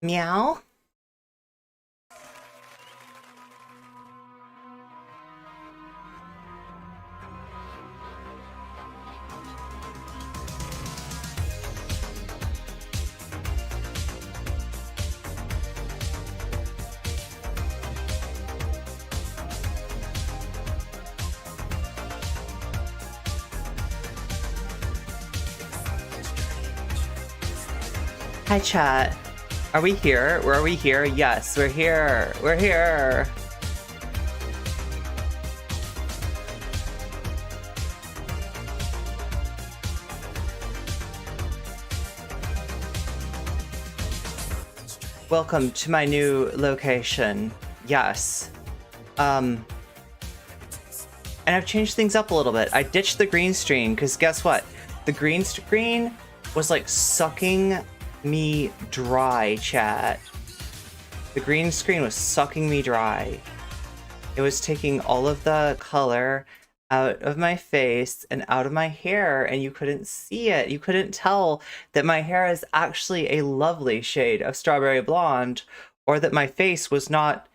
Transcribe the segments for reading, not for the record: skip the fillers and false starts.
Meow. Hi, chat. Are we here? Are we here? Yes, we're here. We're here. Welcome to my new location. Yes. And I've changed things up a little bit. I ditched the green screen because guess what? The green screen was like sucking me dry, chat. The green screen was sucking me dry. It was taking all of the color out of my face and out of my hair, and you couldn't see it. You couldn't tell that my hair is actually a lovely shade of strawberry blonde, or that my face was not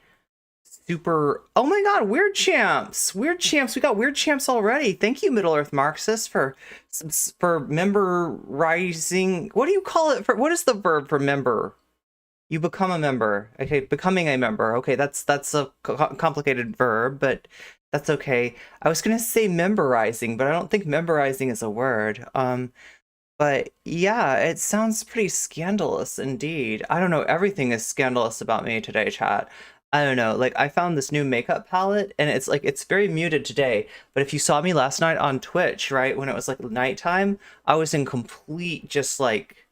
super... Oh my god, Weird Champs! Weird Champs, we got Weird Champs already. Thank you, Middle Earth Marxist, for memberizing. What do you call it? What is the verb for member? You become a member. Okay, becoming a member. Okay, that's a complicated verb, but that's okay. I was gonna say memberizing, but I don't think memberizing is a word. But yeah, it sounds pretty scandalous indeed. I don't know, everything is scandalous about me today, chat. I don't know, like I found this new makeup palette and it's like, it's very muted today, but if you saw me last night on Twitch, right, when it was like nighttime, I was in complete just like,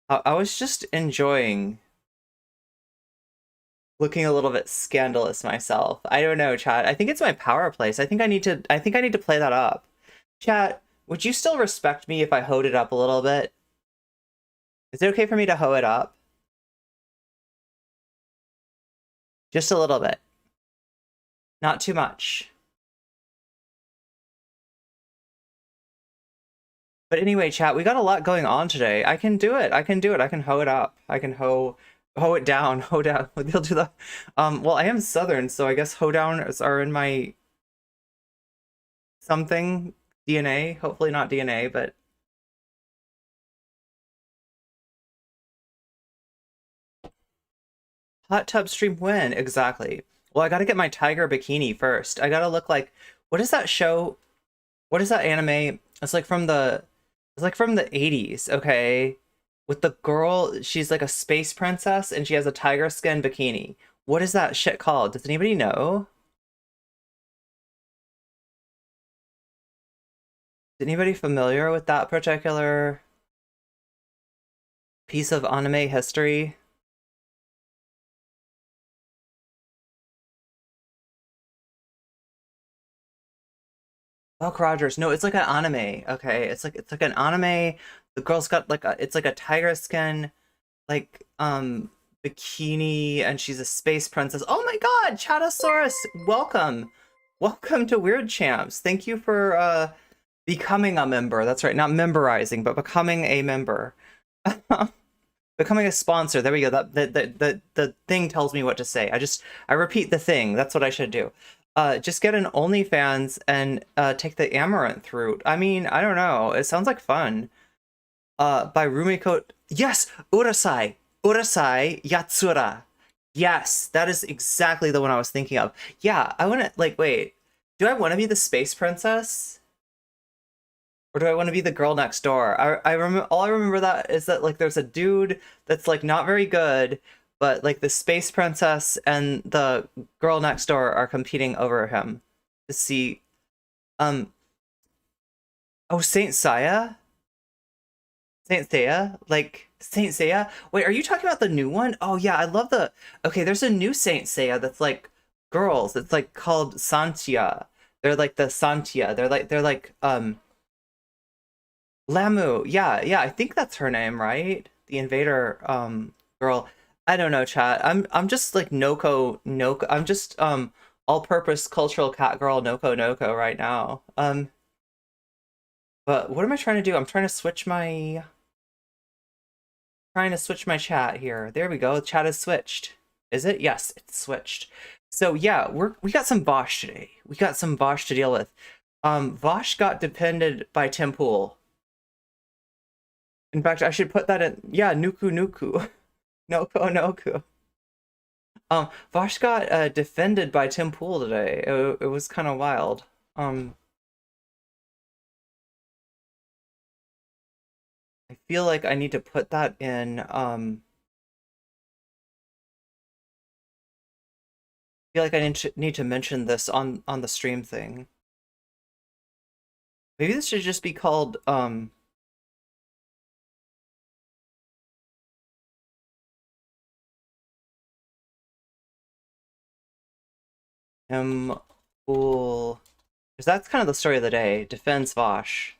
I was just enjoying looking a little bit scandalous myself. I don't know, chat. I think it's my power place. I think I need to play that up. Chat, would you still respect me if I hoed it up a little bit? Is it okay for me to hoe it up? Just a little bit. Not too much. But anyway, chat, we got a lot going on today. I can do it. I can do it. I can hoe it up. I can hoe it down. Hoe down. They'll do the well, I am Southern, so I guess hoe down are in my something DNA. Hopefully not DNA, but hot tub stream when? Exactly. Well, I gotta get my tiger bikini first. I gotta look like, what is that show? What is that anime? It's like from the 80s, okay? With the girl, she's like a space princess and she has a tiger skin bikini. What is that shit called? Does anybody know? Is anybody familiar with that particular piece of anime history? Buck Rogers. No, it's like an anime. Okay, it's like an anime. The girl's got like it's like a tiger skin, like bikini, and she's a space princess. Oh my God, Chatosaurus, welcome, welcome to Weird Champs. Thank you for becoming a member. That's right, not memberizing, but becoming a member. Becoming a sponsor. There we go. The thing tells me what to say. I repeat the thing. That's what I should do. Just get an OnlyFans and take the Amaranth route. I mean, I don't know. It sounds like fun. By Rumiko. Yes, Urasai. Urasai Yatsura. Yes, that is exactly the one I was thinking of. Yeah, I want to, like, wait. Do I want to be the space princess? Or do I want to be the girl next door? I remember, all I remember that is that like there's a dude that's like not very good, but like the space princess and the girl next door are competing over him to see. Oh, Saint Seiya? Saint Seiya? Like Saint Seiya? Wait, are you talking about the new one? Oh yeah, I love the... Okay, there's a new Saint Seiya that's like girls. It's like called Santia. They're like the Santia. They're like Lamu. Yeah, yeah, I think that's her name, right? The invader girl. I don't know, chat. I'm just like Noko. I'm just all-purpose cultural cat girl Noko right now. But what am I trying to do? I'm trying to switch my trying to switch my chat here. There we go. Chat is switched. Is it? Yes, it's switched. So yeah, we got some Vaush today. We got some Vaush to deal with. Vaush got defended by Tim Pool. In fact, I should put that in. Yeah, Nuku. Noko. Vaush got defended by Tim Pool today. It was kind of wild. I feel like I need to put that in. I feel like I need to mention this on the stream thing. Maybe this should just be called Tim Pool, because that's kind of the story of the day. Defends Vaush.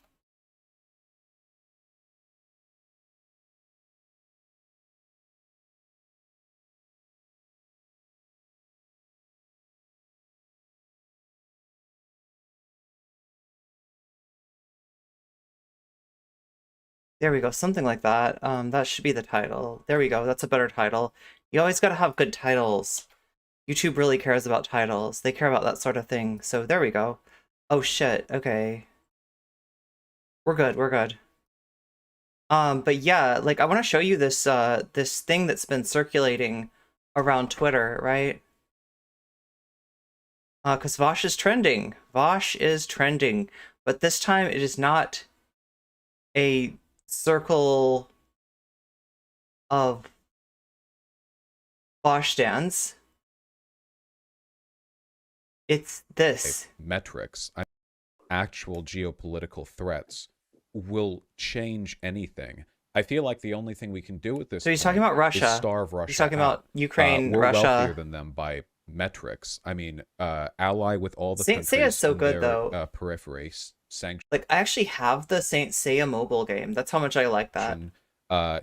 There we go, something like that. That should be the title. There we go, that's a better title. You always gotta have good titles. YouTube really cares about titles. They care about that sort of thing. So there we go. Oh shit, okay. We're good, we're good. But yeah, like I want to show you this this thing that's been circulating around Twitter, right? Because Vaush is trending. Vaush is trending. But this time it is not a circle of Vaush stands. It's this. Metrics, actual geopolitical threats will change anything. I feel like the only thing we can do with this. So he's talking about Russia. Is starve Russia. He's talking about Ukraine, we're Russia. Wealthier than them by metrics. I mean, ally with all the Saint countries Seiya's so in good their, though. Periphery sanction. Like I actually have the Saint Seiya mobile game. That's how much I like that.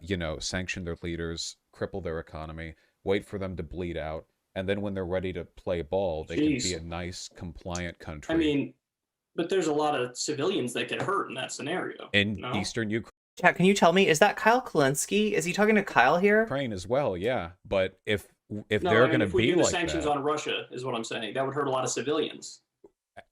You know, sanction their leaders, cripple their economy, wait for them to bleed out, and then when they're ready to play ball, they can be a nice, compliant country. I mean, but there's a lot of civilians that get hurt in that scenario. In Eastern Ukraine. Chat, can you tell me, is that Kyle Kulinski? Is he talking to Kyle here? Ukraine as well, yeah. But if No, they're going to if we be do the like sanctions that, on Russia, is what I'm saying. That would hurt a lot of civilians.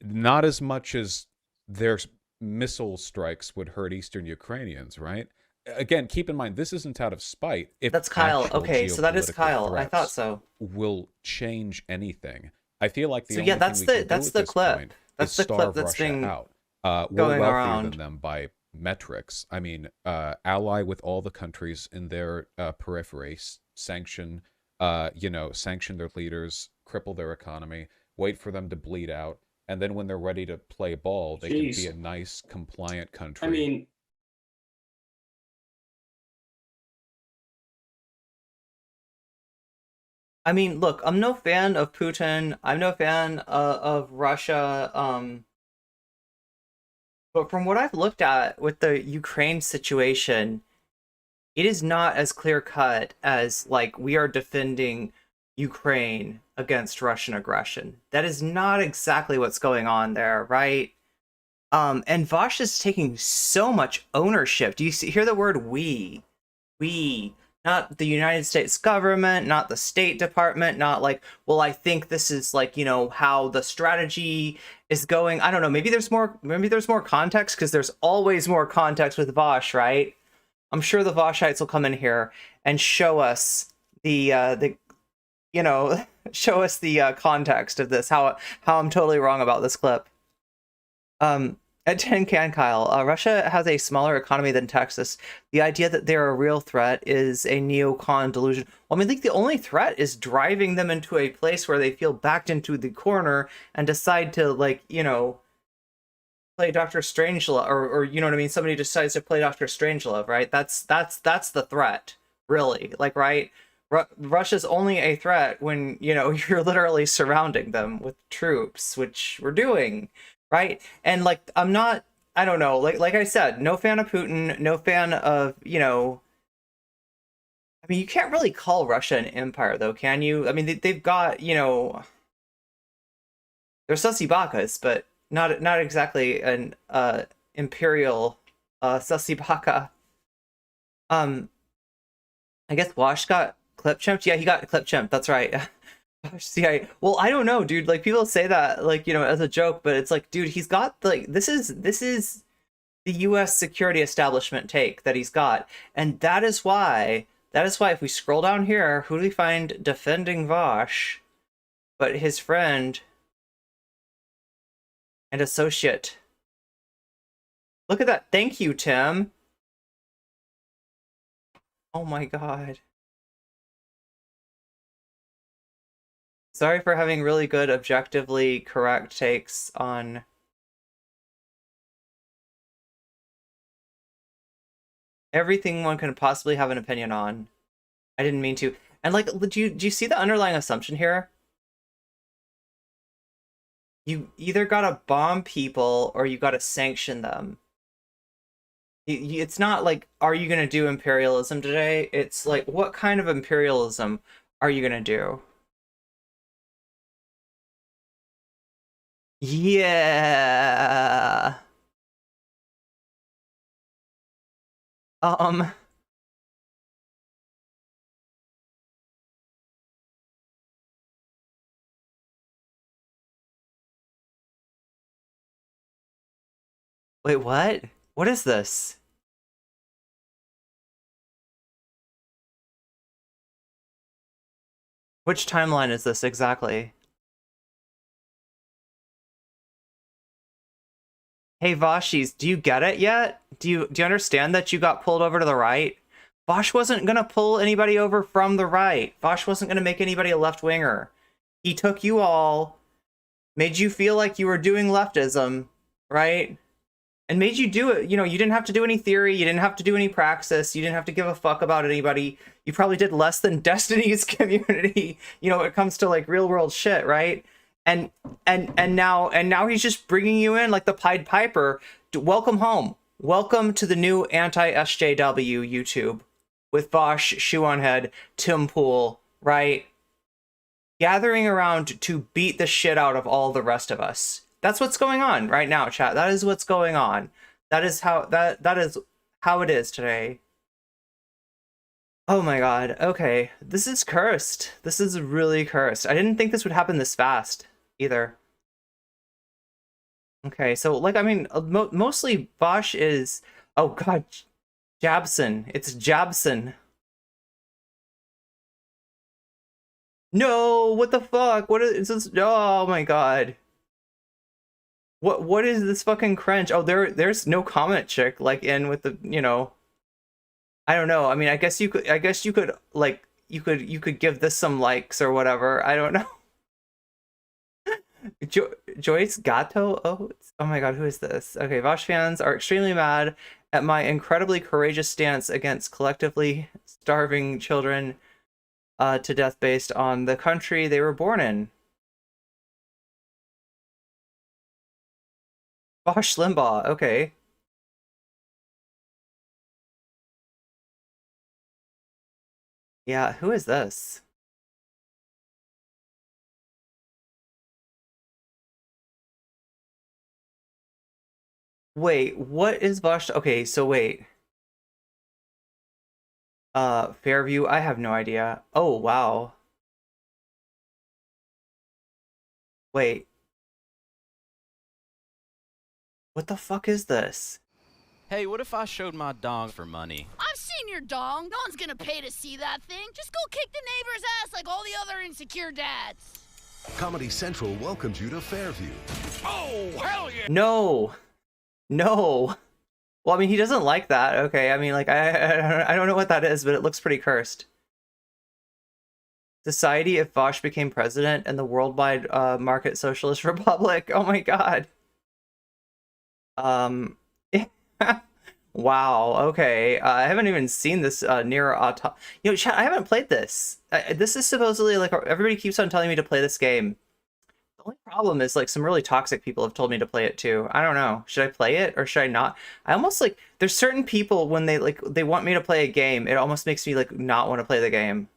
not as much as their missile strikes would hurt Eastern Ukrainians, right? Again, keep in mind, this isn't out of spite. If that's Kyle. Okay, so that is geopolitical Kyle. I thought so. Will change anything. I feel like the So only yeah, that's thing we the can that's do the at this clip. point That's is the clip starve that's Russia being out. going we're wealthier around than them by metrics. I mean, ally with all the countries in their periphery, sanction, you know, sanction their leaders, cripple their economy, wait for them to bleed out, and then when they're ready to play ball, they can be a nice, compliant country. I mean, look, I'm no fan of Putin. I'm no fan of Russia. But from what I've looked at with the Ukraine situation, it is not as clear cut as like we are defending Ukraine against Russian aggression. That is not exactly what's going on there, right? And Vaush is taking so much ownership. Do you hear the word we? We, not the United States government, not the State Department, not like, well, I think this is like, you know, how the strategy is going. I don't know. Maybe there's more context, because there's always more context with Vaush, right? I'm sure the Vaushites will come in here and show us the you know, show us the context of this, how I'm totally wrong about this clip. At 10 can Kyle, Russia has a smaller economy than Texas. The idea that they're a real threat is a neocon delusion. Well, I mean, I think the only threat is driving them into a place where they feel backed into the corner and decide to, like, you know, play Dr. Strangelove, or you know what I mean? Somebody decides to play Dr. Strangelove, right? That's the threat, really. Like, right? Russia's only a threat when, you know, you're literally surrounding them with troops, which we're doing. Right? And like, I don't know, like I said, no fan of Putin, no fan of, you know, I mean, you can't really call Russia an empire though, can you? I mean, they've got, you know, they're sussy bakas, but not exactly an imperial sussy baka. I guess Wash got clip chimped. Yeah, he got clip chimped. That's right. CIA. Well, I don't know, dude. Like people say that, like, you know, as a joke, but it's like, dude, he's got like this is the U.S. security establishment take that he's got, and that is why if we scroll down here, who do we find defending Vaush, but his friend and associate? Look at that. Thank you, Tim. Oh my God. Sorry for having really good, objectively correct takes on everything one can possibly have an opinion on. I didn't mean to. And like, do you see the underlying assumption here? You either gotta bomb people or you gotta sanction them. It's not like, are you gonna do imperialism today? It's like, what kind of imperialism are you gonna do? Yeah. Um. Wait, what? What is this? Which timeline is this exactly? Hey Vashis, do you get it yet? Do you understand that you got pulled over to the right? Vaush wasn't gonna pull anybody over from the right. Vaush wasn't gonna make anybody a left winger. He took you all, made you feel like you were doing leftism, right? And made you do it. You know, you didn't have to do any theory, you didn't have to do any praxis, you didn't have to give a fuck about anybody. You probably did less than Destiny's community, you know, when it comes to like real world shit, right? And now he's just bringing you in like the Pied Piper. Welcome home. Welcome to the new anti-SJW YouTube with Vaush, Shoe on Head, Tim Pool, right? Gathering around to beat the shit out of all the rest of us. That's what's going on right now, chat. That is what's going on. That is how it is today. Oh my God. Okay. This is cursed. This is really cursed. I didn't think this would happen this fast either. Okay, so like, I mean, mostly Vaush is, oh God, Jabson. It's Jabson. No, what the fuck? What is this? Oh my God. What is this fucking cringe? Oh, there's no comment chick like in with the, you know, I don't know. I mean, I guess you could like you could give this some likes or whatever. I don't know. Joyce Gatto? Oh my God, who is this? Okay, Vaush fans are extremely mad at my incredibly courageous stance against collectively starving children to death based on the country they were born in. Vaush Limbaugh, okay. Yeah, who is this? Wait, what is Vaush? Okay, so wait. Fairview, I have no idea. Oh, wow. Wait, what the fuck is this? Hey, what if I showed my dong for money? I've seen your dong. No one's gonna pay to see that thing. Just go kick the neighbor's ass like all the other insecure dads. Comedy Central welcomes you to Fairview. Oh, hell yeah! No. No. Well, I mean, he doesn't like that. Okay, I mean, like, I don't know what that is, but it looks pretty cursed. Society if Vaush became president and the worldwide market socialist republic. Oh my God. Um, wow. Okay. I haven't even seen this near auto. You know, chat, I haven't played this. This is supposedly like everybody keeps on telling me to play this game. The only problem is like some really toxic people have told me to play it too. I don't know. Should I play it or should I not? I almost like there's certain people when they want me to play a game, it almost makes me like not want to play the game.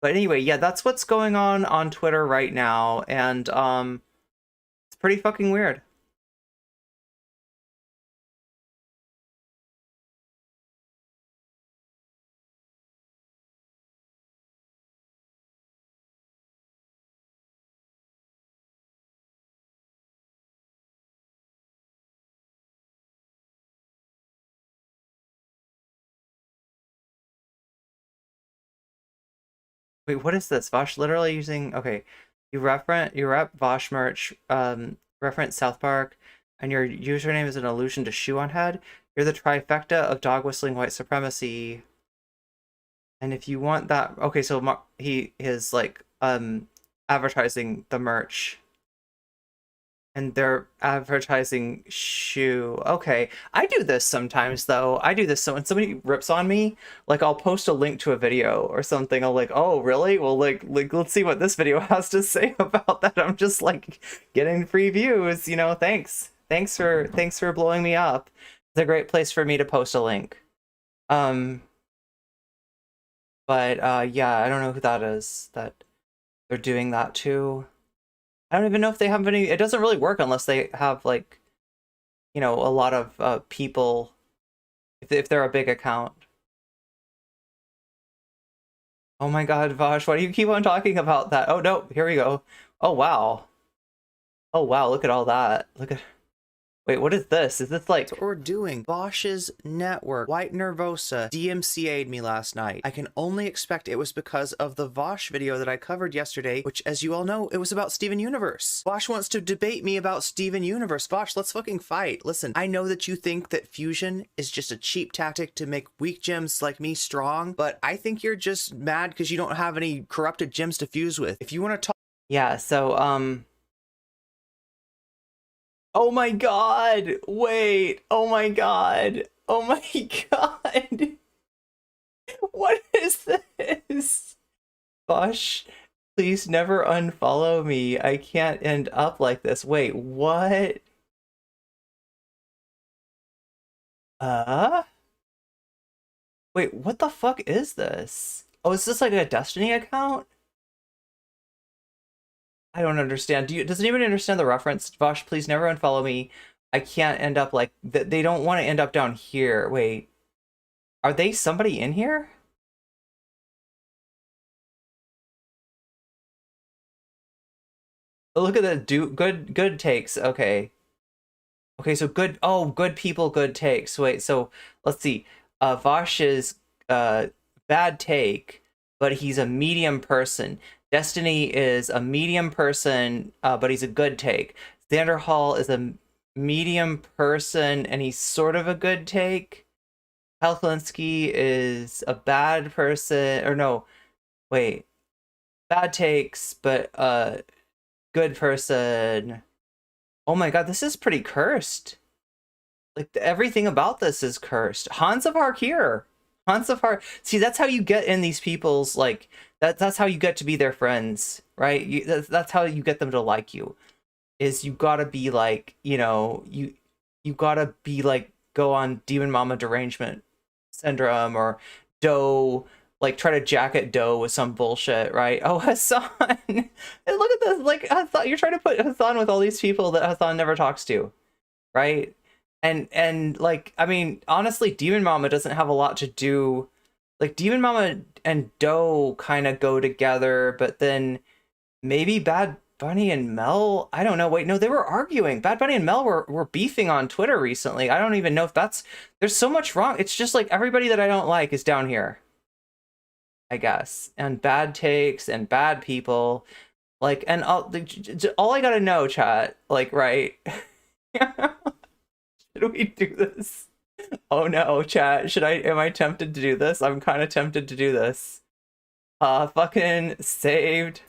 But anyway, yeah, that's what's going on Twitter right now, and it's pretty fucking weird. Wait, what is this? Vaush literally using, okay. You rep Vaush merch, reference South Park, and your username is an allusion to shoe on head. You're the trifecta of dog whistling white supremacy. And if you want that, okay, so he is like advertising the merch. And they're advertising shoe. Okay. I do this sometimes though. I do this so when somebody rips on me, like I'll post a link to a video or something. I'll like, oh really? Well like let's see what this video has to say about that. I'm just like getting free views, you know, thanks. Thanks for blowing me up. It's a great place for me to post a link. But yeah, I don't know who that is that they're doing that to. I don't even know if they have any. It doesn't really work unless they have like, you know, a lot of people. If they're a big account. Oh my God, Vaush, why do you keep on talking about that? Oh no, here we go. Oh wow. Oh wow, look at all that. Look at. Wait, what is this? Is this like... That's what we're doing. Vaush's network. White Nervosa DMCA'd me last night. I can only expect it was because of the Vaush video that I covered yesterday, which, as you all know, it was about Steven Universe. Vaush wants to debate me about Steven Universe. Vaush, let's fucking fight. Listen, I know that you think that fusion is just a cheap tactic to make weak gems like me strong, but I think you're just mad because you don't have any corrupted gems to fuse with. If you want to talk... Yeah, so, oh my God, wait, oh my God, oh my God. What is this? Vaush, please never unfollow me. I can't end up like this. Wait, what? Wait, what the fuck is this? Oh, is this like a Destiny account? I don't understand. Does anybody understand the reference? Vaush, please never unfollow me. I can't end up like... They don't want to end up down here. Wait. Are they somebody in here? Oh, look at that. Good takes. Okay. Okay, so good... Oh, good people, good takes. Wait, so let's see. Vaush is bad take, but he's a medium person. Destiny is a medium person, but he's a good take. Xander Hall is a medium person, and he's sort of a good take. Helklinski is a bad person, or no, wait. Bad takes, but good person. Oh my God, this is pretty cursed. Like, everything about this is cursed. Hans of Harkir. Hans of Hark. See, that's how you get in these people's, like... That's how you get to be their friends, right? That's how you get them to like you. Is you gotta be like, you know, you gotta be like, go on Demon Mama derangement syndrome or Doe, like try to jacket Doe with some bullshit, right? Oh, Hassan, and look at this, like Hassan, you're trying to put Hassan with all these people that Hassan never talks to, right? And like, I mean, honestly, Demon Mama doesn't have a lot to do. Like, Demon Mama and Doe kind of go together, but then maybe Bad Bunny and Mel, I don't know. Wait, no, they were arguing. Bad Bunny and Mel were beefing on Twitter recently. I don't even know if that's... There's so much wrong. It's just like everybody that I don't like is down here, I guess. And bad takes and bad people. Like, and all I gotta know, chat, like, right? Should we do this? Oh no, chat. Am I tempted to do this? I'm kind of tempted to do this. Fucking saved.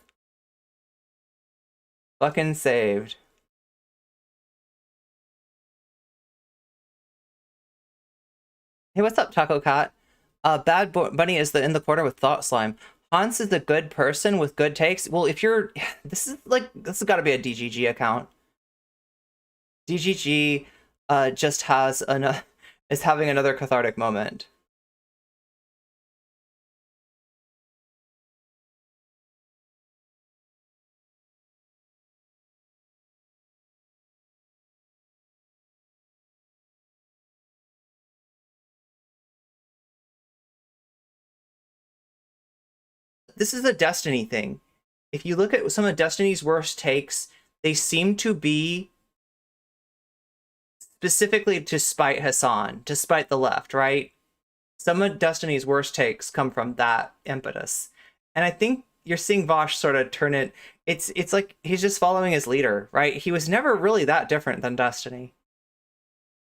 Fucking saved. Hey, what's up, Taco Cat? Bad Bunny is in the corner with Thought Slime. Hans is a good person with good takes. Well, if you're... This has got to be a DGG account. DGG just has is having another cathartic moment. This is a Destiny thing. If you look at some of Destiny's worst takes, they seem to be specifically to spite Hassan, to spite the left, right? Some of Destiny's worst takes come from that impetus. And I think you're seeing Vaush sort of turn it. It's like he's just following his leader, right? He was never really that different than Destiny.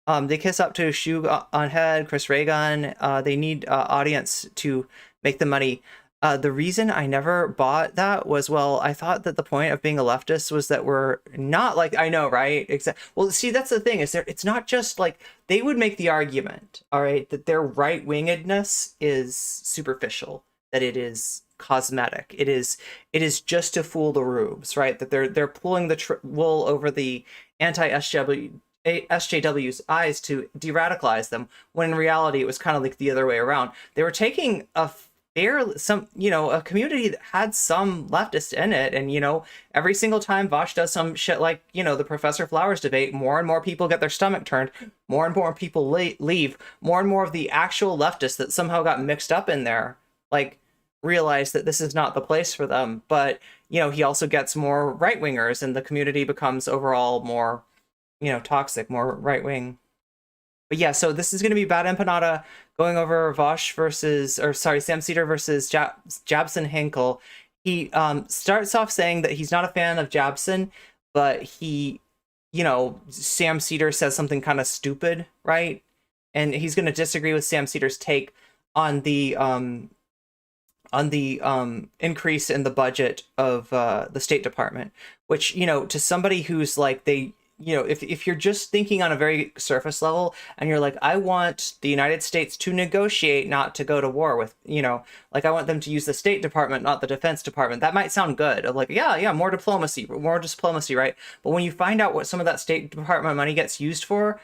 They kiss up to Shoe on Head, Chris Raygun. They need audience to make the money. The reason I never bought that was, well, I thought that the point of being a leftist was that we're not like, I know, right? Well, see, that's the thing, is there, it's not just like, they would make the argument, all right, that their right-wingedness is superficial, that it is cosmetic. It is just to fool the rubes, right? That they're pulling the wool over the SJW's eyes to de-radicalize them, when in reality it was kind of like the other way around. They were taking a community that had some leftist in it, and every single time Vaush does some shit like the Professor Flowers debate, more and more people get their stomach turned, more and more people leave, more and more of the actual leftists that somehow got mixed up in there like realize that this is not the place for them. But he also gets more right-wingers, and the community becomes overall more toxic, more right-wing. But yeah, so this is going to be Bad Empanada going over Sam Seder versus Jabson Hankle. He starts off saying that he's not a fan of Jabson, but Sam Seder says something kind of stupid, right? And he's going to disagree with Sam Seder's take on the increase in the budget of the State Department, which to somebody who's like if you're just thinking on a very surface level and you're like, I want the United States to negotiate, not to go to war with, like I want them to use the State Department, not the Defense Department. That might sound good. Like, yeah, more diplomacy, right? But when you find out what some of that State Department money gets used for,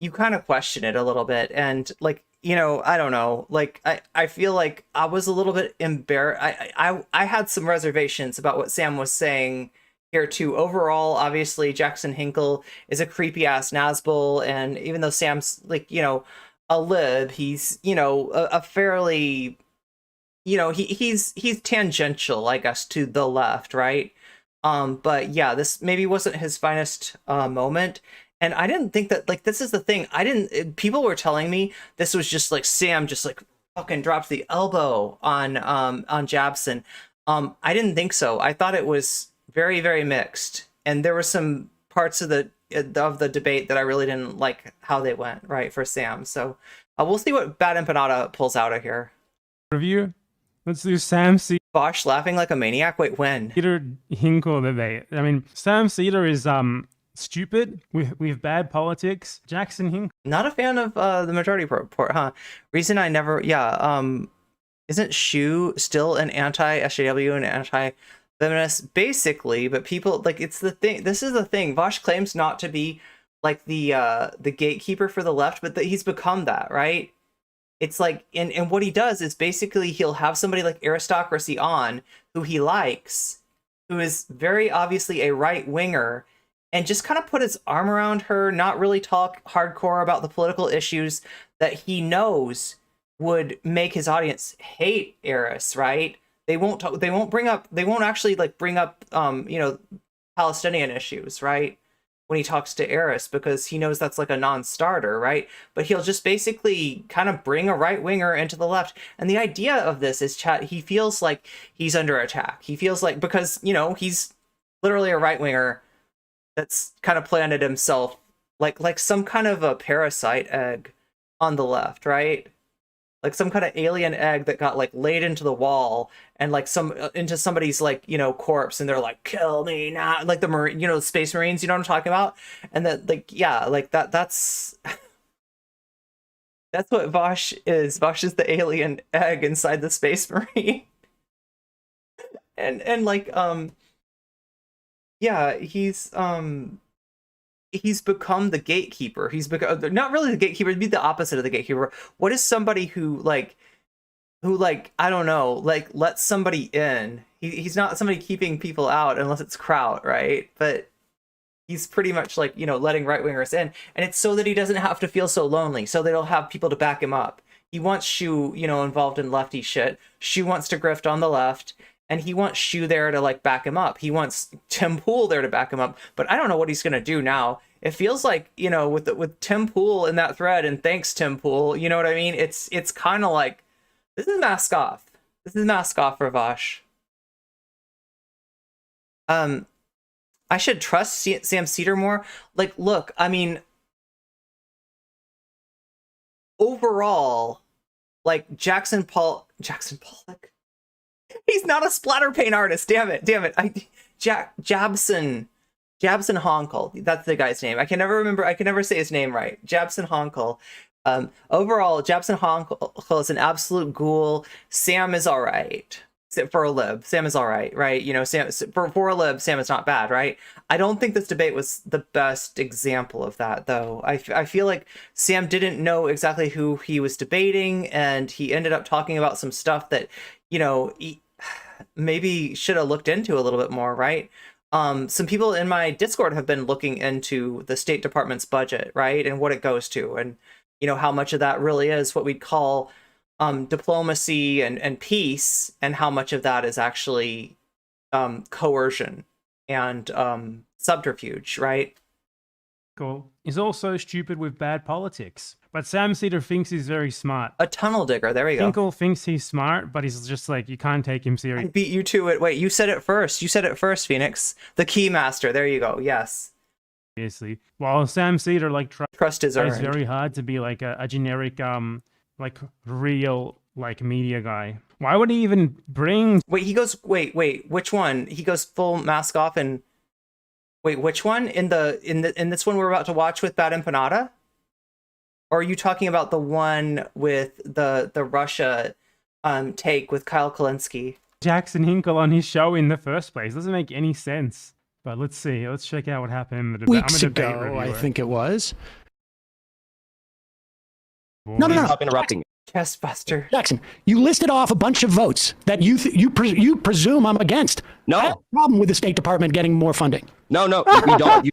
you kind of question it a little bit. And like, I don't know, like, I feel like I was a little bit embarrassed. I had some reservations about what Sam was saying here too. Overall, obviously, Jabson Hankle is a creepy ass Nazgul, and even though Sam's like a lib, he's a fairly he's tangential, I guess, to the left, right? But yeah, this maybe wasn't his finest moment, and I didn't think that, like, this is the thing. People were telling me this was just like Sam just like fucking dropped the elbow on Jabson. I didn't think so. I thought it was very, very mixed, and there were some parts of the debate that I really didn't like how they went, right, for Sam. So we'll see what Bad Empanada pulls out of here. Review. Let's do Sam Seder. Vaush laughing like a maniac. Wait, when? Hinkle debate. I mean, Sam Seder is stupid with bad politics. Jabson Hankle. Not a fan of the majority report, huh? Reason I never. Yeah. Isn't Shu still an anti-SJW and anti-feminist, basically? But people, like, it's the thing. This is the thing. Vaush claims not to be like the gatekeeper for the left, but that he's become that, right? It's like, and what he does is basically he'll have somebody like Aristocracy on, who he likes, who is very obviously a right winger, and just kind of put his arm around her, not really talk hardcore about the political issues that he knows would make his audience hate Eris, right? They won't actually like bring up Palestinian issues, right, when he talks to Eris, because he knows that's like a non-starter, right? But he'll just basically kind of bring a right winger into the left. And the idea of this is, chat, he feels like he's under attack. He feels like, because he's literally a right winger that's kind of planted himself like some kind of a parasite egg on the left, right? Like some kind of alien egg that got like laid into the wall and like into somebody's like corpse, and they're like, kill me now, like the marine, space marines, you know what I'm talking about? And that, like, yeah, like that's that's what Vaush is. Vaush is the alien egg inside the space marine. and like yeah, he's become the gatekeeper. He's become, not really the gatekeeper, it'd be the opposite of the gatekeeper. What is somebody who I don't know, like lets somebody in? He's not somebody keeping people out unless it's Kraut, right? But he's pretty much like, letting right wingers in, and it's so that he doesn't have to feel so lonely, so that he'll have people to back him up. He wants Shu, involved in lefty shit. Shu wants to grift on the left, and he wants Shu there to like back him up. He wants Tim Pool there to back him up. But I don't know what he's gonna do now. It feels like, with Tim Pool in that thread, and thanks Tim Pool, you know what I mean? It's kind of like, this is mask off. This is mask off for Vaush. I should trust Sam Seder more. Like, look, I mean, overall, like Jackson Pollock. He's not a splatter paint artist. Damn it. Jabson Hankle. That's the guy's name. I can never say his name right. Jabson Hankle. Overall, Jabson Hankle is an absolute ghoul. Sam is all right. For a lib, Sam is all right, right? You know, Sam for a lib, Sam is not bad, right? I don't think this debate was the best example of that, though. I feel like Sam didn't know exactly who he was debating, and he ended up talking about some stuff that, you know, he maybe should have looked into a little bit more, right? Some people in my Discord have been looking into the State Department's budget, right, and what it goes to, and you know how much of that really is what we'd call diplomacy and peace, and how much of that is actually coercion and subterfuge, right? Cool. He's also stupid with bad politics. But Sam Seder thinks he's very smart. A tunnel digger, there we go. Hinkle thinks he's smart, but he's just like, you can't take him I serious. beat you to it. Wait, you said it first. You said it first, Phoenix. The Keymaster, there you go, yes. Seriously. While Sam Seder like Trust is tries earned. very hard to be like a generic like real like media guy. Why would he even bring Wait, he goes, wait, which one? He goes full mask off and wait, which one? In this one we're about to watch with Bad Empanada? Or are you talking about the one with the Russia take with Kyle Kalinske? Jabson Hankle on his show in the first place? Doesn't make any sense. But let's see. Let's check out what happened in the debate. Weeks I'm a debate ago, I reviewer. think it was. Boy. No. Stop interrupting. Chest buster. Jackson, you listed off a bunch of votes that you presume I'm against. No. I have a problem with the State Department getting more funding. No, we don't.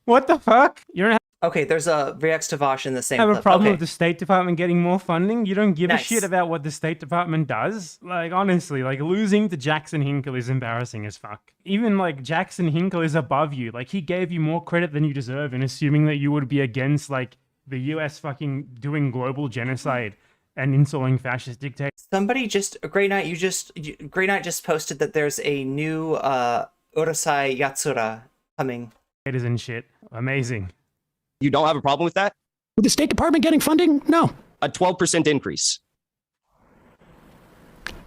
What the fuck? You don't Okay, there's a reacts to Vaush in the same have a clip. problem Okay. with the State Department getting more funding? You don't give Nice. a shit about what the State Department does? Like, honestly, like, losing to Jabson Hankle is embarrassing as fuck. Even, like, Jabson Hankle is above you. Like, he gave you more credit than you deserve in assuming that you would be against, like, the US fucking doing global genocide and installing fascist dictators. Somebody just Grey Knight just posted that there's a new Urusei Yatsura coming. And shit. Amazing. You don't have a problem with that? With the State Department getting funding? No. A 12% increase.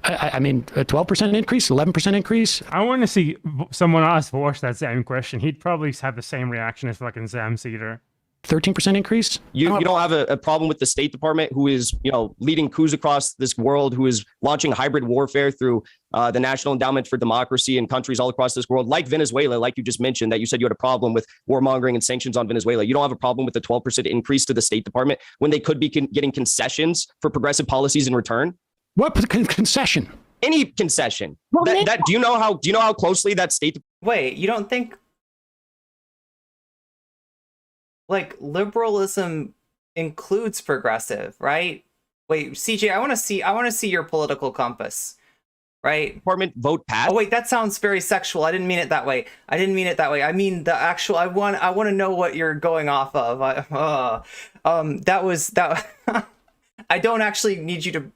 I mean, a 12% increase, 11% increase. I want to see someone ask Vaush that same question. He'd probably have the same reaction as fucking Sam Seder. 13% increase. You don't have a problem with the State Department, who is, you know, leading coups across this world, who is launching hybrid warfare through the National Endowment for Democracy in countries all across this world, like Venezuela, like you just mentioned, that you said you had a problem with warmongering and sanctions on Venezuela. You don't have a problem with the 12% increase to the State Department when they could be getting concessions for progressive policies in return? What concession? Any concession. Well, Do you know how closely that State Wait, you don't think like liberalism includes progressive, right? Wait, CJ, I want to see your political compass, right? Department vote passed? Oh wait, that sounds very sexual. I didn't mean it that way. I mean the actual. I want to know what you're going off of. That. I don't actually need you to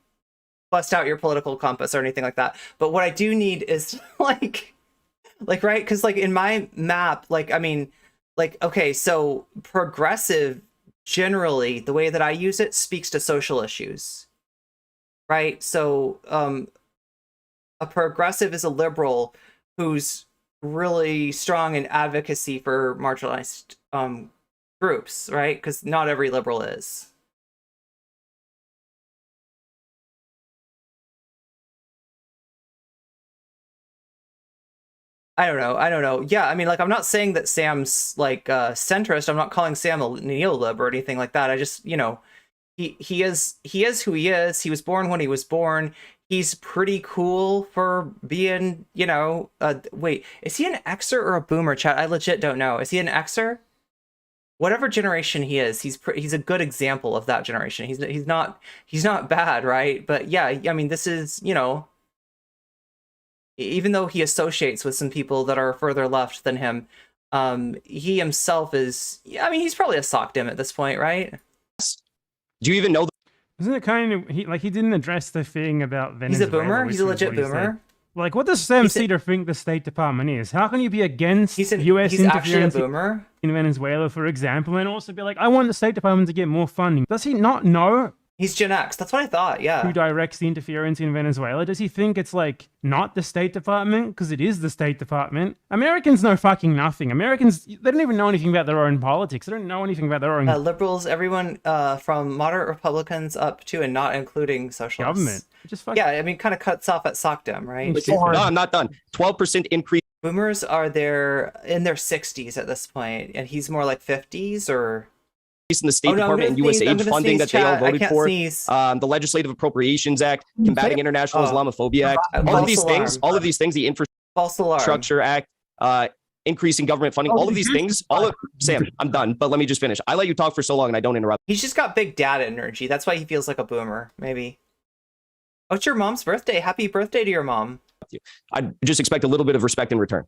bust out your political compass or anything like that. But what I do need is like right, because like in my map, like I mean. Like, okay, so progressive, generally, the way that I use it, speaks to social issues, right? So a progressive is a liberal who's really strong in advocacy for marginalized groups, right? Because not every liberal is. I don't know. Yeah, I mean, like, I'm not saying that Sam's, like, centrist. I'm not calling Sam a neolib or anything like that. I just, you know, he is who he is. He was born when he was born. He's pretty cool for being, you know, wait, is he an Xer or a boomer, chat? I legit don't know. Is he an Xer? Whatever generation he is, he's a good example of that generation. He's not bad, right? But yeah, I mean, this is, you know, even though he associates with some people that are further left than him, he himself is, yeah, I mean, he's probably a sock dim at this point, right? Do you even know Isn't it kind of he didn't address the thing about He's Venezuela? a boomer. which He's a was legit what he said. boomer. Like, what does Sam He's a- Seder think the State Department is? How can you be against He's U.S. actually a interference boomer. in Venezuela, for example, and also be like, I want the State Department to get more funding? Does he not know He's Gen X. That's what I thought. who Yeah. directs the interference in Venezuela? Does he think it's like not the State Department? Because it is the State Department. Americans know fucking nothing. Americans, they don't even know anything about their own politics. They don't know anything about their own Liberals, everyone from moderate Republicans up to and not including socialists. government. Just fucking Yeah, I mean, kind of cuts off at SOCDEM, right? Sure. No, I'm not done. 12% increase Boomers are in their 60s at this point, and he's more like 50s or. in the State Oh, no, I'm Department and gonna sneeze. I'm USAID gonna funding sneeze, that they all chat. I voted can't for. sneeze. The Legislative Appropriations Act, Combating International Oh. Islamophobia Act, all False of these alarm. things, the False alarm. Infrastructure Act, increasing government funding, all of these things, Sam, I'm done, but let me just finish. I let you talk for so long and I don't interrupt. He's just got big dad energy. That's why he feels like a boomer, maybe. Oh, it's your mom's birthday. Happy birthday to your mom. I just expect a little bit of respect in return.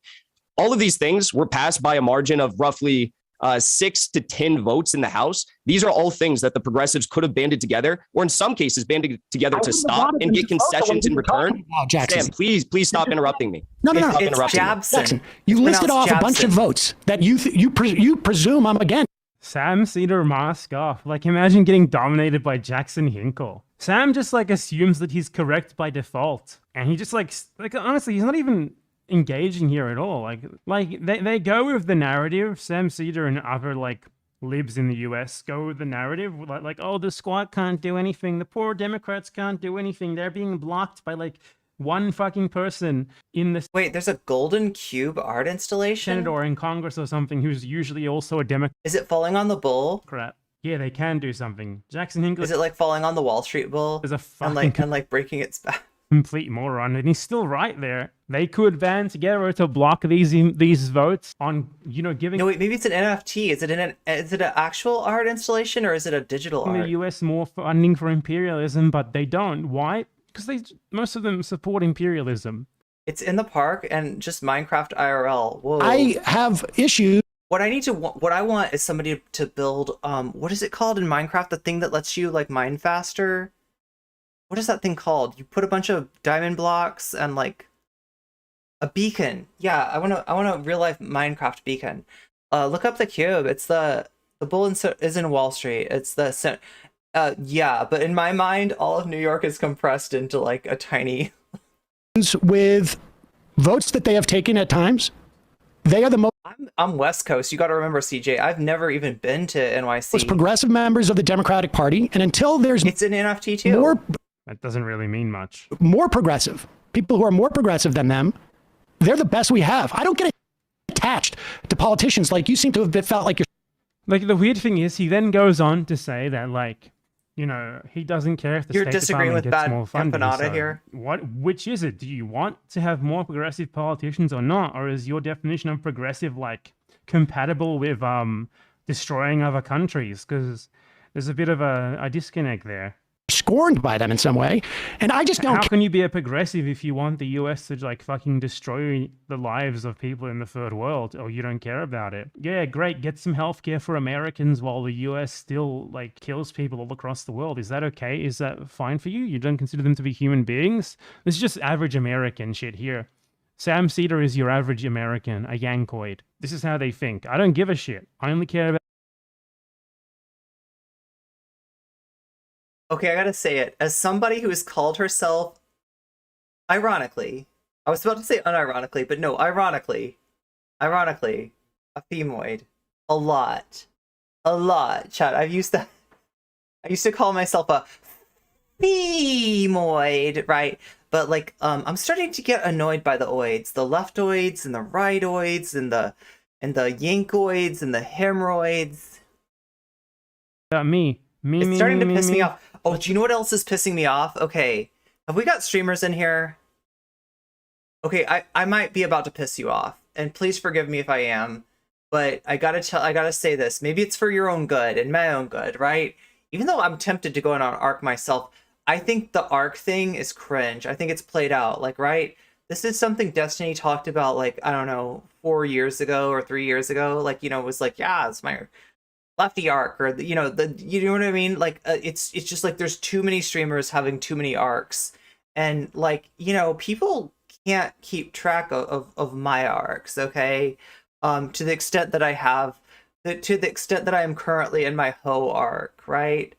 All of these things were passed by a margin of roughly 6 to 10 votes in the House. These are all things that the progressives could have banded together, or in some cases banded together to stop and get concessions in return. Jackson. Sam, please stop interrupting me. No. Stop It's interrupting me. Jabson. Jackson, you It's listed pronounced off a bunch of Jabson. votes that you presume I'm against. Sam Seder mask off. Like, imagine getting dominated by Jabson Hankle. Sam just like assumes that he's correct by default, and he just like honestly, he's not even engaging here at all. Like they go with the narrative. Sam Seder and other like libs in the US go with the narrative like oh, the squad can't do anything, the poor Democrats can't do anything, they're being blocked by like one fucking person in the Wait, there's a golden cube art installation? Senate or in Congress or something who's usually also a Democrat. Is it falling on the bull? Yeah, they can do something. Jabson Hankle Is it like falling on the Wall Street bull? is a And fucking like breaking its back? complete moron, and he's still right there. They could band together to block these votes on, giving No, wait, maybe it's an NFT. Is it an actual art installation or is it a digital the art? US more funding for imperialism, but they don't. Why? Because most of them support imperialism. It's in the park and just Minecraft IRL. Whoa. I have issues. What I want is somebody to build what is it called in Minecraft? The thing that lets you like mine faster? What is that thing called? You put a bunch of diamond blocks and like a beacon. Yeah, I want a real life Minecraft beacon. Look up the cube. It's the bull is in Wall Street. It's the yeah, but in my mind all of New York is compressed into like a tiny With votes that they have taken at times. They are the I'm West Coast. You got to remember, CJ. I've never even been to NYC. most progressive members of the Democratic Party, and until there's It's an NFT too. That doesn't really mean much. more progressive people who are more progressive than them, they're the best we have. I don't get attached to politicians like you seem to have felt like you're. Like, the weird thing is, he then goes on to say that, like, he doesn't care if the You're State disagreeing Department with gets Bad more funding. Empanada So here? which is it? Do you want to have more progressive politicians or not? Or is your definition of progressive, like, compatible with destroying other countries? Because there's a bit of a disconnect there. Scorned by them in some way, and I just don't. How can you be a progressive if you want the US to like fucking destroy the lives of people in the third world, or you don't care about it? Yeah, great, get some healthcare for Americans while the US still like kills people all across the world. Is that okay? Is that fine for you? You don't consider them to be human beings? This is just average American shit here. Sam Seder is your average American, a Yankoid. This is how they think. I don't give a shit. I only care about. Okay, I gotta say it. As somebody who has called herself, ironically, I was about to say unironically, but no, ironically, a femoid. A lot. Chat, I used to call myself a femoid, right? But like, I'm starting to get annoyed by the oids. The leftoids and the rightoids and the yankoids and the hemorrhoids. Me. It's starting to piss me off. Oh, do you know what else is pissing me off? Okay, have we got streamers in here? Okay, I might be about to piss you off, and please forgive me if I am, but I gotta say this. Maybe it's for your own good and my own good, right? Even though I'm tempted to go on ARC myself, I think the ARC thing is cringe. I think it's played out, like, right? This is something Destiny talked about, like, I don't know, 4 years ago or 3 years ago. Like, it was like, yeah, it's my lefty arc, or you know what I mean? Like it's just like there's too many streamers having too many arcs, and like people can't keep track of my arcs, okay? To the extent that I have, to the extent that I am currently in my Ho arc, right?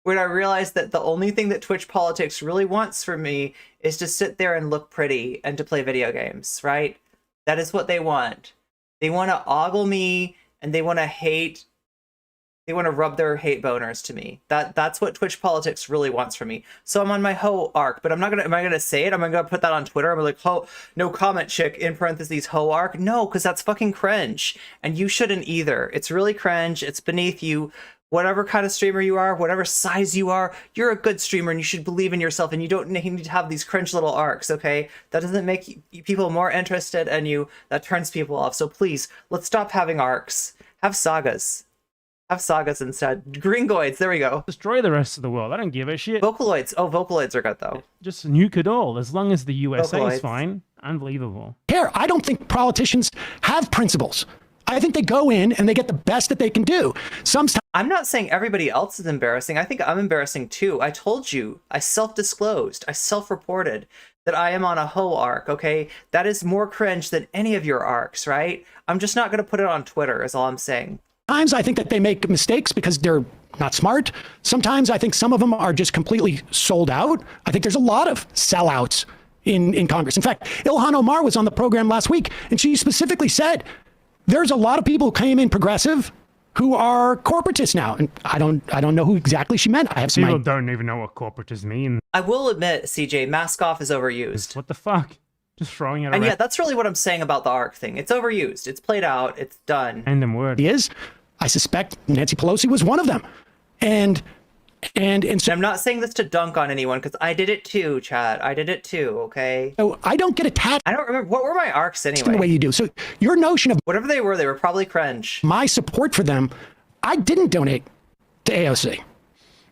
When I realized that the only thing that Twitch politics really wants from me is to sit there and look pretty and to play video games, right? That is what they want. They want to ogle me, and they want to hate. They want to rub their hate boners to me. That's what Twitch politics really wants from me. So I'm on my Ho arc, but I'm not gonna. Am I gonna say it? Am I gonna put that on Twitter? I'm like, Ho, no comment chick in parentheses Ho arc. No, because that's fucking cringe, and you shouldn't either. It's really cringe. It's beneath you. Whatever kind of streamer you are, whatever size you are, you're a good streamer and you should believe in yourself, and you don't need to have these cringe little arcs, okay? That doesn't make people more interested in you. That turns people off. So please, let's stop having arcs. Have sagas. Have sagas instead. Gringoids, there we go. Destroy the rest of the world. I don't give a shit. Vocaloids. Oh, Vocaloids are good, though. Just nuke it all, as long as the USA is Vocaloids. fine. Unbelievable. Care. I don't think politicians have principles. I think they go in and they get the best that they can do. Sometimes I'm not saying everybody else is embarrassing. I think I'm embarrassing too. I told you. I self-disclosed. I self-reported that I am on a Ho arc, okay? That is more cringe than any of your arcs, right? I'm just not going to put it on Twitter, is all I'm saying. I think that they make mistakes because they're not smart. Sometimes I think some of them are just completely sold out. I think there's a lot of sellouts in Congress. In fact, Ilhan Omar was on the program last week, and she specifically said there's a lot of people who came in progressive who are corporatists now. And I don't know who exactly she meant. I have some People don't even know what corporatists mean. I will admit, CJ, mask off is overused. What the fuck? Just throwing it around. And yeah, that's really what I'm saying about the arc thing. It's overused. It's played out. It's done. Random word. is. I suspect Nancy Pelosi was one of them. And so I'm not saying this to dunk on anyone, because I did it too, Chad. I did it too, okay? I don't get attached I don't remember. What were my arcs in the anyway? way you do. So your notion of Whatever they were probably cringe. my support for them, I didn't donate to AOC.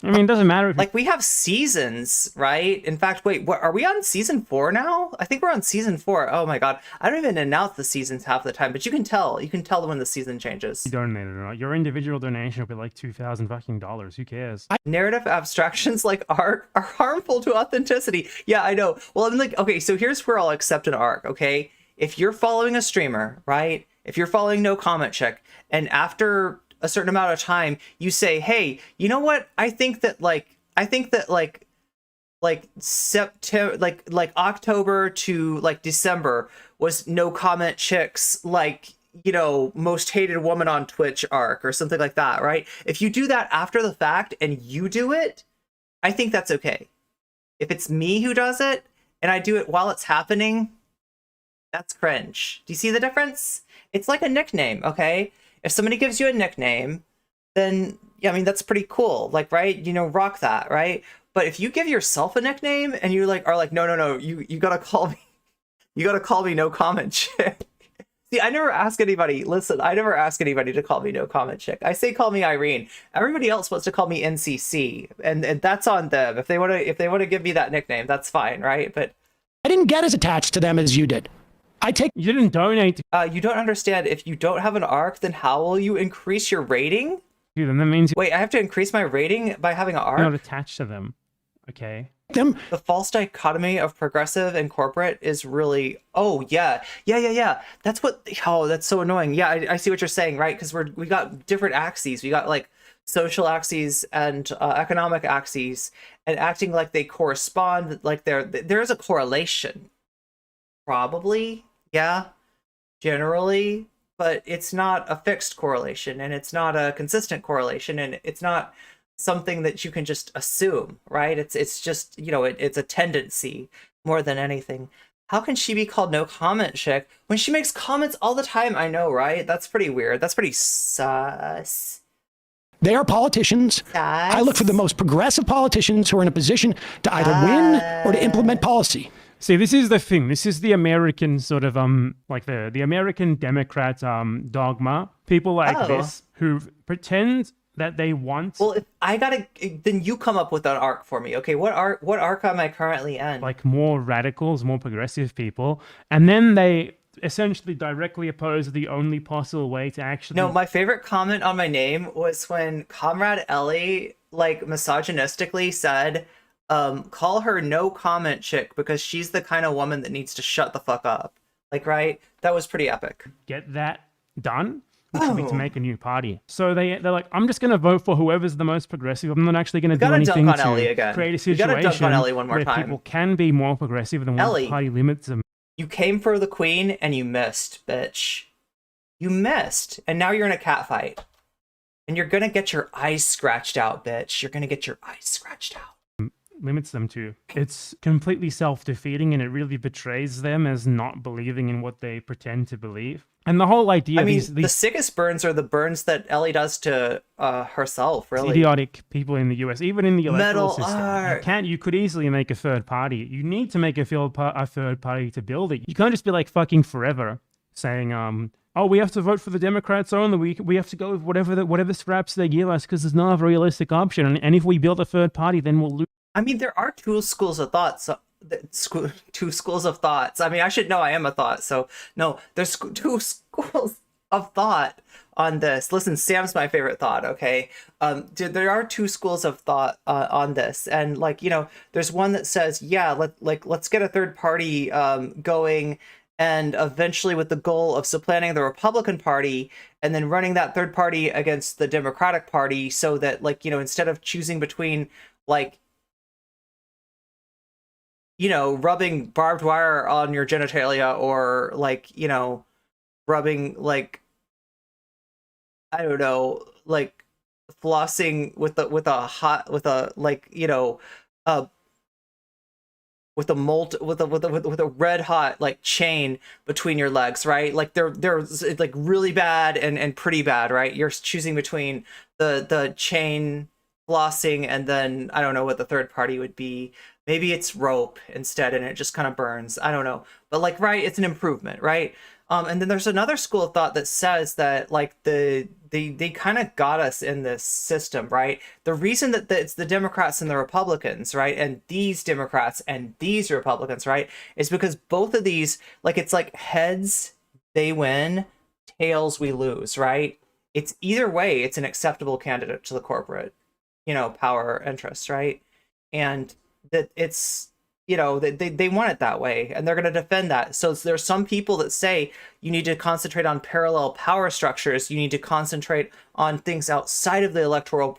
I mean, it doesn't matter if Like, we have seasons, right? In fact, wait, what, are we on season 4 now? I think we're on season 4. Oh my god. I don't even announce the seasons half the time, but you can tell. You can tell when the season changes. you donate or not. Your individual donation will be like $2,000 fucking dollars. Who cares? Narrative abstractions like arc are harmful to authenticity. Yeah, I know. Well, I'm like, okay, so here's where I'll accept an arc, okay? If you're following a streamer, right? If you're following No Comment Check, and after a certain amount of time you say, hey, you know what, I think that September, like October to like December was No Comment Chick's like, you know, most hated woman on Twitch arc or something like that, right? If you do that after the fact and you do it, I think that's okay. If it's me who does it and I do it while it's happening, that's cringe. Do you see the difference? It's like a nickname, okay? If somebody gives you a nickname, then, yeah, I mean, that's pretty cool. Like, right? You know, rock that, right? But if you give yourself a nickname and you like are like, no, you gotta call me No Comment Chick. See, I never ask anybody, listen, I never ask anybody to call me No Comment Chick. I say call me Irene. Everybody else wants to call me NCC, and that's on them. If they wanna give me that nickname, that's fine, right? But I didn't get as attached to them as you did. You didn't donate to you don't understand. If you don't have an arc, then how will you increase your rating? them. That means Wait, I have to increase my rating by having an you're not arc? attached to them. Okay. Them. The false dichotomy of progressive and corporate is really, oh yeah. That's what, oh, that's so annoying. Yeah, I see what you're saying, right? Because we got different axes. We got like social axes and economic axes, and acting like they correspond, like there is a correlation. Probably, yeah, generally, but it's not a fixed correlation, and it's not a consistent correlation, and it's not something that you can just assume, right? It's just, you know, it's a tendency more than anything. How can she be called No Comment Chick when she makes comments all the time? I know, right? That's pretty weird. That's pretty sus. They are politicians. I look for the most progressive politicians who are in a position to either win or to implement policy. See, this is the thing. This is the American sort of like the American Democrat dogma. People like this who pretend that they want. Well, if I gotta, then you come up with an arc for me. Okay, what arc am I currently in? Like more radicals, more progressive people, and then they essentially directly oppose the only possible way to actually. No, my favorite comment on my name was when Comrade Ellie, like, misogynistically said, call her no comment chick because she's the kind of woman that needs to shut the fuck up. Like, right? That was pretty epic. Get that done, which would be to make a new party. So they're like, I'm just going to vote for whoever's the most progressive. I'm not actually going to do anything dunk on Ellie to again. create a You gotta situation dunk on Ellie one more where time. people can be more progressive than what Ellie. the party limits them. You came for the queen and you missed, bitch. You missed. And now you're in a cat fight. And you're gonna get your eyes scratched out, bitch. You're gonna get your eyes scratched out. Limits them to. It's completely self-defeating, and it really betrays them as not believing in what they pretend to believe. And the whole idea I mean, these the sickest burns are the burns that Ellie does to herself, really. idiotic people in the US, even in the electoral Metal system. art. You could easily make a third party. You need to make a third party to build it. You can't just be like fucking forever saying, oh, we have to vote for the Democrats only. We have to go with whatever scraps they give us because there's not a realistic option. And if we build a third party, then we'll lose. I mean, there are two schools of thought. Two schools of thoughts. I mean, I should know I am a thought. So no, there's two schools of thought on this. Listen, Sam's my favorite thought. Okay, there are two schools of thought on this, and like, you know, there's one that says, yeah, let's get a third party going, and eventually with the goal of supplanting the Republican Party and then running that third party against the Democratic Party, so that, like, you know, instead of choosing between, like, you know, rubbing barbed wire on your genitalia or, like, you know, rubbing, like, I don't know, like flossing with a red hot like chain between your legs, right? Like there's like really bad and pretty bad, right? You're choosing between the chain flossing and then I don't know what the third party would be. Maybe it's rope instead and it just kind of burns. I don't know. But like, right, it's an improvement, right? And then there's another school of thought that says that like they kind of got us in this system, right? The reason that it's the Democrats and the Republicans, right? And these Democrats and these Republicans, right? Is because both of these, like, it's like heads, they win, tails, we lose, right? It's either way, it's an acceptable candidate to the corporate, you know, power interests, right? And that it's, you know, they want it that way and they're going to defend that. So there's some people that say you need to concentrate on parallel power structures. You need to concentrate on things outside of the electoral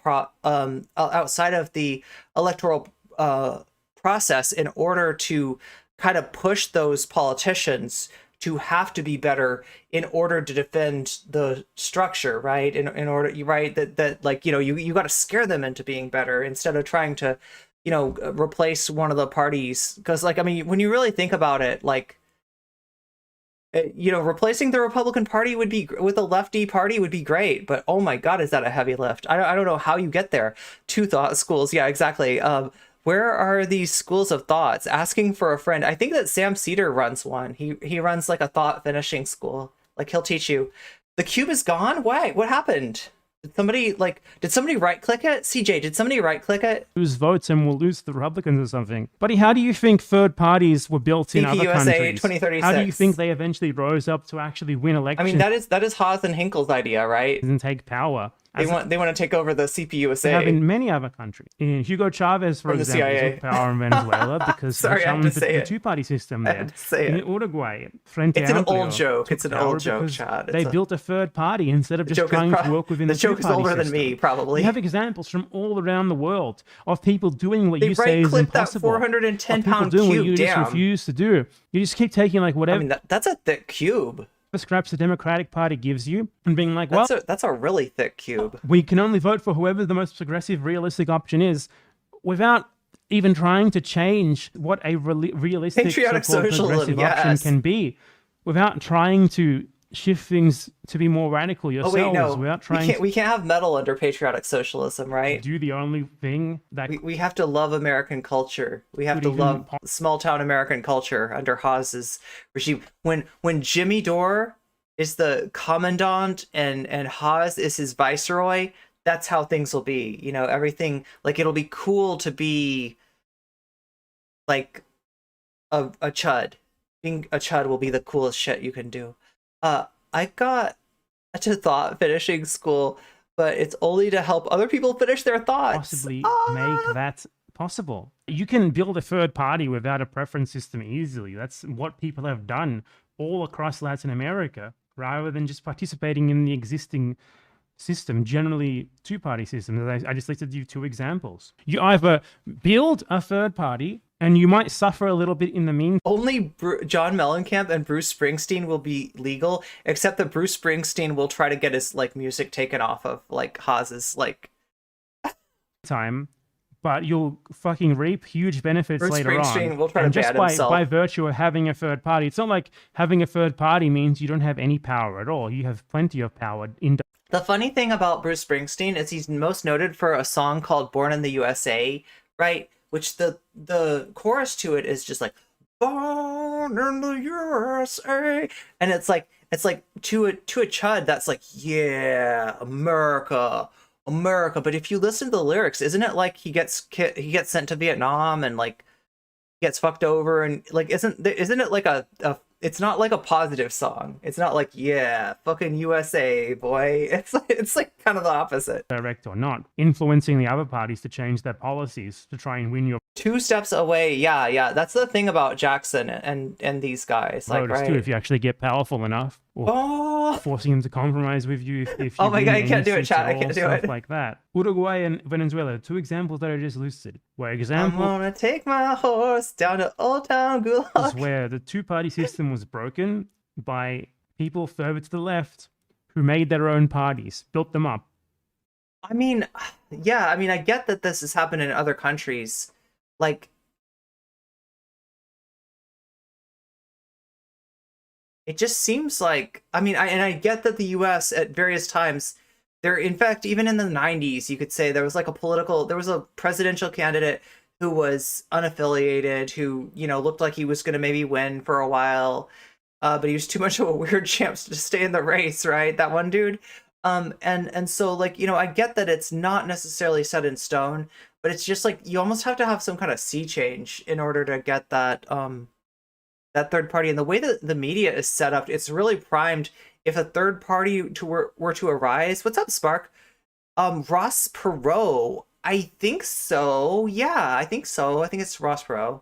process in order to kind of push those politicians to have to be better in order to defend the structure, right? In order, right, that like, you know, you got to scare them into being better instead of trying to, you know, replace one of the parties. Because, like, I mean, when you really think about it, like, you know, replacing the Republican Party would be with a lefty party would be great, but oh my God, is that a heavy lift? I don't know how you get there. Two thought schools, yeah, exactly. Where are these schools of thoughts? Asking for a friend. I think that Sam Seder runs one. He runs like a thought finishing school. Like, he'll teach you. The cube is gone. Why? What happened? Did somebody right click it? CJ, did somebody right click it? Lose votes and we'll lose the Republicans or something. Buddy, how do you think third parties were built in other countries? 2036. How do you think they eventually rose up to actually win elections? I mean, that is Haas and Hinkle's idea, right? And take power. They want to take over the CPUSA. They have in many other countries. In Hugo Chavez, for example, took power in Venezuela because he challenged the two-party system there. In Uruguay, Frente it's an Amplio old joke. It's an old joke, Chad. They built a third party instead of just trying to work within the two-party system. The joke is older than me, probably. You have examples from all around the world of people doing what you say is impossible. That 410-pound doing cube what you just refuse to do. You just keep taking like whatever. I mean, that's a thick cube. The scraps the Democratic Party gives you and being like, well, that's a really thick cube. We can only vote for whoever the most progressive, realistic option is without even trying to change what a realistic patriotic socialism, progressive option can be, without trying to shift things to be more radical yourselves. Oh wait, no, without trying we can't have metal under patriotic socialism, right? Do the only thing that we have to love American culture. We have to love small town American culture under Haas's regime. When Jimmy Dore is the commandant and Haas is his viceroy, that's how things will be. You know, everything, like, it'll be cool to be like a chud. being a chud will be the coolest shit you can do. I got to thought finishing school, but it's only to help other people finish their thoughts. Possibly make that possible. You can build a third party without a preference system easily. That's what people have done all across Latin America, rather than just participating in the existing system, generally two-party systems. I just listed you 2 examples. You either build a third party, and you might suffer a little bit in the meantime. Only John Mellencamp and Bruce Springsteen will be legal, except that Bruce Springsteen will try to get his like music taken off of like Haas's like But you'll fucking reap huge benefits Bruce later Springsteen on. will try And to just ban himself. by virtue of having a third party, it's not like having a third party means you don't have any power at all. You have plenty of power. The funny thing about Bruce Springsteen is he's most noted for a song called "Born in the USA," right? Which the chorus to it is just like "Born in the USA," and it's like to a chud that's like, yeah, America. But if you listen to the lyrics, isn't it like he gets sent to Vietnam and like gets fucked over, and like isn't it like a it's not like a positive song. It's not like, yeah, fucking USA, boy. It's like kind of the opposite. Direct or not, influencing the other parties to change their policies to try and win your 2 steps away. Yeah. That's the thing about Jackson and these guys. Like, voters right? too, if you actually get powerful enough, or forcing them to compromise with you if Oh you my win God, I any can't do it, seats chat. at I all, can't do stuff it. like that. Uruguay and Venezuela, 2 examples that I just listed. Where I'm example gonna take my horse down to Old Town is Gulag. where the two-party system was broken by people further to the left who made their own parties, built them up. I mean, yeah, I get that this has happened in other countries. Like, it just seems like, I get that the US at various times, in fact, even in the 90s, you could say there was a presidential candidate who was unaffiliated, who, looked like he was going to maybe win for a while, but he was too much of a weird champ to stay in the race, right? That one dude. And so, like, I get that it's not necessarily set in stone, but it's just like you almost have to have some kind of sea change in order to get that that third party. And the way that the media is set up, it's really primed. If a third party were to arise, what's up, Spark? Ross Perot, I think so. Yeah, I think so. I think it's Ross Perot.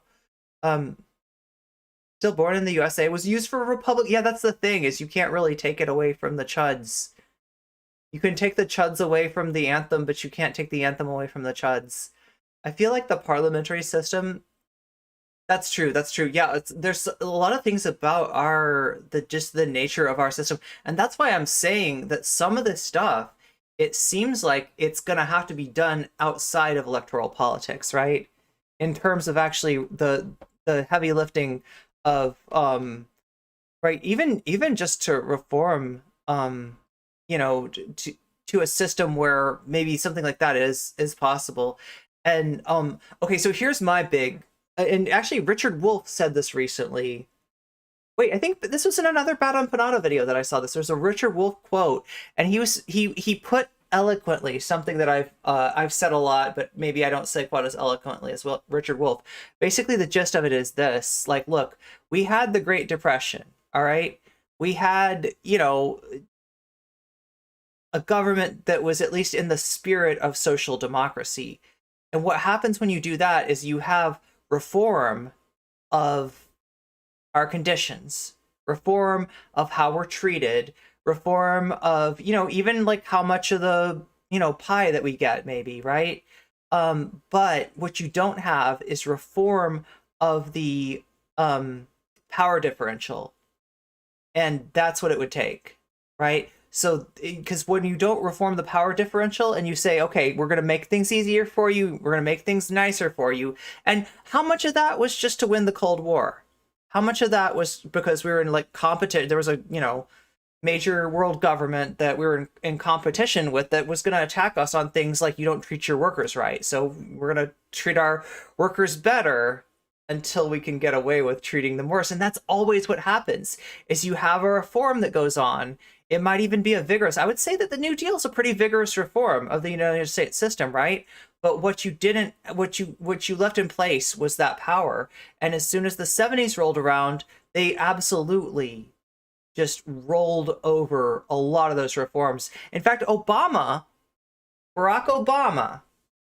Still Born in the USA was used for Republic. Yeah, that's the thing, is you can't really take it away from the chuds. You can take the chuds away from the anthem, but you can't take the anthem away from the chuds. I feel like the parliamentary system. That's true. Yeah, there's a lot of things about just the nature of our system, and that's why I'm saying that some of this stuff, it seems like it's gonna have to be done outside of electoral politics, right? In terms of actually the heavy lifting of right, even just to reform to a system where maybe something like that is possible. And okay, so here's my big. And actually, Richard Wolff said this recently. Wait, I think this was in another Bad Empanada video that I saw. There's a Richard Wolff quote, and he put eloquently something that I've said a lot, but maybe I don't say quite as eloquently as well. Richard Wolff. Basically, the gist of it is this: like, look, we had the Great Depression. All right, we had a government that was at least in the spirit of social democracy. And what happens when you do that is you have reform of our conditions, reform of how we're treated, reform of, even like how much of the, pie that we get, maybe, right? But what you don't have is reform of the power differential. And that's what it would take, right? So, because when you don't reform the power differential and you say, okay, we're going to make things easier for you, we're going to make things nicer for you. And how much of that was just to win the Cold War? How much of that was because we were in like there was a, major world government that we were in competition with that was going to attack us on things like you don't treat your workers right. So we're going to treat our workers better until we can get away with treating them worse. And that's always what happens, is you have a reform that goes on It might even be a vigorous. I would say that the New Deal is a pretty vigorous reform of the United States system, right? But what you left in place was that power. And as soon as the 70s rolled around, they absolutely just rolled over a lot of those reforms. In fact, Barack Obama,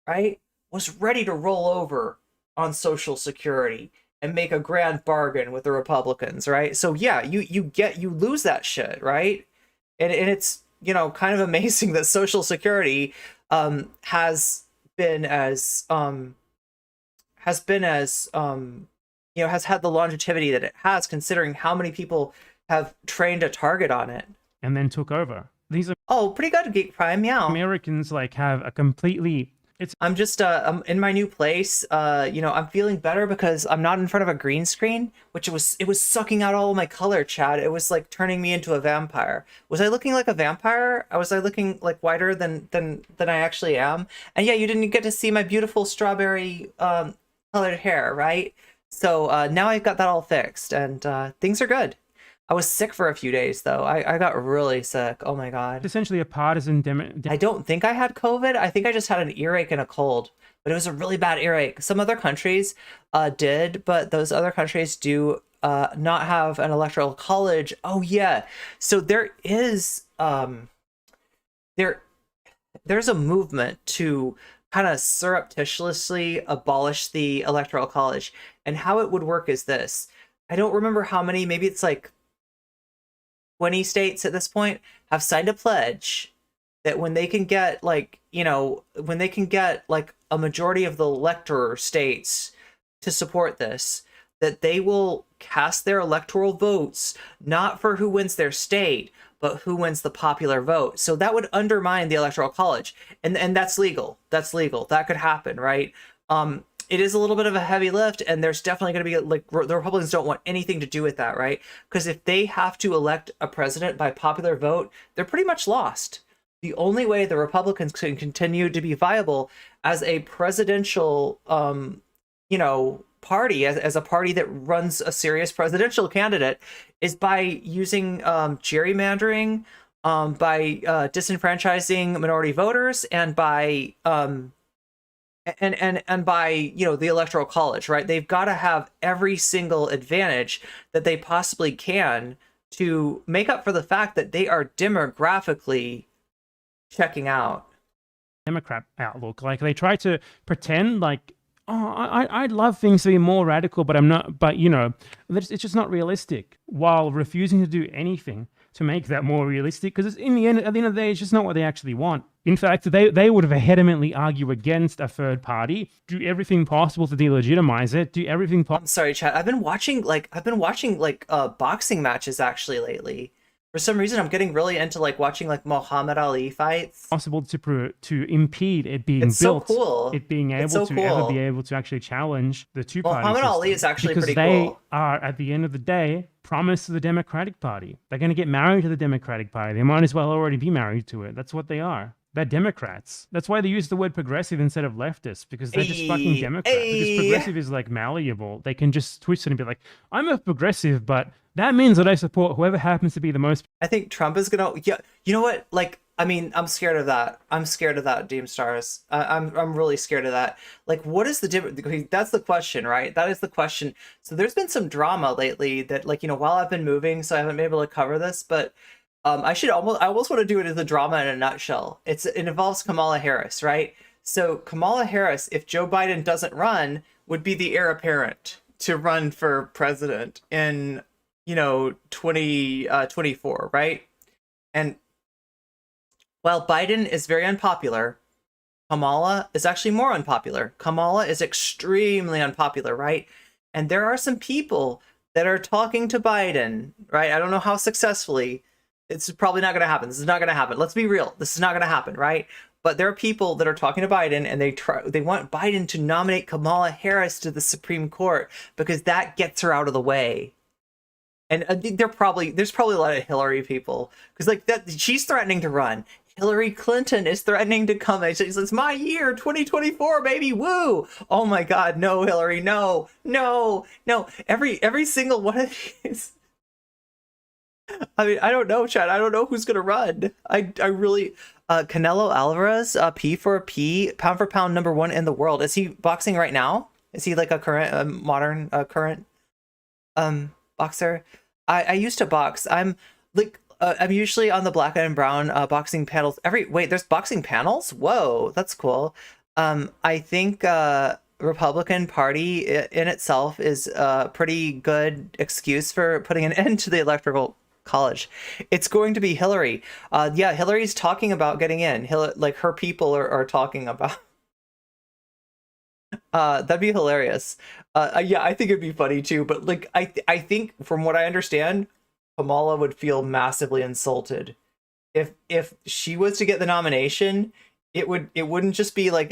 right, was ready to roll over on Social Security and make a grand bargain with the Republicans, right? So yeah, you lose that shit, right? And it's, kind of amazing that Social Security has had the longevity that it has, considering how many people have trained a target on it and then took over. These are pretty good, Geek Prime. Yeah, Americans have a completely. I'm just I'm in my new place. I'm feeling better because I'm not in front of a green screen, which it was sucking out all of my color, Chad. It was like turning me into a vampire. Was I looking like a vampire? Was I looking like whiter than I actually am? And yeah, you didn't get to see my beautiful strawberry colored hair, right? So now I've got that all fixed, and things are good. I was sick for a few days, though. I got really sick. Oh, my God. Essentially a partisan... I don't think I had COVID. I think I just had an earache and a cold. But it was a really bad earache. Some other countries did, but those other countries do not have an electoral college. Oh, yeah. So there is... there's a movement to kind of surreptitiously abolish the electoral college. And how it would work is this. I don't remember how many. Maybe it's like 20 states at this point have signed a pledge that when they can get a majority of the elector states to support this, that they will cast their electoral votes not for who wins their state, but who wins the popular vote. So that would undermine the electoral college, and that's legal. That's legal. That could happen, right? It is a little bit of a heavy lift, and there's definitely going to be the Republicans don't want anything to do with that, right? Because if they have to elect a president by popular vote, they're pretty much lost. The only way the Republicans can continue to be viable as a presidential, party, as a party that runs a serious presidential candidate, is by using gerrymandering, by disenfranchising minority voters, and by and by the electoral college, right? They've got to have every single advantage that they possibly can to make up for the fact that they are demographically checking out. Democrat outlook. They try to pretend I'd love things to be more radical, but I'm not. But it's just not realistic. While refusing to do anything to make that more realistic, because at the end of the day, it's just not what they actually want. In fact, they would vehemently argue against a third party, do everything possible to delegitimize it, do everything possible. I'm sorry, Chad. I've been watching boxing matches actually lately. For some reason, I'm getting really into watching Muhammad Ali fights. Possible to impede it being it's built. So cool. It being able to ever be able to actually challenge the two-party Muhammad system. Ali is actually because pretty cool. They are, at the end of the day, promised to the Democratic Party. They're going to get married to the Democratic Party. They might as well already be married to it. That's what they are. They're Democrats. That's why they use the word progressive instead of leftist, because they're just fucking Democrats. Because progressive is malleable. They can just twist it and be like, I'm a progressive, but that means that I support whoever happens to be the most. I think Trump is gonna. Yeah, you know what? I'm scared of that. I'm scared of that, Deem Stars. I'm really scared of that. What is the difference? That's the question, right? That is the question. So there's been some drama lately that, while I've been moving, so I haven't been able to cover this, but. I almost want to do it as a drama in a nutshell. It involves Kamala Harris, right? So Kamala Harris, if Joe Biden doesn't run, would be the heir apparent to run for president in, 2024, right? And while Biden is very unpopular, Kamala is actually more unpopular. Kamala is extremely unpopular, right? And there are some people that are talking to Biden, right? I don't know how successfully. It's probably not going to happen. This is not going to happen. Let's be real. This is not going to happen, right? But there are people that are talking to Biden, and they want Biden to nominate Kamala Harris to the Supreme Court because that gets her out of the way. And there's probably a lot of Hillary people, because she's threatening to run. Hillary Clinton is threatening to come. She says, "It's my year, 2024, baby, woo!" Oh my God, no, Hillary, no. Every single one of these. I mean, I don't know, Chad. I don't know who's gonna run. I really Canelo Alvarez, P for a P, pound for pound #1 in the world. Is he boxing right now? Is he like a current modern current boxer? I used to box. I'm like I'm usually on the Black and Brown boxing panels. There's boxing panels? Whoa, that's cool. I think Republican Party in itself is a pretty good excuse for putting an end to the Electoral College. It's going to be Hillary. Yeah, Hillary's talking about getting in. Like her people are talking about. That'd be hilarious. Yeah, I think it'd be funny too. But like, I think from what I understand, Kamala would feel massively insulted if she was to get the nomination. It wouldn't be like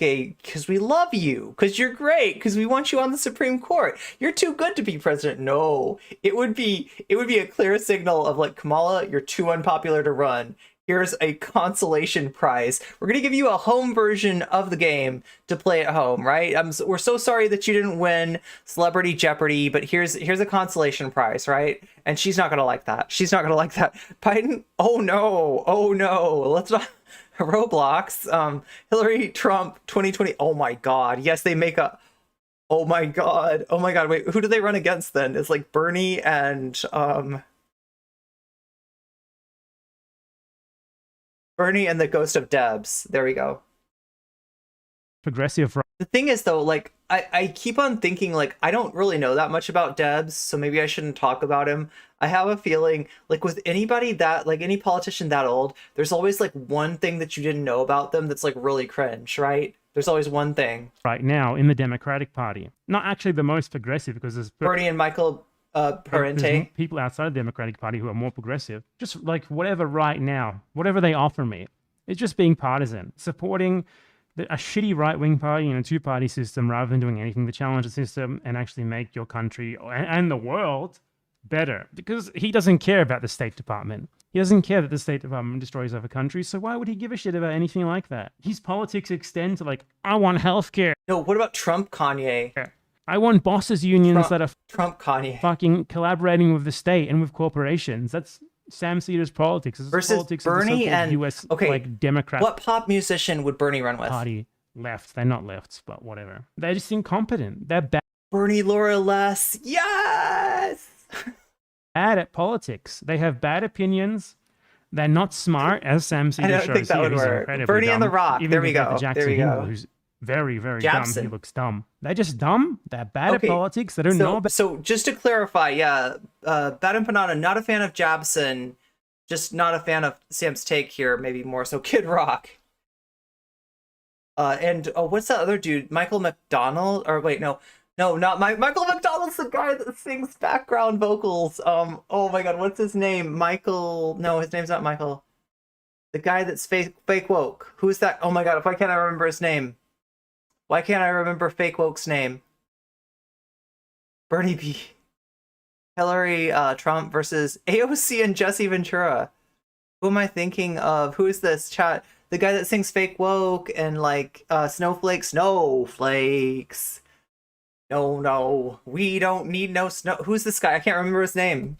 a because we love you, because you're great, because we want you on the Supreme Court. You're too good to be president. No, it would be a clear signal of like, Kamala, you're too unpopular to run. Here's a consolation prize. We're gonna give you a home version of the game to play at home, right? We're so sorry that you didn't win Celebrity Jeopardy, but here's a consolation prize, right? And she's not gonna like that. She's not gonna like that. Biden. Oh no. Let's not. Roblox, Hillary, Trump, 2020. Oh my God. Yes, they make a. Oh my God. Wait, who do they run against then? It's like Bernie and the Ghost of Debs. There we go. Progressive. The thing is though, like I keep on thinking like I don't really know that much about Debs, so maybe I shouldn't talk about him. I have a feeling like with anybody that like any politician that old, there's always like one thing that you didn't know about them that's like really cringe, right? There's always one thing. Right now in the Democratic Party, not actually the most progressive, because there's Bernie and Michael Parente. There's people outside of the Democratic Party who are more progressive. Just like whatever right now, whatever they offer me, it's just being partisan, supporting a shitty right-wing party in a two-party system rather than doing anything to challenge the system and actually make your country and the world better. Because he doesn't care about the State Department. He doesn't care that the State Department destroys other countries, so why would he give a shit about anything like that? His politics extend to like, I want healthcare. No, what about Trump Kanye? I want bosses unions that are Trump Kanye fucking collaborating with the state and with corporations. That's Sam Seder's politics. It's versus politics Bernie of the and US okay, like Democrat. What pop musician would Bernie run with? Party left. They're not lefts, but whatever. They're just incompetent. They're bad. Bernie Laura Les. Yes. Bad at politics. They have bad opinions. They're not smart, as Sam Seder shows. I don't think that would work. Bernie and The Rock. Even there we go. Jabson Hankle, who's very, very dumb. He looks dumb. They're just dumb. They're bad at politics. They don't know about. So just to clarify, yeah, Bad Empanada, not a fan of Jabson, just not a fan of Sam's take here. Maybe more so Kid Rock. And what's that other dude? Michael McDonald? Or wait, no, not Michael McDonald's the guy that sings background vocals. Oh my God, what's his name? Michael? No, his name's not Michael. The guy that's fake woke. Who's that? Oh my God, why can't I remember his name? Why can't I remember fake woke's name? Bernie B. Hillary Trump versus AOC and Jesse Ventura. Who am I thinking of? Who is this chat? The guy that sings fake woke and like snowflakes. No, we don't need no snow. Who's this guy? I can't remember his name.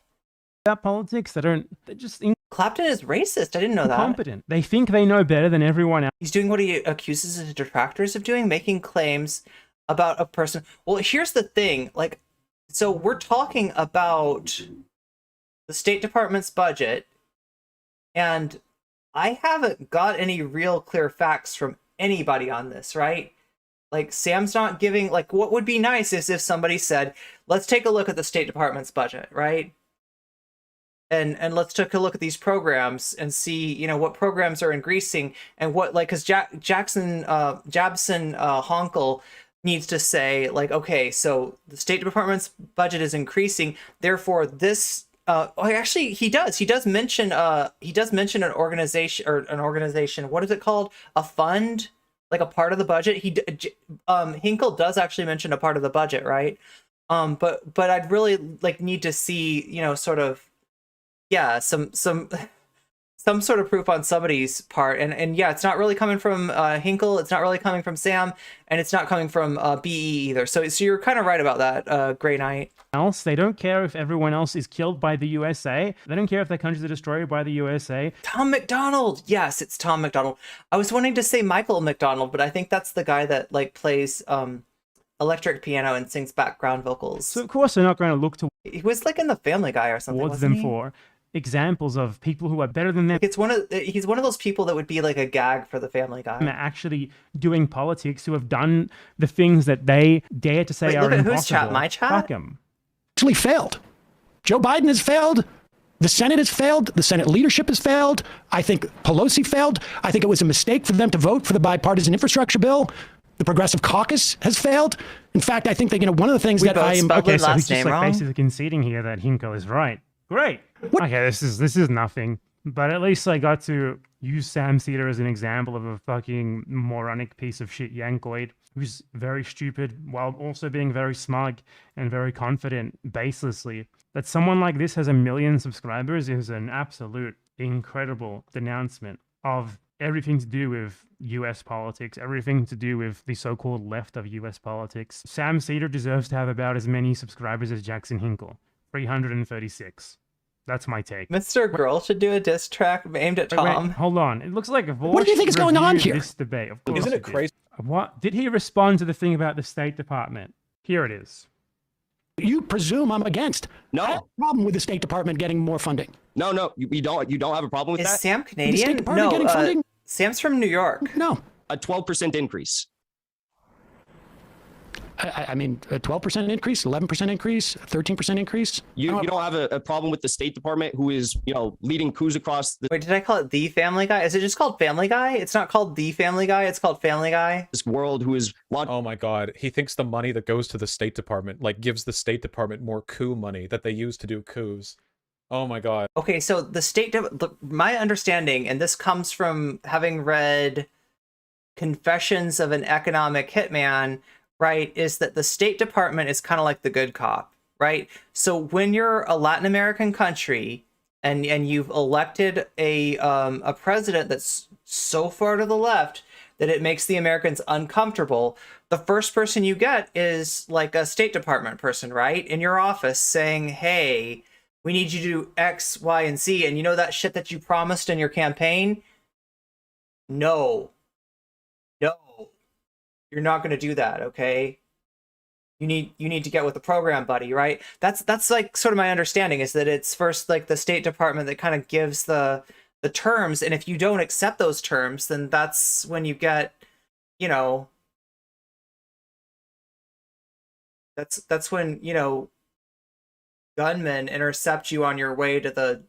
About politics, they're just Clapton is racist. I didn't know that. Incompetent. They think they know better than everyone else. He's doing what he accuses his detractors of doing, making claims about a person. Well, here's the thing. Like, so we're talking about the State Department's budget, and I haven't got any real clear facts from anybody on this, right? Like, Sam's not giving, like, what would be nice is if somebody said, let's take a look at the State Department's budget, right? And let's take a look at these programs and see, you know, what programs are increasing and what, like, because Jabson Hankle needs to say, like, okay, so the State Department's budget is increasing, therefore this. Actually, he does mention an organization. What is it called? A fund, like a part of the budget. Hinkle does actually mention a part of the budget, right? But I'd really like need to see, you know, sort of. Yeah, some some sort of proof on somebody's part, and yeah, it's not really coming from Hinkle, it's not really coming from Sam, and it's not coming from BE either. So you're kind of right about that, Grey Knight. Else, they don't care if everyone else is killed by the USA. They don't care if their countries are destroyed by the USA. Tom McDonald. Yes, it's Tom McDonald. I was wanting to say Michael McDonald, but I think that's the guy that like plays electric piano and sings background vocals. So of course they're not going to look He was like in the Family Guy or something. towards Wasn't them he? for examples of people who are better than them. It's he's one of those people that would be like a gag for the Family Guy. Actually doing politics, who have done the things that they dare to say Wait, are look at impossible. whose chat? My chat? Fuck 'em. Actually failed. Joe Biden has failed. The Senate has failed. The Senate leadership has failed. I think Pelosi failed. I think it was a mistake for them to vote for the bipartisan infrastructure bill. The Progressive Caucus has failed. In fact, I think that, one of the things that I am... Okay, so last he's just name like wrong? basically conceding here that Hinkle is right. Great. Okay, this is nothing. But at least I got to use Sam Seder as an example of a fucking moronic piece of shit yankoid who's very stupid while also being very smug and very confident baselessly. That someone like this has 1 million subscribers is an absolute incredible denouncement of everything to do with US politics, everything to do with the so-called left of US politics. Sam Seder deserves to have about as many subscribers as Jabson Hankle, 336. That's my take. Mr. Girl should do a diss track aimed at Tom. Wait, hold on. It looks like Vaush What do you think is going on reviewed here? This debate. Of course Isn't he it did. crazy? What did he respond to the thing about the State Department? Here it is. You presume I'm against. No. I have a problem with the State Department getting more funding. No, you don't. You don't have a problem with Is that. Sam The State Canadian? Department getting No, funding? Sam's from New York. No. A 12% increase. I mean, a 12% increase, 11% increase, 13% increase. You don't have a problem with the State Department, who is leading coups across Wait, did I call it The Family Guy? Is it just called Family Guy? It's not called The Family Guy, it's called Family Guy. this world, who is launching. Oh my god, he thinks the money that goes to the State Department gives the State Department more coup money that they use to do coups. Oh my god. Okay, so my understanding, and this comes from having read Confessions of an Economic Hitman, right, is that the State Department is kind of like the good cop, right? So when you're a Latin American country and you've elected a president that's so far to the left that it makes the Americans uncomfortable, the first person you get is like a State Department person, right, in your office saying, hey, we need you to do X, Y, and Z, and you know that shit that you promised in your campaign? No, you're not going to do that, okay? You need to get with the program, buddy, right? That's like sort of my understanding, is that it's first like the State Department that kind of gives the terms, and if you don't accept those terms, then that's when you get, that's when, gunmen intercept you on your way to the,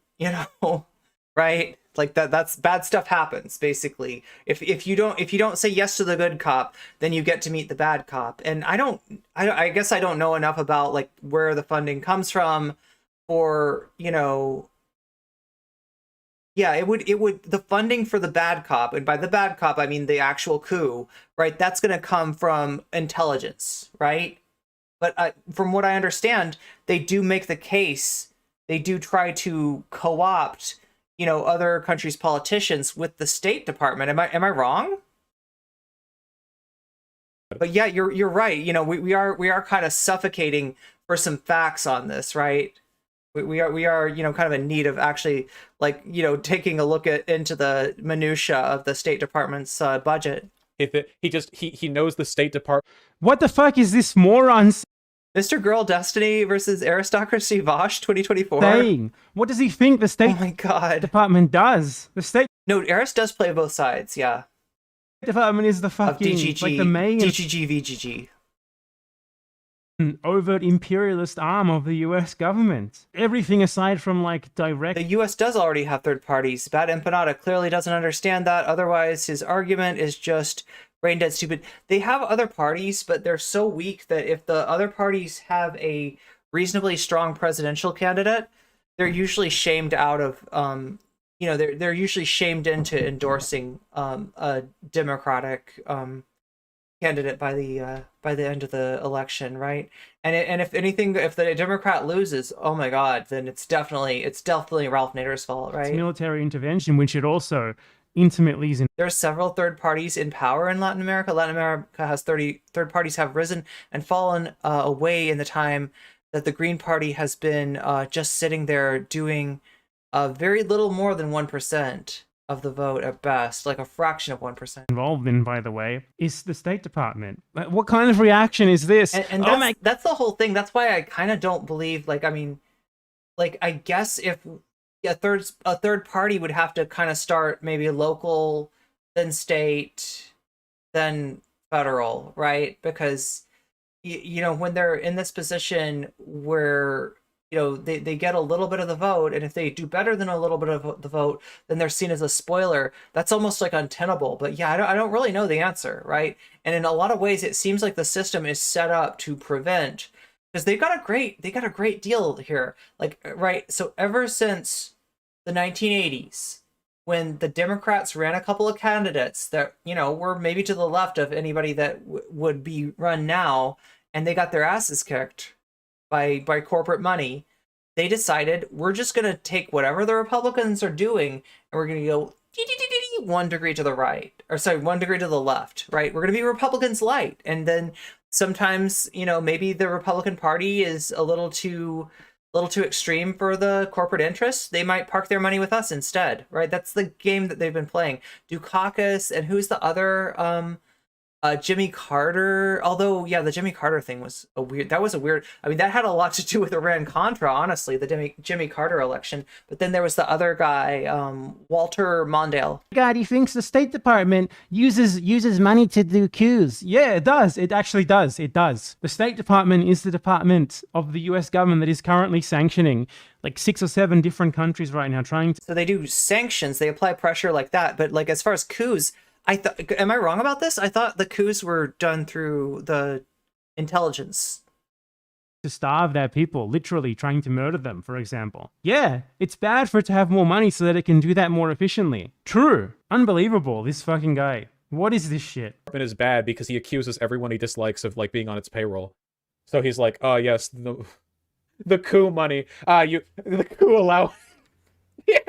right? Like that's bad stuff happens, basically. If you don't say yes to the good cop, then you get to meet the bad cop. And I guess I don't know enough about like where the funding comes from, or yeah, it would the funding for the bad cop, and by the bad cop I mean the actual coup, right? That's going to come from intelligence, right? But from what I understand, they do make the case, they do try to co-opt other countries' politicians with the State Department. Am I wrong? But yeah, you're right. We are kind of suffocating for some facts on this, right? We are kind of in need of actually taking a look into the minutia of the State Department's budget. He knows the State Department. What the fuck is this moron Mr. Girl Destiny versus Aristocracy Vaush 2024. saying? What does he think the State Oh my god. Department does? The State No, Aris does play both sides, yeah. Department is the Of fucking DGG, like the main DGG, VGG. overt imperialist arm of the US government. Everything aside from like direct The US does already have third parties. Bad Empanada clearly doesn't understand that. Otherwise, his argument is just brain dead stupid. They have other parties, but they're so weak that if the other parties have a reasonably strong presidential candidate, they're usually shamed out of they're usually shamed into endorsing a Democratic candidate by the end of the election, right? And if anything, if the Democrat loses, oh my God, then it's definitely Ralph Nader's fault, right? It's military intervention, which it also intimately is. There are several third parties in power in Latin America. Latin America has 30 third parties have risen and fallen away in the time that the Green Party has been just sitting there doing very little more than 1% of the vote at best, like a fraction of 1%. Involved in, by the way, is the State Department. Like, what kind of reaction is this? And that's the whole thing. That's why I kind of don't believe, like, I mean, like, I guess if a third party would have to kind of start maybe local, then state, then federal, right? Because, you know, when they're in this position where, you know, they get a little bit of the vote, and if they do better than a little bit of the vote, then they're seen as a spoiler. That's almost like untenable. But yeah, I don't really know the answer, right? And in a lot of ways, it seems like the system is set up to prevent, because they got a great deal here. Like, right, so ever since the 1980s, when the Democrats ran a couple of candidates that, you know, were maybe to the left of anybody that would be run now, and they got their asses kicked by corporate money, they decided we're just going to take whatever the Republicans are doing and we're going to go 1 degree to the right, or sorry, 1 degree to the left, right? We're going to be Republicans light. And then sometimes, you know, maybe the Republican Party is a little too extreme for the corporate interests. They might park their money with us instead, right? That's the game that they've been playing. Dukakis, and who's the other Jimmy Carter, although, yeah, the Jimmy Carter thing was a weird, I mean, that had a lot to do with Iran-Contra, honestly, the Jimmy Carter election. But then there was the other guy, Walter Mondale. God, he thinks the State Department uses money to do coups. Yeah, it does. It actually does. It does. The State Department is the department of the US government that is currently sanctioning like 6 or 7 different countries right now, trying to... So they do sanctions, they apply pressure like that, but like as far as coups, am I wrong about this? I thought the coups were done through the intelligence. To starve their people, literally trying to murder them, for example. Yeah, it's bad for it to have more money so that it can do that more efficiently. True. Unbelievable, this fucking guy. What is this shit? It is bad because he accuses everyone he dislikes of, like, being on its payroll. So he's like, oh, yes, the coup money. The coup allow... Yeah.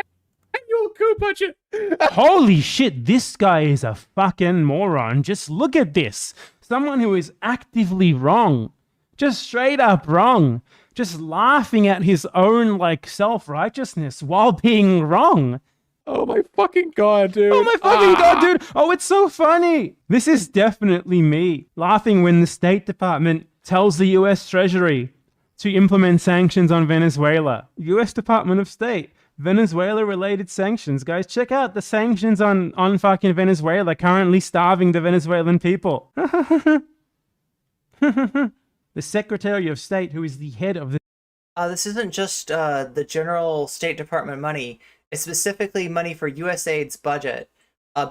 Coup budget. Holy shit, this guy is a fucking moron. Just look at this. Someone who is actively wrong. Just straight up wrong. Just laughing at his own, like, self-righteousness while being wrong. Oh my fucking god, dude. Oh my fucking god, dude. Oh, it's so funny. This is definitely me. Laughing when the State Department tells the US Treasury to implement sanctions on Venezuela. US Department of State. Venezuela-related sanctions. Guys, check out the sanctions on fucking Venezuela, currently starving the Venezuelan people. The Secretary of State, who is the head of the... This isn't just the general State Department money. It's specifically money for USAID's budget.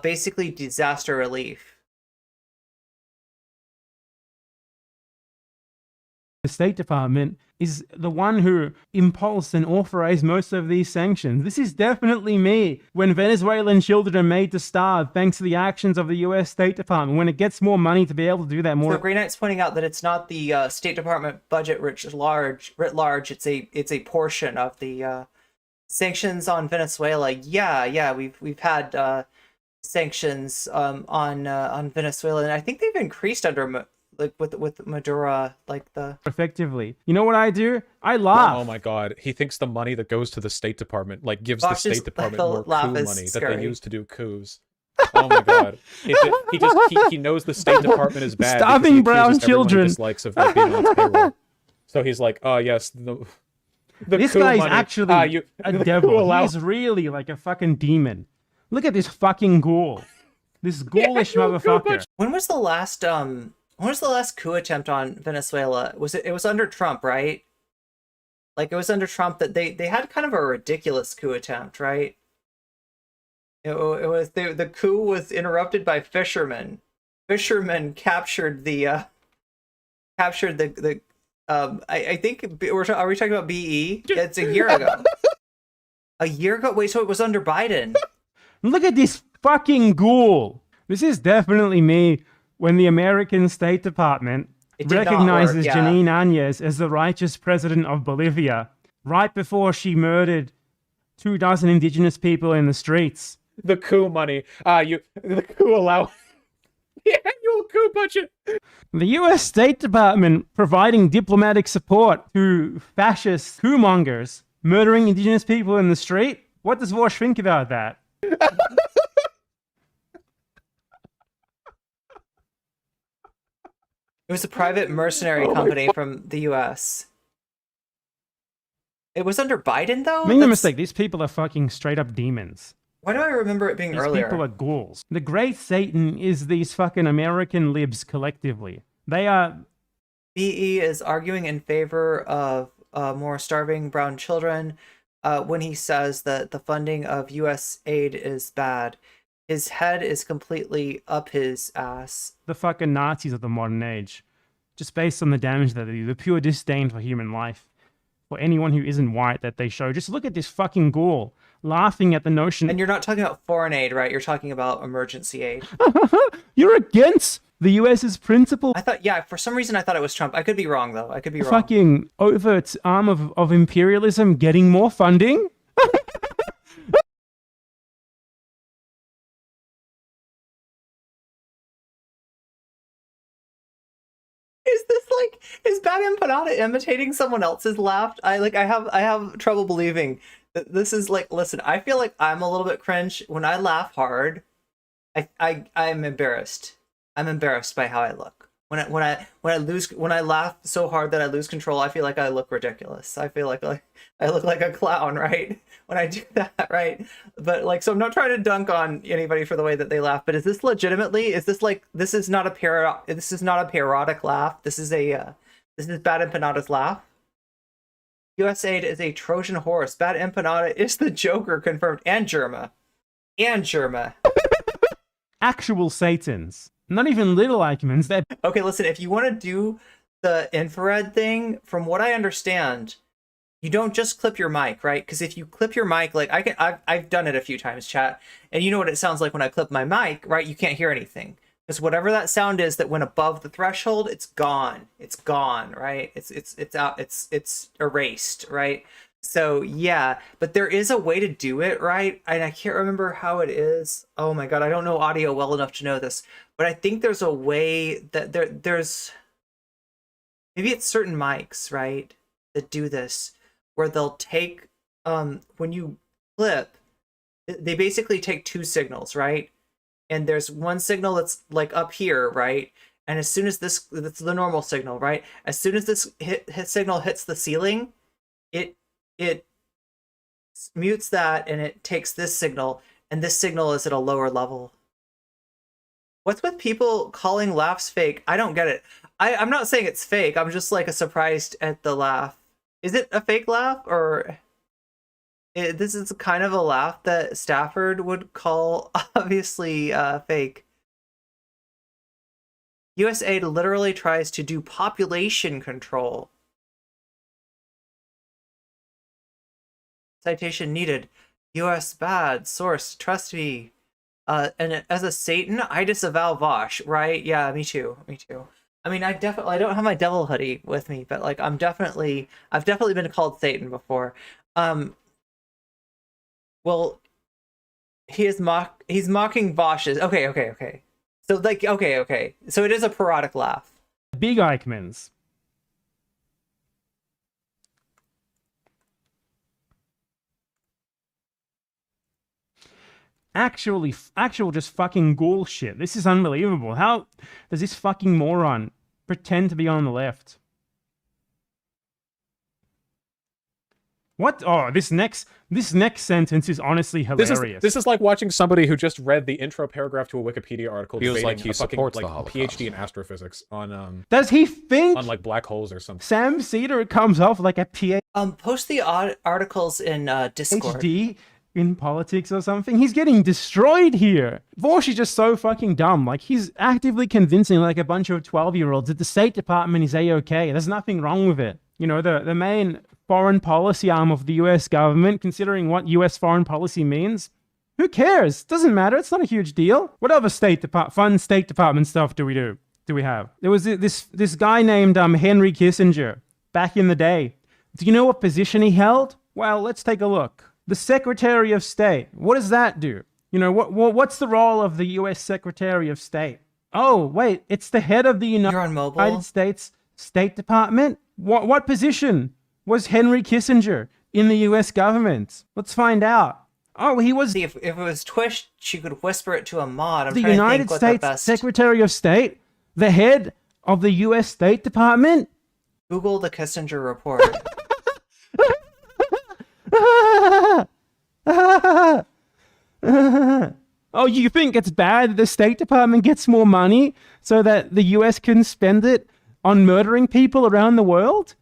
Basically disaster relief. The State Department is the one who impulsed and authorized most of these sanctions. This is definitely me. When Venezuelan children are made to starve thanks to the actions of the US State Department, when it gets more money to be able to do that more... So Grey Knight's pointing out that it's not the State Department budget writ large. It's a portion of the sanctions on Venezuela. Yeah, we've had sanctions on Venezuela, and I think they've increased under... like with Maduro, like the... Effectively. You know what I do? I laugh. Oh my god. He thinks the money that goes to the State Department, like, gives the State Department more coup money that they use to do coups. Oh my god. He knows the State Department is bad. Starving brown children. Dislikes of being on its payroll. So he's like, oh yes, this guy is actually a devil. He's really like a fucking demon. Look at this fucking ghoul. This ghoulish motherfucker. When was the last coup attempt on Venezuela? It was under Trump, right? Like, it was under Trump that they had kind of a ridiculous coup attempt, right? It was the coup was interrupted by fishermen. Fishermen captured the I think are we talking about BE? It's a year ago. A year ago? Wait, so it was under Biden. Look at this fucking ghoul. This is definitely me. when the American State Department It did not recognizes work, yeah. Janine Áñez as the righteous president of Bolivia right before she murdered 24 indigenous people in the streets. The coup money. The coup allow the annual coup budget. The US State Department providing diplomatic support to fascist coup mongers murdering indigenous people in the street? What does Vaush think about that? It was a private mercenary company from the US. It was under Biden, though? Make no That's- mistake, these people are fucking straight up demons. Why do I remember it being These earlier? people are ghouls. The Great Satan is these fucking American libs collectively. They are... BE is arguing in favor of more starving brown children when he says that the funding of US aid is bad. His head is completely up his ass. the fucking Nazis of the modern age. Just based on the damage that they do, the pure disdain for human life. For anyone who isn't white that they show. Just look at this fucking ghoul laughing at the notion... And you're not talking about foreign aid, right? You're talking about emergency aid. You're against the US's principle. I thought, yeah, for some reason I thought it was Trump. I could be wrong, though. I could be wrong. Fucking overt arm of imperialism getting more funding? Is Bad Empanada imitating someone else's laugh? I have trouble believing that this is like, listen, I feel like I'm a little bit cringe when I laugh hard. I'm embarrassed. I'm embarrassed by how I look. When I laugh so hard that I lose control, I feel like I look ridiculous. I feel like I look like a clown, right? When I do that, right? But so I'm not trying to dunk on anybody for the way that they laugh, but is this legitimately? Is this this is not a parodic laugh? This is Bad Empanada's laugh. US aid is a Trojan horse. Bad Empanada is the Joker confirmed, and Germa. Actual Satans. Not even little Eichmanns. They're... Okay, listen, if you want to do the infrared thing, from what I understand, you don't just clip your mic, right? Because if you clip your mic, I've done it a few times, chat, and you know what it sounds like when I clip my mic, right? You can't hear anything. Because whatever that sound is that went above the threshold, it's gone. It's gone, right? It's out, it's erased, right? So yeah, but there is a way to do it, right? And I can't remember how it is. Oh my god, I don't know audio well enough to know this, but I think there's a way that there's maybe it's certain mics, right, that do this, where they'll take when you clip, they basically take two signals, right? And there's one signal that's up here, right? And as soon as that's the normal signal, right? As soon as this signal hits the ceiling, it mutes that and it takes this signal, and this signal is at a lower level. What's with people calling laughs fake? I don't get it. I'm not saying it's fake. I'm just surprised at the laugh. Is it a fake laugh, or this is kind of a laugh that Stafford would call obviously fake? US aid literally tries to do population control. Citation needed. US bad. Source. Trust me. And as a Satan, I disavow Vaush, right? Yeah, me too. Me too. I mean, I don't have my devil hoodie with me, but I've definitely been called Satan before. Well, he's mocking Vaush's. Okay. So okay. So it is a parodic laugh. Big Eichmanns. Actual just fucking ghoul shit. This is unbelievable. How does this fucking moron pretend to be on the left? What? Oh, this next sentence is honestly hilarious. This is like watching somebody who just read the intro paragraph to a Wikipedia article Feels debating like he a fucking supports the Holocaust. PhD in astrophysics on Does he think on black holes or something. Sam Seder comes off like a PhD Post the articles in Discord. in politics or something? He's getting destroyed here. Vaush is just so fucking dumb. He's actively convincing a bunch of 12-year-olds that the State Department is A-okay. There's nothing wrong with it. You know, the main foreign policy arm of the US government, considering what US foreign policy means, Who cares? Doesn't matter. It's not a huge deal. What other fun State Department stuff do we have? There was this guy named Henry Kissinger back in the day. Do you know what position he held? Well, let's take a look. The Secretary of State. What does that do? You know, what's the role of the U.S. Secretary of State? Oh, wait, it's the head of the You're on mobile? United States State Department? What position was Henry Kissinger in the U.S. government? Let's find out. Oh, he was See, if it was Twitch, she could whisper it to a mod. I'm the trying United to think what States the best... Secretary of State, the head of the U.S. State Department. Google the Kissinger report. Oh, you think it's bad that the State Department gets more money so that the US can spend it on murdering people around the world?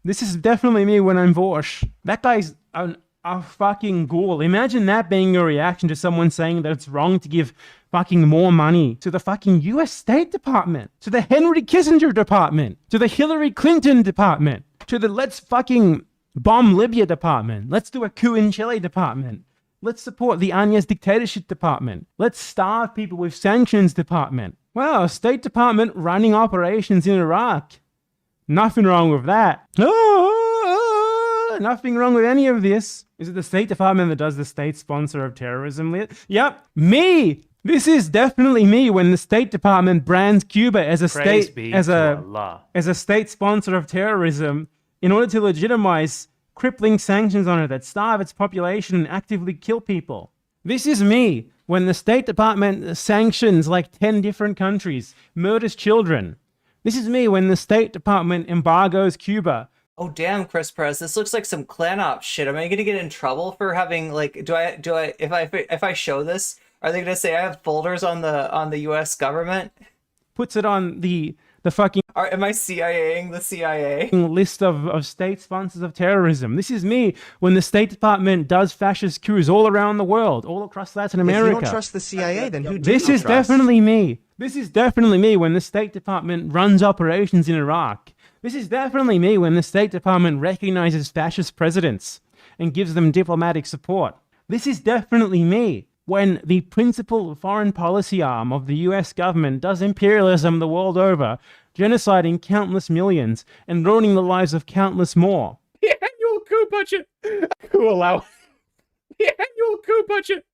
This is definitely me when I'm Vaush. That guy's a fucking ghoul. Imagine that being your reaction to someone saying that it's wrong to give fucking more money to the fucking US State Department, to the Henry Kissinger Department, to the Hillary Clinton Department, to the let's fucking bomb Libya Department. Let's do a coup in Chile Department. Let's support the Anya's dictatorship department. Let's starve people with sanctions department. Wow, State Department running operations in Iraq. Nothing wrong with that. Nothing wrong with any of this. Is it the State Department that does the state sponsor of terrorism list? Yep, me. This is definitely me when the State Department brands Cuba as a state as a state sponsor of terrorism in order to legitimize crippling sanctions on it that starve its population and actively kill people. This is me when the State Department sanctions like 10 different countries, murders children. This is me when the State Department embargoes Cuba. Oh damn, Chris Perez, this looks like some clan op shit. Am I gonna get in trouble for having like if I show this, are they gonna say I have folders on the US government? Puts it on the fucking Am I CIAing the CIA? list of state sponsors of terrorism. This is me when the State Department does fascist coups all around the world, all across Latin America. If you don't trust the CIA, then who do This you is trust? definitely me. This is definitely me when the State Department runs operations in Iraq. This is definitely me when the State Department recognizes fascist presidents and gives them diplomatic support. This is definitely me when the principal foreign policy arm of the US government does imperialism the world over, genociding countless millions and ruining the lives of countless more. The annual coup budget. Coup allowance. The annual coup budget.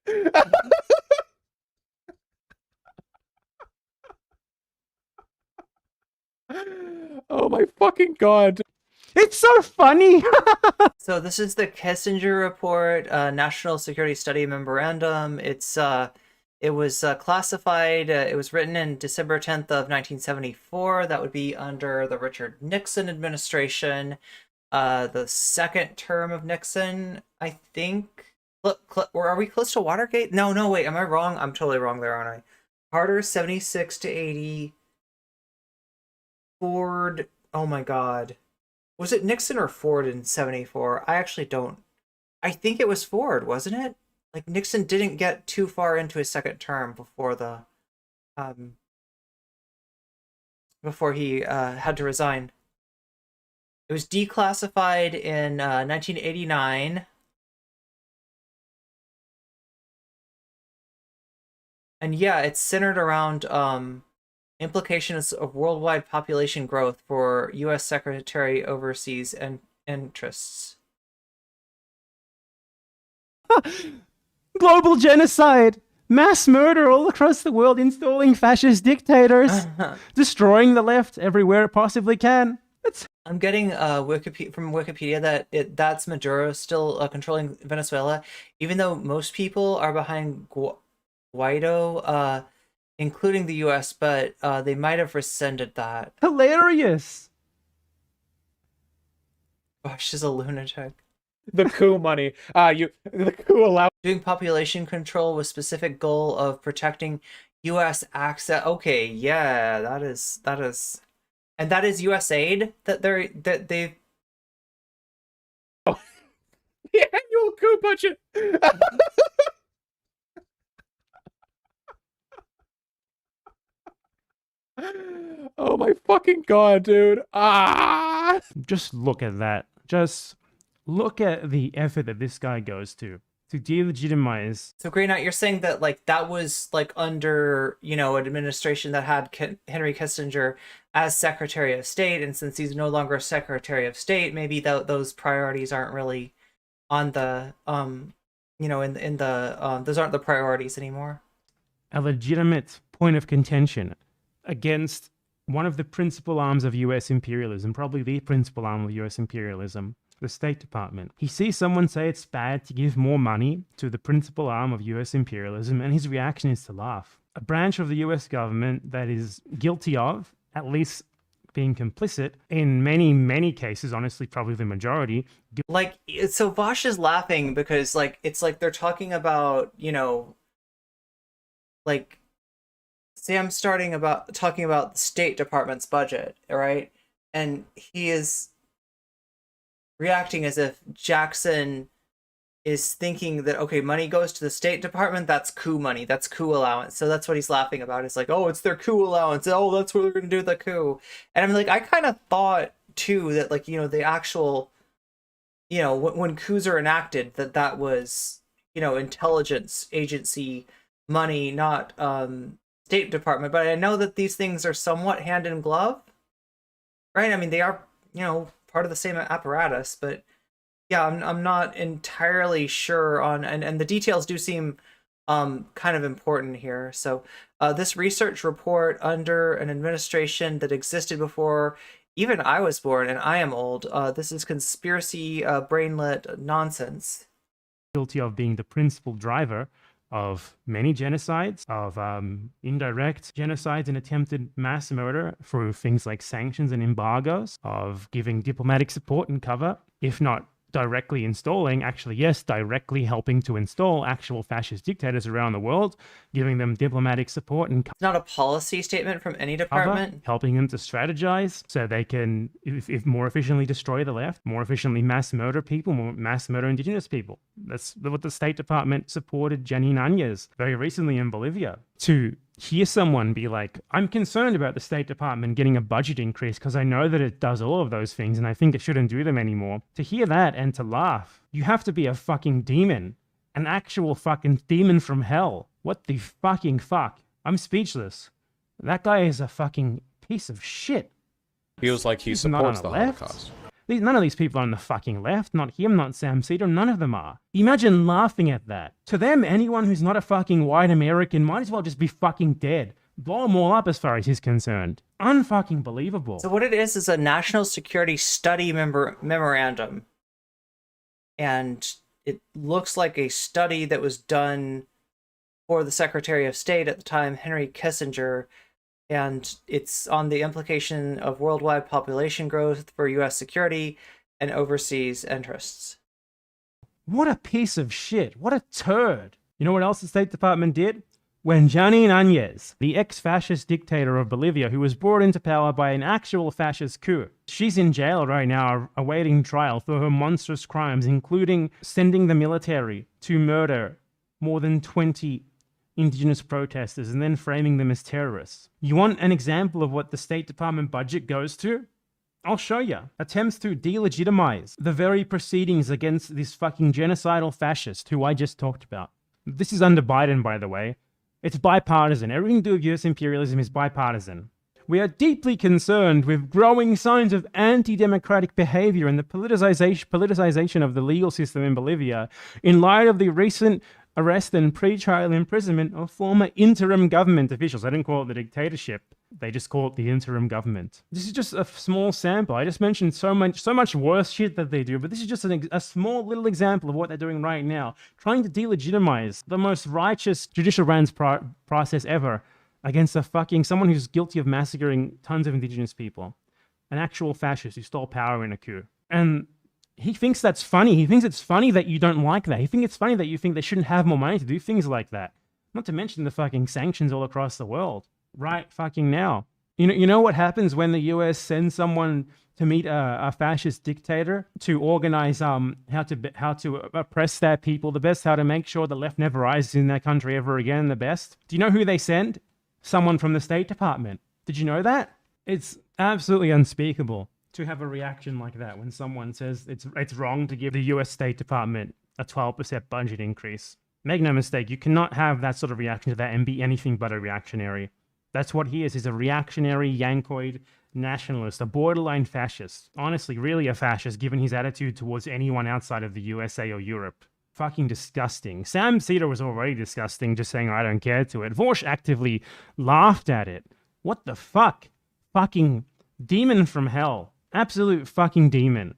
Oh my fucking god. It's so funny. So this is the Kissinger report, National Security Study Memorandum. It was classified. It was written in December 10th of 1974. That would be under the Richard Nixon administration, the second term of Nixon, I think. Look, are we close to Watergate? No, wait, am I wrong? I'm totally wrong there, aren't I? Carter 76 to 80. Ford, oh my god. Was it Nixon or Ford in 74? I actually don't. I think it was Ford, wasn't it? Like Nixon didn't get too far into his second term before before he had to resign. It was declassified in 1989. And yeah, it's centered around implications of worldwide population growth for U.S. Secretary Overseas and Interests. Global genocide, mass murder all across the world, installing fascist dictators, destroying the left everywhere it possibly can. I'm getting from Wikipedia that that's Maduro still controlling Venezuela, even though most people are behind Guaido, including the U.S., but they might have rescinded that. Hilarious. Gosh, is a lunatic. The coup money. The coup allowance. Doing population control with specific goal of protecting U.S. access. Okay, yeah, that is, and that is U.S. aid that they've. Oh, the annual coup budget. Oh my fucking god, dude. Ah! Just look at that. Just Look at the effort that this guy goes to delegitimize. So Grey Knight, you're saying that like that was like under, you know, an administration that had Henry Kissinger as Secretary of State, and since he's no longer Secretary of State, maybe those priorities aren't really on the you know, in the those aren't the priorities anymore. A legitimate point of contention against one of the principal arms of US imperialism, probably the principal arm of US imperialism, the State Department. He sees someone say it's bad to give more money to the principal arm of US imperialism, and his reaction is to laugh. A branch of the US government that is guilty of, at least being complicit, in many, many cases, honestly, probably the majority. Like, so Vaush is laughing because, like, it's like they're talking about, you know, like, Sam's talking about the State Department's budget, right? And he is reacting as if Jackson is thinking that, okay, money goes to the State Department, that's coup money, that's coup allowance. So that's what he's laughing about. It's like, oh, it's their coup allowance. Oh, that's what they're going to do with the coup. And I'm like, I kind of thought, too, that, like, you know, the actual, you know, when coups are enacted, that was, you know, intelligence agency money, not State Department. But I know that these things are somewhat hand in glove, right? I mean, they are, you know, part of the same apparatus, but yeah, I'm not entirely sure on, and the details do seem kind of important here. So this research report under an administration that existed before even I was born, and I am old, this is conspiracy brainlet nonsense. Guilty of being the principal driver of many genocides, of indirect genocides and attempted mass murder through things like sanctions and embargoes, of giving diplomatic support and cover, if not directly installing, actually, yes, directly helping to install actual fascist dictators around the world, giving them diplomatic support and It's not a policy statement from any cover, department. helping them to strategize so they can, if more efficiently destroy the left, more efficiently mass murder people, more mass murder indigenous people. That's what the State Department supported Janine Áñez very recently in Bolivia. To hear someone be like, I'm concerned about the State Department getting a budget increase because I know that it does all of those things and I think it shouldn't do them anymore. To hear that and to laugh, you have to be a fucking demon. An actual fucking demon from hell. What the fucking fuck? I'm speechless. That guy is a fucking piece of shit. Feels like he He's not on supports the the left. Holocaust. None of these people are on the fucking left. Not him, not Sam Seder. None of them are. Imagine laughing at that. To them, anyone who's not a fucking white American might as well just be fucking dead. Blow them all up as far as he's concerned. Unfucking believable. So what it is a national security study memorandum. And it looks like a study that was done for the Secretary of State at the time, Henry Kissinger, and it's on the implication of worldwide population growth for U.S. security and overseas interests. What a piece of shit. What a turd. You know what else the State Department did? When Janine Áñez, the ex-fascist dictator of Bolivia who was brought into power by an actual fascist coup, she's in jail right now awaiting trial for her monstrous crimes, including sending the military to murder more than 20 indigenous protesters and then framing them as terrorists. You want an example of what the State Department budget goes to? I'll show you. Attempts to delegitimize the very proceedings against this fucking genocidal fascist who I just talked about. This is under Biden, by the way. It's bipartisan. Everything to do with US imperialism is bipartisan. We are deeply concerned with growing signs of anti-democratic behavior and the politicization of the legal system in Bolivia in light of the recent arrest and pre-trial imprisonment of former interim government officials. I didn't call it the dictatorship. They just call it the interim government. This is just a small sample. I just mentioned so much worse shit that they do, but this is just a small little example of what they're doing right now, trying to delegitimize the most righteous judicial branch process ever against someone who's guilty of massacring tons of indigenous people, an actual fascist who stole power in a coup. And he thinks that's funny. He thinks it's funny that you don't like that. He thinks it's funny that you think they shouldn't have more money to do things like that. Not to mention the fucking sanctions all across the world right fucking now. You know what happens when the US sends someone to meet a fascist dictator to organize how to oppress their people the best, how to make sure the left never rises in their country ever again the best? Do you know who they send? Someone from the State Department. Did you know that? It's absolutely unspeakable. to have a reaction like that when someone says it's wrong to give the US State Department a 12% budget increase. Make no mistake, you cannot have that sort of reaction to that and be anything but a reactionary. That's what he is. He's a reactionary, Yankoid nationalist, a borderline fascist. Honestly, really a fascist given his attitude towards anyone outside of the USA or Europe. Fucking disgusting. Sam Seder was already disgusting, just saying I don't care to it. Vaush actively laughed at it. What the fuck? Fucking demon from hell. Absolute fucking demon.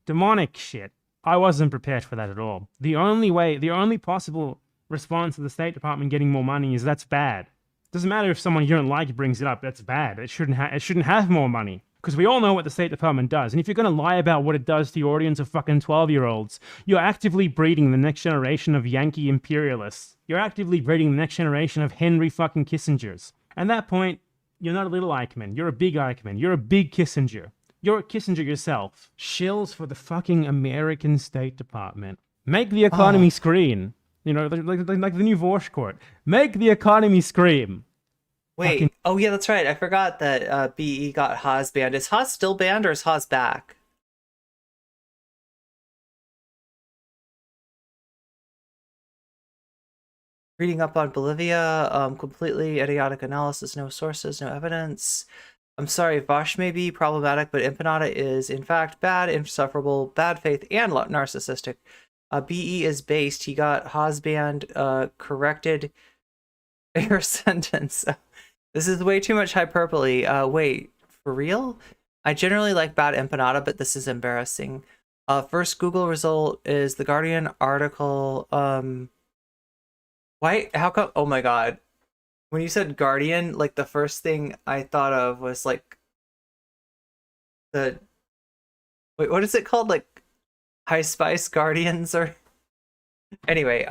Demonic shit. I wasn't prepared for that at all. The only possible response to the State Department getting more money is that's bad. Doesn't matter if someone you don't like brings it up, that's bad. It shouldn't have more money. Because we all know what the State Department does. And if you're going to lie about what it does to your audience of fucking 12-year-olds, you're actively breeding the next generation of Yankee imperialists. You're actively breeding the next generation of Henry fucking Kissingers. At that point, you're not a little Eichmann. You're a big Eichmann. You're a big Kissinger. You're a Kissinger yourself. Shills for the fucking American State Department. Make the economy scream. You know, like the new Vaush court. Make the economy scream. Wait, Fucking... oh yeah, that's right. I forgot that BE got Haas banned. Is Haas still banned or is Haas back? Reading up on Bolivia, completely idiotic analysis, no sources, no evidence. I'm sorry, Vaush may be problematic, but Empanada is in fact bad, insufferable, bad faith, and narcissistic. BE is based. He got Haas banned, corrected your sentence. This is way too much hyperbole. Wait, for real? I generally like Bad Empanada, but this is embarrassing. First Google result is the Guardian article. Why? How come? Oh my god. When you said Guardian, like the first thing I thought of was like the... Wait, what is it called? Like High Spice Guardians or... Anyway,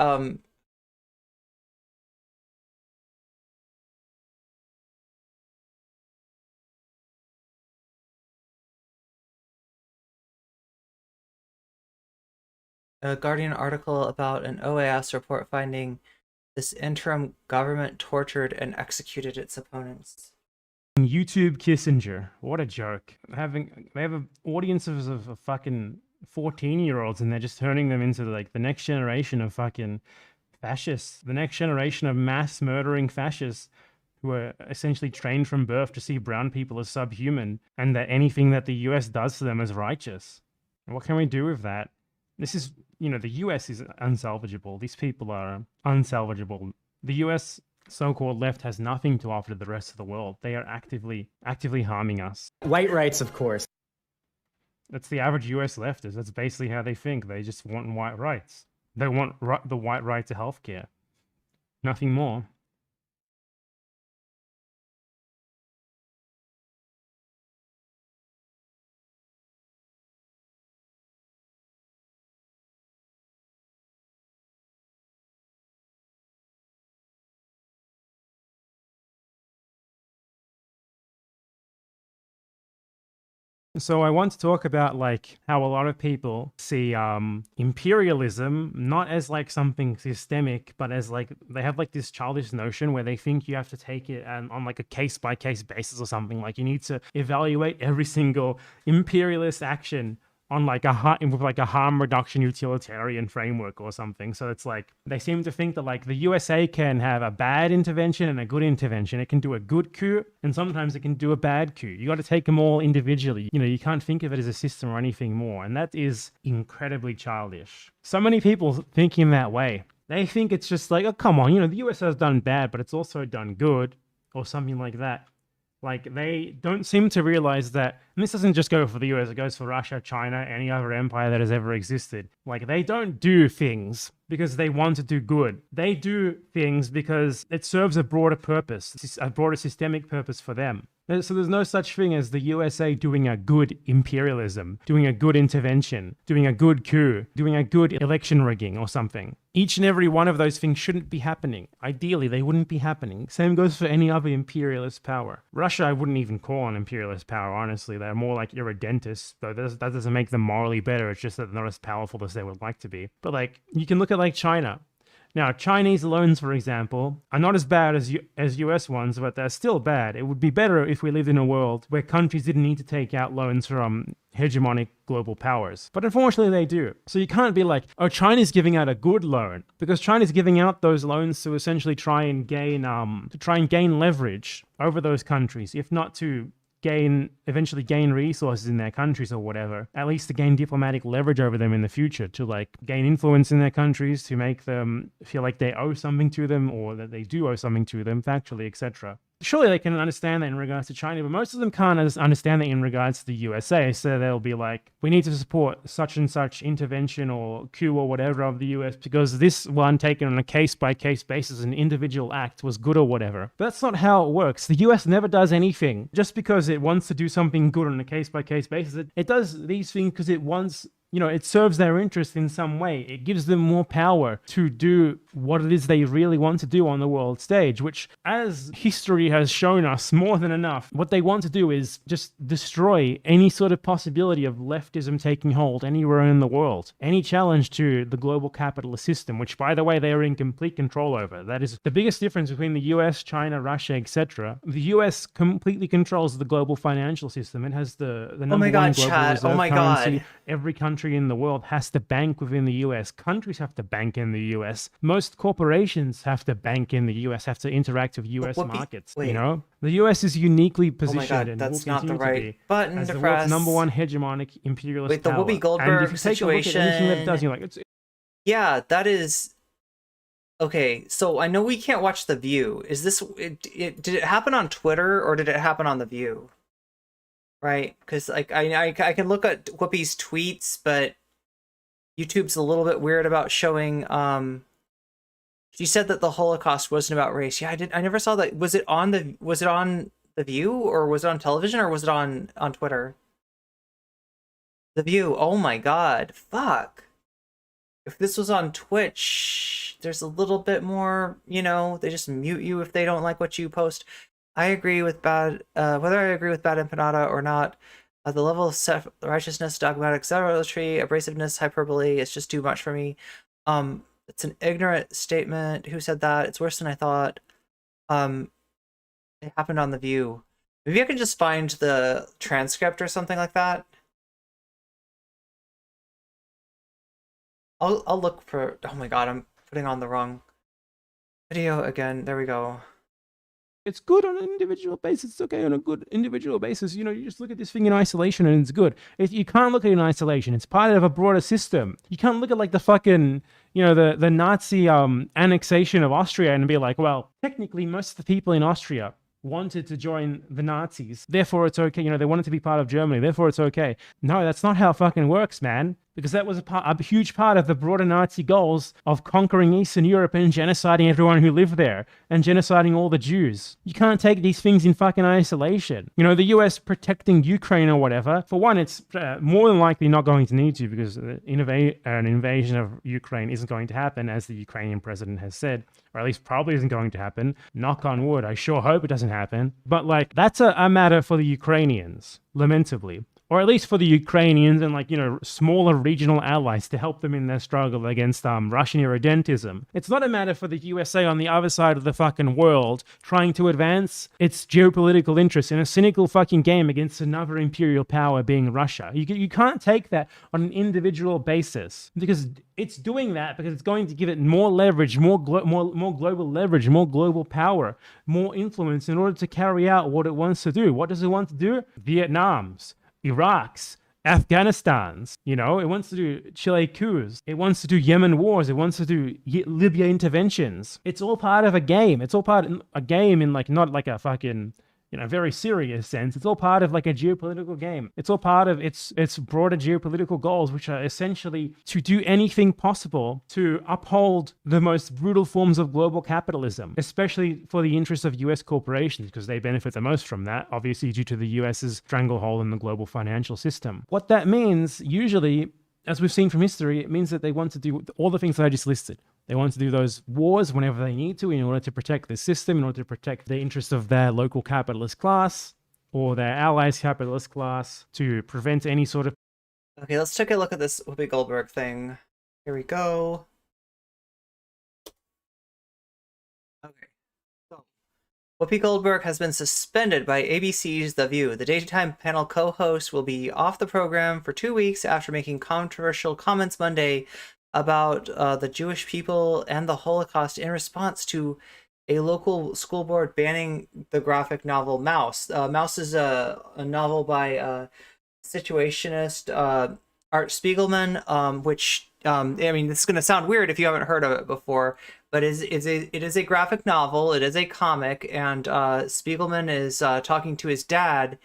a Guardian article about an OAS report finding this interim government tortured and executed its opponents. YouTube Kissinger. What a joke. They have audiences of fucking 14-year-olds and they're just turning them into like the next generation of fucking fascists. The next generation of mass murdering fascists who are essentially trained from birth to see brown people as subhuman and that anything that the US does to them is righteous. What can we do with that? This is, you know, the US is unsalvageable. These people are unsalvageable. The US so-called left has nothing to offer to the rest of the world. They are actively harming us. White rights, of course. That's the average US leftist. That's basically how they think. They just want white rights. They want the white right to healthcare. Nothing more. So I want to talk about like how a lot of people see imperialism not as like something systemic, but as like they have like this childish notion where they think you have to take it on like a case-by-case basis or something. Like you need to evaluate every single imperialist action on like with like a harm reduction utilitarian framework or something. So it's like they seem to think that like the USA can have a bad intervention and a good intervention. It can do a good coup and sometimes it can do a bad coup. You got to take them all individually. You know, you can't think of it as a system or anything more. And that is incredibly childish. So many people thinking that way. They think it's just like, oh, come on, you know, the USA has done bad, but it's also done good or something like that. Like, they don't seem to realize that, and this doesn't just go for the US, it goes for Russia, China, any other empire that has ever existed. Like, they don't do things because they want to do good. They do things because it serves a broader purpose, a broader systemic purpose for them. So there's no such thing as the USA doing a good imperialism, doing a good intervention, doing a good coup, doing a good election rigging or something. Each and every one of those things shouldn't be happening. Ideally, they wouldn't be happening. Same goes for any other imperialist power. Russia, I wouldn't even call an imperialist power, honestly. They're more like irredentists, though that doesn't make them morally better. It's just that they're not as powerful as they would like to be. But like, you can look at like China. Now, Chinese loans, for example, are not as bad as US ones, but they're still bad. It would be better if we lived in a world where countries didn't need to take out loans from hegemonic global powers. But unfortunately, they do. So you can't be like, oh, China's giving out a good loan, because China's giving out those loans to essentially try and gain leverage over those countries, if not to eventually gain resources in their countries or whatever, at least to gain diplomatic leverage over them in the future, to like gain influence in their countries, to make them feel like they owe something to them, or that they do owe something to them factually, etc. Surely they can understand that in regards to China, but most of them can't understand that in regards to the USA. So they'll be like, we need to support such and such intervention or coup or whatever of the US because this one taken on a case-by-case basis, an individual act was good or whatever. But that's not how it works. The US never does anything just because it wants to do something good on a case-by-case basis. It does these things because it wants, it serves their interest in some way. It gives them more power to do what it is they really want to do on the world stage, which, as history has shown us more than enough, what they want to do is just destroy any sort of possibility of leftism taking hold anywhere in the world. Any challenge to the global capitalist system, which, by the way, they are in complete control over. That is the biggest difference between the US, China, Russia, etc. The US completely controls the global financial system. It has the number one global reserve currency. Every country in the world has to bank within the US. Countries have to bank in the US. Most corporations have to bank in the US, have to interact with US markets. Wait. The US is uniquely positioned Oh my God, that's and will not the continue to right be button as to the press. world's number one hegemonic imperialist Wait, the power. Whoopi Goldberg and if you take a look at anything that it does, you're like, yeah, that is okay. So I know we can't watch The View. Is this did it happen on Twitter or did it happen on The View? Right, because like I can look at Whoopi's tweets, but YouTube's a little bit weird about showing. She said that the Holocaust wasn't about race. Yeah, I never saw that. Was it on The View, or was it on television, or was it on Twitter? The View. Oh my God, fuck. If this was on Twitch, there's a little bit more. They just mute you if they don't like what you post. I agree with whether I agree with Bad Empanada or not, the level of self-righteousness, dogmatic zealotry, abrasiveness, hyperbole, it's just too much for me. It's an ignorant statement. Who said that? It's worse than I thought. It happened on The View. Maybe I can just find the transcript or something like that. I'll look for. Oh my God, I'm putting on the wrong video again. There we go. it's good on an individual basis. It's okay on a good individual basis. You just look at this thing in isolation and it's good. You can't look at it in isolation. It's part of a broader system. You can't look at like the fucking, the Nazi annexation of Austria and be like, well, technically most of the people in Austria wanted to join the Nazis. Therefore it's okay. They wanted to be part of Germany. Therefore it's okay. No, that's not how it fucking works, man. Because that was a huge part of the broader Nazi goals of conquering Eastern Europe and genociding everyone who lived there and genociding all the Jews. You can't take these things in fucking isolation. The US protecting Ukraine or whatever, for one, it's more than likely not going to need to because an invasion of Ukraine isn't going to happen, as the Ukrainian president has said, or at least probably isn't going to happen. Knock on wood. I sure hope it doesn't happen. But that's a matter for the Ukrainians, lamentably. Or at least for the Ukrainians and smaller regional allies to help them in their struggle against Russian irredentism. It's not a matter for the USA on the other side of the fucking world trying to advance its geopolitical interests in a cynical fucking game against another imperial power being Russia. You can't take that on an individual basis because it's doing that because it's going to give it more leverage, more global leverage, more global power, more influence in order to carry out what it wants to do. What does it want to do? Vietnam's, Iraq's, Afghanistan's, it wants to do Chile coups, it wants to do Yemen wars, it wants to do Libya interventions. It's all part of a game. It's all part of a game in not like a fucking very serious sense. It's all part of a geopolitical game. It's all part of its broader geopolitical goals, which are essentially to do anything possible to uphold the most brutal forms of global capitalism, especially for the interests of US corporations, because they benefit the most from that, obviously due to the US's stranglehold in the global financial system. What that means, usually, as we've seen from history, it means that they want to do all the things that I just listed. They want to do those wars whenever they need to in order to protect the system, in order to protect the interests of their local capitalist class or their allies' capitalist class, to prevent any sort of... Okay, let's take a look at this Whoopi Goldberg thing. Here we go. Whoopi Goldberg has been suspended by ABC's The View. The daytime panel co-host will be off the program for 2 weeks after making controversial comments Monday about the Jewish people and the Holocaust in response to a local school board banning the graphic novel Mouse. Mouse is a novel by situationist Art Spiegelman, which I mean, this is going to sound weird if you haven't heard of it before, but it is a graphic novel. It is a comic, and Spiegelman is talking to his dad.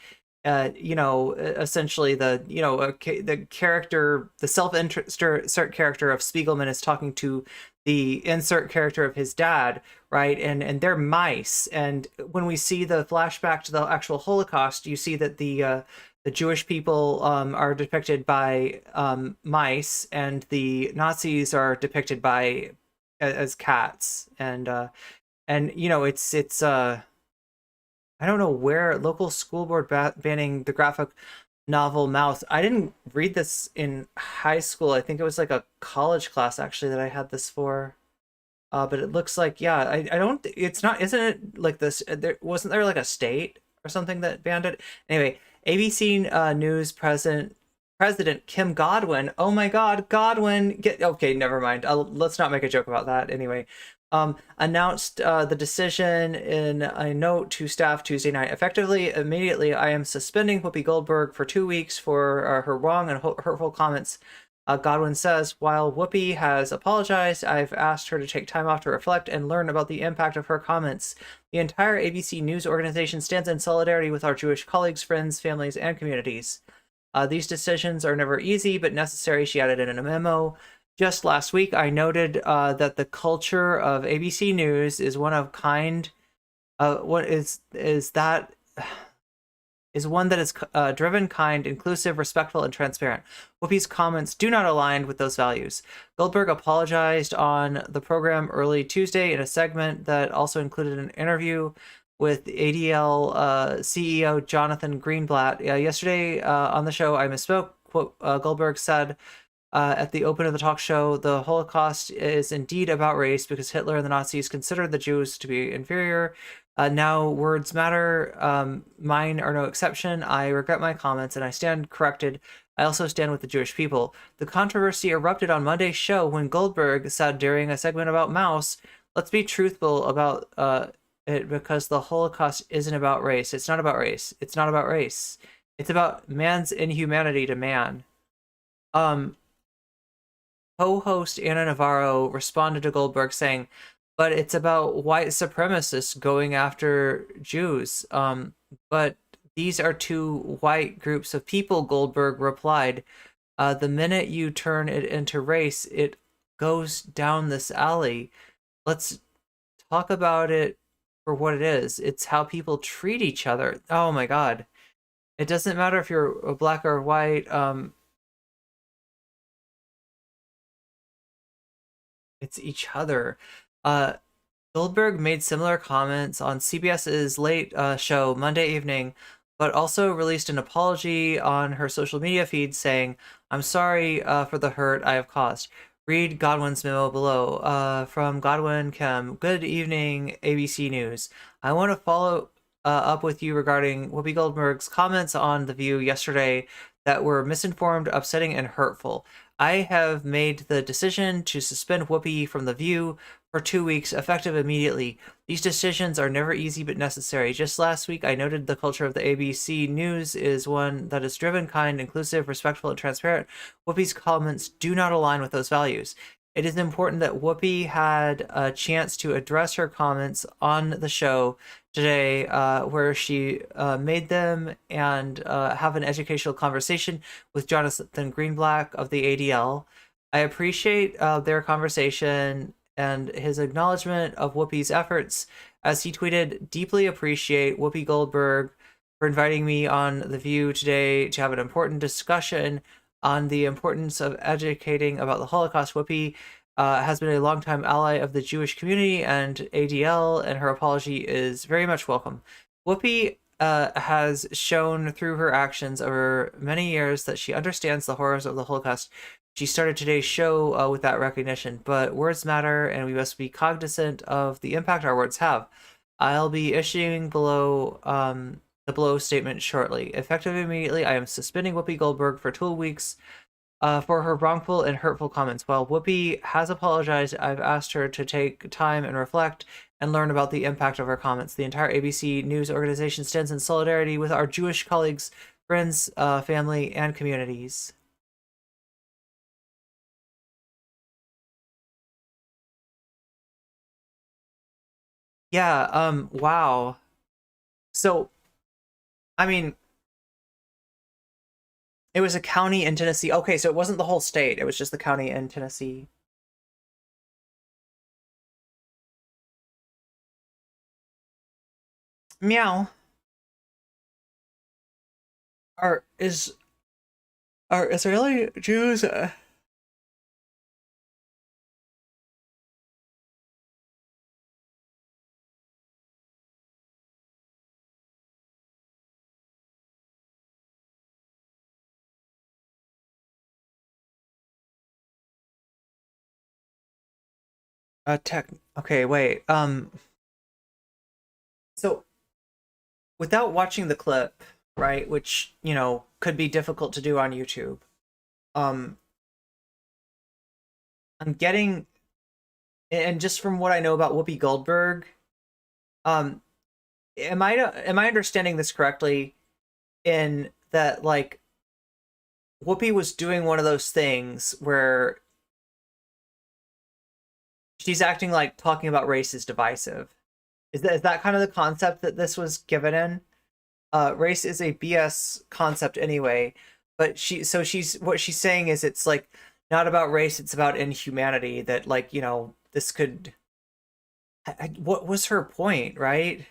Essentially the character, the self-insert character of Spiegelman is talking to the insert character of his dad, right? And they're mice. And when we see the flashback to the actual Holocaust, you see that the Jewish people are depicted by mice, and the Nazis are depicted by as cats. And it's I don't know where local school board banning the graphic novel Mouse. I didn't read this in high school. I think it was like a college class actually that I had this for. But it looks like, yeah, I don't, it's not, isn't it like this? Wasn't there like a state or something that banned it? Anyway, ABC News President Kim Godwin. Oh my God, Godwin. Okay, never mind. Let's not make a joke about that. Anyway, announced the decision in a note to staff Tuesday night. Effectively, immediately, I am suspending Whoopi Goldberg for 2 weeks for her wrong and hurtful comments. Godwin says, while Whoopi has apologized, I've asked her to take time off to reflect and learn about the impact of her comments. The entire ABC News organization stands in solidarity with our Jewish colleagues, friends, families, and communities. These decisions are never easy, but necessary, she added in a memo. Just last week, I noted that the culture of ABC News is one of kind. What is that? Is one that is driven, kind, inclusive, respectful, and transparent. Whoopi's comments do not align with those values. Goldberg apologized on the program early Tuesday in a segment that also included an interview with ADL CEO Jonathan Greenblatt. Yesterday on the show, I misspoke. Quote, Goldberg said at the open of the talk show, the Holocaust is indeed about race because Hitler and the Nazis considered the Jews to be inferior. Now words matter. Mine are no exception. I regret my comments and I stand corrected. I also stand with the Jewish people. The controversy erupted on Monday's show when Goldberg said during a segment about Mouse, let's be truthful about it because the Holocaust isn't about race. It's not about race. It's not about race. It's about man's inhumanity to man. Co-host Anna Navarro responded to Goldberg saying, but it's about white supremacists going after Jews. But these are two white groups of people, Goldberg replied. The minute you turn it into race, it goes down this alley. Let's talk about it for what it is. It's how people treat each other. Oh my God. It doesn't matter if you're black or white. It's each other. Goldberg made similar comments on CBS's late show Monday evening, but also released an apology on her social media feed saying, I'm sorry for the hurt I have caused. Read Godwin's memo below. From Godwin Kim, good evening, ABC News. I want to follow up with you regarding Whoopi Goldberg's comments on The View yesterday that were misinformed, upsetting, and hurtful. I have made the decision to suspend Whoopi from The View for 2 weeks, effective immediately. These decisions are never easy but necessary. Just last week, I noted the culture of the ABC News is one that is driven, kind, inclusive, respectful, and transparent. Whoopi's comments do not align with those values. It is important that Whoopi had a chance to address her comments on the show today, where she made them and have an educational conversation with Jonathan Greenblatt of the ADL. I appreciate their conversation and his acknowledgement of Whoopi's efforts. As he tweeted, deeply appreciate Whoopi Goldberg for inviting me on The View today to have an important discussion on the importance of educating about the Holocaust. Whoopi has been a longtime ally of the Jewish community and ADL, and her apology is very much welcome. Whoopi has shown through her actions over many years that she understands the horrors of the Holocaust. She started today's show with that recognition, but words matter, and we must be cognizant of the impact our words have. I'll be issuing the below statement shortly. Effective immediately, I am suspending Whoopi Goldberg for 2 weeks for her wrongful and hurtful comments. While Whoopi has apologized, I've asked her to take time and reflect and learn about the impact of her comments. The entire ABC News organization stands in solidarity with our Jewish colleagues, friends, family, and communities. Yeah, wow. So, I mean, it was a county in Tennessee. Okay, so it wasn't the whole state. It was just the county in Tennessee. Meow. Are Israeli Jews tech? Okay, wait. So without watching the clip, right, which, you know, could be difficult to do on YouTube, I'm getting, and just from what I know about Whoopi Goldberg, am I understanding this correctly in that, like, Whoopi was doing one of those things where she's acting like talking about race is divisive? Is that kind of the concept that this was given in? Race is a BS concept anyway, but what she's saying is it's like not about race, it's about inhumanity, that, like, you know, this could, what was her point, right?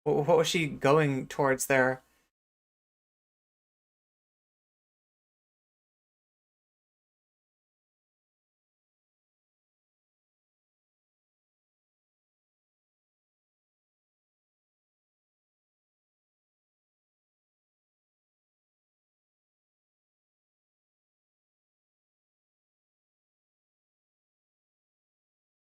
What was she going towards there?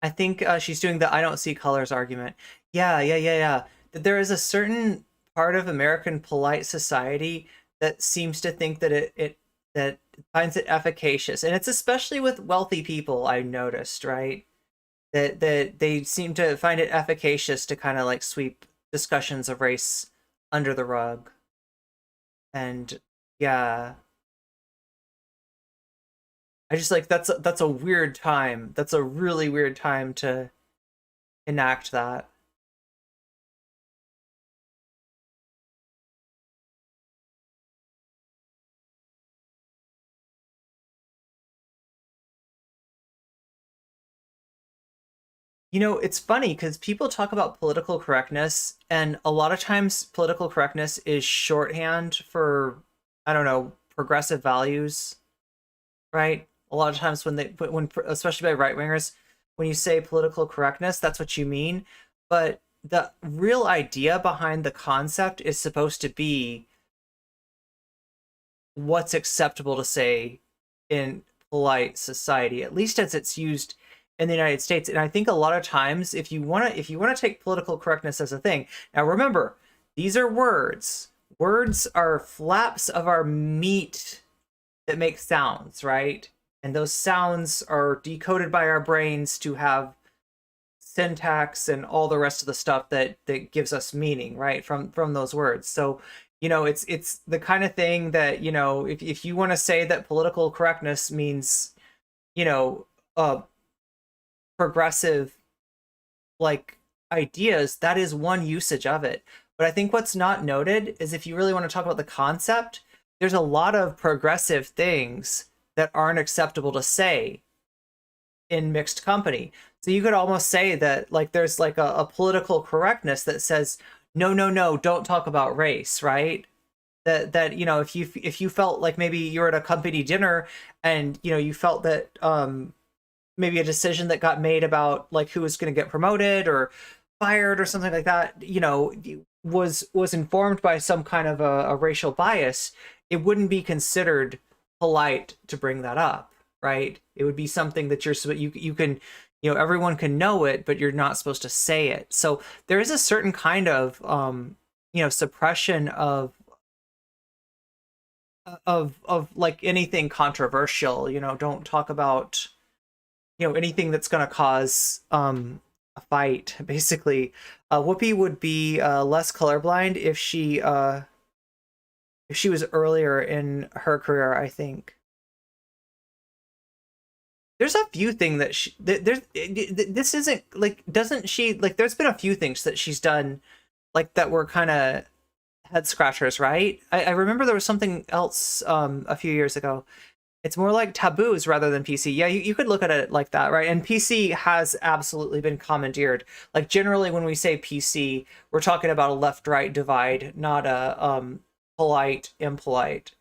I think she's doing the I don't see colors argument. Yeah. That there is a certain part of American polite society that seems to think that that finds it efficacious, and it's especially with wealthy people, I noticed, right? That they seem to find it efficacious to kind of like sweep discussions of race under the rug. And yeah, I just like that's a weird time. That's a really weird time to enact that. You know, it's funny because people talk about political correctness, and a lot of times political correctness is shorthand for, I don't know, progressive values, right? A lot of times when especially by right wingers, when you say political correctness, that's what you mean. But the real idea behind the concept is supposed to be what's acceptable to say in polite society, at least as it's used in the United States. And I think a lot of times, if you want to take political correctness as a thing, now remember, these are words. Words are flaps of our meat that make sounds, right? And those sounds are decoded by our brains to have syntax and all the rest of the stuff that gives us meaning, right, from those words. So, you know, it's the kind of thing that, you know, if you want to say that political correctness means, you know, progressive, like, ideas, that is one usage of it. But I think what's not noted is, if you really want to talk about the concept, there's a lot of progressive things that aren't acceptable to say in mixed company. So you could almost say that, like, there's like a political correctness that says, no, don't talk about race, right? That you know, if you felt like maybe you're at a company dinner and, you know, you felt that maybe a decision that got made about, like, who was going to get promoted or fired or something like that, you know, was informed by some kind of a racial bias, it wouldn't be considered polite to bring that up, right? It would be something that you can, you know, everyone can know it, but you're not supposed to say it. So there is a certain kind of you know, suppression of like anything controversial. You know, don't talk about, you know, anything that's going to cause a fight, basically. Whoopi would be less colorblind if she was earlier in her career, I think. There's a few things that this isn't like, doesn't she, like, there's been a few things that she's done like that were kind of head scratchers, right? I remember there was something else a few years ago. It's more like taboos rather than PC. Yeah, you could look at it like that, right? And PC has absolutely been commandeered. Like, generally when we say PC, we're talking about a left-right divide, not a polite, impolite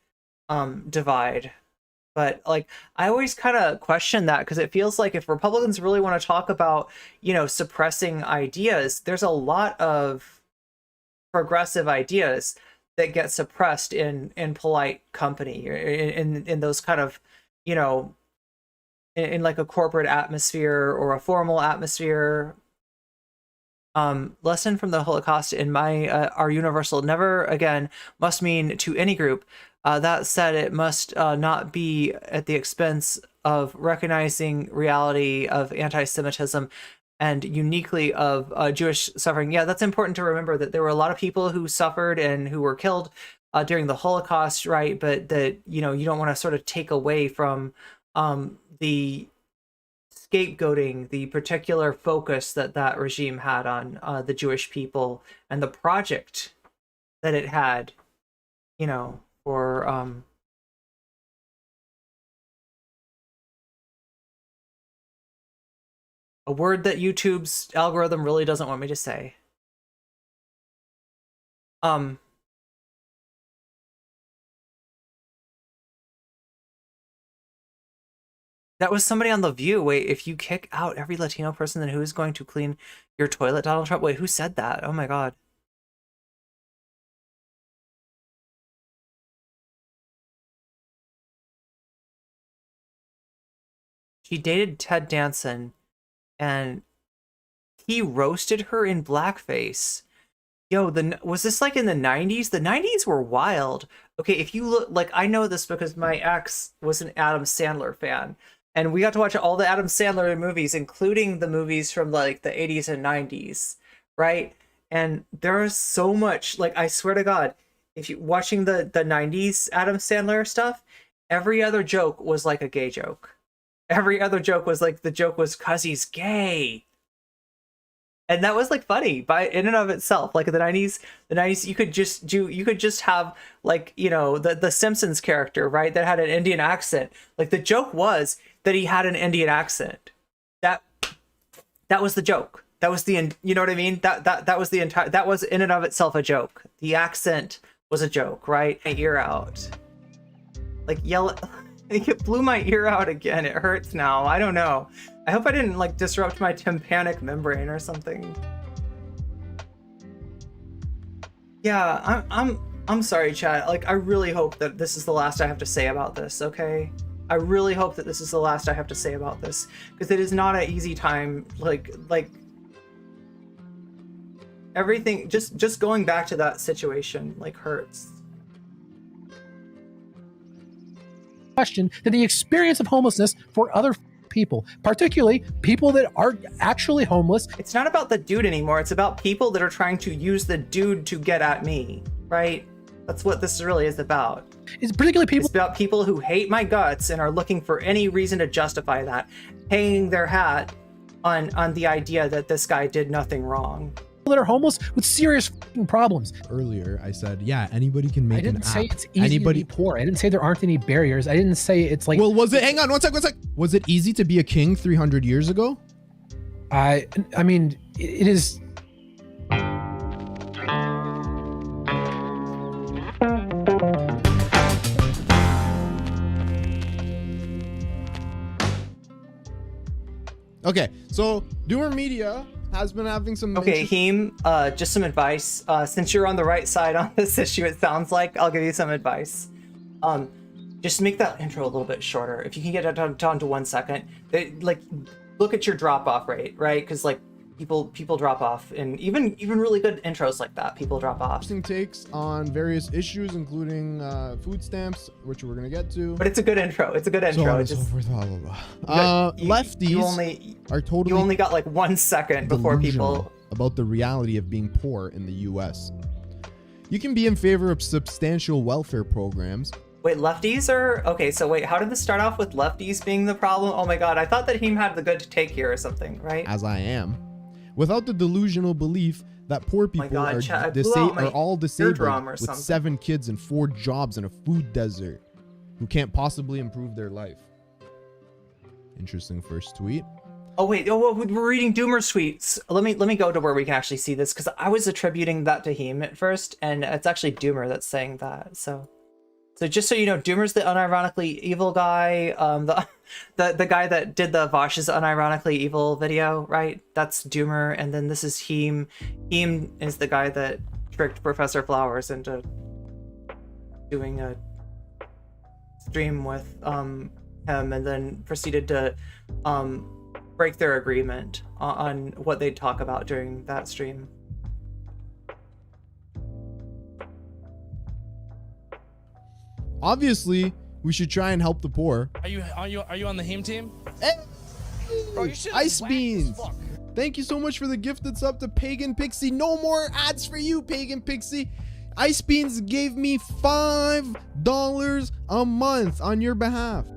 divide. But like, I always kind of question that, because it feels like if Republicans really want to talk about, you know, suppressing ideas, there's a lot of progressive ideas that get suppressed in polite company, in those kind of, you know, in like a corporate atmosphere or a formal atmosphere. Lesson from the Holocaust in my are universal. Never again must mean to any group. That said, it must not be at the expense of recognizing reality of anti-Semitism and uniquely of Jewish suffering. Yeah, that's important to remember, that there were a lot of people who suffered and who were killed during the Holocaust, right? But that, you know, you don't want to sort of take away from the scapegoating, the particular focus that regime had on the Jewish people and the project that it had, you know, for a word that YouTube's algorithm really doesn't want me to say. That was somebody on The View. Wait, if you kick out every Latino person, then who is going to clean your toilet, Donald Trump? Wait, who said that? Oh my God. She dated Ted Danson, and he roasted her in blackface. Yo, was this like in the 90s? The 90s were wild. Okay, if you look, like, I know this because my ex was an Adam Sandler fan, and we got to watch all the Adam Sandler movies, including the movies from like the 80s and 90s, right? And there's so much, like, I swear to God, if you watching the 90s Adam Sandler stuff, every other joke was like a gay joke. Every other joke was like, the joke was 'cause he's gay. And that was like funny by in and of itself. Like the 90s, you could just have, like, you know, the Simpsons character, right, that had an Indian accent. Like, the joke was that he had an Indian accent. That was the joke. That was the, you know what I mean? That was the entire, that was in and of itself a joke. The accent was a joke, right? My ear out. Like, yell. It blew my ear out again. It hurts now. I don't know. I hope I didn't like disrupt my tympanic membrane or something. Yeah, I'm sorry, chat. Like, I really hope that this is the last I have to say about this, okay? I really hope that this is the last I have to say about this, because it is not an easy time. Like everything, just going back to that situation, like, hurts. Question than the experience of homelessness for other people, particularly people that are actually homeless. It's not about the dude anymore. It's about people that are trying to use the dude to get at me, right? That's what this really is about. It's particularly people. It's about people who hate my guts and are looking for any reason to justify that, hanging their hat on the idea that this guy did nothing wrong. That are homeless with serious problems. Earlier, I said, yeah, anybody can make an app. I didn't say it's easy to be poor. I didn't say there aren't any barriers. I didn't say it's like... Well, was it... Hang on, one sec. Was it easy to be a king 300 years ago? I mean, it is... Okay, so Doomer Media has been having some... Okay, Heemed, just some advice. Since you're on the right side on this issue, it sounds like, I'll give you some advice. Just make that intro a little bit shorter. If you can get it down to 1 second. look at your drop off rate, right? Because like people drop off, and even really good intros like that, people drop off. Interesting takes on various issues, including food stamps, which we're gonna get to. But it's a good intro. It's a good intro. So on It and so just, forth, blah, blah, blah. Lefties are totally you only got like 1 second before delusional people. about the reality of being poor in the U.S. You can be in favor of substantial welfare programs. Wait, lefties are okay. So wait, how did this start off with lefties being the problem? Oh my god, I thought that Heemed had the good take here or something, right? As I am, without the delusional belief that poor people God, are, Chad, I blew out my are all disabled eardrum or with something. 7 kids and 4 jobs in a food desert who can't possibly improve their life. Interesting first tweet. Oh wait, we're reading Doomer's tweets. Let me go to where we can actually see this, because I was attributing that to Heemed at first, and it's actually Doomer that's saying that. So just so you know, Doomer's the unironically evil guy, the guy that did the Vaush's unironically evil video, right? That's Doomer, and then this is Heemed. Heemed is the guy that tricked Professor Flowers into doing a stream with him, and then proceeded to break their agreement on what they'd talk about during that stream. Obviously, we should try and help the poor. Are you on the Heemed team? Hey! Bro, you shit is Ice whack Beans! as fuck. Thank you so much for the gifted sub to Pagan Pixie. No more ads for you, Pagan Pixie. Ice Beans gave me $5 a month on your behalf.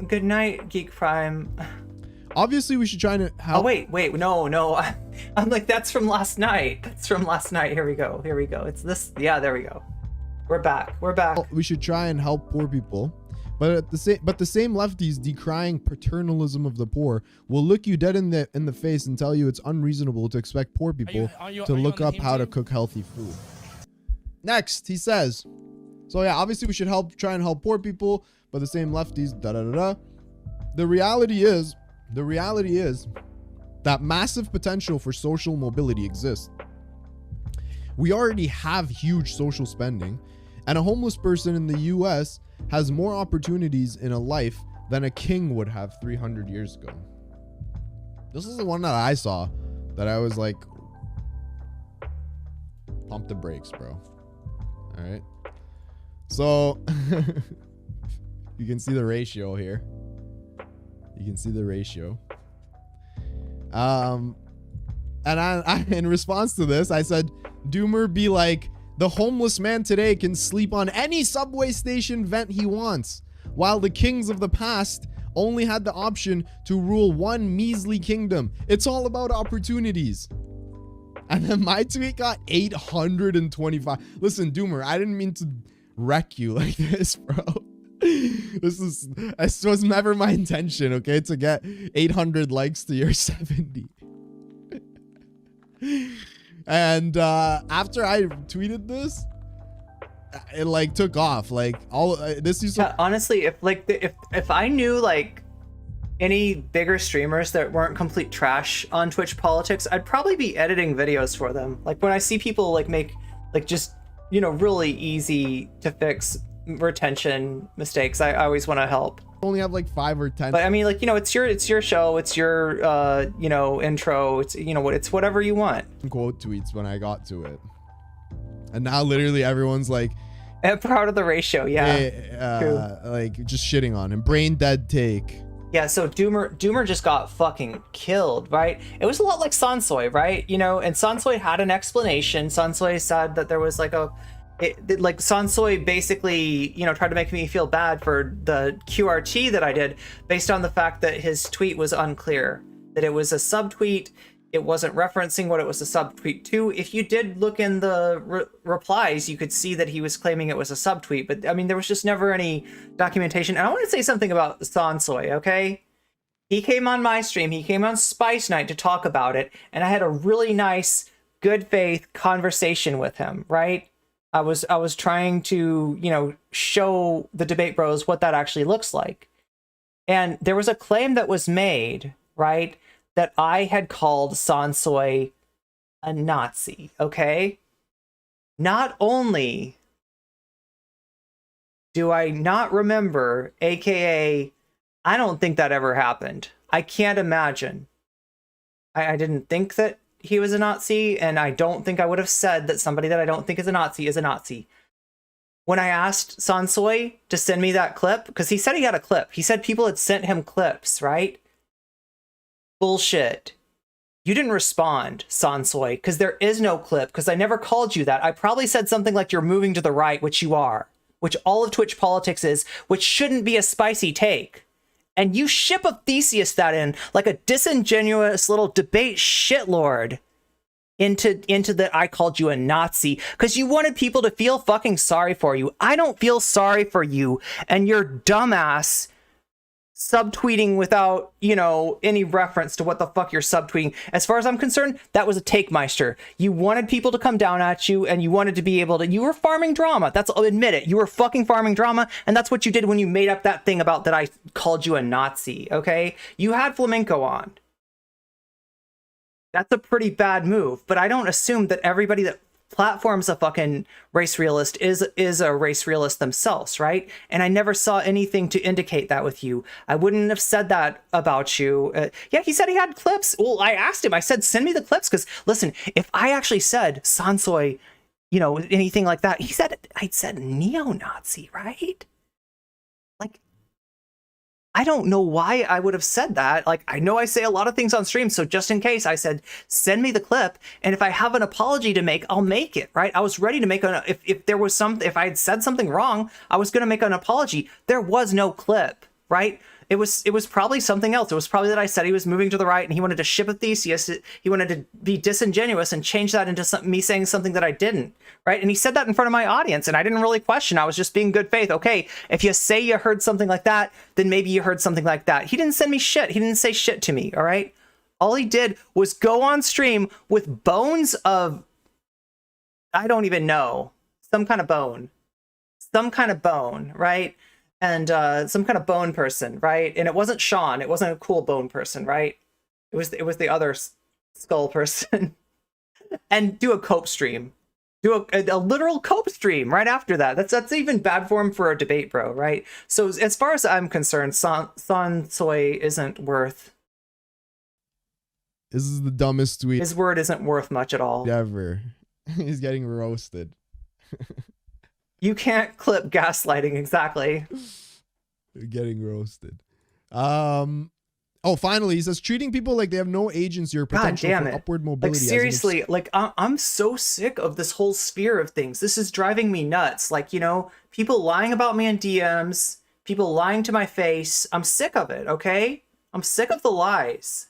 Good night, Geek Prime. Obviously, we should try to help. Oh wait, no. I'm like, that's from last night. That's from last night. Here we go. It's this. Yeah, there we go. We're back. We should try and help poor people, but the same lefties decrying paternalism of the poor will look you dead in the face and tell you it's unreasonable to expect poor people to look up how to cook healthy food. Next, he says, so yeah, obviously we should try and help poor people, but the same lefties, The reality is that massive potential for social mobility exists. We already have huge social spending, and a homeless person in the US has more opportunities in a life than a king would have 300 years ago. This is the one that I saw that I was like, pump the brakes, bro. All right. So you can see the ratio here. And I in response to this, I said, Doomer be like, the homeless man today can sleep on any subway station vent he wants, while the kings of the past only had the option to rule one measly kingdom. It's all about opportunities. And then my tweet got 825. Listen, Doomer, I didn't mean to wreck you like this, bro. This was never my intention, okay, to get 800 likes to your 70. And after I tweeted this, it like took off. Like all this used to honestly, if I knew like any bigger streamers that weren't complete trash on Twitch politics, I'd probably be editing videos for them. Like when I see people like make like just, you know, really easy to fix retention mistakes, I always want to help. Only have like 5 or 10. But I mean, like, you know, it's your show, it's your you know, intro, it's, you know, it's whatever you want. Quote tweets when I got to it, and now literally everyone's like, I'm proud of the ratio. Yeah, hey, like just shitting on him. Brain dead take. Yeah, so Doomer just got fucking killed, right? It was a lot like Sansoy, right? You know, and Sansoy had an explanation. Sansoy said that there was like like Sansoy basically, you know, tried to make me feel bad for the QRT that I did based on the fact that his tweet was unclear, that it was a subtweet. It wasn't referencing what it was a subtweet to. If you did look in the replies, you could see that he was claiming it was a subtweet, but I mean, there was just never any documentation. And I want to say something about Sansoy, okay? He came on my stream, he came on Spice Night to talk about it, and I had a really nice, good faith conversation with him, right? I was trying to, you know, show the debate bros what that actually looks like. And there was a claim that was made, right, that I had called Sansoy a Nazi, okay? Not only do I not remember, aka I don't think that ever happened. I can't imagine. I didn't think that he was a Nazi, and I don't think I would have said that somebody that I don't think is a Nazi is a Nazi. When I asked Sansoy to send me that clip, because he said he had a clip. He said people had sent him clips, right? Bullshit. You didn't respond, Sansoy, because there is no clip, because I never called you that. I probably said something like you're moving to the right, which you are, which all of Twitch politics is, which shouldn't be a spicy take. And you ship a Theseus that in like a disingenuous little debate shitlord into that I called you a Nazi because you wanted people to feel fucking sorry for you. I don't feel sorry for you and your dumbass subtweeting without, you know, any reference to what the fuck you're subtweeting. As far as I'm concerned, that was a take meister. You wanted people to come down at you and you wanted to be able to, you were farming drama. I'll admit it. You were fucking farming drama. And that's what you did when you made up that thing about that I called you a Nazi. Okay. You had flamenco on. That's a pretty bad move, but I don't assume that everybody that platforms a fucking race realist is a race realist themselves, right? And I never saw anything to indicate that with you. I wouldn't have said that about you. Yeah, he said he had clips. Well, I asked him, I said, send me the clips, because listen, if I actually said Sansoy, you know, anything like that, I'd said neo-Nazi, right? Like, I don't know why I would have said that. Like, I know I say a lot of things on stream, so just in case, I said, send me the clip, and if I have an apology to make, I'll make it, right? I was ready to make if I had said something wrong, I was going to make an apology. There was no clip, right? It was probably something else. It was probably that I said he was moving to the right and he wanted to ship a Theseus. He wanted to be disingenuous and change that into me saying something that I didn't, right? And he said that in front of my audience and I didn't really question. I was just being good faith. Okay, if you say you heard something like that, then maybe you heard something like that. He didn't send me shit. He didn't say shit to me, all right? All he did was go on stream with bones of, I don't even know, some kind of bone, right? And some kind of bone person, right? And it wasn't Sean. It wasn't a cool bone person, right? It was the other skull person. And do a cope stream. Do a literal cope stream right after that. That's even bad form for a debate, bro, right? So as far as I'm concerned, Sansoy isn't worth... This is the dumbest tweet. His word isn't worth much at all. Ever. He's getting roasted. You can't clip gaslighting, exactly. You're getting roasted. Oh, finally, he says treating people like they have no agency or potential for upward mobility. Like, seriously, like I'm so sick of this whole sphere of things. This is driving me nuts. Like, you know, people lying about me in DMs, people lying to my face. I'm sick of it, okay? I'm sick of the lies.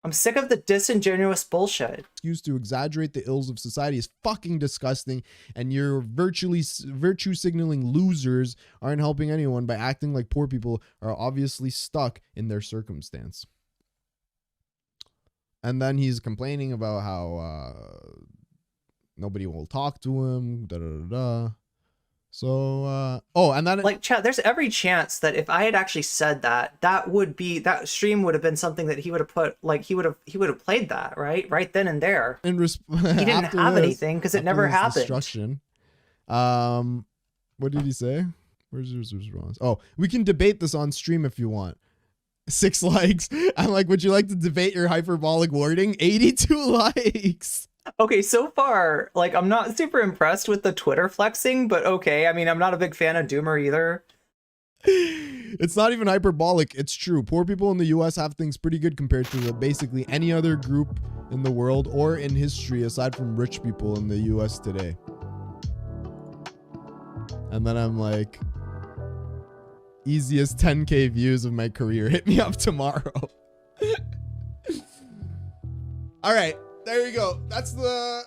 I'm sick of the disingenuous bullshit. Excuse to exaggerate the ills of society is fucking disgusting, and your virtue signaling losers aren't helping anyone by acting like poor people are obviously stuck in their circumstance. And then he's complaining about how nobody will talk to him. Da da da da. So, oh, and then like, chat, there's every chance that if I had actually said that, that stream would have been something that he would have put, like, he would have played that right then and there. He didn't have anything because it never happened. Destruction. What did he say? Where's his response? Oh, we can debate this on stream if you want. 6 likes. I'm like, would you like to debate your hyperbolic wording? 82 likes. Okay, so far, like, I'm not super impressed with the Twitter flexing, but okay. I mean, I'm not a big fan of Doomer either. It's not even hyperbolic. It's true. Poor people in the US have things pretty good compared to basically any other group in the world or in history aside from rich people in the US today. And then I'm like, easiest 10K views of my career. Hit me up tomorrow. All right. There you go. That's the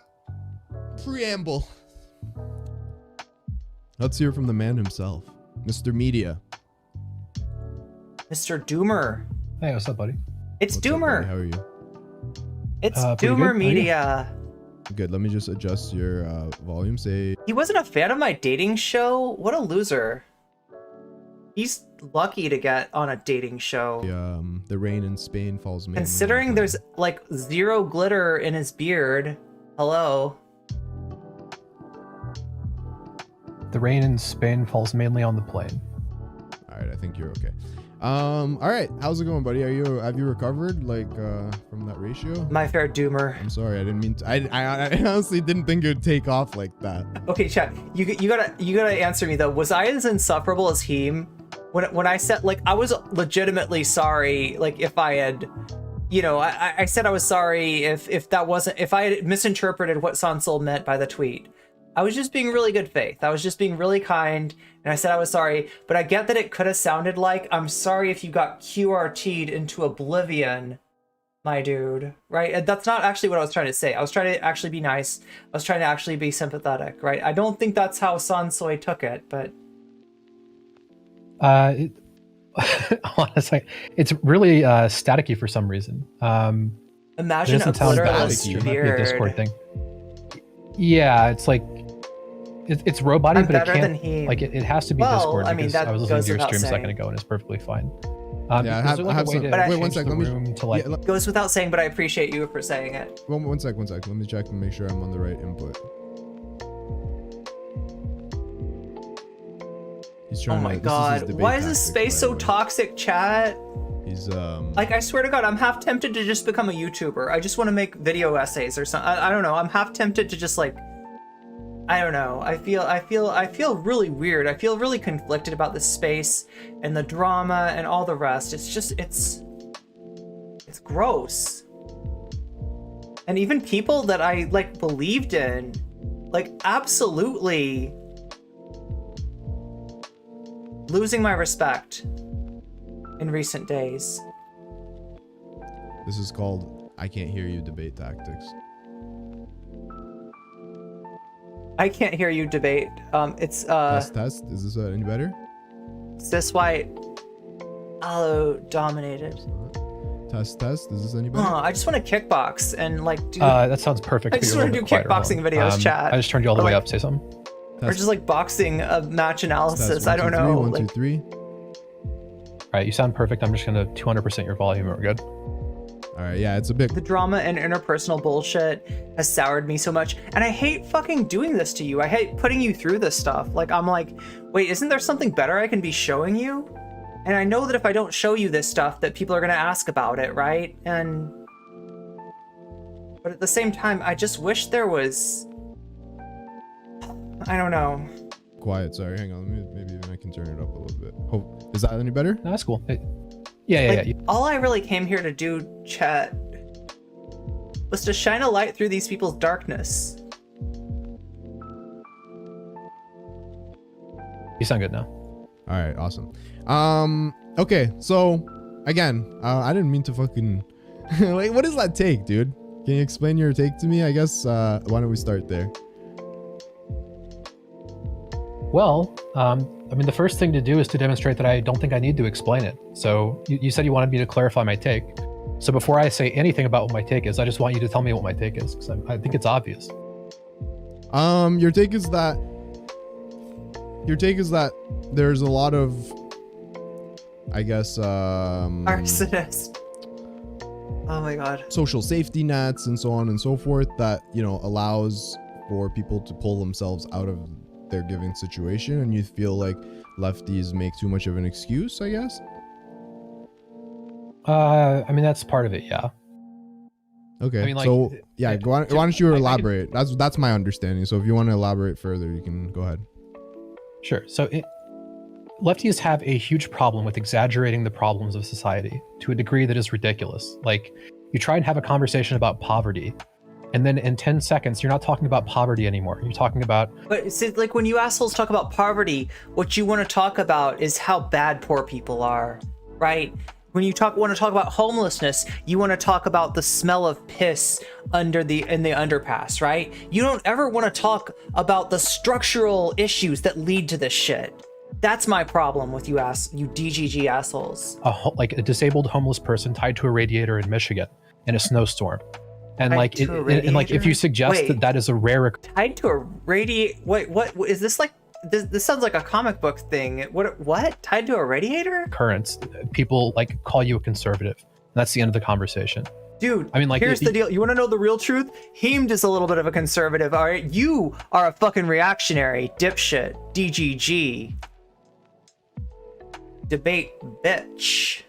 preamble. Let's hear from the man himself, Mr. Media. Mr. Doomer. Hey, what's up, buddy? It's What's up, Doomer. buddy? How are you? It's Pretty Doomer good. Media. Good. Let me just adjust your volume. Say He wasn't a fan of my dating show? What a loser. He's lucky to get on a dating show. the rain in Spain falls mainly. Considering there's like 0 glitter in his beard. Hello. The rain in Spain falls mainly on the plain. All right, I think you're okay. All right, how's it going, buddy? Have you recovered like from that ratio? My fair doomer. I'm sorry, I didn't mean to. I honestly didn't think it would take off like that. Okay, chat. You gotta answer me though. Was I as insufferable as Heemed? When I said, like, I was legitimately sorry, like, if I had, you know, I said I was sorry if I had misinterpreted what Sansol meant by the tweet. I was just being really good faith. I was just being really kind, and I said I was sorry, but I get that it could have sounded like, I'm sorry if you got QRT'd into oblivion, my dude, right? And that's not actually what I was trying to say. I was trying to actually be nice. I was trying to actually be sympathetic, right? I don't think that's how Sansoy took it, but... Hold on a second. It's really staticky for some reason. Imagine a literalist beard. Discord thing. Yeah, it's like it's robot-y, but it can't. Like it has to be Discord. I mean, because that I was listening goes to your without stream a saying. second ago, and it's perfectly fine. Yeah, I have some. Wait, one second. Like, goes without saying, but I appreciate you for saying it. One sec. Let me check and make sure I'm on the right input. He's trying oh my to, god, why is this space so toxic, chat? He's like, I swear to god, I'm half tempted to just become a YouTuber. I just want to make video essays or something. I don't know. I'm half tempted to just like, I don't know. I feel really weird. I feel really conflicted about this space and the drama and all the rest. It's just it's gross. And even people that I like believed in, like, absolutely losing my respect in recent days. This is called I can't hear you debate tactics. I can't hear you debate. It's test. Is this any better? Is this why Aloe dominated? Test. Is this any better? I just want to kickbox and like do. That sounds perfect. I just want to do kickboxing videos, chat. I just turned you all the way up. Say something. Or just like boxing a match analysis. I don't know. 1, 2, 3. All right, you sound perfect. I'm just gonna 200% your volume. We're good. All right, yeah, it's a bit. The drama and interpersonal bullshit has soured me so much, and I hate fucking doing this to you. I hate putting you through this stuff. Like, I'm like, wait, isn't there something better I can be showing you? And I know that if I don't show you this stuff, that people are gonna ask about it, right? But at the same time, I just wish there was. I don't know. Quiet. Sorry, hang on. Maybe I can turn it up a little bit. Oh, is that any better? No, that's cool. Yeah. All I really came here to do, chat, was to shine a light through these people's darkness. You sound good now. All right, awesome. Okay, so again, I didn't mean to fucking like. What does that take, dude? Can you explain your take to me? I guess. Why don't we start there? Well, I mean, the first thing to do is to demonstrate that I don't think I need to explain it. So you said you wanted me to clarify my take. So before I say anything about what my take is, I just want you to tell me what my take is, because I think it's obvious. Your take is that there's a lot of, I guess, arsonist. Oh my god. Social safety nets and so on and so forth that, you know, allows for people to pull themselves out of their given situation, and you feel like lefties make too much of an excuse, I guess. I mean, that's part of it, yeah. Okay, I mean, like, so yeah, why don't you elaborate? That's my understanding. So if you want to elaborate further, you can go ahead. Sure. So lefties have a huge problem with exaggerating the problems of society to a degree that is ridiculous. Like, you try and have a conversation about poverty, and then in 10 seconds, you're not talking about poverty anymore. You're talking about... But see, like, when you assholes talk about poverty, what you want to talk about is how bad poor people are, right? When you want to talk about homelessness, you want to talk about the smell of piss in the underpass, right? You don't ever want to talk about the structural issues that lead to this shit. That's my problem with you DGG assholes. Like a disabled homeless person tied to a radiator in Michigan in a snowstorm. And like, if you suggest that is a rare... Tied to a radiator? Wait, what is this like? This sounds like a comic book thing. What? Tied to a radiator? Occurrence. People like call you a conservative. That's the end of the conversation. Dude, I mean, like, here's the deal. You want to know the real truth? Heemed is a little bit of a conservative, all right? You are a fucking reactionary, dipshit, DGG. debate bitch,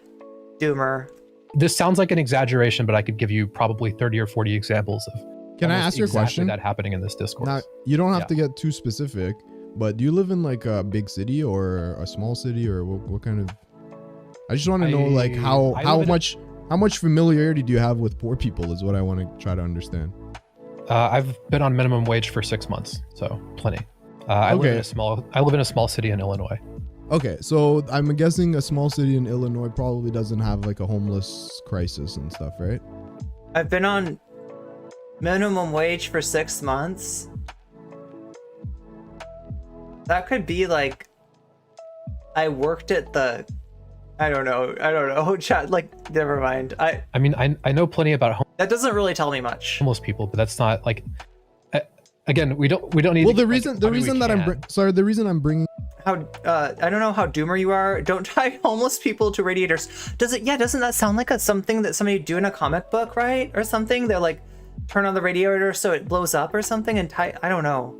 Doomer. This sounds like an exaggeration, but I could give you probably 30 or 40 examples of Can I almost ask you a exactly question? that happening in this discourse. Now, you don't have Yeah. to get too specific, but do you live in like a big city or a small city, or what kind of? I just want to know like how much familiarity do you have with poor people is what I want to try to understand. I've been on minimum wage for 6 months, so plenty. I live in a small city in Illinois. Okay, so I'm guessing a small city in Illinois probably doesn't have like a homeless crisis and stuff, right? I've been on minimum wage for 6 months. That could be like I worked at the I don't know chat, like never mind. I mean I know plenty about that doesn't really tell me much. homeless people, but that's not like again, we don't need Well, to, the reason I'm bringing how I don't know how doomer you are. Don't tie homeless people to radiators. Doesn't that sound like something that somebody would do in a comic book, right? Or something? They're like turn on the radiator so it blows up or something and tie. I don't know.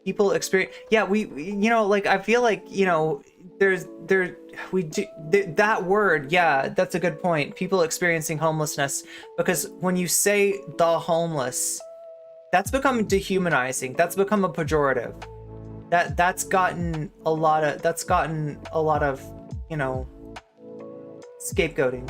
People experience. Yeah, we you know, like I feel like, you know, that word. Yeah, that's a good point. People experiencing homelessness, because when you say the homeless, that's become dehumanizing. That's become a pejorative. That's gotten a lot of, you know, scapegoating.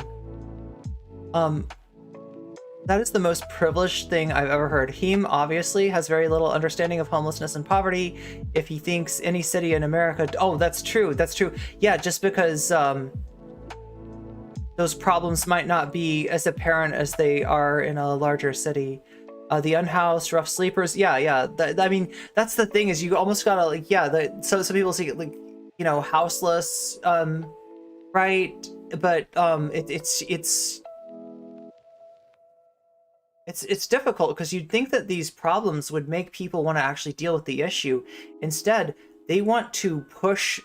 That is the most privileged thing I've ever heard. Heemed obviously has very little understanding of homelessness and poverty. If he thinks any city in America, oh, that's true. Yeah, just because those problems might not be as apparent as they are in a larger city. The unhoused, rough sleepers. Yeah. I mean, that's the thing, is you almost gotta like, yeah. So some people see like, you know, houseless, right? But it's difficult because you'd think that these problems would make people want to actually deal with the issue. Instead, they want to push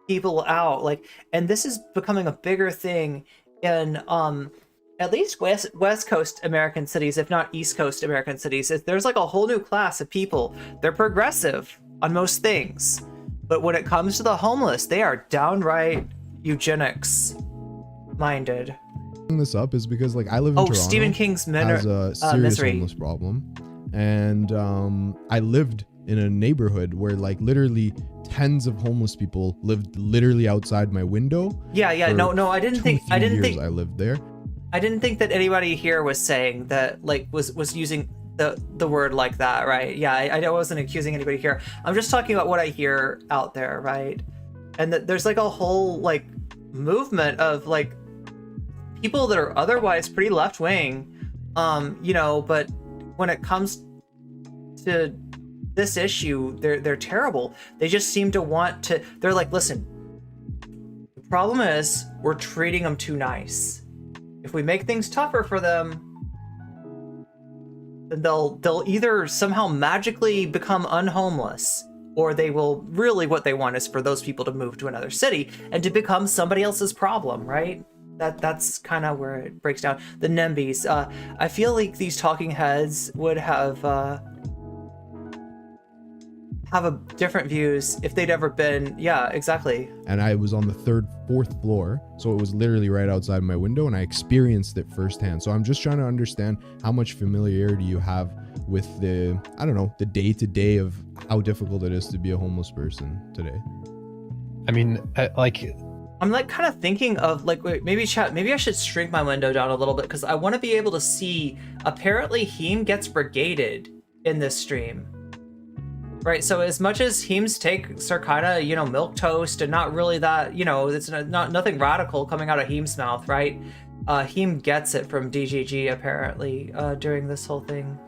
people out. Like, and this is becoming a bigger thing in at least West Coast American cities, if not East Coast American cities. There's like a whole new class of people. They're progressive on most things, but when it comes to the homeless, they are downright eugenics minded. This up is because like I live in Toronto. Stephen King's has a serious Misery. homeless problem, and I lived in a neighborhood where like literally tens of homeless people lived literally outside my window. Yeah. No. I didn't think I lived there. I didn't think that anybody here was saying that, like, was using the word like that, right? Yeah, I wasn't accusing anybody here. I'm just talking about what I hear out there, right? And that there's like a whole like movement of like people that are otherwise pretty left wing, you know, but when it comes to this issue, they're terrible. They just seem to want to. They're like, listen, the problem is we're treating them too nice. If we make things tougher for them, then they'll either somehow magically become unhomeless, or they will really, what they want is for those people to move to another city and to become somebody else's problem, right? That's kind of where it breaks down. The NIMBYs. I feel like these talking heads would have a different views if they'd ever been. Yeah, exactly. And I was on the fourth floor, so it was literally right outside my window, and I experienced it firsthand. So I'm just trying to understand how much familiarity you have with the, I don't know, the day-to-day of how difficult it is to be a homeless person today. I mean, like, I'm like kind of thinking of like, wait, maybe I should shrink my window down a little bit because I want to be able to see. Apparently Heemed gets brigaded in this stream. Right, so as much as Heemed's takes are kind of, you know, milquetoast and not really that, you know, it's not nothing radical coming out of Heemed's mouth, right? Heemed gets it from DGG apparently during this whole thing.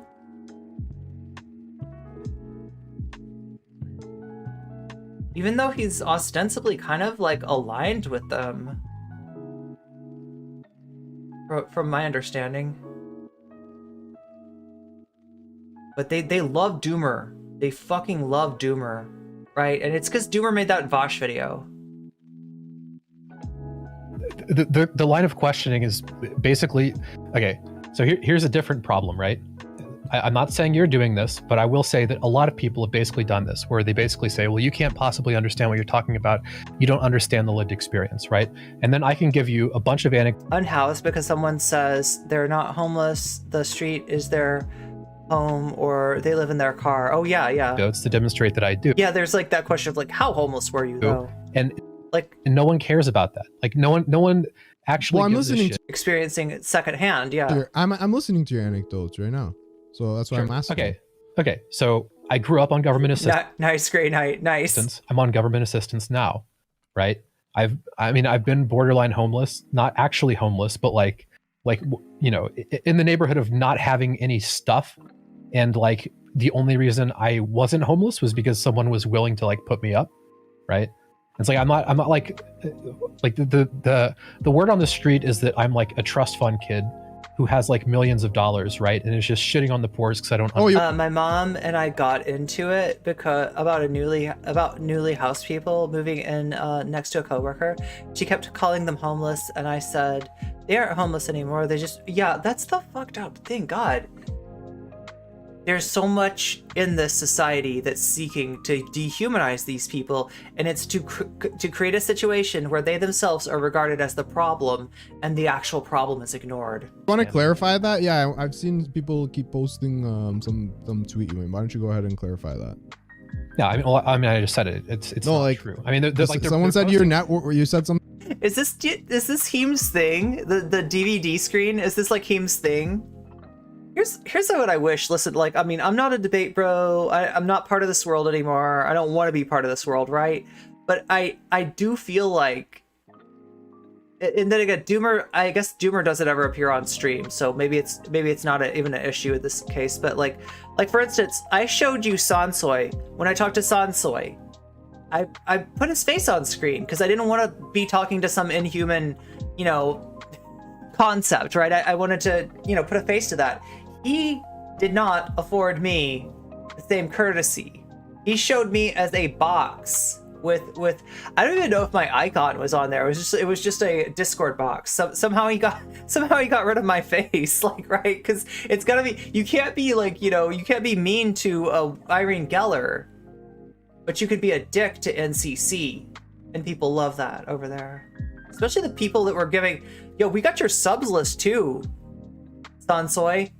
Even though he's ostensibly kind of like aligned with them, from my understanding. But they love Doomer. They fucking love Doomer, right? And it's because Doomer made that Vaush video. The line of questioning is basically, okay, so here's a different problem, right? I'm not saying you're doing this, but I will say that a lot of people have basically done this, where they basically say, well, you can't possibly understand what you're talking about. You don't understand the lived experience, right? And then I can give you a bunch of anecdotes. Unhoused because someone says they're not homeless, the street is their home, or they live in their car. Oh yeah, yeah. To demonstrate that I do. Yeah, there's like that question of like, how homeless were you though? And no one cares about that. Like no one actually Well, I'm gives a listening shit. Experiencing it secondhand, yeah. I'm listening to your anecdotes right now, so that's why I'm asking. Okay. So I grew up on government assistance. Nice, great night, nice. I'm on government assistance now, right? I've been borderline homeless, not actually homeless, but like you know, in the neighborhood of not having any stuff, and like the only reason I wasn't homeless was because someone was willing to like put me up, right? It's like I'm not like the word on the street is that I'm like a trust fund kid who has like millions of dollars, right? And is just shitting on the poorest because I don't. My mom and I got into it because about newly housed people moving in next to a coworker. She kept calling them homeless, and I said they aren't homeless anymore. They just that's the fucked up thing. God. There's so much in this society that's seeking to dehumanize these people, and it's to create a situation where they themselves are regarded as the problem, and the actual problem is ignored. Want to clarify that? Yeah, I've seen people keep posting some tweet you made. Why don't you go ahead and clarify that? Yeah, I just said it. It's not like true. I mean, someone said your network. You said something. Is this Heem's thing? The DVD screen? Is this like Heem's thing? Here's what I wish. Listen, like, I mean, I'm not a debate bro. I'm not part of this world anymore. I don't want to be part of this world, right? But I do feel like, and then again, Doomer. I guess Doomer doesn't ever appear on stream, so maybe it's not even an issue in this case. But like for instance, I showed you Sansoy when I talked to Sansoy. I put his face on screen because I didn't want to be talking to some inhuman, concept, right? I wanted to, put a face to that. He did not afford me the same courtesy. He showed me as a box with I don't even know if my icon was on there. It was just a Discord box. Somehow he got rid of my face, like, right? Because it's gotta be, you can't be like, you can't be mean to Irene Geller, but you could be a dick to NCC, and people love that over there. Especially the people that were giving, we got your subs list too, Sansoy.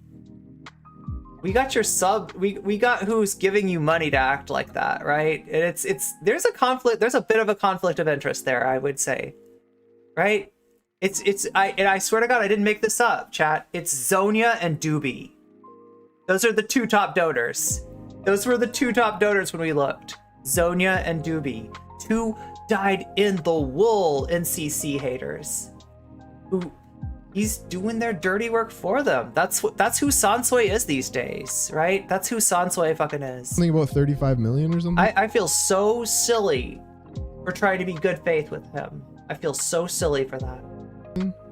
We got your sub, we got who's giving you money to act like that, right? And there's a bit of a conflict of interest there, I would say, right? I swear to God, I didn't make this up, chat. It's Zonia and Doobie. Those are the two top donors. Those were the two top donors when we looked. Zonia and Doobie. Two died in the wool NCC haters. Who he's doing their dirty work for them. That's who Sansoy is these days, right? That's who Sansoy fucking is. Something about 35 million or something? I feel so silly for trying to be good faith with him. I feel so silly for that.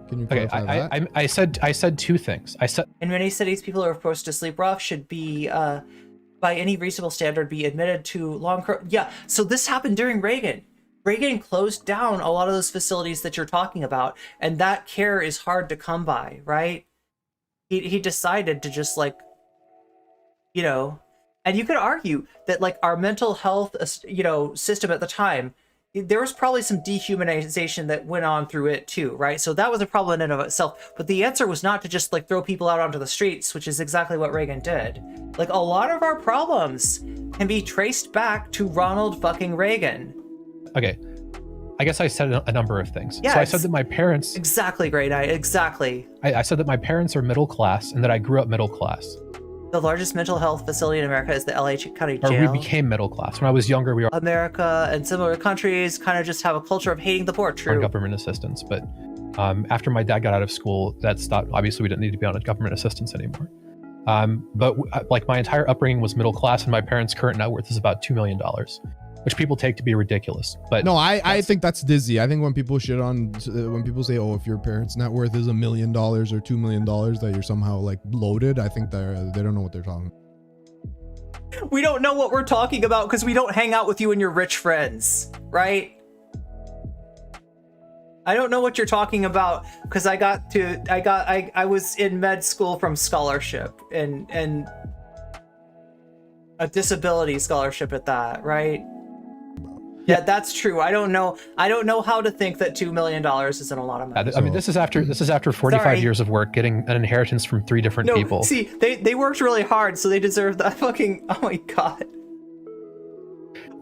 Can you clarify that? I said two things. I said in many cities, people who are forced to sleep rough should be by any reasonable standard be admitted to long-term. Yeah, so this happened during Reagan. Reagan closed down a lot of those facilities that you're talking about, and that care is hard to come by, right? He decided to just like, and you could argue that like our mental health, system at the time, there was probably some dehumanization that went on through it too, right? So that was a problem in and of itself. But the answer was not to just like throw people out onto the streets, which is exactly what Reagan did. Like a lot of our problems can be traced back to Ronald fucking Reagan. Okay, I guess I said a number of things. Yeah, so I said that my parents... Exactly, Great Night, exactly. I said that my parents are middle class and that I grew up middle class. The largest mental health facility in America is the LA County Jail. Or we became middle class. When I was younger, we were... America and similar countries kind of just have a culture of hating the poor, true. On government assistance, but after my dad got out of school, that stopped. Obviously, we didn't need to be on government assistance anymore. But like my entire upbringing was middle class, and my parents' current net worth is about $2 million. Which people take to be ridiculous, but no, I think that's dizzy. I think when people when people say, "Oh, if your parents' net worth is $1 million or $2 million, that you're somehow like loaded," I think they don't know what they're talking about. We don't know what we're talking about because we don't hang out with you and your rich friends, right? I don't know what you're talking about because I was in med school from scholarship, and A disability scholarship at that, right? Yeah, that's true. I don't know how to think that $2 million isn't a lot of money. I mean, this is after 45 Sorry. years of work, getting an inheritance from 3 different people. See, they worked really hard, so they deserve that fucking. Oh my god.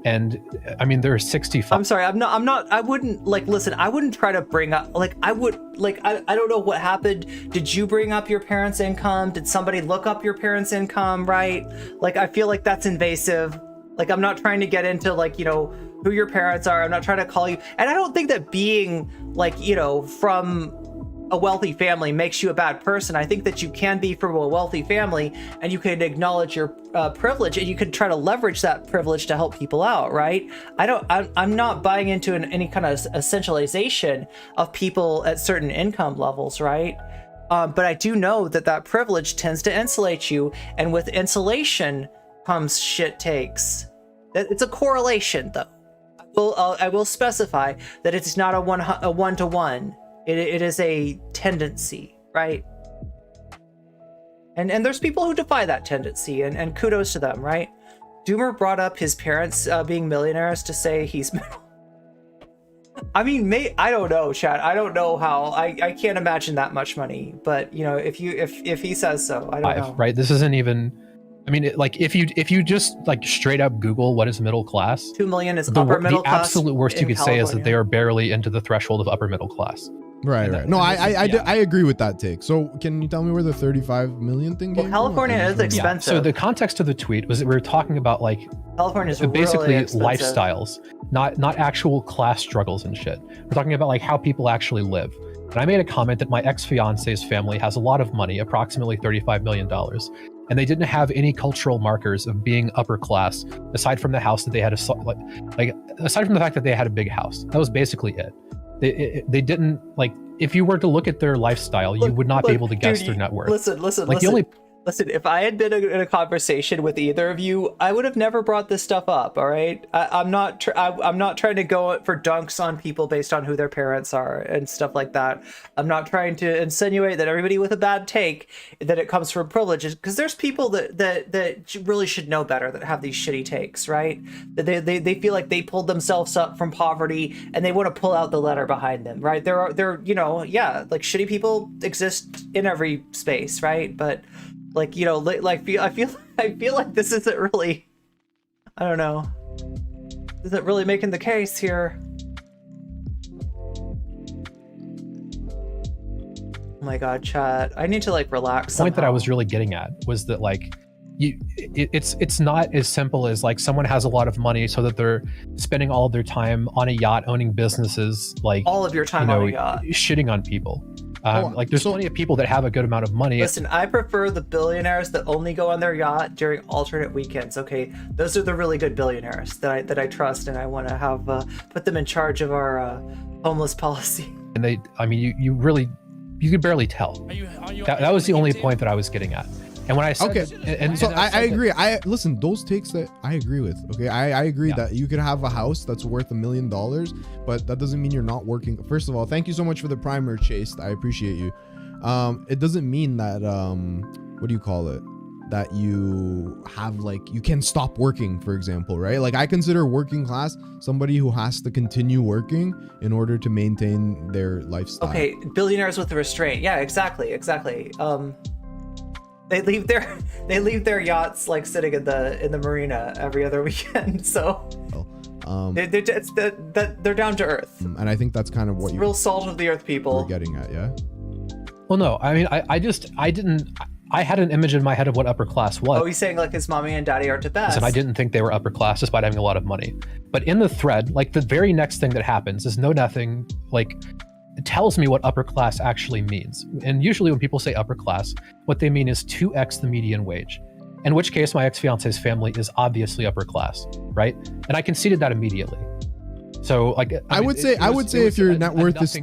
And I mean, there are 65. I'm sorry. I'm not. I wouldn't listen. I wouldn't try to bring up. I don't know what happened. Did you bring up your parents' income? Did somebody look up your parents' income? Right. I feel like that's invasive. I'm not trying to get into who your parents are. I'm not trying to call you. And I don't think that being from a wealthy family makes you a bad person. I think that you can be from a wealthy family and you can acknowledge your privilege, and you can try to leverage that privilege to help people out, right? I'm not buying into any kind of essentialization of people at certain income levels, right? But I do know that privilege tends to insulate you, and with insulation comes shit takes. It's a correlation, though. I will specify that it's not a one-to-one. It is a tendency, right? And there's people who defy that tendency, and kudos to them, right? Doomer brought up his parents being millionaires to say he's middle. I mean, I don't know, Chad. I don't know how. I can't imagine that much money, but if he says so, I don't know. Right? This isn't even. I mean, if you just straight up Google what is middle class, 2 million is upper middle class. The absolute worst you could say is that California. they are barely into the threshold of upper middle class. Right. No, I agree with that take. So can you tell me where the 35 million thing came from? California is expensive. So the context of the tweet was that we were talking about California's basically really expensive. lifestyles, not actual class struggles and shit. We're talking about how people actually live. And I made a comment that my ex-fiance's family has a lot of money, approximately $35 million. And they didn't have any cultural markers of being upper class, aside from the house that they had, aside from the fact that they had a big house. That was basically it. They didn't, if you were to look at their lifestyle, you would not be able to guess their net worth. Listen, if I had been in a conversation with either of you, I would have never brought this stuff up, all right? I'm not trying to go for dunks on people based on who their parents are and stuff like that. I'm not trying to insinuate that everybody with a bad take, that it comes from privileges, because there's people that really should know better that have these shitty takes, right? That they feel like they pulled themselves up from poverty and they want to pull out the letter behind them, right? There are shitty people exist in every space, right? But I feel like this isn't really, I don't know, isn't really making the case here. Oh my god, chat. I need to relax. The point that I was really getting at was that it's not as simple as someone has a lot of money so that they're spending all of their time on a yacht owning businesses, all of your time on a yacht, shitting on people. There's plenty of people that have a good amount of money. Listen, I prefer the billionaires that only go on their yacht during alternate weekends. Okay, those are the really good billionaires that I trust, and I want to have put them in charge of our homeless policy. And you could barely tell. That was the only point that I was getting at. And when I said, I agree. Listen, those takes that I agree with. Okay, I agree that you could have a house that's worth $1 million, but that doesn't mean you're not working. First of all, thank you so much for the primer, Chase. I appreciate you. It doesn't mean that what do you call it? That you have you can stop working, for example, right? I consider working class somebody who has to continue working in order to maintain their lifestyle. Okay, billionaires with restraint. Yeah, exactly. They leave their yachts sitting in the marina every other weekend. So they're down to earth. And I think that's kind of what real salt of the earth people are getting at, yeah. Well, no, I mean, I had an image in my head of what upper class was. Oh, he's saying his mommy and daddy are to best. And I didn't think they were upper class despite having a lot of money. But in the thread, the very next thing that happens is Know Nothing, it tells me what upper class actually means. And usually when people say upper class, what they mean is 2x the median wage. In which case my ex-fiance's family is obviously upper class, right? And I conceded that immediately. So I would say if your net worth is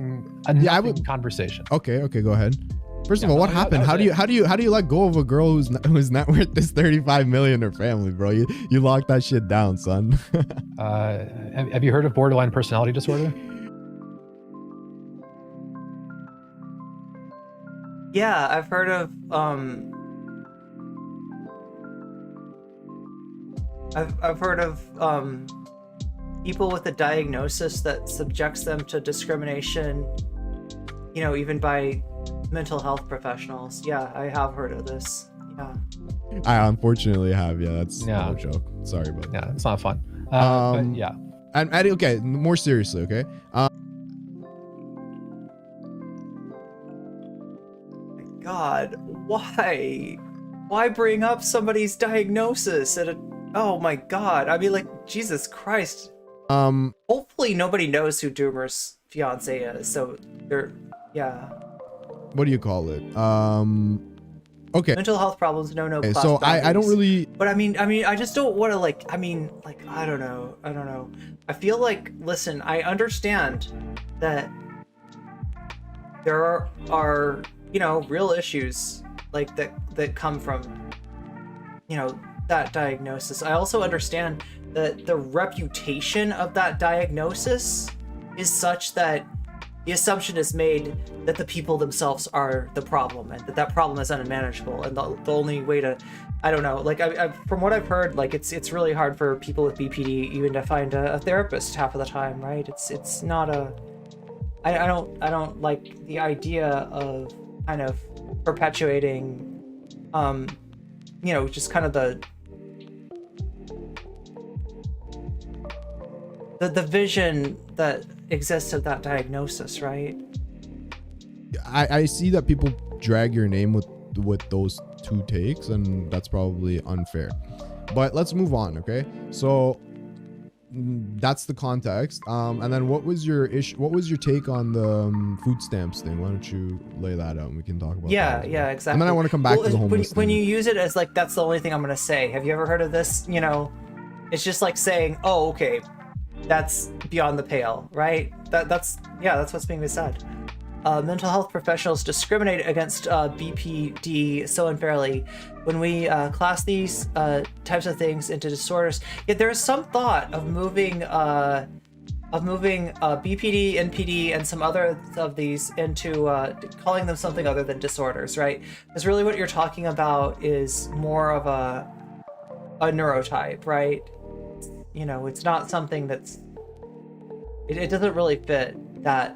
conversation. Okay, go ahead. First of all, what happened? How do you let go of a girl whose net worth is 35 million? Her family, bro. You lock that shit down, son. Have you heard of borderline personality disorder? Yeah, I've heard of I've heard of people with a diagnosis that subjects them to discrimination, you know, even by mental health professionals. Yeah, I have heard of this. Yeah. I unfortunately have. Yeah, that's Yeah. no joke. Sorry about that. Yeah, it's not fun. But yeah. And okay, more seriously, okay. God, why bring up somebody's diagnosis at a? Oh my God! I mean, like, Jesus Christ. Hopefully nobody knows who Doomer's fiance is, so they're, yeah. What do you call it? Okay. Mental health problems, no Okay, so I don't really. But I mean, I just don't want to like. I mean, like, I don't know. I feel like, listen, I understand that there are you know, real issues like that come from, you know, that diagnosis. I also understand that the reputation of that diagnosis is such that the assumption is made that the people themselves are the problem and that problem is unmanageable, and the only way to, I don't know, like I from what I've heard, like it's really hard for people with BPD even to find a therapist half of the time, right? It's not a, I don't like the idea of kind of perpetuating, you know, just kind of the vision that exists of that diagnosis, right? I see that people drag your name with those two takes, and that's probably unfair. But let's move on, okay? So that's the context. And then what was your issue? What was your take on the food stamps thing? Why don't you lay that out and we can talk about that? Yeah, exactly. And then I want to come back to the homeless when thing. you use it as like, that's the only thing I'm gonna say. Have you ever heard of this? You know, it's just like saying, oh, okay, that's beyond the pale, right? That's what's being said. Mental health professionals discriminate against BPD so unfairly when we class these types of things into disorders. Yet there is some thought of moving BPD, NPD, and some other of these into calling them something other than disorders, right? Because really what you're talking about is more of a neurotype, right? You know, it's not something that's, it doesn't really fit that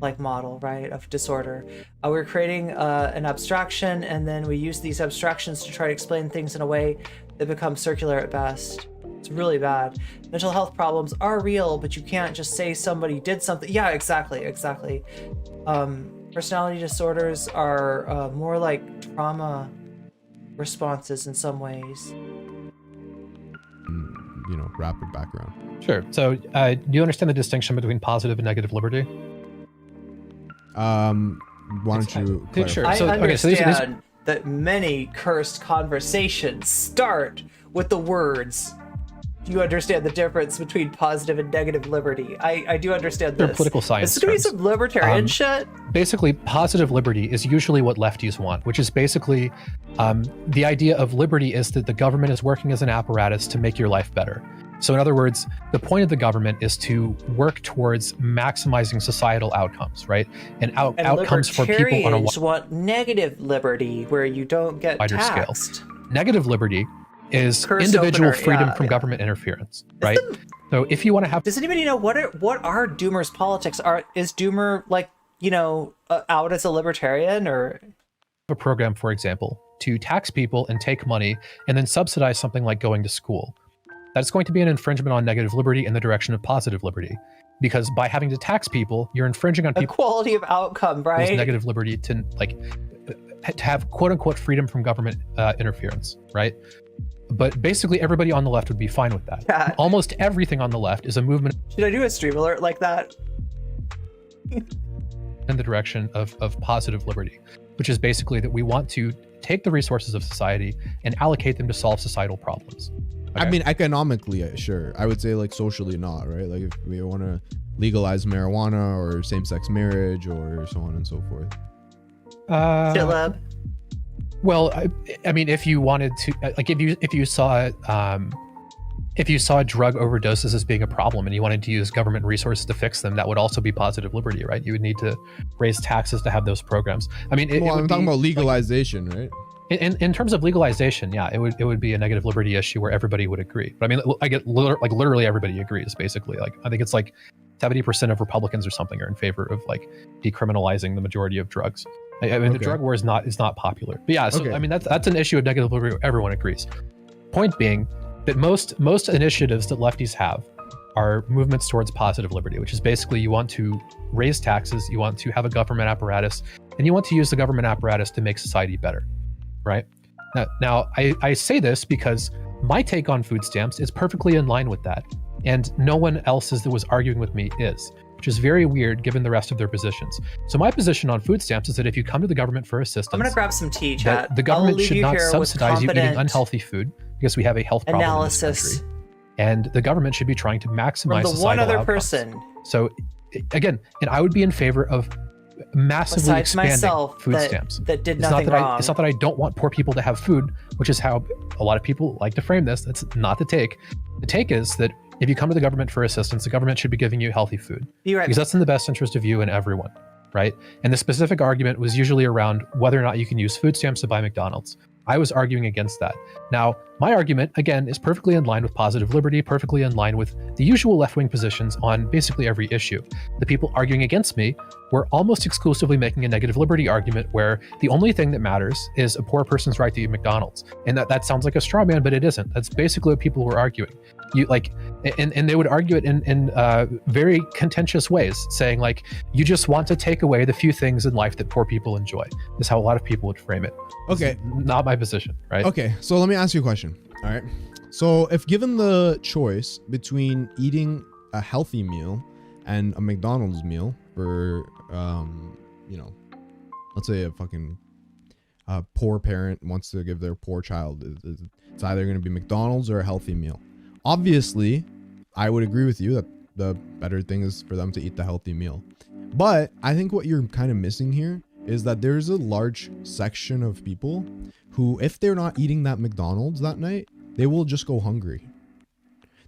like model, right, of disorder. We're creating an abstraction, and then we use these abstractions to try to explain things in a way that becomes circular at best. It's really bad. Mental health problems are real, but you can't just say somebody did something. Yeah, exactly. Personality disorders are more like trauma responses in some ways. You know, rapid background. Sure. So do you understand the distinction between positive and negative liberty? Why don't you clarify? Sure. I So, understand okay, so that many cursed conversations start with the words, do you understand the difference between positive and negative liberty? I do understand this. They're political science It's gonna be terms. some libertarian shit. Basically, positive liberty is usually what lefties want, which is basically the idea of liberty is that the government is working as an apparatus to make your life better. So in other words, the point of the government is to work towards maximizing societal outcomes, right? And outcomes for people on a libertarians want negative liberty, where you don't get wider taxed. scale. Negative liberty is Cursed individual opener, freedom yeah, from yeah. government interference, right? So if you want to have Does anybody know what are Doomer's politics? Is Doomer, like, you know, out as a libertarian, or a program, for example, to tax people and take money and then subsidize something like going to school? That's going to be an infringement on negative liberty in the direction of positive liberty, because by having to tax people, you're infringing on people's quality of outcome, right? negative liberty to have quote unquote freedom from government interference, right? But basically everybody on the left would be fine with that. Yeah. Almost everything on the left is a movement Should I do a stream alert like that? in the direction of positive liberty, which is basically that we want to take the resources of society and allocate them to solve societal problems. I mean, economically, sure. I would say, like, socially not, right? Like, if we want to legalize marijuana or same-sex marriage or so on and so forth. Lab. Well, I mean, if you wanted to, like, if you saw drug overdoses as being a problem and you wanted to use government resources to fix them, that would also be positive liberty, right? You would need to raise taxes to have those programs. I mean, I'm talking about legalization, right? In terms of legalization, yeah, it would be a negative liberty issue where everybody would agree. But I mean, I get literally everybody agrees basically. Like I think it's like 70% of Republicans or something are in favor of like decriminalizing the majority of drugs. I mean, the drug war is not popular. But yeah, so I mean that's an issue of negative liberty. Everyone agrees. Point being that most initiatives that lefties have are movements towards positive liberty, which is basically you want to raise taxes, you want to have a government apparatus, and you want to use the government apparatus to make society better, right? Now I say this because my take on food stamps is perfectly in line with that, and no one else's that was arguing with me is, which is very weird given the rest of their positions. So my position on food stamps is that if you come to the government for assistance, I'm gonna grab some tea, chat. The government should not subsidize you eating unhealthy food because we have a health problem in this country. And the government should be trying to maximize From the one other outcomes. person. So again, and I would be in favor of massively Besides expanding myself, food that- stamps. that did It's nothing wrong. It's not that I don't want poor people to have food, which is how a lot of people like to frame this. That's not the take. The take is that if you come to the government for assistance, the government should be giving you healthy food. Be right because that's in the best interest of you and everyone, right? And the specific argument was usually around whether or not you can use food stamps to buy McDonald's. I was arguing against that. Now, my argument, again, is perfectly in line with positive liberty, perfectly in line with the usual left-wing positions on basically every issue. The people arguing against me were almost exclusively making a negative liberty argument where the only thing that matters is a poor person's right to eat McDonald's. And that sounds like a straw man, but it isn't. That's basically what people were arguing. And they would argue it in very contentious ways, saying like, you just want to take away the few things in life that poor people enjoy. Is how a lot of people would frame it. Okay. Not my position, right? Okay, so let me ask you a question. All right. So if given the choice between eating a healthy meal and a McDonald's meal for, let's say a fucking poor parent wants to give their poor child, it's either going to be McDonald's or a healthy meal. Obviously, I would agree with you that the better thing is for them to eat the healthy meal. But I think what you're kind of missing here is that there's a large section of people who, if they're not eating that McDonald's that night, they will just go hungry.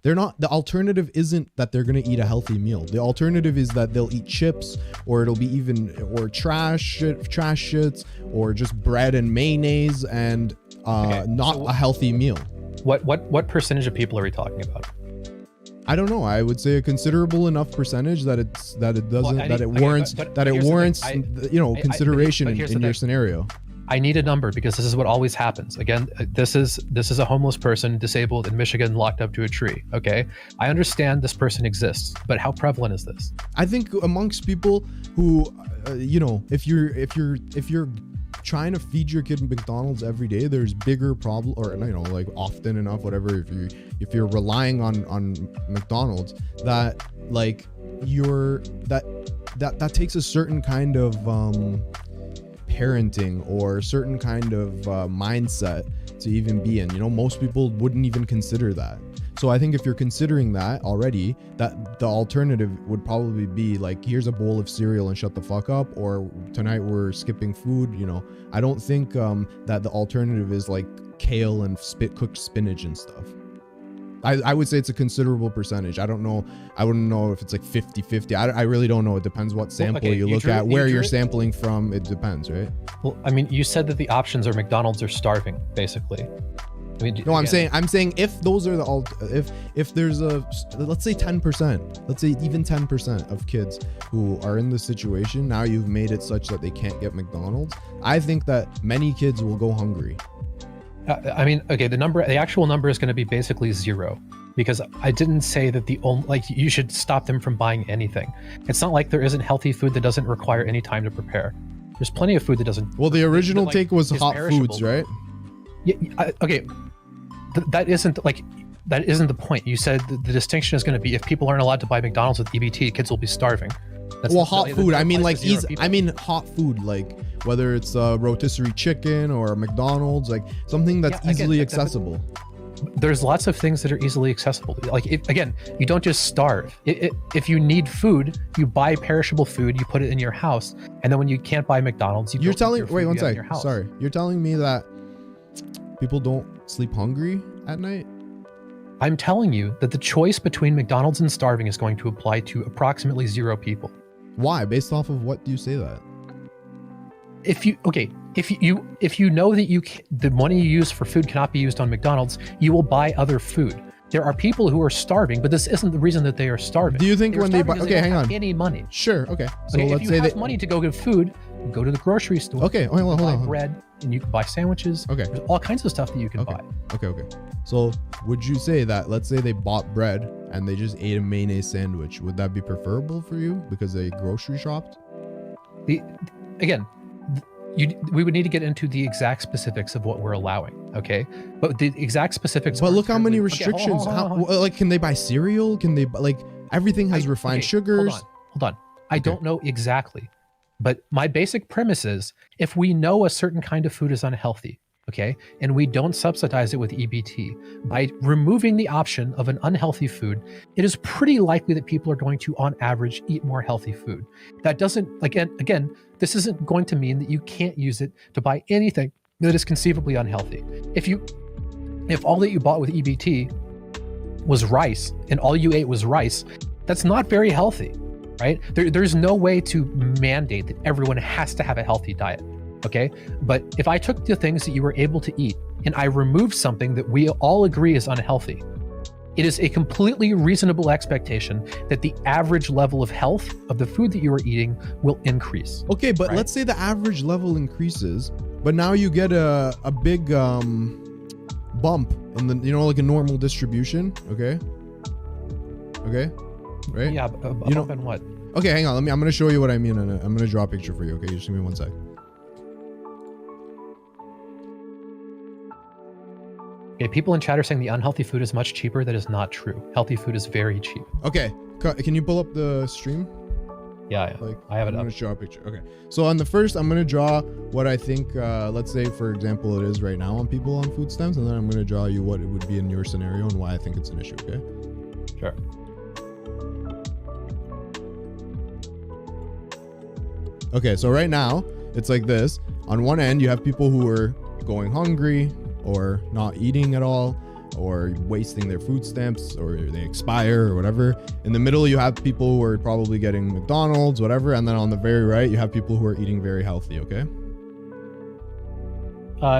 The alternative isn't that they're going to eat a healthy meal. The alternative is that they'll eat chips, or it'll be trash shits, or just bread and mayonnaise, and not a healthy meal. What percentage of people are we talking about? I don't know. I would say a considerable enough percentage that it warrants consideration in your scenario. I need a number because this is what always happens. Again, this is a homeless person disabled in Michigan locked up to a tree. Okay, I understand this person exists, but how prevalent is this? I think amongst people who, if you're trying to feed your kid McDonald's every day, there's bigger problem, or like often enough, whatever. If you're relying on McDonald's, that like that takes a certain kind of parenting or certain kind of mindset to even be in. Most people wouldn't even consider that. So I think if you're considering that already, that the alternative would probably be like, here's a bowl of cereal and shut the fuck up, or tonight we're skipping food. I don't think that the alternative is like kale and cooked spinach and stuff. I would say it's a considerable percentage. I don't know. I wouldn't know if it's like 50-50. I really don't know. It depends what sample you look at, where you're sampling from. It depends, right? Well, I mean, you said that the options are McDonald's or starving, basically. I mean, no, I'm saying if those are if there's let's say 10%, let's say even 10% of kids who are in this situation, now you've made it such that they can't get McDonald's. I think that many kids will go hungry. I mean, okay, the actual number is going to be basically 0, because I didn't say that you should stop them from buying anything. It's not like there isn't healthy food that doesn't require any time to prepare. There's plenty of food that doesn't. Well, the original take was hot foods, right? Yeah. Okay. That isn't the point. You said the distinction is going to be if people aren't allowed to buy McDonald's with EBT, kids will be starving. Hot food. I mean, like hot food, like whether it's a rotisserie chicken or a McDonald's, like something that's easily accessible. There's lots of things that are easily accessible. Like, you don't just starve. If you need food, you buy perishable food, you put it in your house, and then when you can't buy McDonald's, wait one sec. Sorry, you're telling me that people don't sleep hungry at night? I'm telling you that the choice between McDonald's and starving is going to apply to approximately 0 people. Why? Based off of what do you say that? If if you know that the money you use for food cannot be used on McDonald's, you will buy other food. There are people who are starving, but this isn't the reason that they are starving. Do you think when they buy? Okay, hang on. Any money? Sure. Okay. So Okay, let's if say you have that. money to go get food, go to the grocery store. Okay, hold buy on. bread, and you can buy sandwiches. Okay. There's all kinds of stuff that you can buy. Okay. So would you say that, let's say they bought bread and they just ate a mayonnaise sandwich, would that be preferable for you because they grocery shopped? We would need to get into the exact specifics of what we're allowing, okay? But the exact specifics. But look how many Okay, hold restrictions. on. Like, can they buy cereal? Can they like everything has refined sugars? Hold on. I don't know exactly, but my basic premise is if we know a certain kind of food is unhealthy, okay, and we don't subsidize it with EBT, by removing the option of an unhealthy food, it is pretty likely that people are going to, on average, eat more healthy food. That doesn't, again, this isn't going to mean that you can't use it to buy anything that is conceivably unhealthy. If all that you bought with EBT was rice and all you ate was rice, that's not very healthy, right? There's no way to mandate that everyone has to have a healthy diet. Okay, but if I took the things that you were able to eat and I removed something that we all agree is unhealthy, it is a completely reasonable expectation that the average level of health of the food that you are eating will increase. Okay, but let's say the average level increases, but now you get a big bump in the, like a normal distribution. Okay, right? Yeah, bump in what? Okay, hang on. I'm gonna show you what I mean, and I'm gonna draw a picture for you. Okay, just give me 1 sec. Okay, people in chat are saying the unhealthy food is much cheaper. That is not true. Healthy food is very cheap. Okay, can you pull up the stream? Yeah. I have it I'm up. gonna draw a picture. Okay, so on the first, I'm gonna draw what I think. Let's say, for example, it is right now on people on food stamps, and then I'm gonna draw you what it would be in your scenario and why I think it's an issue. Okay. Sure. Okay, so right now it's like this. On one end, you have people who are going hungry or not eating at all or wasting their food stamps or they expire or whatever. In the middle, you have people who are probably getting McDonald's, whatever. And then on the very right, you have people who are eating very healthy. Okay.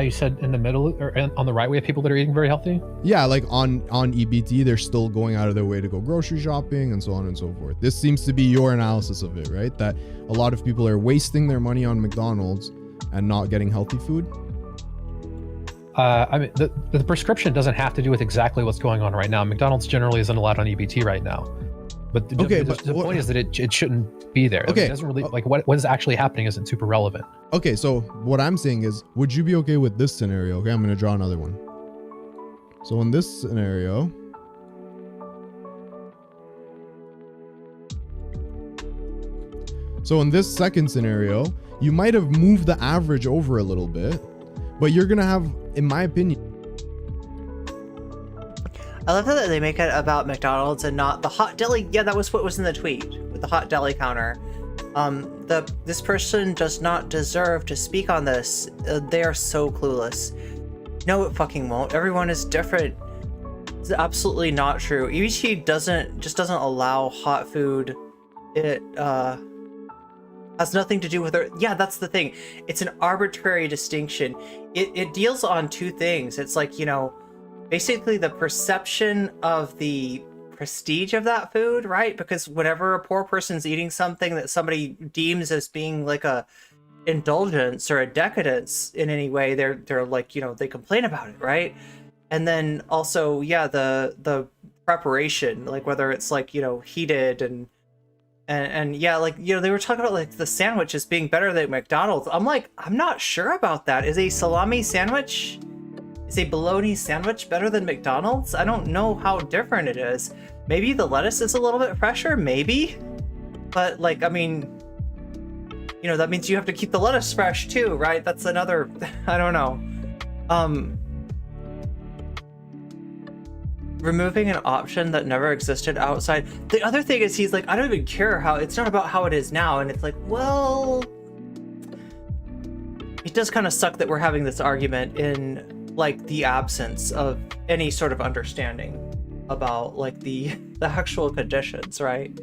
You said in the middle or on the right, we have people that are eating very healthy. Yeah, like on EBT, they're still going out of their way to go grocery shopping and so on and so forth. This seems to be your analysis of it, right? That a lot of people are wasting their money on McDonald's and not getting healthy food. I mean, the prescription doesn't have to do with exactly what's going on right now. McDonald's generally isn't allowed on EBT right now. But the point is that it shouldn't be there. Okay. I mean, it doesn't really, like what is actually happening isn't super relevant. Okay, so what I'm saying is, would you be okay with this scenario? Okay, I'm going to draw another one. So in this scenario, so in this second scenario, you might have moved the average over a little bit, but you're going to have, in my opinion, I love that they make it about McDonald's and not the hot deli. Yeah, that was what was in the tweet with the hot deli counter. This person does not deserve to speak on this. They are so clueless. No, it fucking won't. Everyone is different. It's absolutely not true. EBT doesn't allow hot food. It has nothing to do with it. Yeah, that's the thing. It's an arbitrary distinction. It deals on two things. It's like, basically the perception of the prestige of that food, right? Because whenever a poor person's eating something that somebody deems as being like a indulgence or a decadence in any way, they're like, they complain about it, right? And then also, yeah, the preparation, like whether it's like, heated and yeah, like, they were talking about like the sandwiches being better than McDonald's. I'm like, I'm not sure about that. Is a salami sandwich, is a bologna sandwich better than McDonald's? I don't know how different it is. Maybe the lettuce is a little bit fresher, maybe. But like, I mean, that means you have to keep the lettuce fresh too, right? That's another, I don't know. Removing an option that never existed outside. The other thing is he's like, I don't even care how, it's not about how it is now. And it's like, well, it does kind of suck that we're having this argument in like the absence of any sort of understanding about like the actual conditions, right?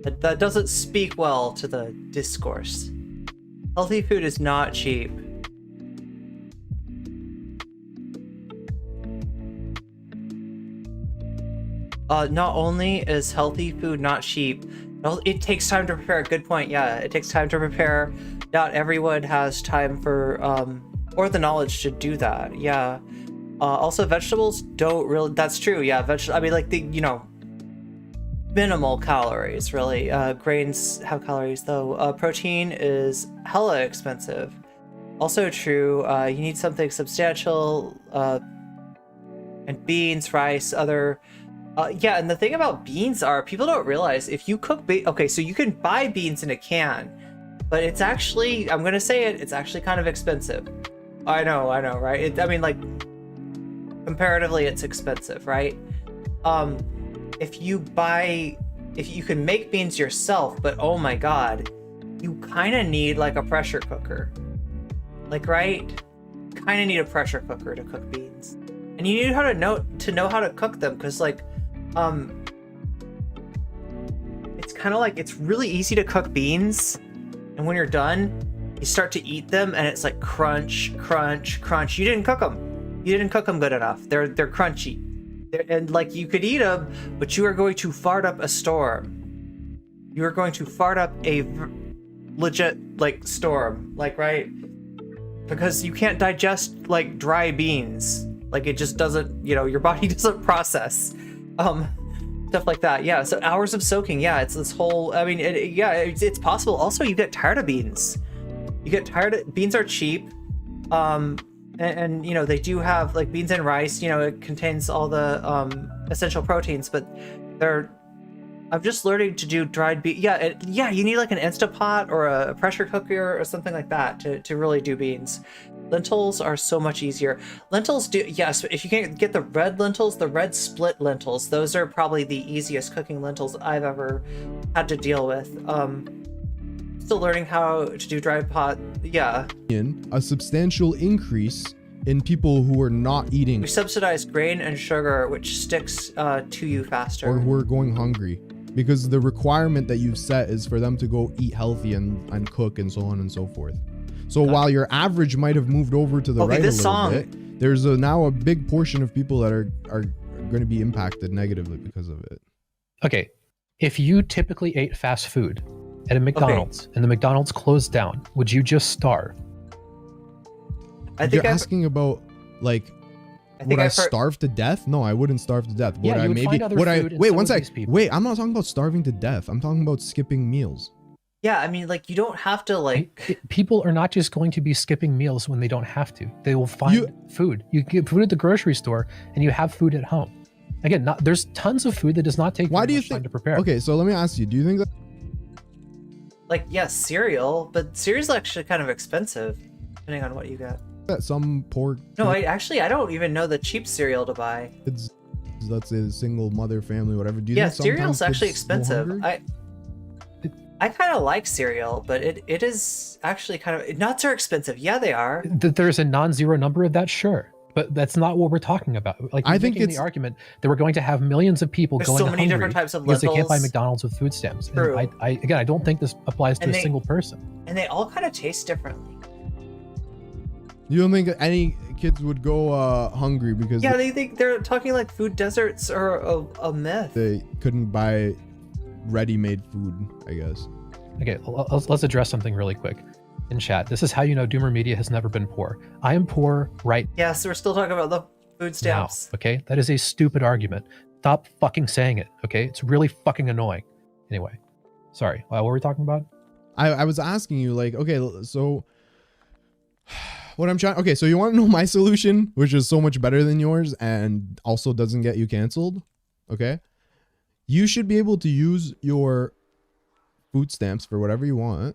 That doesn't speak well to the discourse. Healthy food is not cheap. Not only is healthy food not cheap, it takes time to prepare. Good point. Yeah, it takes time to prepare. Not everyone has time for or the knowledge to do that. Yeah. Also, vegetables don't really. That's true. Yeah, I mean, like minimal calories really. Grains have calories though. Protein is hella expensive. Also true. You need something substantial. And beans, rice, other. Yeah, and the thing about beans are people don't realize if you cook okay, so you can buy beans in a can, but it's actually, I'm gonna say it, it's actually kind of expensive. I know, right? I mean, like, comparatively, it's expensive, right? If you can make beans yourself, but oh my god, you kind of need like a pressure cooker, like, right? Kind of need a pressure cooker to cook beans, and you need to know how to cook them, because like. It's kind of like, it's really easy to cook beans, and when you're done, you start to eat them, and it's like crunch, crunch, crunch. You didn't cook them. You didn't cook them good enough. They're crunchy, and like you could eat them, but you are going to fart up a storm. You are going to fart up a legit like storm, like, right? Because you can't digest like dry beans. Like, it just doesn't, your body doesn't process. Stuff like that. Yeah, so hours of soaking. Yeah, it's this whole, I mean, it's possible. Also, you get tired of beans. Beans are cheap. And they do have, like, beans and rice, it contains all the essential proteins, but I'm just learning to do dried beans. Yeah, you need like an Instapot or a pressure cooker or something like that to really do beans. Lentils are so much easier. Lentils yes, if you can get the red lentils, the red split lentils, those are probably the easiest cooking lentils I've ever had to deal with. Still learning how to do dry pot. Yeah. A substantial increase in people who are not eating. We subsidize grain and sugar, which sticks to you faster. Or who are going hungry. Because the requirement that you've set is for them to go eat healthy and cook and so on and so forth. So while your average might have moved over to the right a little bit, there's now a big portion of people that are going to be impacted negatively because of it. Okay, if you typically ate fast food at a McDonald's and the McDonald's closed down, would you just starve? You're asking about, like, would I starve to death? No, I wouldn't starve to death. Yeah, you would find other food and wait, so one would sec. these people. Wait, I'm not talking about starving to death. I'm talking about skipping meals. Yeah, I mean, like, you don't have to, like... People are not just going to be skipping meals when they don't have to. They will find food. You get food at the grocery store, and you have food at home. Again, there's tons of food that does not take time to prepare. Okay, so let me ask you, do you think that... Like, yes, cereal, but cereal's actually kind of expensive, depending on what you get. That some poor... No, I don't even know the cheap cereal to buy. It's, let's say, a single mother family, whatever. Do you think cereal's actually expensive. I kind of like cereal, but it is actually kind of... Nuts are expensive. Yeah, they are. There's a non-zero number of that, sure. But that's not what we're talking about. Like, I think it's the argument that we're going to have millions of people going so many different types of because lentils. They can't buy McDonald's with food stamps. True. And I don't think this applies to a single person. And they all kind of taste differently. You don't think any kids would go hungry because... Yeah, they think they're talking like food deserts are a myth. They couldn't buy ready-made food, I guess. Okay, let's address something really quick in chat. This is how you know Doomer Media has never been poor. I am poor right now. Yes, we're still talking about the food stamps. Okay, that is a stupid argument. Stop fucking saying it, okay? It's really fucking annoying. Anyway, sorry, what were we talking about? I was asking you, like, okay, so... What I'm trying... Okay, so you want to know my solution, which is so much better than yours and also doesn't get you canceled? Okay? You should be able to use your food stamps for whatever you want.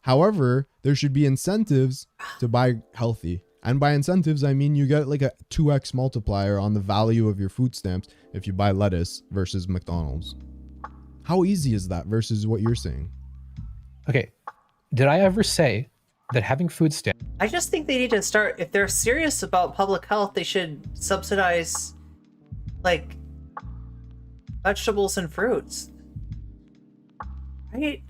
However, there should be incentives to buy healthy. And by incentives, I mean you get like a 2x multiplier on the value of your food stamps if you buy lettuce versus McDonald's. How easy is that versus what you're saying? Okay, did I ever say that having food stamps... I just think they need to start, if they're serious about public health, they should subsidize, like, vegetables and fruits. Right?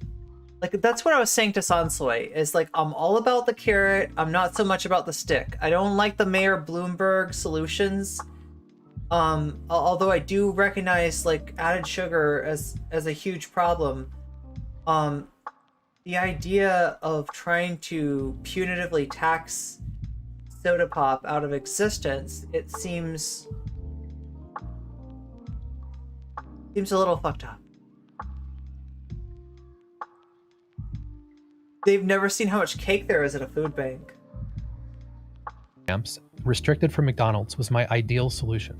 Like, that's what I was saying to Sansoy, is like, I'm all about the carrot, I'm not so much about the stick. I don't like the Mayor Bloomberg solutions. Although I do recognize like added sugar as a huge problem, the idea of trying to punitively tax soda pop out of existence, it seems a little fucked up. They've never seen how much cake there is at a food bank. Restricted from McDonald's was my ideal solution.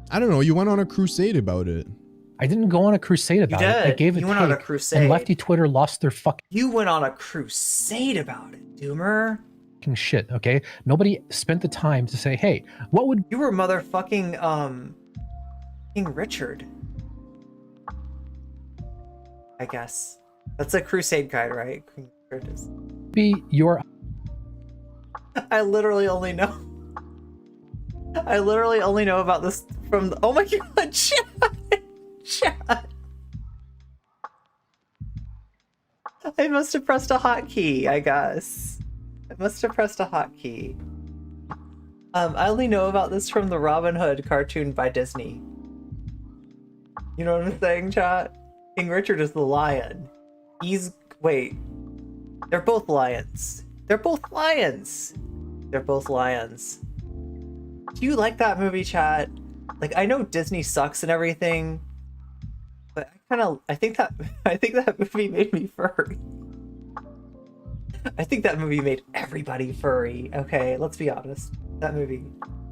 I don't know. You went on a crusade about it. I didn't go on a crusade about it. I gave it. You went on a crusade. And Lefty Twitter lost their fucking. You went on a crusade about it, Doomer. Shit. Okay. Nobody spent the time to say, "Hey, what would?" You were motherfucking King Richard. I guess that's a crusade guide, right? King Richard is. Be your. I literally only know about this from the, oh my god, chat. I must have pressed a hotkey, I guess. I must have pressed a hotkey. I only know about this from the Robin Hood cartoon by Disney. You know what I'm saying, chat? King Richard is the lion. Wait. They're both lions. They're both lions. Do you like that movie, chat? Like, I know Disney sucks and everything, but I think that movie made me furry. I think that movie made everybody furry. Okay, let's be honest. That movie.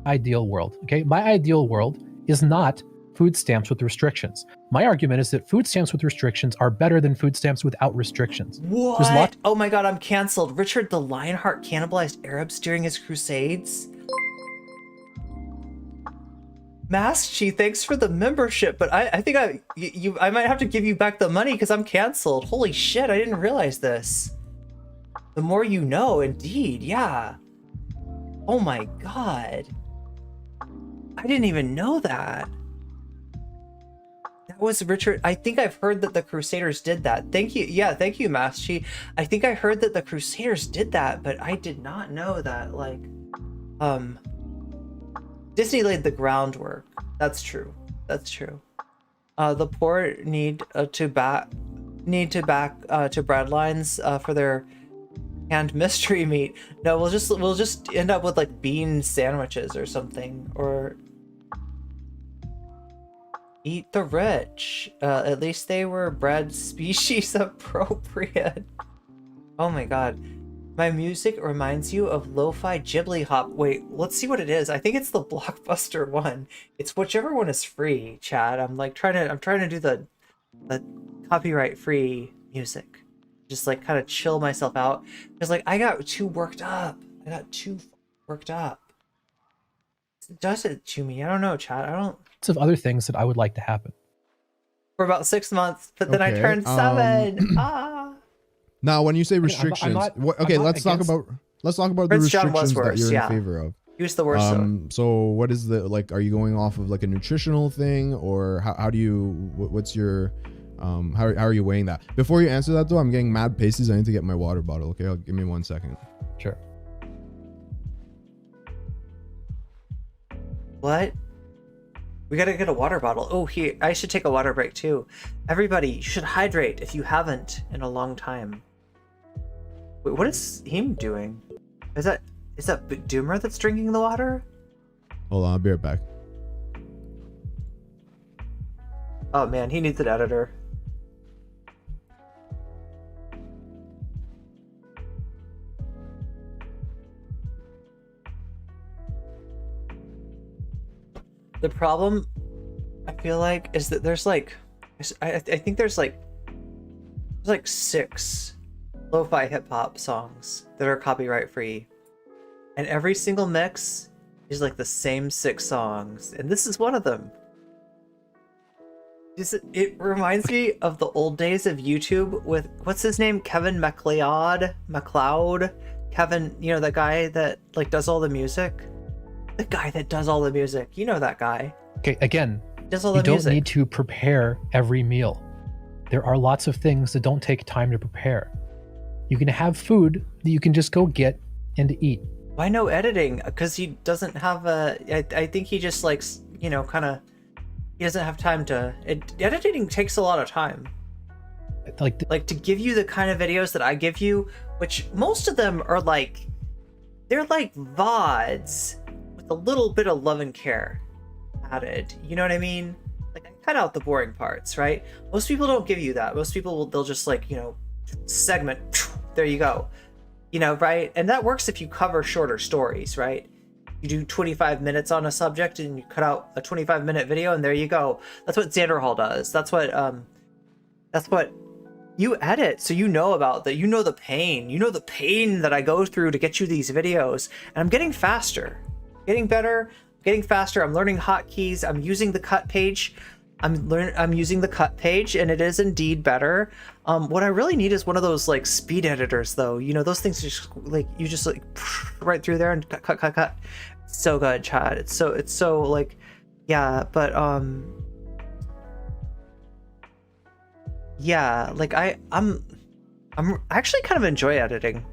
Ideal world. Okay, my ideal world is not food stamps with restrictions. My argument is that food stamps with restrictions are better than food stamps without restrictions. What? Oh my god, I'm canceled. Richard the Lionheart cannibalized Arabs during his crusades? Maschi, thanks for the membership, but I think I might have to give you back the money because I'm canceled. Holy shit, I didn't realize this. The more you know, indeed, yeah. Oh my god. I didn't even know that. That was Richard. I think I've heard that the Crusaders did that. Thank you. Yeah, thank you, Maschi. I think I heard that the Crusaders did that, but I did not know that, like, Disney laid the groundwork. That's true. That's true. The poor need to back to bread lines for their canned mystery meat. No, we'll just end up with like bean sandwiches or something, or eat the rich. At least they were bread species appropriate. Oh my god. My music reminds you of lo-fi Ghibli hop. Wait, let's see what it is. I think it's the Blockbuster one. It's whichever one is free, Chad. I'm trying to do the copyright free music. Just like kind of chill myself out. Because like I got too worked up. Does it to me? I don't know, Chad. I don't. Lots of other things that I would like to happen. For about 6 months, but then I turned 7. Now, when you say restrictions, let's talk about the restrictions that you're in favor of. Use the worst. So what is the, like, are you going off of like a nutritional thing, or how do you, what's your, how are you weighing that? Before you answer that though, I'm getting mad pasties. I need to get my water bottle. Okay, give me 1 second. Sure. What? We gotta get a water bottle. Oh, I should take a water break too. Everybody, you should hydrate if you haven't in a long time. Wait, what is Heemed doing? Is that Doomer that's drinking the water? Hold on, I'll be right back. Oh man, he needs an editor. The problem, I feel like, is that there's like, I think there's like 6 lo-fi hip-hop songs that are copyright free, and every single mix is like the same 6 songs, and this is one of them. It reminds me of the old days of YouTube with, what's his name, Kevin MacLeod, Kevin, you know, that guy that like does all the music. The guy that does all the music. You know that guy. Okay, again, does all you the don't music. need to prepare every meal. There are lots of things that don't take time to prepare. You can have food that you can just go get and eat. Why no editing? Because he doesn't have a... I think he just likes you know, kind of, he doesn't have time to, editing takes a lot of time. Like to give you the kind of videos that I give you, which most of them are like, they're like VODs with a little bit of love and care added. You know what I mean? Like I cut out the boring parts, right? Most people don't give you that. Most people they'll just like, you know, segment, there you go. You know, right? And that works if you cover shorter stories, right? You do 25 minutes on a subject and you cut out a 25-minute video and there you go. That's what Xanderhall does. That's what you edit, so you know about that. You know the pain. You know the pain that I go through to get you these videos. And I'm getting faster, getting better, getting faster. I'm learning hotkeys. I'm using the cut page. I'm using the cut page, and it is indeed better. What I really need is one of those like speed editors, though. You know, those things just like you just like right through there and cut. It's so good, Chad. It's so like, yeah. But yeah, like I'm actually kind of enjoy editing.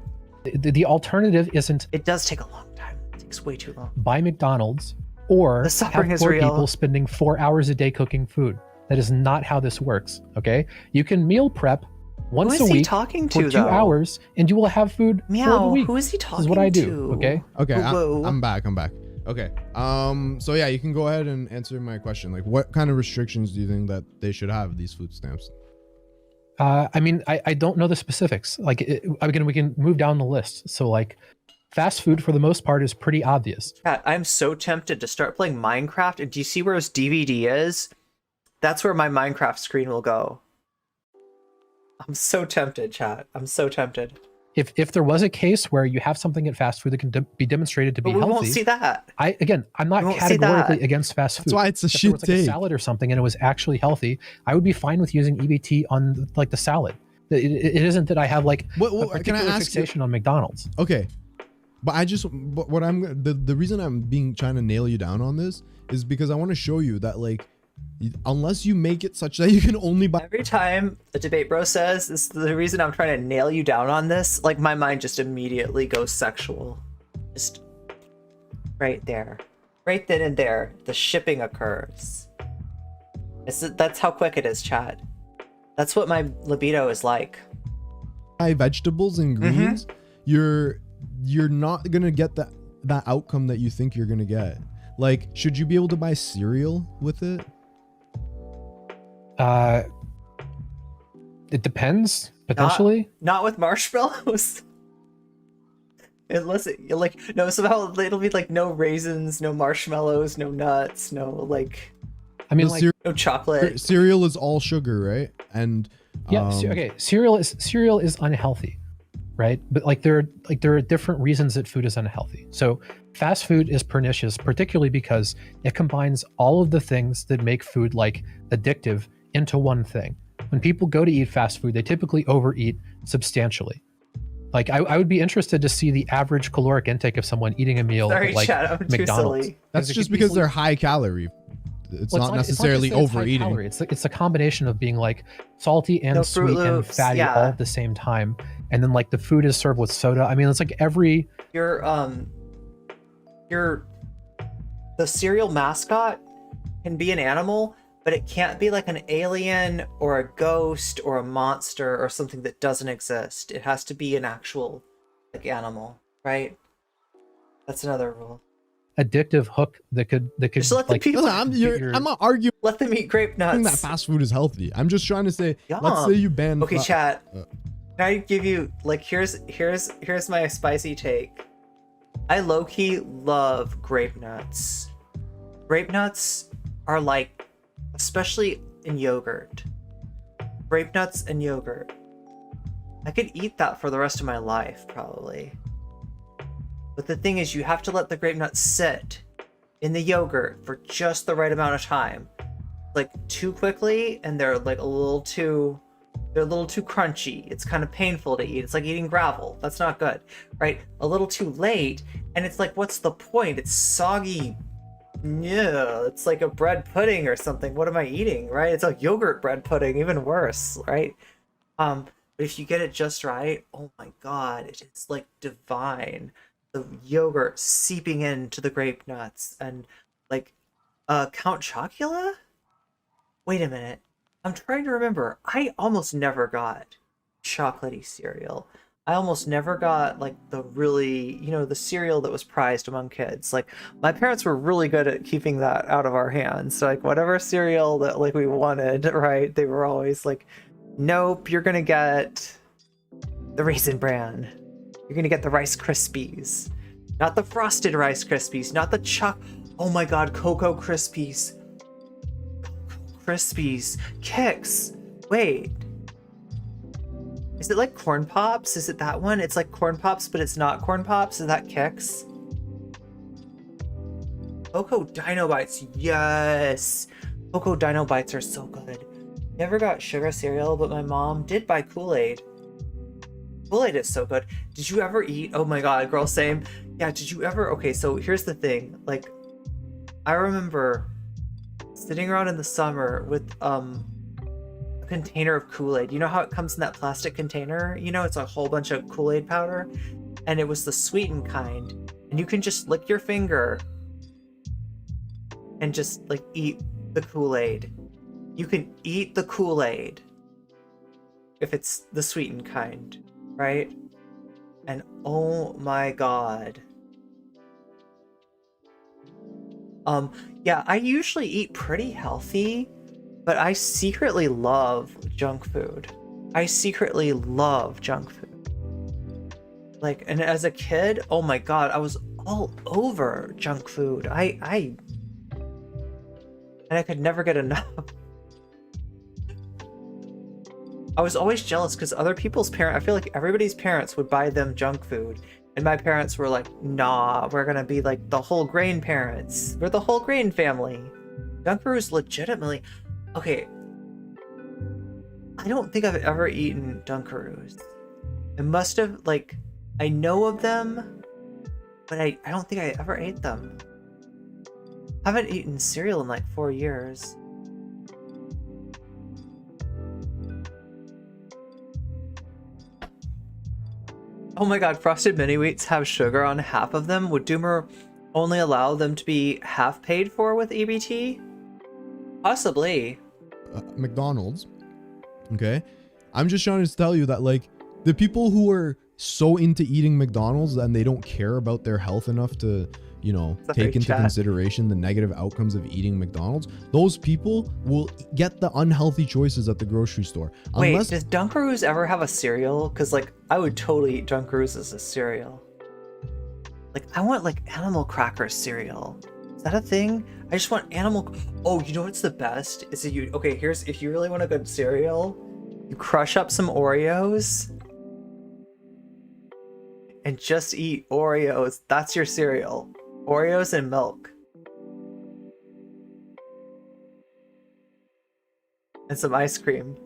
The alternative isn't. It does take a long time. It takes way too long. Buy McDonald's or The suffering have is poor real. people spending 4 hours a day cooking food. That is not how this works. Okay, you can meal prep once Who is a he week talking for to, 2 though? hours, and you will have food for the Meow. week. Who is he talking This is what I do. to? Okay. Okay, Whoa. I'm back. Okay. So yeah, you can go ahead and answer my question. Like, what kind of restrictions do you think that they should have these food stamps? I mean, I don't know the specifics. Like, again, we can move down the list. So, like, fast food for the most part is pretty obvious. Chat, I'm so tempted to start playing Minecraft. And do you see where his DVD is? That's where my Minecraft screen will go. I'm so tempted, chat. I'm so tempted. If there was a case where you have something at fast food that can be demonstrated to be But we healthy, won't see that. I'm not We won't see categorically that. against fast food. That's why it's a If there shit was like a take. salad or something and it was actually healthy, I would be fine with using EBT on like the salad. It isn't that I have like a Can I particular ask you? fixation on McDonald's. Okay, but what I'm the reason I'm trying to nail you down on this is because I want to show you that like unless you make it such that you can only buy. Every time the debate bro says this is the reason I'm trying to nail you down on this, like my mind just immediately goes sexual. Just right there. Right then and there, the shipping occurs. That's how quick it is, chat. That's what my libido is like. Buy vegetables and greens, you're not gonna get that outcome that you think you're gonna get. Like, should you be able to buy cereal with it? It depends potentially. Not with marshmallows. Unless it like no, somehow it'll be like no raisins, no marshmallows, no nuts, no like. I mean, like, no chocolate. Cereal is all sugar, right? And yeah, okay. Cereal is unhealthy, right? But like there are different reasons that food is unhealthy. So fast food is pernicious, particularly because it combines all of the things that make food like addictive into one thing. When people go to eat fast food, they typically overeat substantially. Like I would be interested to see the average caloric intake of someone eating a meal Sorry, at like Chad, I'm too McDonald's. silly. that's just because they're high calorie. It's Well, not necessarily just that it's high overeating. calorie. It's a combination of being like salty and No Fruit sweet and Loops, fatty yeah. all at the same time, and then like the food is served with soda. I mean, it's like every The cereal mascot can be an animal, but it can't be like an alien or a ghost or a monster or something that doesn't exist. It has to be an actual like animal, right? That's another rule. addictive hook that could Just let the like, people. Listen, I'm not arguing Let them eat grape that nuts. fast food is healthy. I'm just trying to say, let's Yum. say you ban. Okay, chat. Can I give you like here's my spicy take. I low-key love grape nuts. Grape nuts are like, especially in yogurt. Grape nuts and yogurt. I could eat that for the rest of my life, probably. But the thing is, you have to let the grape nuts sit in the yogurt for just the right amount of time. Like too quickly, and they're like a little too crunchy. It's kind of painful to eat. It's like eating gravel. That's not good, right? A little too late, and it's like, what's the point? It's soggy. Yeah, it's like a bread pudding or something. What am I eating, right? It's like yogurt bread pudding, even worse, right? But if you get it just right, oh my god, it is like divine. The yogurt seeping into the grape nuts, and like Count Chocula? Wait a minute. I'm trying to remember. I almost never got chocolatey cereal. I almost never got like the really, the cereal that was prized among kids. Like my parents were really good at keeping that out of our hands. So like whatever cereal that like we wanted, right? They were always like, nope, you're gonna get the Raisin Bran. You're gonna get the Rice Krispies. Not the Frosted Rice Krispies, not the oh my god, Cocoa Krispies. Krispies. Kicks. Wait. Is it like Corn Pops? Is it that one? It's like Corn Pops, but it's not Corn Pops. Is that Kicks? Cocoa Dino Bites. Yes. Cocoa Dino Bites are so good. Never got sugar cereal, but my mom did buy Kool-Aid. Kool-Aid is so good. Did you ever eat? Oh my god, girl, same. Yeah, did you ever? Okay, so here's the thing. Like, I remember sitting around in the summer with a container of Kool-Aid. You know how it comes in that plastic container? It's a whole bunch of Kool-Aid powder, and it was the sweetened kind. And you can just lick your finger and just like eat the Kool-Aid. You can eat the Kool-Aid if it's the sweetened kind, right? And oh my god. Yeah, I usually eat pretty healthy, but I secretly love junk food. I secretly love junk food. Like, and as a kid, oh my god, I was all over junk food. And I could never get enough. I was always jealous because other people's parents, I feel like everybody's parents would buy them junk food. And my parents were like, nah, we're gonna be like the whole grain parents. We're the whole grain family. Dunkaroos legitimately... Okay. I don't think I've ever eaten Dunkaroos. I must have, like... I know of them, but I don't think I ever ate them. I haven't eaten cereal in like 4 years. Oh my god, Frosted Mini Wheats have sugar on half of them. Would Doomer only allow them to be half paid for with EBT? Possibly. McDonald's. Okay. I'm just trying to tell you that, like, the people who are so into eating McDonald's and they don't care about their health enough to, take into consideration the negative outcomes of eating McDonald's, those people will get the unhealthy choices at the grocery store. Wait, does Dunkaroos ever have a cereal? Because, like, I would totally eat Dunkaroos as a cereal. Like, I want, like, animal cracker cereal. Is that a thing? I just want animal... Oh, you know what's the best? Is that you... Okay, here's... If you really want a good cereal, you crush up some Oreos and just eat Oreos. That's your cereal. Oreos and milk. And some ice cream.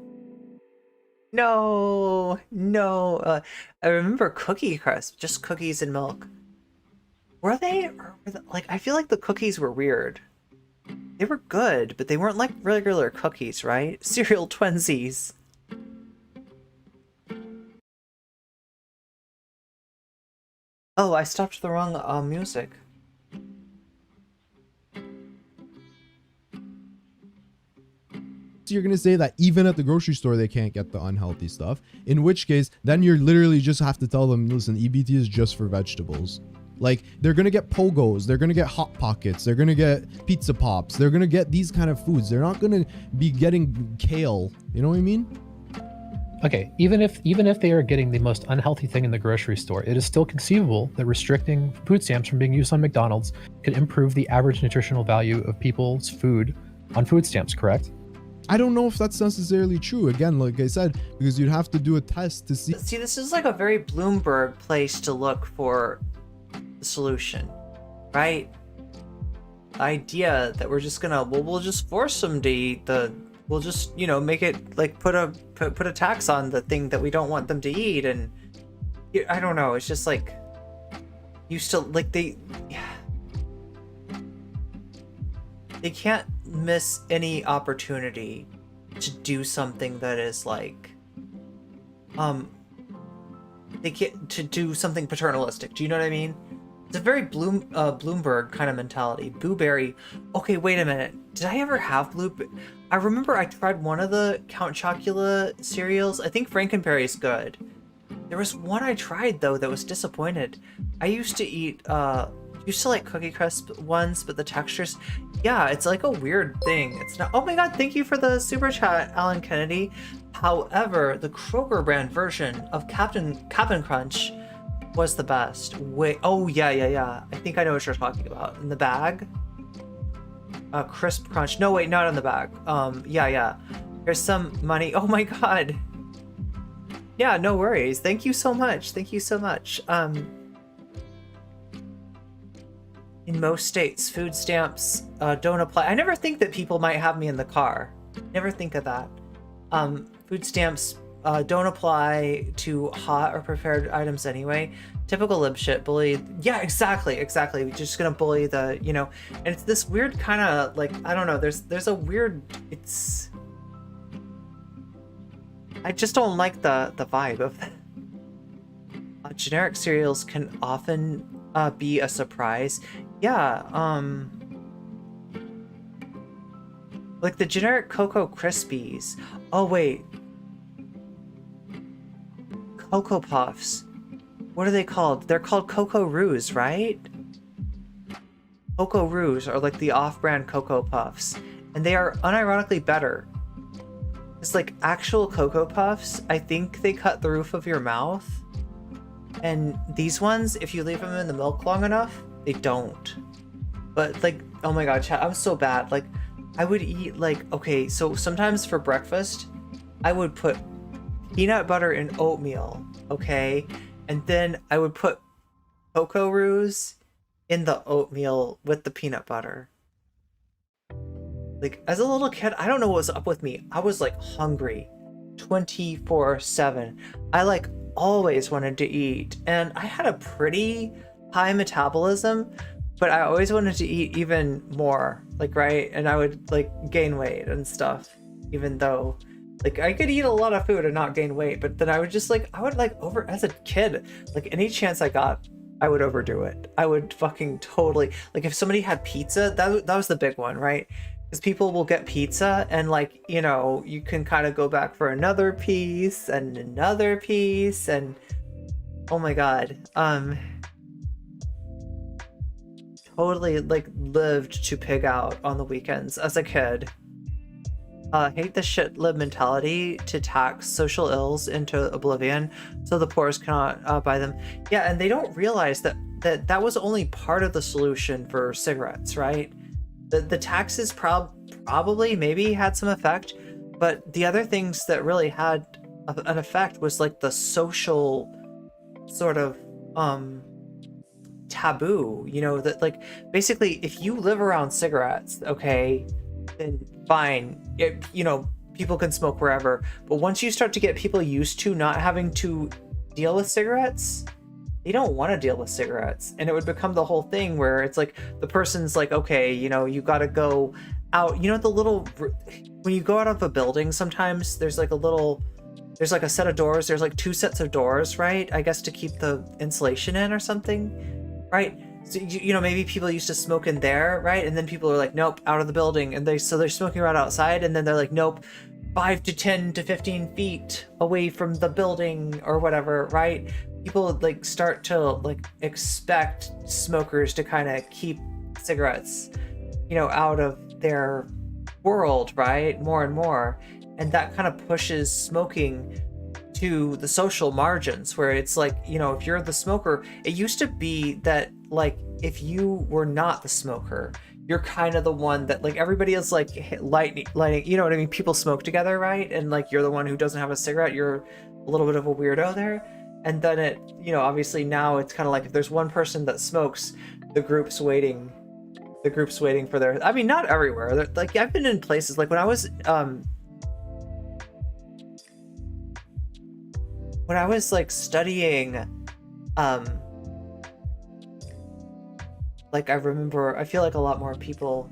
No. I remember Cookie Crisp, just cookies and milk. Were they? Or were they, like, I feel like the cookies were weird. They were good, but they weren't like regular cookies, right? Cereal twinsies. Oh, I stopped the wrong music. You're going to say that even at the grocery store they can't get the unhealthy stuff, in which case then you're literally just have to tell them, listen, EBT is just for vegetables. Like, they're going to get Pogos, they're going to get Hot Pockets, they're going to get Pizza Pops, they're going to get these kind of foods. They're not going to be getting kale. You know what I mean? Okay, even if they are getting the most unhealthy thing in the grocery store, it is still conceivable that restricting food stamps from being used on McDonald's could improve the average nutritional value of people's food on food stamps, correct? I don't know if that's necessarily true. Again, like I said, because you'd have to do a test to see. See, this is like a very Bloomberg place to look for the solution, right? The idea that we're just gonna, well, we'll just force them to eat we'll just, make it like put a tax on the thing that we don't want them to eat, and I don't know. It's just like you still like they can't miss any opportunity to do something that is like they get to do something paternalistic. Do you know what I mean? It's a very Bloomberg kind of mentality. Blueberry. Okay, wait a minute. Did I ever have blueberry? I remember I tried one of the Count Chocula cereals. I think Frankenberry is good. There was one I tried though that was disappointed. I used to eat used to like Cookie Crisp ones, but the textures, yeah, it's like a weird thing. It's not. Oh my god, thank you for the super chat, Alan Kennedy. However, the Kroger brand version of Captain Crunch was the best. Wait, oh yeah. I think I know what you're talking about. In the bag? Crisp Crunch. No, wait, not in the bag. Yeah. Here's some money. Oh my god. Yeah, no worries. Thank you so much. In most states, food stamps don't apply. I never think that people might have me in the car. Never think of that. Food stamps don't apply to hot or prepared items anyway. Typical lib shit, bully. Yeah, exactly. We're just gonna bully the, and it's this weird kind of like, I don't know. There's a weird. It's. I just don't like the vibe of that. Generic cereals can often be a surprise. Yeah. Like the generic Cocoa Krispies. Oh wait. Cocoa Puffs. What are they called? They're called Cocoa Roos, right? Cocoa Roos are like the off-brand Cocoa Puffs, and they are unironically better. It's like actual Cocoa Puffs. I think they cut the roof of your mouth, and these ones, if you leave them in the milk long enough, they don't. But like, oh my god, chat, I'm so bad. Like, I would eat like, okay, so sometimes for breakfast, I would put peanut butter in oatmeal, okay? And then I would put Cocoa Roos in the oatmeal with the peanut butter. Like, as a little kid, I don't know what was up with me. I was like hungry 24/7. I like always wanted to eat, and I had a pretty high metabolism, but I always wanted to eat even more, like, right? And I would like gain weight and stuff, even though like I could eat a lot of food and not gain weight, but then I would just like, I would like as a kid, like any chance I got, I would overdo it. I would fucking totally, like if somebody had pizza, that was the big one, right? Because people will get pizza and like, you can kind of go back for another piece and another piece, and oh my god. Totally like lived to pig out on the weekends as a kid. Hate the shit lib mentality to tax social ills into oblivion so the poorest cannot buy them. Yeah, and they don't realize that was only part of the solution for cigarettes, right? The taxes probably maybe had some effect, but the other things that really had an effect was like the social sort of taboo, that like basically if you live around cigarettes, okay, then fine, people can smoke wherever, but once you start to get people used to not having to deal with cigarettes, they don't want to deal with cigarettes, and it would become the whole thing where it's like the person's like, okay, you gotta go out, the little, when you go out of a building, sometimes there's like a set of doors, there's like 2 sets of doors, right? I guess to keep the insulation in or something, right? So, maybe people used to smoke in there, right? And then people are like, nope, out of the building, and they're smoking right outside, and then they're like, nope, 5 to 10 to 15 feet away from the building or whatever, right? People like start to like expect smokers to kind of keep cigarettes, out of their world, right? More and more. And that kind of pushes smoking to the social margins where it's like, if you're the smoker, it used to be that like, if you were not the smoker, you're kind of the one that like everybody is like lighting, you know what I mean? People smoke together, right? And like, you're the one who doesn't have a cigarette. You're a little bit of a weirdo there. And then it, obviously now it's kind of like if there's one person that smokes, the group's waiting for their, I mean, not everywhere. Like I've been in places like when I was like studying, like I feel like a lot more people,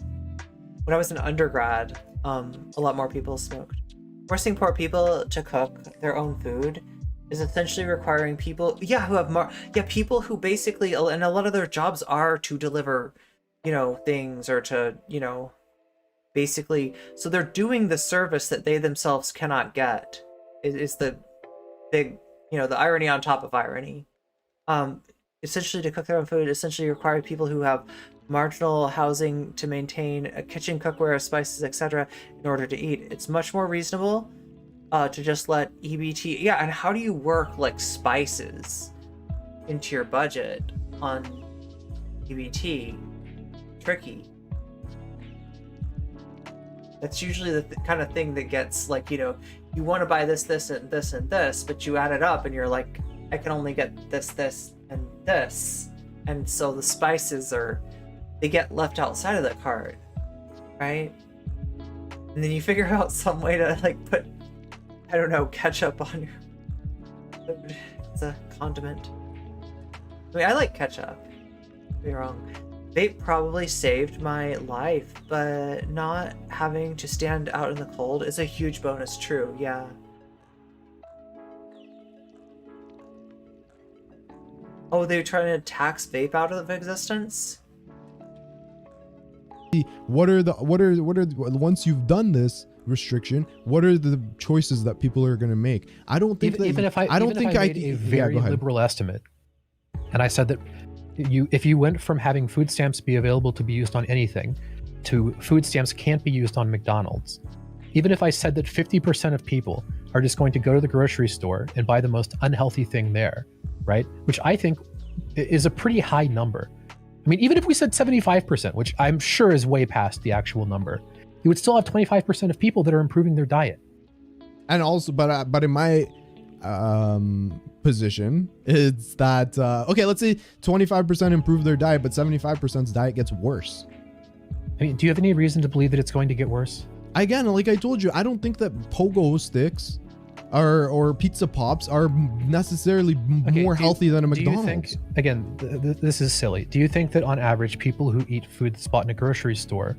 when I was an undergrad, a lot more people smoked. Forcing poor people to cook their own food is essentially requiring people, who have more, people who basically, and a lot of their jobs are to deliver, things, or to, basically, so they're doing the service that they themselves cannot get, is the big, the irony on top of irony. Essentially, to cook their own food essentially require people who have marginal housing to maintain a kitchen, cookware, spices, etc. in order to eat. It's much more reasonable to just let EBT... Yeah, and how do you work, like, spices into your budget on EBT? Tricky. That's usually the kind of thing that gets, like, you want to buy this, this, and this, and this, but you add it up and you're like, I can only get this, this, and this. And so the spices they get left outside of the cart, right? And then you figure out some way to, like, put, I don't know, ketchup on your food. It's a condiment. I mean, I like ketchup. Don't be wrong. Vape probably saved my life, but not having to stand out in the cold is a huge bonus. True, yeah. Oh, they're trying to tax vape out of existence? What are once you've done this restriction, what are the choices that people are going to make? I don't think even if I made a very liberal estimate, and I said that if you went from having food stamps be available to be used on anything to food stamps can't be used on McDonald's, even if I said that 50% of people are just going to go to the grocery store and buy the most unhealthy thing there, right? Which I think is a pretty high number. I mean, even if we said 75%, which I'm sure is way past the actual number, you would still have 25% of people that are improving their diet. And also, but in my position, it's that okay, let's say 25% improve their diet, but 75%'s diet gets worse. I mean, do you have any reason to believe that it's going to get worse? Again, like I told you, I don't think that pogo sticks or pizza pops are necessarily more healthy than a McDonald's. Do you think, again, this is silly. Do you think that on average, people who eat food that's bought in a grocery store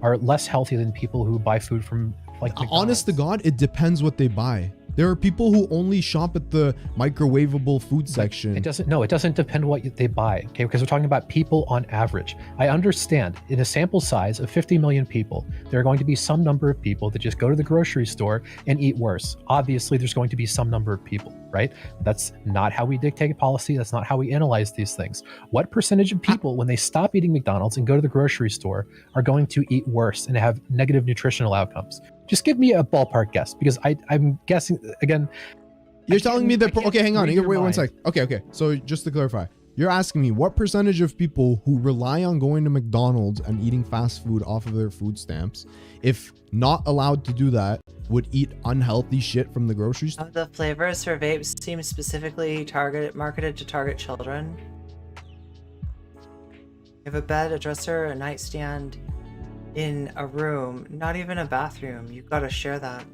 are less healthy than people who buy food from, like, McDonald's? Honest to God, it depends what they buy. There are people who only shop at the microwavable food section. It doesn't depend what they buy, okay? Because we're talking about people on average. I understand in a sample size of 50 million people, there are going to be some number of people that just go to the grocery store and eat worse. Obviously, there's going to be some number of people, right? That's not how we dictate policy. That's not how we analyze these things. What percentage of people, when they stop eating McDonald's and go to the grocery store, are going to eat worse and have negative nutritional outcomes? Just give me a ballpark guess, because I'm guessing, again... You're telling me that... Okay, hang on. Wait 1 sec. Okay. So just to clarify, you're asking me what percentage of people who rely on going to McDonald's and eating fast food off of their food stamps, if not allowed to do that, would eat unhealthy shit from the grocery store? The flavors for vapes seem specifically marketed to target children. You have a bed, a dresser, a nightstand in a room, not even a bathroom. You've got to share that.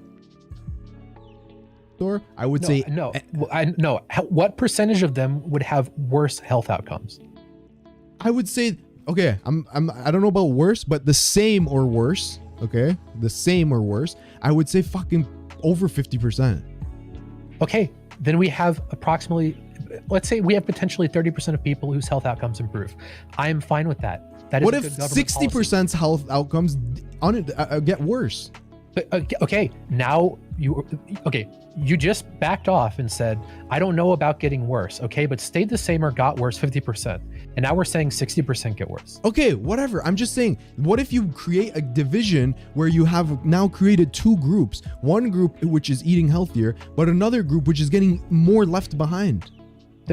I would say no. What percentage of them would have worse health outcomes? I would say, okay, I don't know about worse, but the same or worse. Okay, the same or worse. I would say fucking over 50%. Okay, then we have approximately, let's say we have potentially 30% of people whose health outcomes improve. I am fine with that. What if 60%'s health outcomes get worse? Okay, now you just backed off and said, I don't know about getting worse, okay, but stayed the same or got worse 50%. And now we're saying 60% get worse. Okay, whatever. I'm just saying, what if you create a division where you have now created two groups? One group which is eating healthier, but another group which is getting more left behind.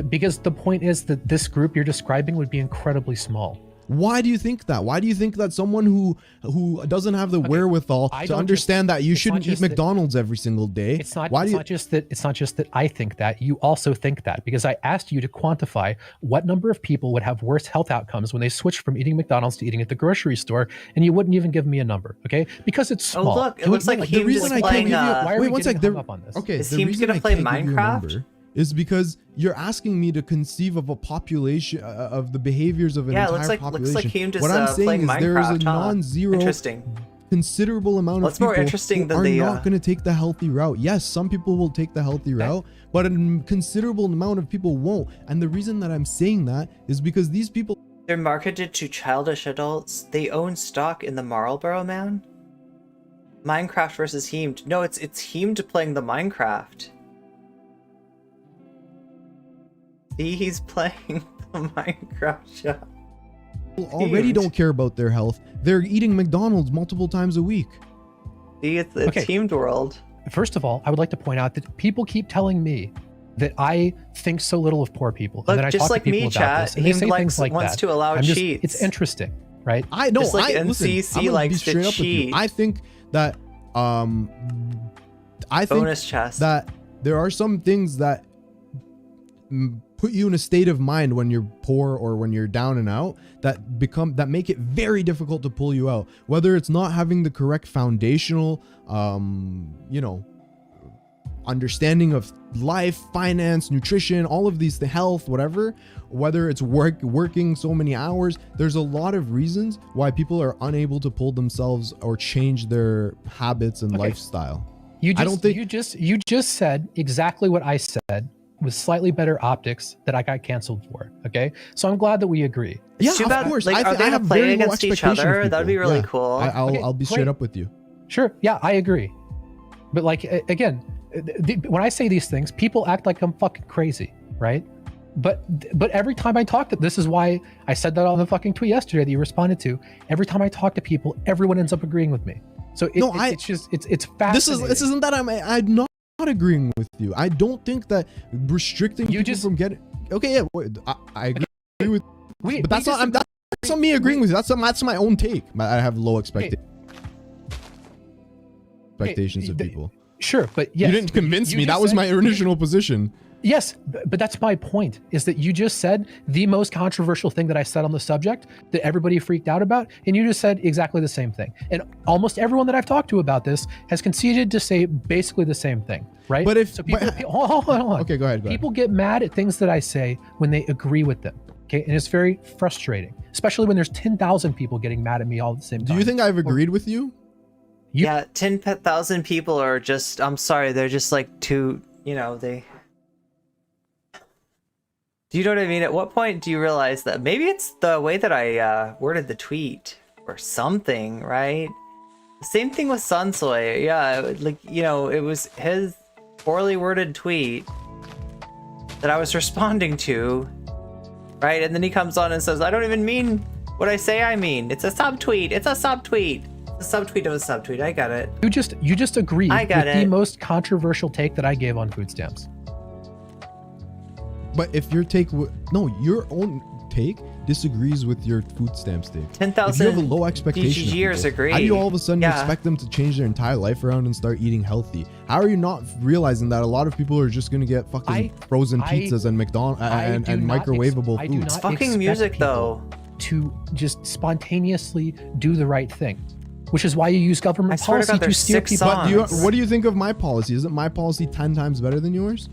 Because the point is that this group you're describing would be incredibly small. Why do you think that? Why do you think that someone who doesn't have the wherewithal to understand that you shouldn't eat McDonald's every single day? It's not just that I think that. You also think that, because I asked you to quantify what number of people would have worse health outcomes when they switched from eating McDonald's to eating at the grocery store, and you wouldn't even give me a number, okay? Because it's small. Oh look, it looks like Heemed is playing. Wait 1 sec. Okay, is Heemed gonna play Minecraft? Is because you're asking me to conceive of a population of the behaviors of an entire population. Looks like Heemed is what I'm saying playing is Minecraft. there is a non-zero. Interesting. considerable amount What's of people more interesting who than are the, not going to take the healthy route. Yes, some people will take the healthy route, but a considerable amount of people won't. And the reason that I'm saying that is because these people, they're marketed to childish adults. They own stock in the Marlboro Man. Minecraft versus Heemed. No, it's Heemed playing the Minecraft. See, he's playing the Minecraft shop. already don't care about their health. They're eating McDonald's multiple times a week. See, it's Heemed world. First of all, I would like to point out that people keep telling me that I think so little of poor people, and Look, then I just talk like to people me, about chat, this, and they Heemed say likes- things like wants that. to allow cheats. It's interesting, right? I know. Just like listen, NCC I'm gonna likes be to straight up with you. cheat. I think that I think Bonus chest. that there are some things that put you in a state of mind when you're poor or when you're down and out that make it very difficult to pull you out. Whether it's not having the correct foundational understanding of life, finance, nutrition, all of these, the health, whatever, whether it's working so many hours, there's a lot of reasons why people are unable to pull themselves or change their habits and lifestyle. You just said exactly what I said with slightly better optics that I got canceled for. Okay, so I'm glad that we agree. It's too bad. course. Like, I are they have gonna play very low against each expectation of other? That'd be people. really Yeah. cool. I'll be straight up with you. Sure. Yeah, I agree. But like again, when I say these things, people act like I'm fucking crazy, right? But every time I talk to, this is why I said that on the fucking tweet yesterday that you responded to. Every time I talk to people, everyone ends up agreeing with me. So it's fascinating. This isn't that I'm not agreeing with you. I don't think that restricting people from getting. Okay, yeah, I agree with. But that's not me agreeing with you. That's my own take. I have low expectations of people. Sure, but yes, you didn't convince me. That was my original position. Yes, but that's my point, is that you just said the most controversial thing that I said on the subject that everybody freaked out about, and you just said exactly the same thing. And almost everyone that I've talked to about this has conceded to say basically the same thing, right? But if hold on. Okay, go ahead. People get mad at things that I say when they agree with them. Okay, and it's very frustrating, especially when there's 10,000 people getting mad at me all at the same time. Do you think I've agreed with you? Yeah, 10,000 people are just. I'm sorry, they're just like too. They. Do you know what I mean? At what point do you realize that maybe it's the way that I worded the tweet or something, right? Same thing with Sunsoy. Yeah, it was his poorly worded tweet that I was responding to, right? And then he comes on and says, I don't even mean what I say I mean. It's a subtweet. It's a subtweet. It's a subtweet of a subtweet. I got it. You just agreed with the most controversial take that I gave on food stamps. But if your take, your own take disagrees with your food stamps take. 10,000 If you have a low expectation of DGGers people, agree. how do you all of a sudden Yeah. expect them to change their entire life around and start eating healthy? How are you not realizing that a lot of people are just going to get fucking frozen pizzas and McDonald's and microwavable foods? It's fucking music though. To just spontaneously do the right thing, which is why you use government I swear to policy God, to there's steer 6 people. songs. What do you think of my policy? Isn't my policy 10 times better than yours?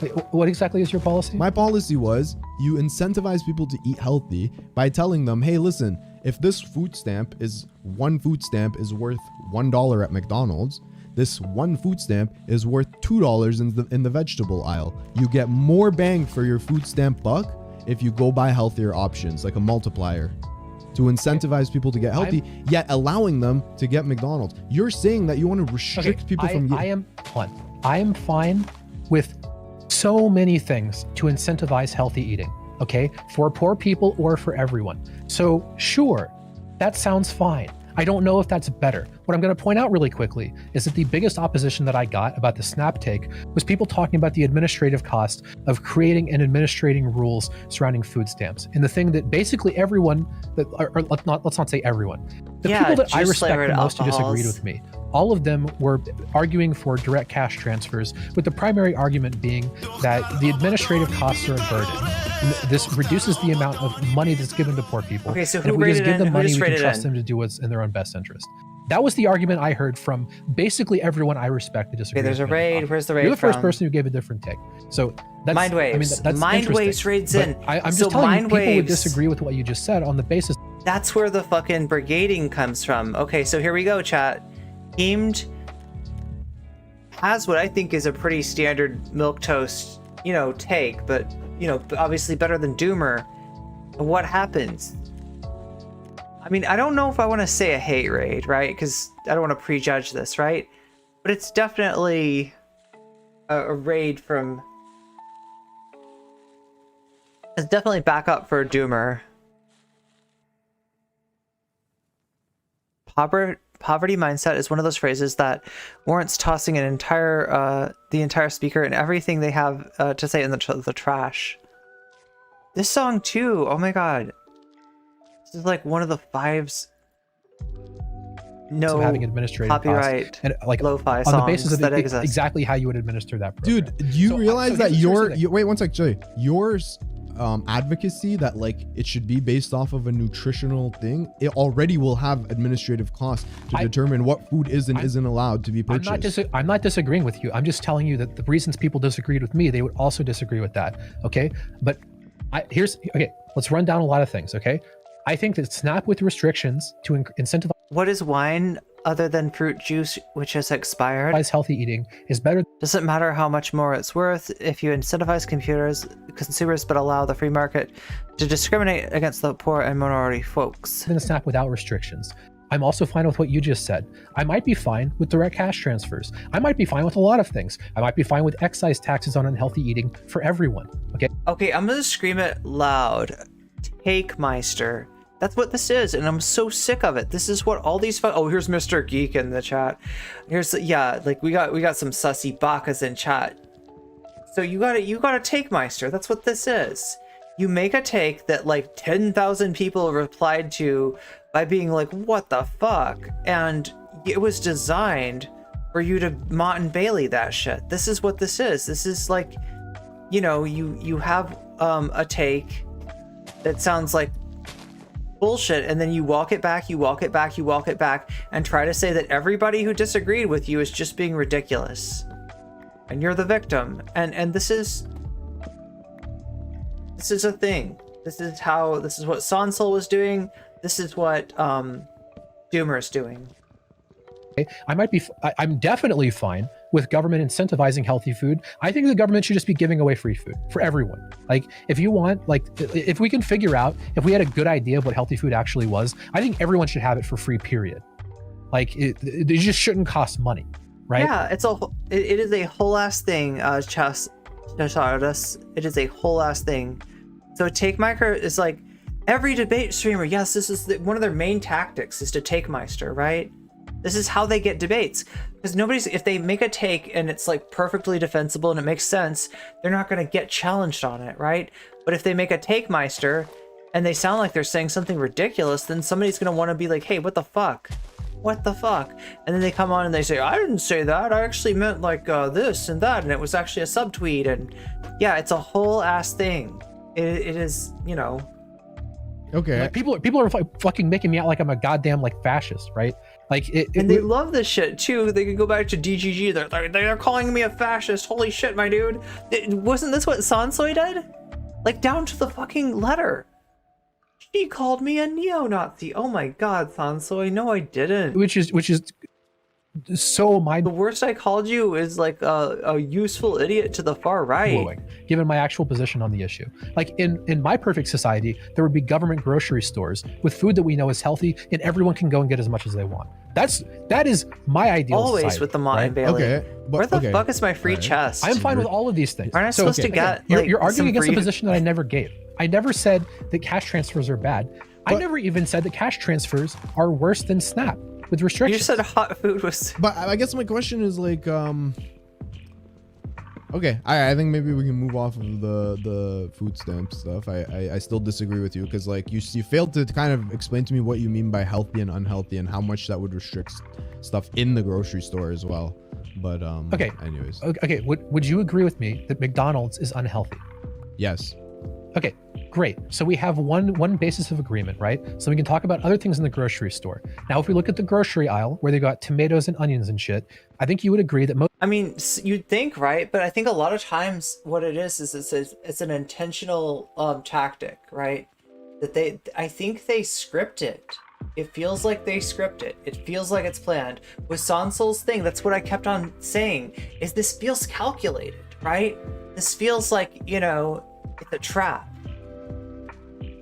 Wait, what exactly is your policy? My policy was you incentivize people to eat healthy by telling them, hey, listen, if this one food stamp is worth $1 at McDonald's, this one food stamp is worth $2 in the vegetable aisle. You get more bang for your food stamp buck if you go buy healthier options, like a multiplier, to incentivize people to get healthy, yet allowing them to get McDonald's. You're saying that you want to restrict people from getting... I am fine with so many things to incentivize healthy eating, okay? For poor people or for everyone. So sure, that sounds fine. I don't know if that's better. What I'm going to point out really quickly is that the biggest opposition that I got about the snap take was people talking about the administrative cost of creating and administrating rules surrounding food stamps. And the thing that basically everyone, let's not say everyone, the people that I respect the most who disagreed with me, all of them were arguing for direct cash transfers, with the primary argument being that the administrative costs are a burden. And this reduces the amount of money that's given to poor people. Okay, so and if who we just rated give in? them Who money, just we can rated trust in? them to do what's in their own best interest. That was the argument I heard from basically everyone I respect that disagreed. Okay, there's a with me. raid. Where's the raid You're the first from? person who gave a different take. So that's Mind Waves. I mean, that's Mind interesting. Waves raids But in. I'm So just telling you, Mind people would Waves- disagree with what you just said on the basis That's where the fucking brigading comes from. Okay, so here we go, chat. Heemed has what I think is a pretty standard milquetoast, you know, take, but, you know, obviously better than Doomer. What happens? I mean, I don't know if I want to say a hate raid, right? Because I don't want to prejudge this, right? But it's definitely a raid from... It's definitely back up for Doomer. Poverty mindset is one of those phrases that warrants tossing the entire speaker and everything they have to say in the trash. This song too, oh my god. This is like one of the fives no having administrative copyright costs. And like lo-fi on songs the basis of that exist. exactly how you would administer that program. Dude, do you realize that here's the wait one sec, Jay. Yours advocacy that like it should be based off of a nutritional thing, it already will have administrative costs to determine what food is and isn't allowed to be purchased. I'm not disagreeing with you. I'm just telling you that the reasons people disagreed with me, they would also disagree with that. Okay, but let's run down a lot of things. Okay, I think that SNAP with restrictions to incentivize What is wine other than fruit juice which has expired? healthy eating is better. Doesn't matter how much more it's worth if you incentivize consumers but allow the free market to discriminate against the poor and minority folks. Than a SNAP without restrictions. I'm also fine with what you just said. I might be fine with direct cash transfers. I might be fine with a lot of things. I might be fine with excise taxes on unhealthy eating for everyone. Okay, I'm gonna scream it loud. Take Meister. That's what this is, and I'm so sick of it. This is what all these oh, here's Mr. Geek in the chat. Here's like we got some sussy bakas in chat. So you gotta take Meister. That's what this is. You make a take that like 10,000 people replied to by being like, what the fuck? And it was designed for you to Mott and Bailey that shit. This is what this is. This is like, you know, you have a take that sounds like bullshit, and then you walk it back, and try to say that everybody who disagreed with you is just being ridiculous. And you're the victim. And this is a thing. This is what Sansol was doing. This is what Doomer is doing. I'm definitely fine with government incentivizing healthy food. I think the government should just be giving away free food for everyone. Like, if you want, like, if we can figure out, if we had a good idea of what healthy food actually was, I think everyone should have it for free, period. Like, it just shouldn't cost money, right? Yeah, it is a whole ass thing, Chas. It is a whole ass thing. So Take Meister is like, every debate streamer, yes, this is one of their main tactics is to take Meister, right? This is how they get debates, because if they make a take and it's like perfectly defensible and it makes sense, they're not going to get challenged on it, right? But if they make a take Meister and they sound like they're saying something ridiculous, then somebody's going to want to be like, hey, what the fuck? What the fuck? And then they come on and they say, I didn't say that. I actually meant like this and that, and it was actually a subtweet. And yeah, it's a whole ass thing. It is, you know. Okay. Like, people are fucking making me out like I'm a goddamn like fascist, right? Like and they love this shit too. They can go back to DGG. They're calling me a fascist. Holy shit, my dude! Wasn't this what Sansoy did? Like down to the fucking letter. She called me a neo-Nazi. Oh my god, Sansoy. No, I didn't. Which is so the worst I called you is like a useful idiot to the far right. Given my actual position on the issue. Like in my perfect society, there would be government grocery stores with food that we know is healthy, and everyone can go and get as much as they want. That is my ideal Always society, with the Mott and Bailey. Okay, where the fuck is my free chest? I'm fine with all of these things. Aren't I supposed to get you're arguing against a position that I never gave. I never said that cash transfers are bad. I never even said that cash transfers are worse than SNAP with restrictions. You said hot food was. But I guess my question is like, okay, I think maybe we can move off of the food stamp stuff. I still disagree with you because like you failed to kind of explain to me what you mean by healthy and unhealthy and how much that would restrict stuff in the grocery store as well. But okay. Anyways. Okay. Would you agree with me that McDonald's is unhealthy? Yes. Okay, great. So we have one basis of agreement, right? So we can talk about other things in the grocery store. Now, if we look at the grocery aisle where they got tomatoes and onions and shit, I think you would agree that most. I mean, you'd think, right? But I think a lot of times what it is it's an intentional tactic, right? that I think they script it. It feels like they script it. It feels like it's planned. With Sansol's thing, that's what I kept on saying, is this feels calculated, right? This feels like, you know, it's a trap.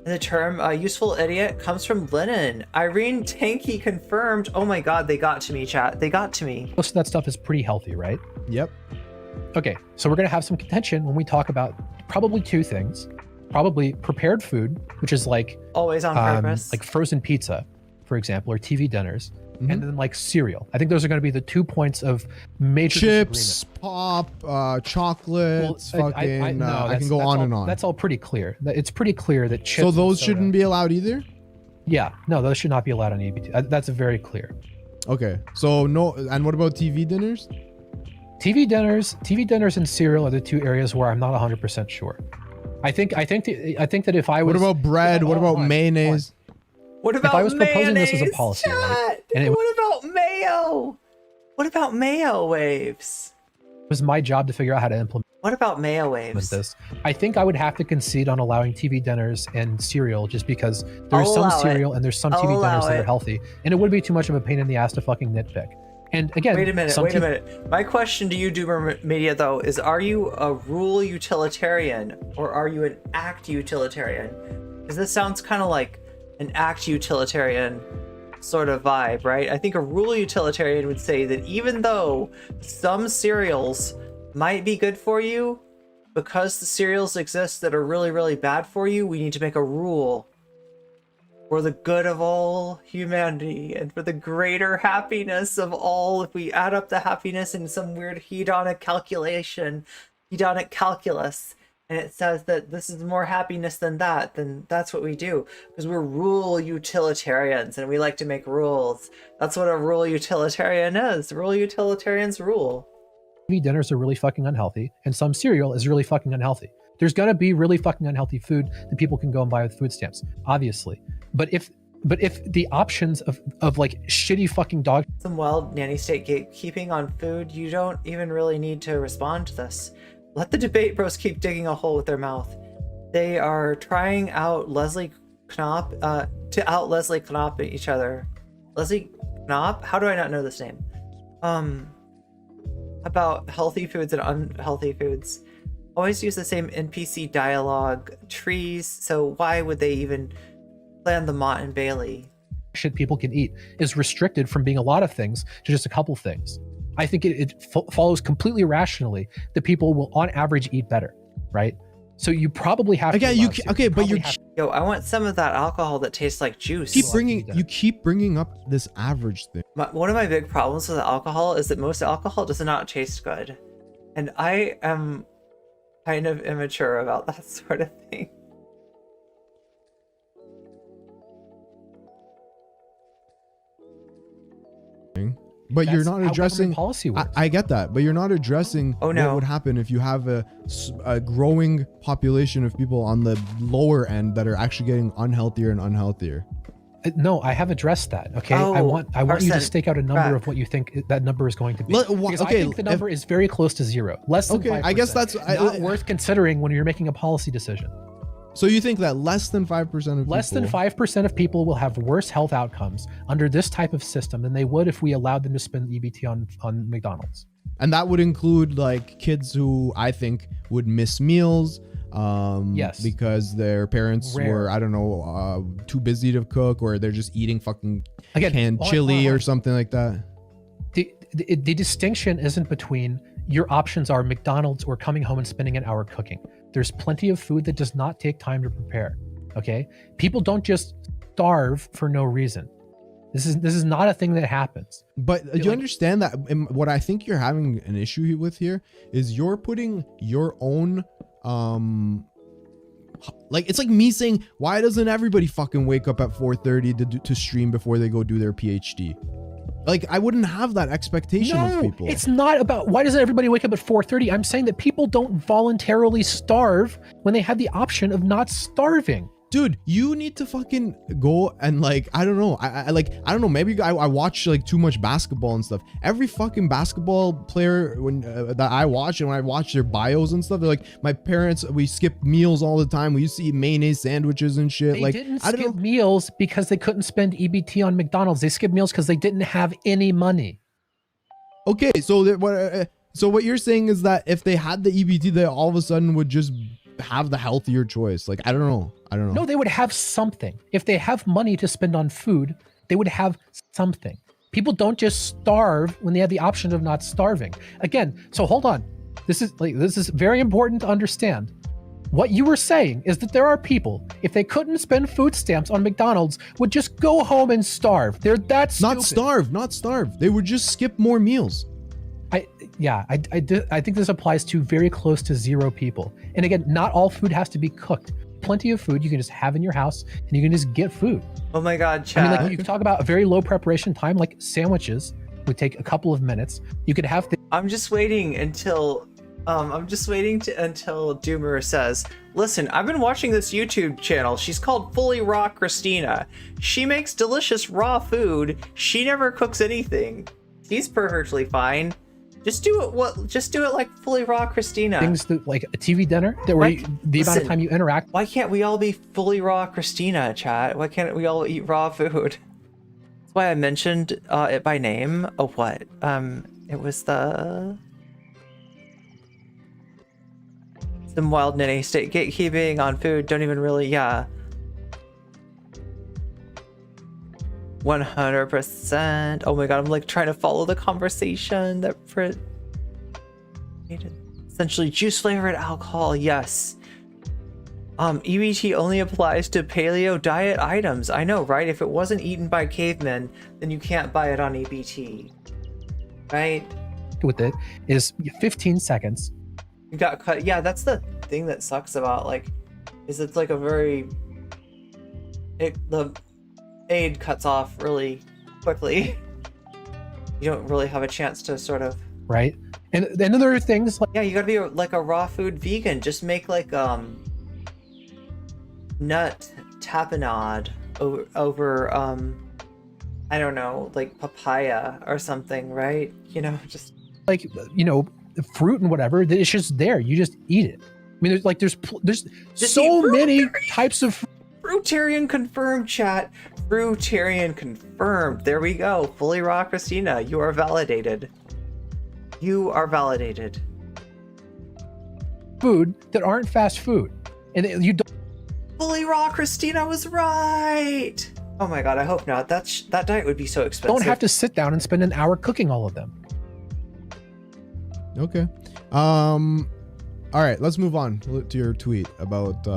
The term useful idiot comes from Lennon. Irene Tanky confirmed. Oh my god, they got to me, chat. They got to me. Most of that stuff is pretty healthy, right? Yep. Okay, so we're going to have some contention when we talk about probably two things. Probably prepared food, which is like always on purpose, like frozen pizza, for example, or TV dinners, and then like cereal. I think those are going to be the 2 points of major chips, pop, chocolates, fucking. I can go on and on. That's all pretty clear. It's pretty clear that chips. So those shouldn't be allowed either. Yeah, no, those should not be allowed on EBT. That's very clear. Okay, so no, and what about TV dinners? TV dinners and cereal are the two areas where I'm not 100% sure. I think that if I was, what about bread? What about mayonnaise? What about if I was proposing mayonnaise, this as a policy, right? And what about mayo? What about mayo waves? It was my job to figure out how to implement. What about mayo waves? This, I think I would have to concede on allowing TV dinners and cereal, just because there's some cereal and there's some TV dinners that are healthy, and it would be too much of a pain in the ass to fucking nitpick. And again, wait a minute. My question to you, Doomer Media, though, is: are you a rule utilitarian or are you an act utilitarian? Because this sounds kind of like an act utilitarian sort of vibe, right? I think a rule utilitarian would say that even though some cereals might be good for you, because the cereals exist that are really, really bad for you, we need to make a rule for the good of all humanity and for the greater happiness of all. If we add up the happiness in some weird hedonic calculus, and it says that this is more happiness than that, then that's what we do, because we're rule utilitarians and we like to make rules. That's what a rule utilitarian is. Rule utilitarians rule. TV dinners are really fucking unhealthy, and some cereal is really fucking unhealthy. There's gonna be really fucking unhealthy food that people can go and buy with food stamps, obviously. But if the options of like shitty fucking dog, some wild nanny state gatekeeping on food, you don't even really need to respond to this. Let the debate bros keep digging a hole with their mouth. They are trying out Leslie Knopp to out Leslie Knopp at each other. Leslie Knopp? How do I not know this name? About healthy foods and unhealthy foods. Always use the same NPC dialogue. Trees, so why would they even plan the Mott and Bailey? Shit people can eat is restricted from being a lot of things to just a couple things. I think it follows completely rationally that people will on average eat better, right? So you probably have to. Yo, I want some of that alcohol that tastes like juice. You keep bringing up this average thing. One of my big problems with alcohol is that most alcohol does not taste good. And I am kind of immature about that sort of thing. But you're not addressing policy works. I get that, but you're not addressing what would happen if you have a growing population of people on the lower end that are actually getting unhealthier and unhealthier. No, I have addressed that. Okay, I want you to stake out a number of what you think that number is going to be. Because I think the number is very close to zero, less than 5%. I guess that's not worth considering when you're making a policy decision. So you think that less than 5% of less than 5% of people will have worse health outcomes under this type of system than they would if we allowed them to spend EBT on McDonald's. And that would include like kids who I think would miss meals. Yes. Because their parents were, I don't know, too busy to cook, or they're just eating fucking canned chili or something like that. The distinction isn't between your options are McDonald's or coming home and spending an hour cooking. There's plenty of food that does not take time to prepare. Okay, people don't just starve for no reason. This is not a thing that happens. But do you understand that what I think you're having an issue with here is you're putting your own like, it's like me saying, why doesn't everybody fucking wake up at 4:30 to stream before they go do their PhD? Like, I wouldn't have that expectation of people. It's not about why doesn't everybody wake up at 4:30. I'm saying that people don't voluntarily starve when they have the option of not starving. dude, you need to fucking go and like, I don't know. I don't know. Maybe I watch like too much basketball and stuff. Every fucking basketball player that I watch, and when I watch their bios and stuff, they're like, my parents, we skip meals all the time. We used to eat mayonnaise sandwiches and shit. They Like, didn't I don't skip know. meals because they couldn't spend EBT on McDonald's. They skipped meals because they didn't have any money. Okay, so what you're saying is that if they had the EBT, they all of a sudden would just have the healthier choice. Like, I don't know. No, they would have something. If they have money to spend on food, they would have something. People don't just starve when they have the option of not starving. Again, so hold on. This is very important to understand. What you were saying is that there are people, if they couldn't spend food stamps on McDonald's, would just go home and starve. They're that stupid. Not starve. They would just skip more meals. I think this applies to very close to 0 people. And again, not all food has to be cooked. Plenty of food you can just have in your house, and you can just get food. Oh my God, Chad. I mean, like, you can talk about a very low preparation time, like sandwiches would take a couple of minutes. You could have. I'm just waiting until until Doomer says, listen, I've been watching this YouTube channel. She's called Fully Raw Christina. She makes delicious raw food. She never cooks anything. She's perfectly fine. Just do it like Fully Raw Christina. Things that, like a TV dinner, that where the amount of time you interact. Why can't we all be Fully Raw Christina, chat? Why can't we all eat raw food? That's why I mentioned it by name. Oh, what? It was some wild ninny state gatekeeping on food. Don't even really, yeah. 100%. Oh my God, I'm like trying to follow the conversation that essentially juice flavored alcohol. Yes. EBT only applies to paleo diet items. I know, right? If it wasn't eaten by cavemen, then you can't buy it on EBT, right? With it is 15 seconds. You got cut. Yeah, that's the thing that sucks about is it's like a very the aid cuts off really quickly. You don't really have a chance to sort of right. And then there are things like, yeah, you gotta be like a raw food vegan. Just make like nut tapenade over I don't know, like papaya or something, right? You know, just like, you know, fruit and whatever. It's just there. You just eat it. I mean, there's so many types of Fruitarian confirmed, chat. Fruitarian confirmed. There we go. Fully Raw Christina, you are validated. You are validated. Food that aren't fast food, and you don't. Fully Raw Christina was right. Oh my God, I hope not. That diet would be so expensive. Don't have to sit down and spend an hour cooking all of them. Okay. All right, let's move on to your tweet about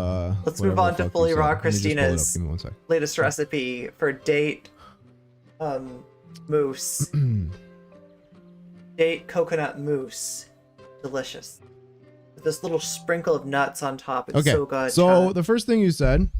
let's move on to Fully Raw Christina's Give me 1 sec. latest recipe for date mousse. Date coconut mousse. Delicious. With this little sprinkle of nuts on top. It's so good. So the first thing you said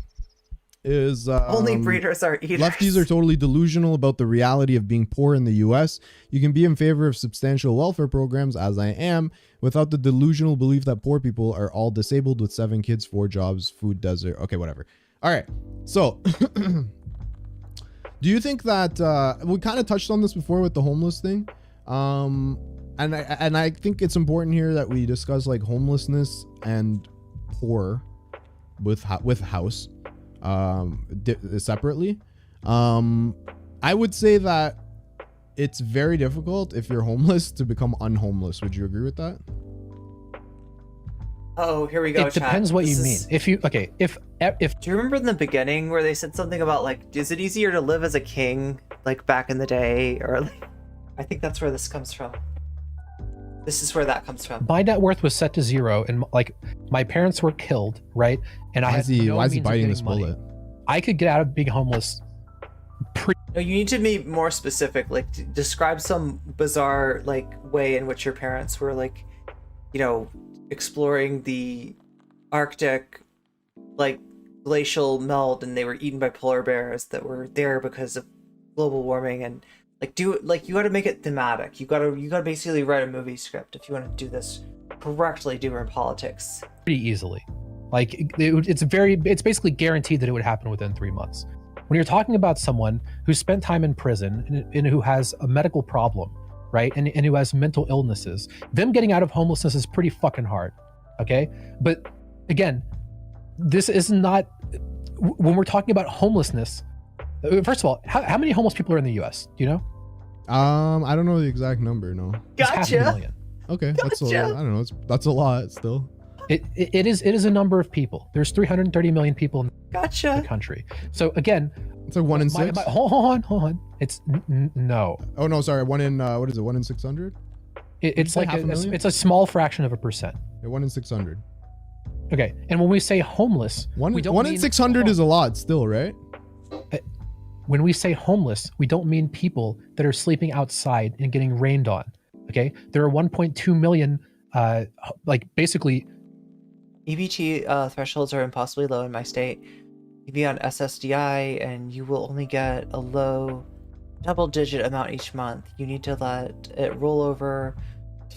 is only breeders are eaters. Lefties are totally delusional about the reality of being poor in the US. You can be in favor of substantial welfare programs, as I am, without the delusional belief that poor people are all disabled with 7 kids, 4 jobs, food desert. Okay, whatever. All right. So do you think that we kind of touched on this before with the homeless thing? And I think it's important here that we discuss like homelessness and poor with house separately. I would say that it's very difficult if you're homeless to become unhomeless. Would you agree with that? Oh, here we go. It depends what you mean. If you if do you remember in the beginning where they said something about like, is it easier to live as a king like back in the day, or like, I think that's where this comes from. This is where that comes from. My net worth was set to 0, and like my parents were killed, right? And I had no why is he means of biting getting this money. bullet? I could get out of being homeless. No, you need to be more specific. Like, describe some bizarre like way in which your parents were like, you know, exploring the Arctic, like glacial melt, and they were eaten by polar bears that were there because of global warming. And like, do it like, you got to make it thematic. You got to basically write a movie script if you want to do this correctly. Do in politics pretty easily. Like it's basically guaranteed that it would happen within 3 months. When you're talking about someone who spent time in prison and who has a medical problem, right, and who has mental illnesses, them getting out of homelessness is pretty fucking hard, okay? But again, this is not, when we're talking about homelessness, first of all, how many homeless people are in the U.S.? Do you know? I don't know the exact number. No. It's half a Gotcha. million. Okay, that's a, I don't know. That's a lot still. It is a number of people. There's 330 million people in Gotcha. the country. So again, It's like 1 in 6. hold on. It's no. Oh no, sorry. 1 in what is it? 1 in 600? It's say like half a million? it's a small fraction of a percent. Yeah, 1 in 600. Okay, and when we say homeless, we don't One in mean- 600 hold is a lot still, right? on. When we say homeless, we don't mean people that are sleeping outside and getting rained on. Okay, there are 1.2 million, like basically. EBT thresholds are impossibly low in my state. You be on SSDI and you will only get a low double-digit amount each month. You need to let it roll over.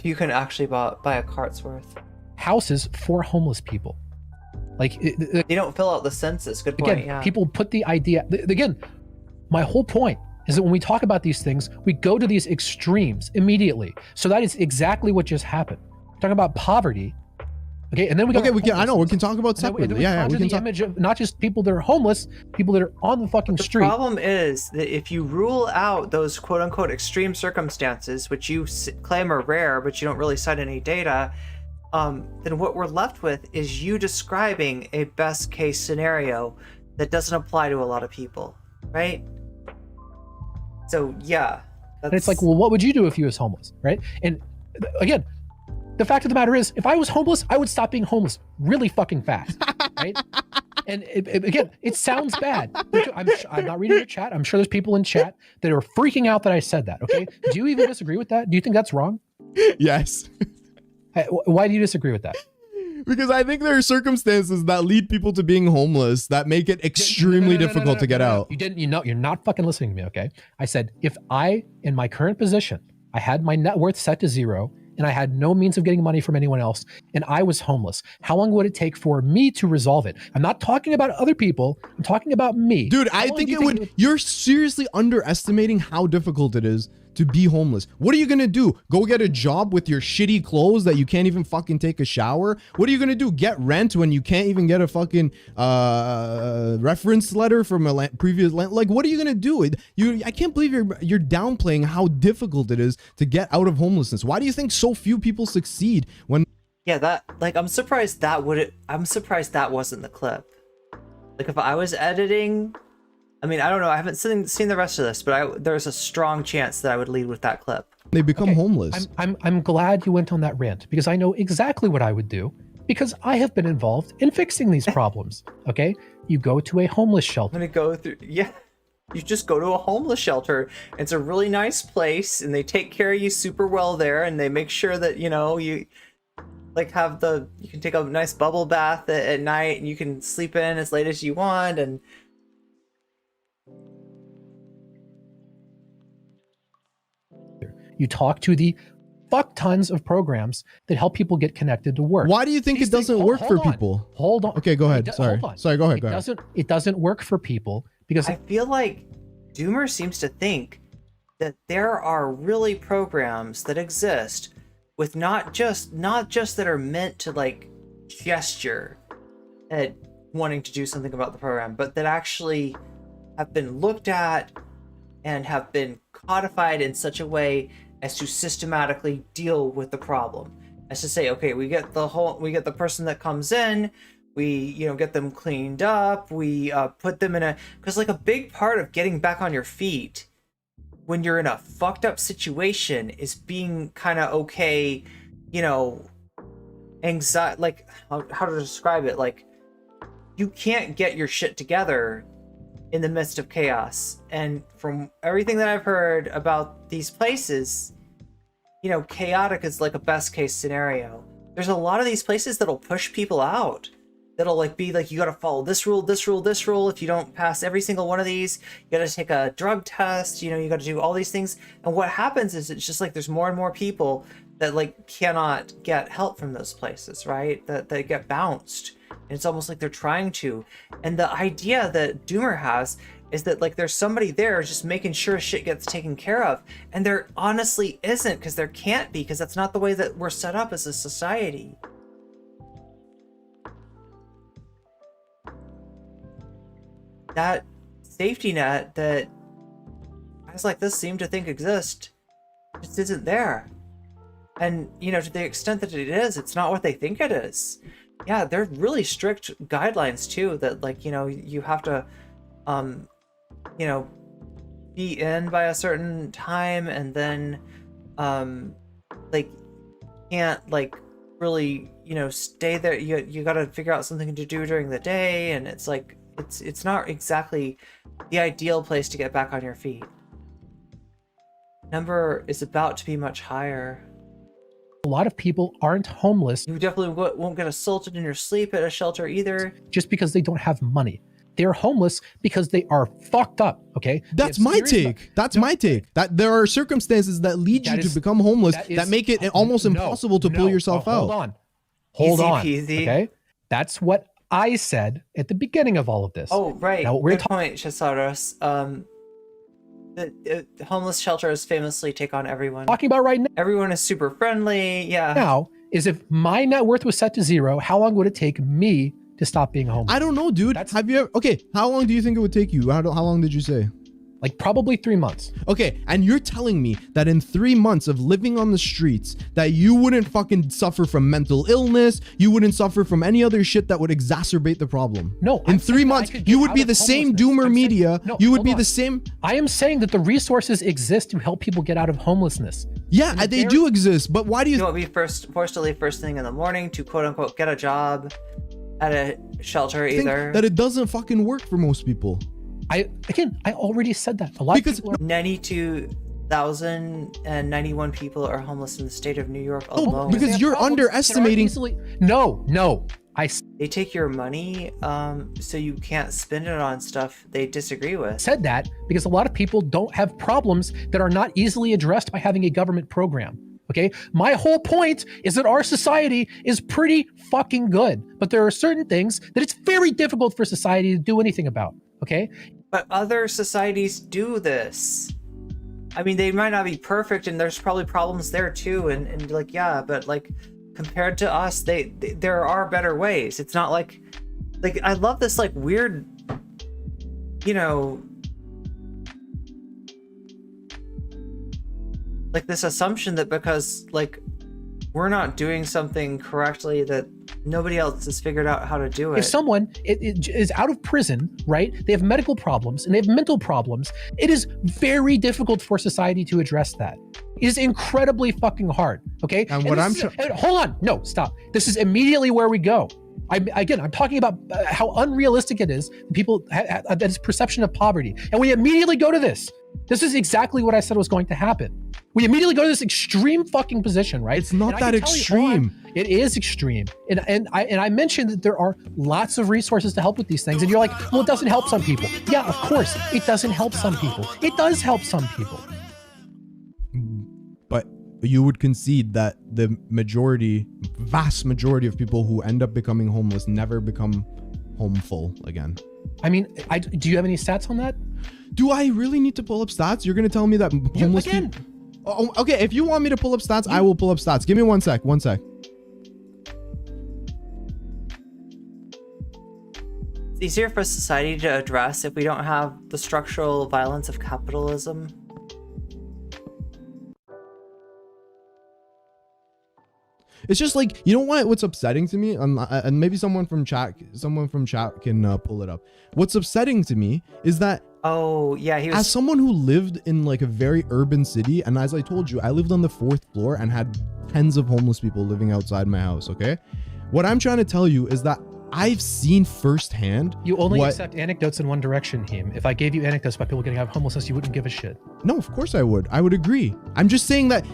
You can actually buy a cart's worth. Houses for homeless people. Like they don't fill out the census. Good point. Again, Yeah. people put the idea. Again, my whole point is that when we talk about these things, we go to these extremes immediately. So that is exactly what just happened. We're talking about poverty. Okay, and then we go. Okay, we can. I know we can talk about separately. Yeah, we can the talk. image of not just people that are homeless, people that are on the fucking street. The problem is that if you rule out those quote-unquote extreme circumstances, which you claim are rare, but you don't really cite any data, then what we're left with is you describing a best-case scenario that doesn't apply to a lot of people, right? So yeah, And it's like, well, what would you do if you was homeless, right? And again, the fact of the matter is, if I was homeless, I would stop being homeless really fucking fast, right? And again, it sounds bad. I'm not reading the chat. I'm sure there's people in chat that are freaking out that I said that, okay? Do you even disagree with that? Do you think that's wrong? Yes. Why do you disagree with that? Because I think there are circumstances that lead people to being homeless that make it extremely difficult to get out. You're not fucking listening to me, okay? I said, if I, in my current position, I had my net worth set to 0, and I had no means of getting money from anyone else, and I was homeless, how long would it take for me to resolve it? I'm not talking about other people. I'm talking about me. Dude, I think it would. You're seriously underestimating how difficult it is to be homeless. What are you gonna do? Go get a job with your shitty clothes that you can't even fucking take a shower? What are you gonna do? Get rent when you can't even get a fucking reference letter from a previous land? Like, what are you gonna do? I can't believe you're downplaying how difficult it is to get out of homelessness. Why do you think so few people succeed when? Yeah, that, like, I'm surprised that wasn't the clip. Like, if I was editing, I mean, I don't know, I haven't seen the rest of this, but there's a strong chance that I would lead with that clip. They become homeless. I'm glad you went on that rant, because I know exactly what I would do, because I have been involved in fixing these problems. Okay, you go to a homeless shelter. I'm gonna go through. Yeah, you just go to a homeless shelter. It's a really nice place, and they take care of you super well there, and they make sure that you like you can take a nice bubble bath at night, and you can sleep in as late as you want, and you talk to the fuck tons of programs that help people get connected to work. Why do you think it doesn't work for people? Hold on. Okay, go ahead. Sorry. Go ahead. It doesn't work for people because I feel like Doomer seems to think that there are really programs that exist with not just that are meant to like gesture at wanting to do something about the program, but that actually have been looked at and have been codified in such a way as to systematically deal with the problem. As to say, okay, we get the person that comes in, we get them cleaned up, we put them in because like a big part of getting back on your feet when you're in a fucked up situation is being kind of okay, anxiety, like how to describe it, like you can't get your shit together in the midst of chaos. And from everything that I've heard about these places, chaotic is like a best case scenario. There's a lot of these places that'll push people out. That'll like be like, you gotta follow this rule, this rule, this rule. If you don't pass every single one of these, you gotta take a drug test, you gotta do all these things. And what happens is it's just like there's more and more people that like cannot get help from those places, right? That they get bounced. It's almost like they're trying to. And the idea that Doomer has is that like there's somebody there just making sure shit gets taken care of. And there honestly isn't, because there can't be, because that's not the way that we're set up as a society. That safety net that guys like this seem to think exist just isn't there. And, you know, to the extent that it is, it's not what they think it is. Yeah, they're really strict guidelines too, that like, you know, you have to, you know, be in by a certain time, and then, like, can't like really, you know, stay there. You got to figure out something to do during the day, and it's like, it's not exactly the ideal place to get back on your feet. Number is about to be much higher. A lot of people aren't homeless. You definitely won't get assaulted in your sleep at a shelter either. Just because they don't have money. They're homeless because they are fucked up, okay? That's my take. That's my take. That there are circumstances that lead you to become homeless that make it almost impossible to pull yourself out. Hold on. Easy peasy. Okay? That's what I said at the beginning of all of this. Oh, right. Now, Good point, Chasaros. The homeless shelters famously take on everyone. Talking about right now. Everyone is super friendly. Yeah. Now is if my net worth was set to 0, how long would it take me to stop being homeless? I don't know, dude. Have you ever, okay, how long do you think it would take you? How long did you say? Like probably 3 months. Okay, and you're telling me that in 3 months of living on the streets that you wouldn't fucking suffer from mental illness, you wouldn't suffer from any other shit that would exacerbate the problem? No. In 3 months, you would be the same Doomer media. You would be the same. I am saying that the resources exist to help people get out of homelessness. Yeah, they do exist, but why do you... You won't be forced to leave first thing in the morning to quote unquote get a job at a shelter either. That it doesn't fucking work for most people. I already said that. A lot of people are... 92,091 people are homeless in the state of New York alone. Because you're underestimating. No. They take your money, so you can't spend it on stuff they disagree with. Said that because a lot of people don't have problems that are not easily addressed by having a government program. Okay, my whole point is that our society is pretty fucking good, but there are certain things that it's very difficult for society to do anything about. Okay, but other societies do this. I mean, they might not be perfect, and there's probably problems there too. And like, yeah, but like compared to us, there are better ways. It's not like I love this like weird, you know, like this assumption that because like we're not doing something correctly that nobody else has figured out how to do it. If someone is out of prison, right? They have medical problems and they have mental problems. It is very difficult for society to address that. It is incredibly fucking hard. Okay. And what I'm hold on. No, stop. This is immediately where we go. I'm talking about how unrealistic it is. People have this perception of poverty, and we immediately go to this. This is exactly what I said was going to happen. We immediately go to this extreme fucking position, right? It's not that extreme. It is extreme. And I mentioned that there are lots of resources to help with these things. And you're like, well, it doesn't help some people. Yeah, of course, it doesn't help some people. It does help some people. But you would concede that the vast majority of people who end up becoming homeless never become homeful again. I mean, do you have any stats on that? Do I really need to pull up stats? You're going to tell me that homeless people... Oh, okay, if you want me to pull up stats, I will pull up stats. Give me one sec. It's easier for society to address if we don't have the structural violence of capitalism. It's just like, you know what's upsetting to me? And maybe someone from chat can pull it up. What's upsetting to me is that oh yeah, as someone who lived in like a very urban city, and as I told you, I lived on the 4th floor and had tens of homeless people living outside my house. Okay, what I'm trying to tell you is that I've seen firsthand. You only accept anecdotes in one direction, Heemed. If I gave you anecdotes about people getting out of homelessness, you wouldn't give a shit. No, of course I would. I would agree. I'm just saying that,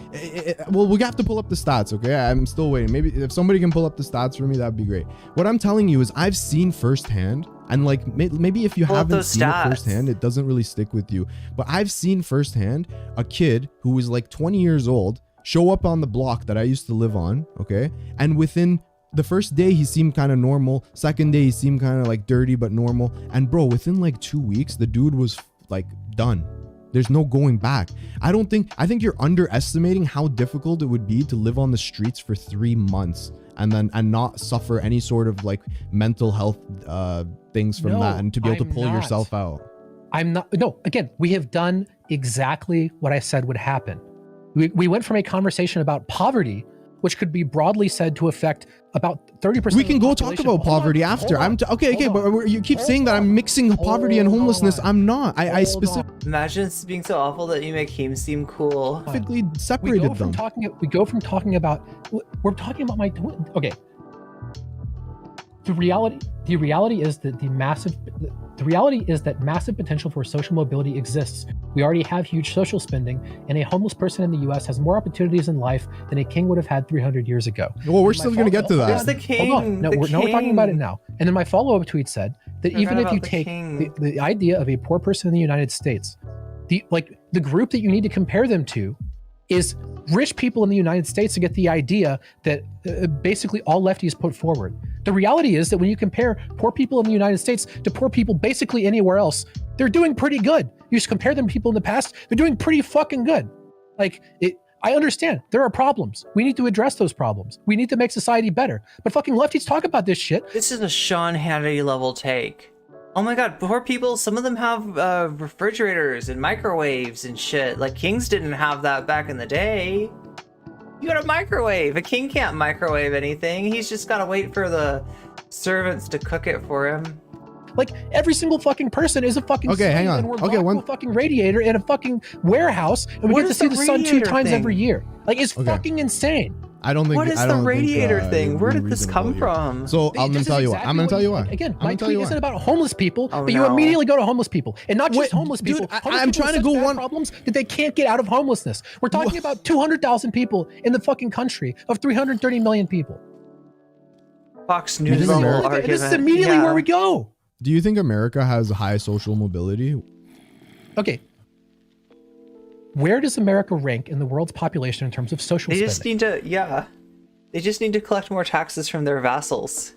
well, we have to pull up the stats, okay? I'm still waiting. Maybe if somebody can pull up the stats for me, that'd be great. What I'm telling you is I've seen firsthand, and like maybe if you haven't seen it firsthand, it doesn't really stick with you. But I've seen firsthand a kid who was like 20 years old show up on the block that I used to live on, okay? And within the first day he seemed kind of normal. Second day he seemed kind of like dirty but normal. And bro, within like 2 weeks, the dude was like done. There's no going back. I think you're underestimating how difficult it would be to live on the streets for 3 months and not suffer any sort of like mental health things from that, and to be able to pull yourself out. I'm not. No, again, we have done exactly what I said would happen. We went from a conversation about poverty, which could be broadly said to affect about 30%. We can go talk about poverty after. Okay, but you keep saying that I'm mixing poverty and homelessness. I'm not. I specifically. Imagine it's being so awful that you make Heemed seem cool. Specifically separated them. We go from talking about. We're talking about my. Okay. The reality is that massive potential for social mobility exists. We already have huge social spending, and a homeless person in the U.S. has more opportunities in life than a king would have had 300 years ago. Well, we're still going to get to that. There's the king. Hold on. No, we're talking about it now. And then my follow-up tweet said that even if you take the idea of a poor person in the United States, the group that you need to compare them to is rich people in the United States to get the idea that basically all lefties put forward. The reality is that when you compare poor people in the United States to poor people basically anywhere else, they're doing pretty good. You just compare them to people in the past, they're doing pretty fucking good. I understand there are problems. We need to address those problems. We need to make society better. But fucking lefties talk about this shit. This is a Sean Hannity level take. Oh my god, poor people, some of them have refrigerators and microwaves and shit. Like, kings didn't have that back in the day. You got a microwave. A king can't microwave anything. He's just gotta wait for the servants to cook it for him. Like, every single fucking person is a fucking okay, hang on. And we're a fucking radiator in a fucking warehouse, and we get to see the sun 2 times every year. Like, it's fucking insane. I don't think. What is the radiator thing? Where did this come from? So I'm gonna tell you what. I'm gonna tell you why. Again, my tweet isn't about homeless people, but you immediately go to homeless people, and not just homeless people. Dude, I'm trying to go one problems that they can't get out of homelessness. We're talking about 200,000 people in the fucking country of 330 million people. Fox News level argument. This is immediately where we go. Do you think America has high social mobility? Okay. Where does America rank in the world's population in terms of social spending? They just need to, they just need to collect more taxes from their vassals.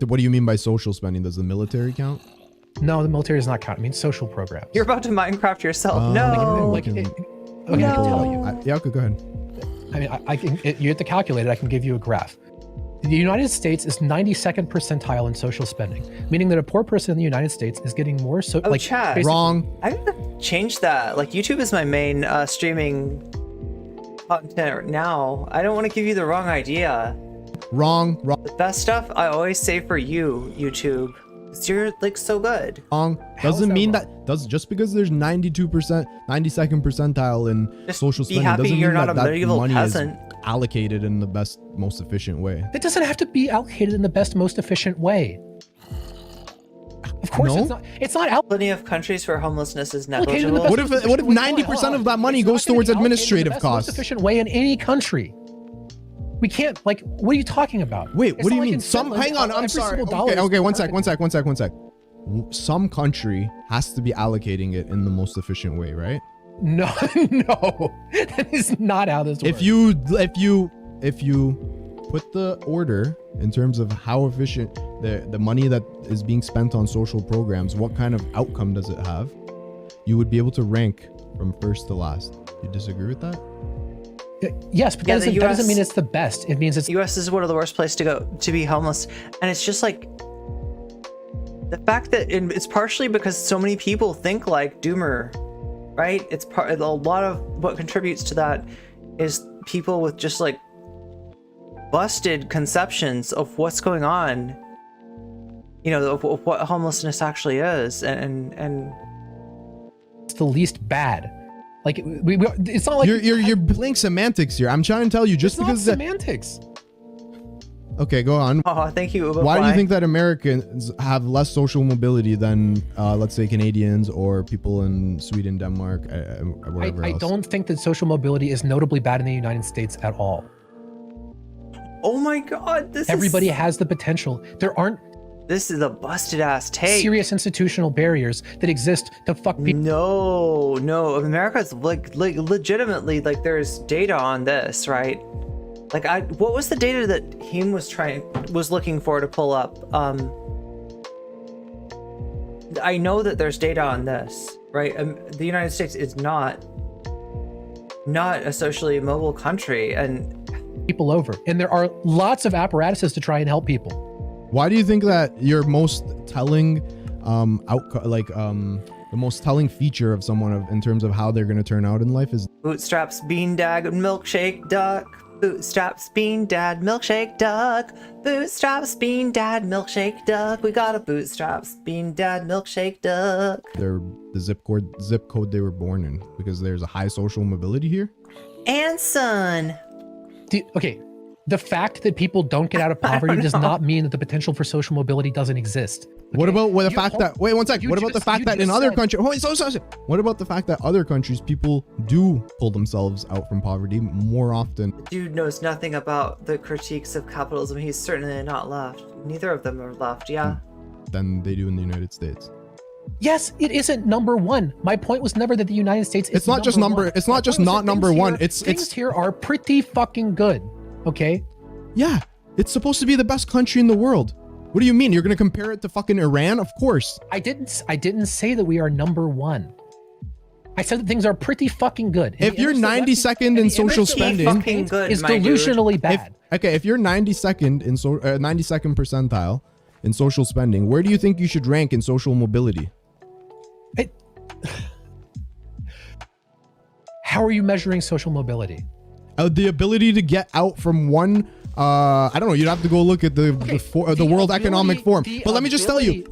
What do you mean by social spending? Does the military count? No, the military does not count. It means social programs. You're about to Minecraft yourself. No. Okay, go ahead. I mean, you have to calculate it. I can give you a graph. The United States is 92nd percentile in social spending, meaning that a poor person in the United States is getting more chat. Wrong. I gotta change that. Like, YouTube is my main streaming content now. I don't want to give you the wrong idea. Wrong. The best stuff I always say for you, YouTube. You're like so good. Wrong. Doesn't mean that just because there's 92%, 92nd percentile in just social spending doesn't mean you're not that a medieval money peasant. Is allocated in the best, most efficient way. It doesn't have to be allocated in the best, most efficient way. Of course, it's not out. Plenty of countries where homelessness is negligible. What if 90% of that money goes towards administrative costs? Most efficient way in any country. We can't, what are you talking about? Wait, what do you mean? Hang on, I'm sorry. Okay, one sec. Some country has to be allocating it in the most efficient way, right? No, that is not how this works. If you put the order in terms of how efficient the money that is being spent on social programs, what kind of outcome does it have? You would be able to rank from first to last. You disagree with that? Yes, but that doesn't mean it's the best. It means it's. The U.S. is one of the worst places to go to be homeless, and it's just like the fact that it's partially because so many people think like Doomer, right? It's a lot of what contributes to that is people with just like busted conceptions of what's going on. You know, of what homelessness actually is, and it's the least bad. Like it's not like you're playing semantics here. I'm trying to tell you just because semantics. Okay, go on. Oh, thank you. Why do you think that Americans have less social mobility than, let's say, Canadians or people in Sweden, Denmark, or whatever else? I don't think that social mobility is notably bad in the United States at all. Oh my God! Everybody has the potential. There aren't. This is a busted ass take. Serious institutional barriers that exist to fuck people. No. America's like legitimately, like, there's data on this, right? Like, what was the data that Heemed was looking for to pull up? I know that there's data on this, right? The United States is not a socially mobile country, and people over, and there are lots of apparatuses to try and help people. Why do you think that your most telling the most telling feature of someone in terms of how they're going to turn out in life is bootstraps, bean dad, milkshake duck? Bootstraps, bean dad, milkshake duck. Bootstraps, bean dad, milkshake duck. We got a bootstraps, bean dad, milkshake duck. they're the zip code they were born in, because there's a high social mobility here? And son. Okay, the fact that people don't get out of poverty does not mean that the potential for social mobility doesn't exist. Okay? What about the fact that, wait one sec, what about the fact that in other countries, what about the fact that other countries, people do pull themselves out from poverty more often? Dude knows nothing about the critiques of capitalism. He's certainly not left. Neither of them are left, yeah? Than they do in the United States. Yes, it isn't number one. My point was never that the United States is It's not just number, it's not just not number one. Things here are pretty fucking good, okay? Yeah, it's supposed to be the best country in the world. What do you mean? You're gonna compare it to fucking Iran? Of course. I didn't say that we are number one. I said that things are pretty fucking good. If you're 92nd in social spending, is delusionally bad. Okay, if you're 92nd in 92nd percentile in social spending, where do you think you should rank in social mobility? How are you measuring social mobility? The ability to get out from one. I don't know. You'd have to go look at the World Economic Forum. But let me just tell you.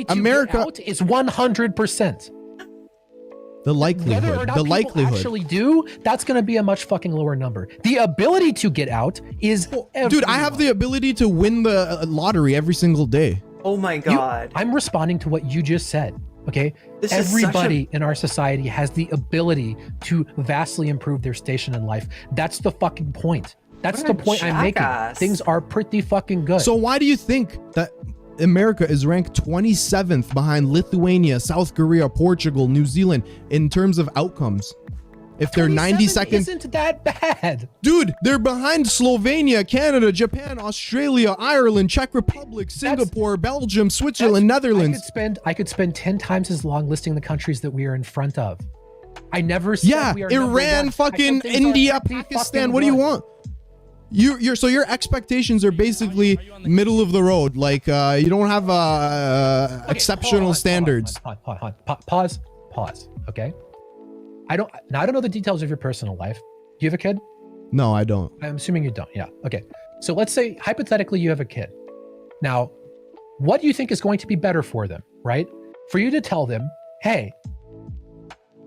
America is 100%. The likelihood. Whether or not the people likelihood. actually do, that's going to be a much fucking lower number. The ability to get out is. Dude, I have the ability to win the lottery every single day. Oh my god. I'm responding to what you just said. Okay, everybody in our society has the ability to vastly improve their station in life. That's the fucking point. That's the point I'm making. Things are pretty fucking good. So why do you think that America is ranked 27th behind Lithuania, South Korea, Portugal, New Zealand in terms of outcomes? If they're 92nd, isn't that bad? Dude, they're behind Slovenia, Canada, Japan, Australia, Ireland, Czech Republic, Singapore, Belgium, Switzerland, Netherlands. I could spend 10 times as long listing the countries that we are in front of. I never said we are Iran, fucking India, Pakistan. What do you want? So your expectations are basically middle of the road. Like you don't have exceptional standards. Pause. Okay. I don't know the details of your personal life. Do you have a kid? No, I don't. I'm assuming you don't. Yeah. Okay. So let's say hypothetically you have a kid. Now, what do you think is going to be better for them, right? For you to tell them, hey,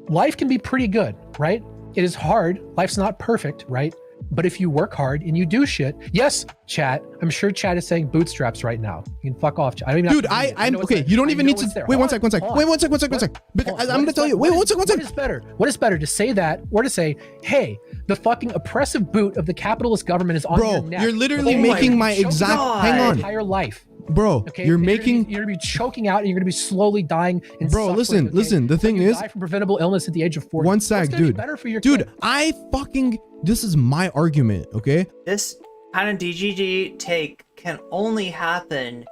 life can be pretty good, right? It is hard. Life's not perfect, right? But if you work hard and you do shit, yes, chat. I'm sure chat is saying bootstraps right now. You can fuck off, chat. I don't even. Dude, I'm okay. You don't even need to. Wait, one sec. Wait, one sec. Because I'm gonna tell you. Wait, one sec. What is better? What is better, to say that or to say, hey, the fucking oppressive boot of the capitalist government is on your neck? You're literally making my exact. Hang on. Entire life. Bro, okay, you're making. You're gonna be choking out, and you're gonna be slowly dying. And bro, suffering, listen. The thing is, die from preventable illness at the age of 40. One sec, dude. Better for your dude, kid? This is my argument, okay? This kind of DGG take can only happen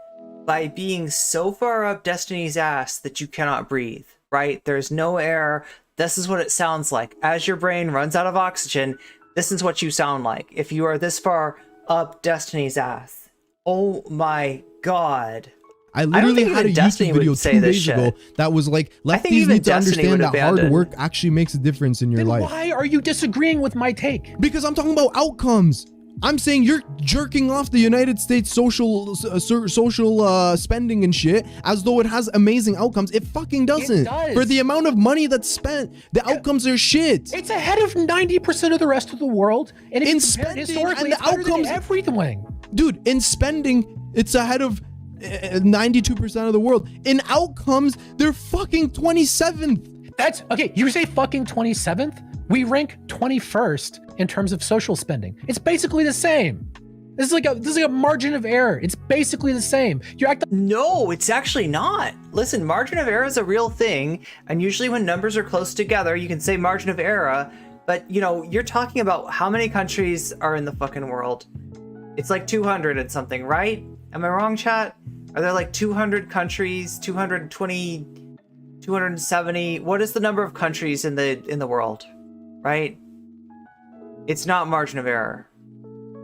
by being so far up Destiny's ass that you cannot breathe, right? There's no air. This is what it sounds like. As your brain runs out of oxygen, this is what you sound like if you are this far up Destiny's ass. Oh my god. I literally had a YouTube video 2 days ago that was like, lefties need to understand that hard work actually makes a difference in your life. Why are you disagreeing with my take? Because I'm talking about outcomes. I'm saying you're jerking off the United States social spending and shit as though it has amazing outcomes. It fucking doesn't. It does. For the amount of money that's spent, the outcomes are shit. It's ahead of 90% of the rest of the world. And in spending, historically, and the outcomes, everything. Dude, in spending, it's ahead of 92% of the world. In outcomes, they're fucking 27th. That's okay. You say fucking 27th? We rank 21st in terms of social spending. It's basically the same. This is like a margin of error. It's basically the same. No, it's actually not. Listen, margin of error is a real thing, and usually when numbers are close together, you can say margin of error. But, you know, you're talking about how many countries are in the fucking world. It's like 200 and something, right? Am I wrong, chat? Are there like 200 countries, 220, 270? What is the number of countries in the world, right? It's not margin of error.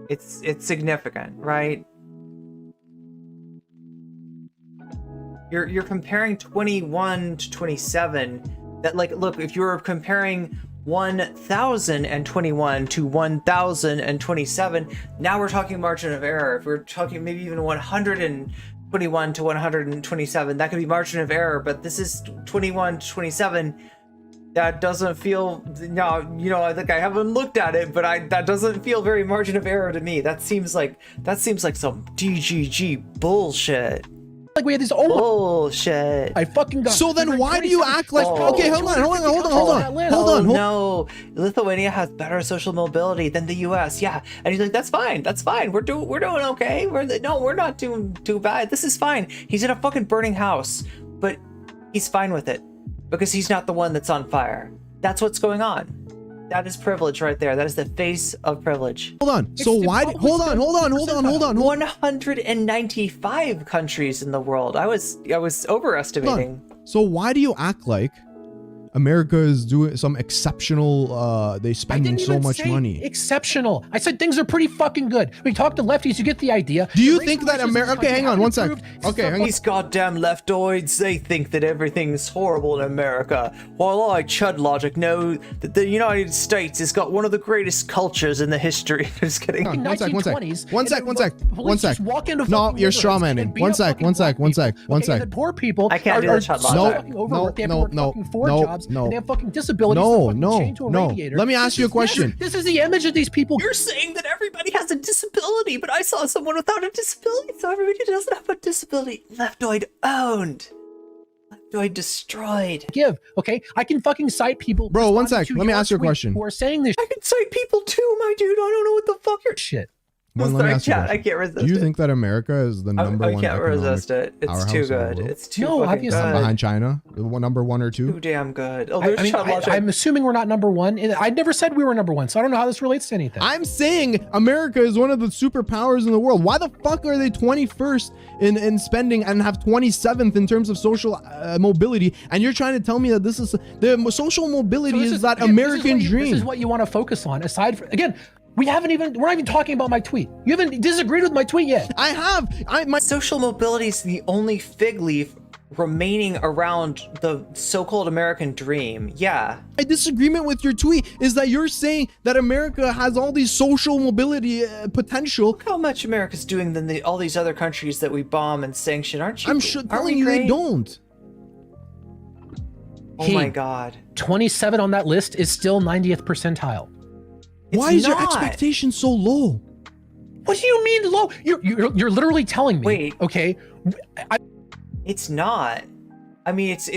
It's significant, right? You're comparing 21 to 27. That, like, look, if you were comparing 1021 to 1027, now we're talking margin of error. If we're talking maybe even 121 to 127, that could be margin of error, but this is 21 to 27. That doesn't feel, no, you know, I think I haven't looked at it, but that doesn't feel very margin of error to me. That seems like some DGG bullshit. Like we had this bullshit. I fucking got. So then why do you act like? Okay, hold on. No, Lithuania has better social mobility than the U.S. Yeah, and he's like, that's fine. We're doing okay. We're not doing too bad. This is fine. He's in a fucking burning house, but he's fine with it because he's not the one that's on fire. That's what's going on. That is privilege right there. That is the face of privilege. Hold on. So why? Hold on. 195 countries in the world. I was overestimating. So why do you act like America is doing some exceptional? They spending so much money. Exceptional. I said things are pretty fucking good. We talk to lefties, you get the idea. Do you think that America? Okay, hang on one sec. Okay, hang on. These goddamn leftoids, they think that everything's horrible in America, while I, Chud Logic, know that the United States has got one of the greatest cultures in the history. Just kidding. One sec. No, you're strawmanning. One sec. Poor people. I can't do the Chud Logic. No. And they have fucking disabilities. No. Let me ask you a question. This is the image of these people. You're saying that everybody has a disability, but I saw someone without a disability, so everybody who doesn't have a disability. Leftoid owned. Leftoid destroyed. Okay? I can fucking cite people. Bro, one sec. Let me ask you a question. Who are saying this? I can cite people too, my dude. I don't know what the fuck you're. Shit. Sorry, chat. I can't resist it. Do you think that America is the number one? I can't resist it. It's too good. It's too fucking good. Behind China, number 1 or 2. Too damn good. Oh, I'm assuming we're not number one. I never said we were number one, so I don't know how this relates to anything. I'm saying America is one of the superpowers in the world. Why the fuck are they 21st in spending and have 27th in terms of social mobility? And you're trying to tell me that this is the social mobility is that American dream. This is what you want to focus on. Aside from, again, we're not even talking about my tweet. You haven't disagreed with my tweet yet. I have. My social mobility is the only fig leaf remaining around the so-called American dream. Yeah. My disagreement with your tweet is that you're saying that America has all these social mobility potential. Look how much America's doing than all these other countries that we bomb and sanction, aren't you? I'm telling you they don't. Oh my God. 27 on that list is still 90th percentile. Why is your expectation so low? What do you mean low? You're literally telling me. Wait. Okay. It's not. I mean, it's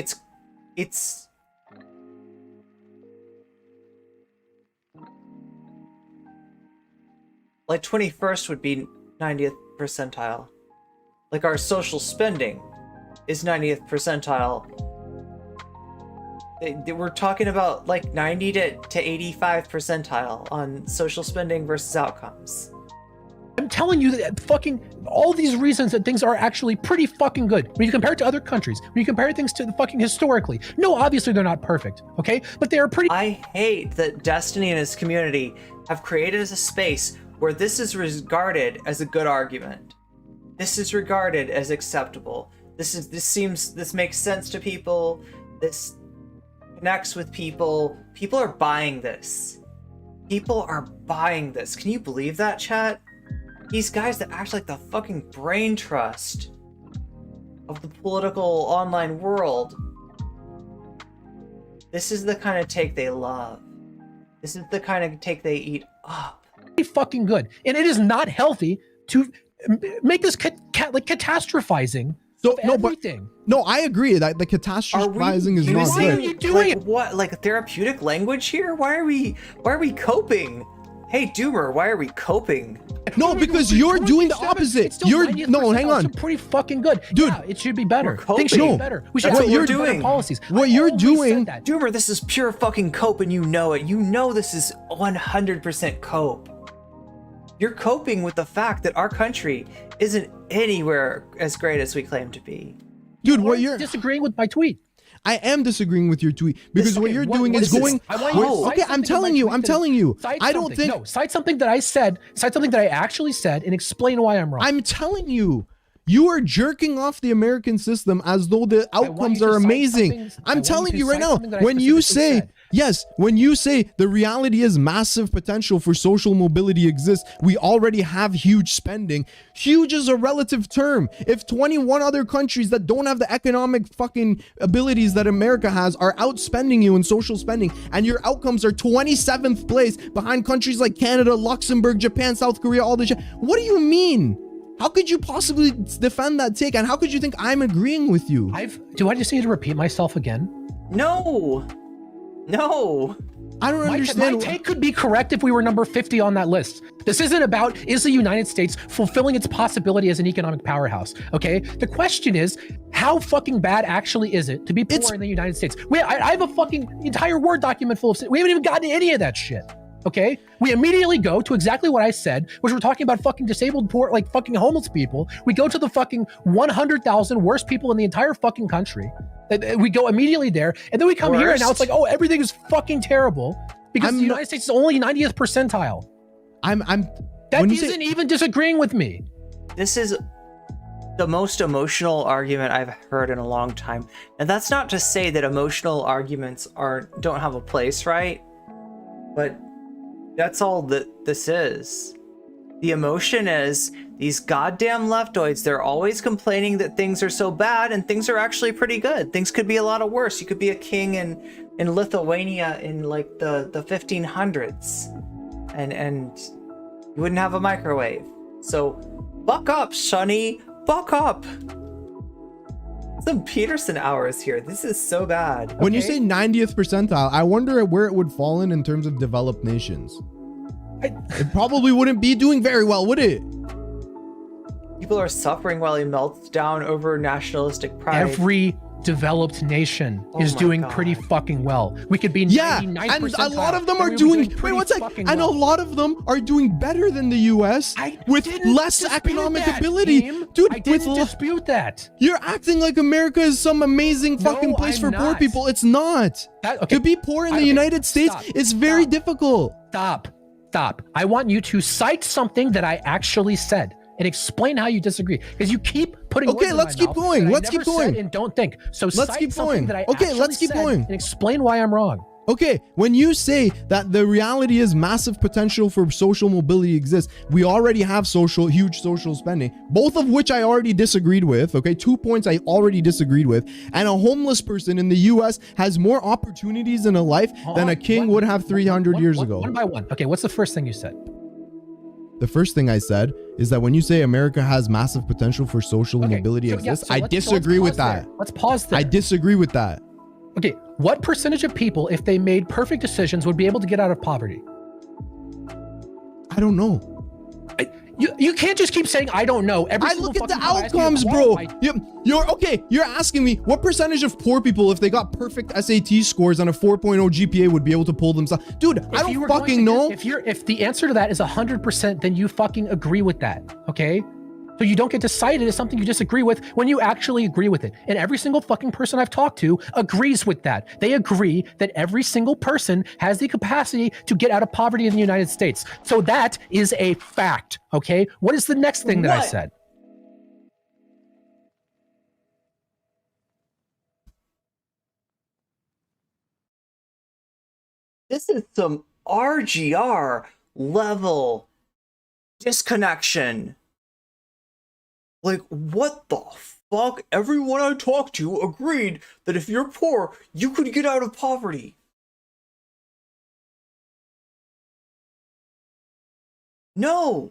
like 21st would be 90th percentile. Like our social spending is 90th percentile. We're talking about like 90 to 85 percentile on social spending versus outcomes. I'm telling you that fucking all these reasons that things are actually pretty fucking good. When you compare it to other countries, when you compare things to the fucking historically. No, obviously they're not perfect, okay? But they are pretty. I hate that Destiny and his community have created a space where this is regarded as a good argument. This is regarded as acceptable. This makes sense to people. This connects with people. People are buying this. People are buying this. Can you believe that, chat? These guys that act like the fucking brain trust of the political online world. This is the kind of take they love. This is the kind of take they eat up. Fucking good. And it is not healthy to make this like catastrophizing. So, no, I agree that the catastrophizing is not good. Why are you doing it? What, like therapeutic language here? Why are we coping? Hey, Doomer, why are we coping? No, because you're doing the opposite. You're no, hang on. Pretty fucking good, dude. Yeah, it should be better. We're Things should coping. be better. We should That's have what you're better doing. policies. What I you're always doing, said that. Doomer, this is pure fucking cope, and you know it. You know this is 100% cope. You're coping with the fact that our country isn't anywhere as great as we claim to be. Dude, what you're disagreeing with my tweet. I am disagreeing with your tweet because what you're doing is going. Okay, I'm telling you. I'm telling you. I don't think. No, cite something that I said. Cite something that I actually said, and explain why I'm wrong. I'm telling you. You are jerking off the American system as though the outcomes are amazing. I'm telling you right now, when you say, yes, when you say the reality is massive potential for social mobility exists, we already have huge spending. Huge is a relative term. If 21 other countries that don't have the economic fucking abilities that America has are outspending you in social spending, and your outcomes are 27th place behind countries like Canada, Luxembourg, Japan, South Korea, all this shit, what do you mean? How could you possibly defend that take? And how could you think I'm agreeing with you? Do I just need to repeat myself again? No. No. I don't understand. My take could be correct if we were number 50 on that list. This isn't about, is the United States fulfilling its possibility as an economic powerhouse, okay? The question is, how fucking bad actually is it to be poor in the United States? I have a fucking entire Word document full of, we haven't even gotten to any of that shit. Okay, we immediately go to exactly what I said, which we're talking about fucking disabled, poor, like fucking homeless people. We go to the fucking 100,000 worst people in the entire fucking country. We go immediately there, and then we come here, and now it's like, oh, everything is fucking terrible because the United States is only 90th percentile. That isn't even disagreeing with me. This is the most emotional argument I've heard in a long time, and that's not to say that emotional arguments don't have a place, right? But that's all that this is. The emotion is these goddamn leftoids, they're always complaining that things are so bad, and things are actually pretty good. Things could be a lot worse. You could be a king in Lithuania in like the 1500s and you wouldn't have a microwave. So buck up, Sonny, buck up. Some Peterson hours here. This is so bad. When you say 90th percentile, I wonder where it would fall in terms of developed nations. It probably wouldn't be doing very well, would it? People are suffering while he melts down over nationalistic pride. Every developed nation is doing pretty fucking well. We could be 99%. And a lot of them are doing. Wait, one sec. And a lot of them are doing better than the U.S. with less economic ability, dude. I didn't dispute that. You're acting like America is some amazing fucking place for poor people. It's not. To be poor in the United States is very difficult. Stop. I want you to cite something that I actually said and explain how you disagree, because you keep putting words in my let's keep mouth going. that I Let's keep never going. said and don't think. So let's cite keep something going. that I Okay, let's actually keep said going and explain why I'm wrong. Okay, when you say that the reality is massive potential for social mobility exists, we already have huge social spending, both of which I already disagreed with. Okay, 2 points I already disagreed with. And a homeless person in the US has more opportunities in a life than a king would have 300 years ago. One by one. Okay, what's the first thing you said? The first thing I said is that when you say America has massive potential for social mobility exists, I disagree with that. Let's pause there. I disagree with that. Okay, what percentage of people, if they made perfect decisions, would be able to get out of poverty? I don't know. You can't just keep saying I don't know. I look at the outcomes, bro. You're asking me what percentage of poor people, if they got perfect SAT scores on a 4.0 GPA, would be able to pull themselves. Dude, I don't fucking know. If the answer to that is 100%, then you fucking agree with that. Okay? So you don't get to cite it as something you disagree with when you actually agree with it. And every single fucking person I've talked to agrees with that. They agree that every single person has the capacity to get out of poverty in the United States. So that is a fact. Okay? What is the next thing that I said? This is some RGR level disconnection. Like, what the fuck? Everyone I talked to agreed that if you're poor, you could get out of poverty. No.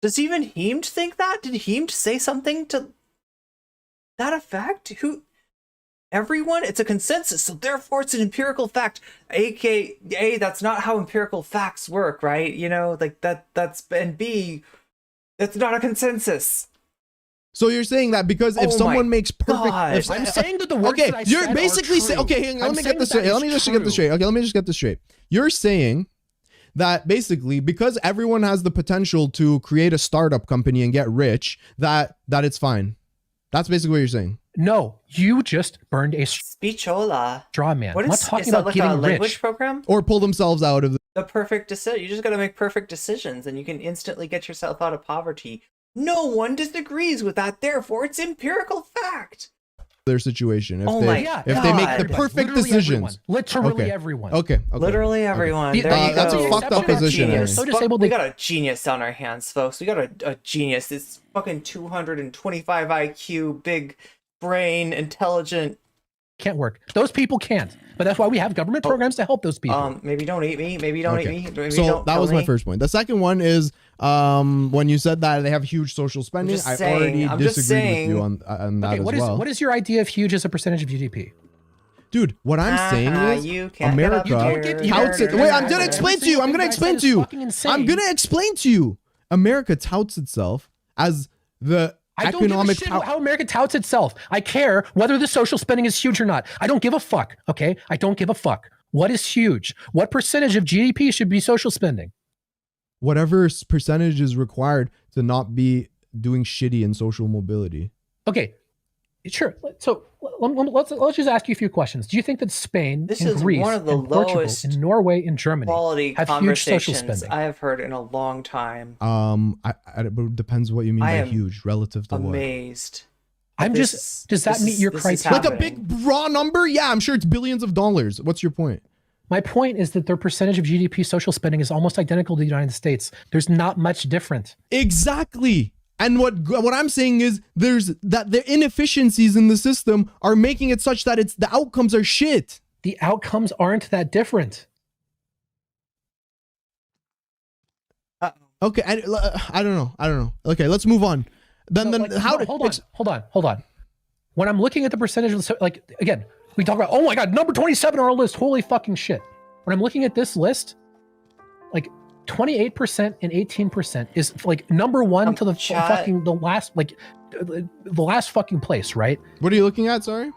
Does even Heemed think that? Did Heemed say something to that effect? everyone, it's a consensus, so therefore it's an empirical fact. AKA, that's not how empirical facts work, right? You know, like that's, and B, that's not a consensus. So you're saying that because if someone makes perfect, I'm saying that the words okay, that I you're said basically are saying, true. okay, hang on, I'm let me saying get this that straight. is Let me just get this true. straight. Okay, let me just get this straight. You're saying that basically because everyone has the potential to create a startup company and get rich, that it's fine. That's basically what you're saying. No, you just burned a Speechola. straw man. What I'm not is talking that about like getting a language rich. program? Or pull themselves out of The perfect decision. You just got to make perfect decisions and you can instantly get yourself out of poverty. No one disagrees with that. Therefore, it's empirical fact. their situation. If Oh they, my if they make the God. perfect Literally decisions. everyone. Literally Okay. everyone. Okay. Literally everyone. The- There you that's go. a fucked up Fucking position. Genius. So disabled We they- got a genius on our hands, folks. We got a genius. This fucking 225 IQ, big brain, intelligent. Can't work. Those people can't. But that's why we have government programs to help those people. Maybe don't eat me. Maybe don't eat me. Maybe So don't that kill was my me. first point. The second one is when you said that they have huge social spending, just I saying, already I'm just disagreed with saying. you on that Okay, as well. what is your idea of huge as a percentage of GDP? Dude, what I'm saying is you can't get up America here. touts it. Wait, I'm gonna explain to you. I'm gonna explain to you. I'm gonna explain to you. America touts itself as the I don't economic give a shit how America touts itself. I care whether the social spending is huge or not. I don't give a fuck, okay? I don't give a fuck. What is huge? What percentage of GDP should be social spending? whatever percentage is required to not be doing shitty in social mobility. Okay, sure. So let's just ask you a few questions. Do you think that Spain, This and is Greece, one of the and Portugal, lowest and Norway, and Germany quality have huge social conversations spending? I have heard in a long time. It depends what you mean I by am huge relative to amazed. I'm just. Does that meet your criteria? Like a big raw number? Yeah, I'm sure it's billions of dollars. What's your point? My point is that their percentage of GDP social spending is almost identical to the United States. There's not much different. Exactly. And what I'm saying is there's that the inefficiencies in the system are making it such that the outcomes are shit. The outcomes aren't that different. Okay, I don't know. Okay, let's move on. Hold on. When I'm looking at the percentage of again, we talk about, oh my god, number 27 on our list. Holy fucking shit. When I'm looking at this list, like 28% and 18% is like number one to the the last fucking place, right? What are you looking at? Sorry.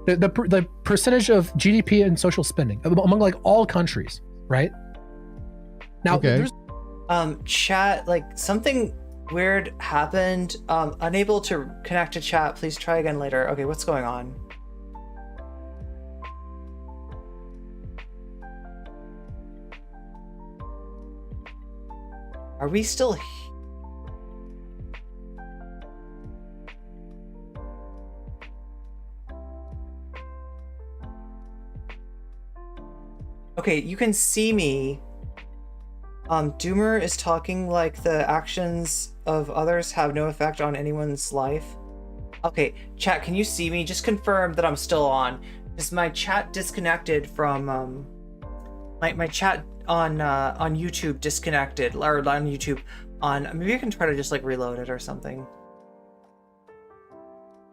The percentage of GDP and social spending among like all countries, right? Now, okay. Chat, like something weird happened. Unable to connect to chat. Please try again later. Okay, what's going on? Are we still Okay, you can see me. Doomer is talking like the actions of others have no effect on anyone's life. Okay, chat, can you see me? Just confirm that I'm still on. Is my chat disconnected from my chat on YouTube disconnected, or on YouTube on maybe I can try to just like reload it or something.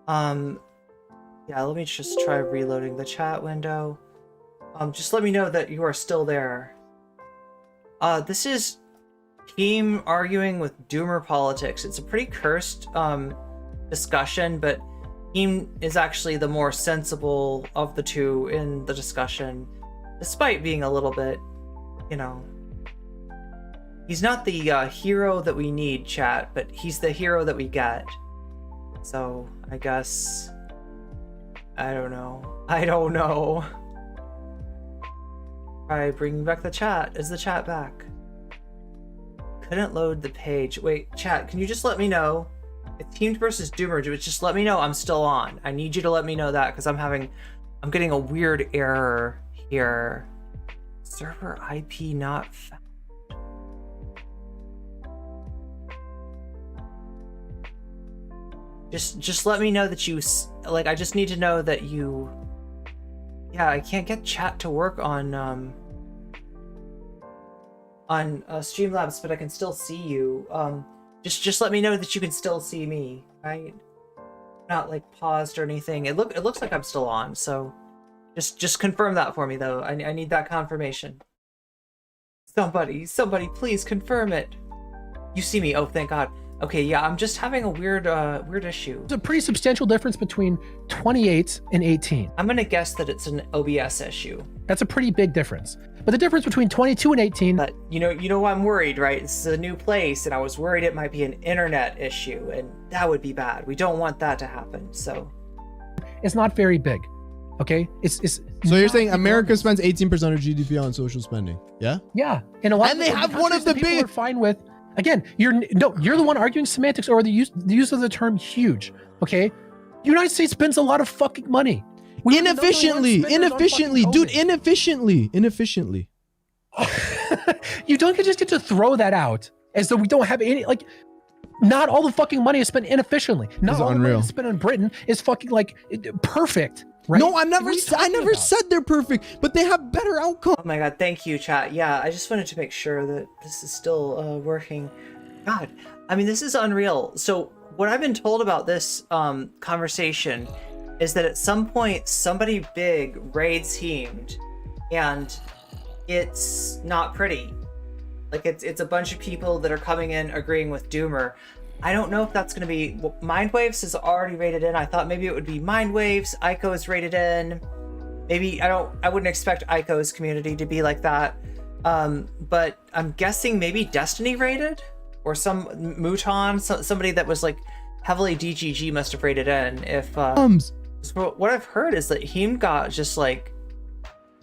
Yeah, let me just try reloading the chat window. Just let me know that you are still there. This is Heemed arguing with Doomer politics. It's a pretty cursed discussion, but Heemed is actually the more sensible of the two in the discussion, despite being a little bit, you know, he's not the hero that we need, chat, but he's the hero that we get. So I guess I don't know. Try bringing back the chat. Is the chat back? Couldn't load the page. Wait, chat, can you just let me know? It's Heemed versus Doomer. Just let me know I'm still on. I need you to let me know that because I'm getting a weird error here. Server IP not found. Just let me know that you like. I just need to know that you. Yeah, I can't get chat to work on Streamlabs, but I can still see you. Just let me know that you can still see me, right? not like paused or anything. It looks like I'm still on, so just confirm that for me though. I need that confirmation. Somebody please confirm it. You see me? Oh, thank God. Okay, yeah, I'm just having a weird issue. There's a pretty substantial difference between 28 and 18. I'm gonna guess that it's an OBS issue. That's a pretty big difference. But the difference between 22 and 18. But you know I'm worried, right? This is a new place, and I was worried it might be an internet issue, and that would be bad. We don't want that to happen. So it's not very big. Okay, it's so you're saying America spends 18% of GDP on social spending? Yeah. Yeah, and a lot. And they have one of the big. Are fine with. Again, you're the one arguing semantics or the use of the term huge. Okay, the United States spends a lot of fucking money. Inefficiently, dude, inefficiently. You don't just get to throw that out as though we don't have any, like, not all the fucking money is spent inefficiently. Not all the money is spent in Britain is fucking like perfect. Right? No, I never said they're perfect, but they have better outcomes. Oh my God, thank you, chat. Yeah, I just wanted to make sure that this is still working. God, I mean, this is unreal. So what I've been told about this conversation is that at some point somebody big raids Heemed, and it's not pretty. Like it's a bunch of people that are coming in agreeing with Doomer. I don't know if that's going to be... Well, Mindwaves is already rated in. I thought maybe it would be Mindwaves. Ico is rated in. Maybe... I wouldn't expect Ico's community to be like that. But I'm guessing maybe Destiny rated? Or some Mouton? Somebody that was like heavily DGG must have rated in. If... So what I've heard is that Heemed got just like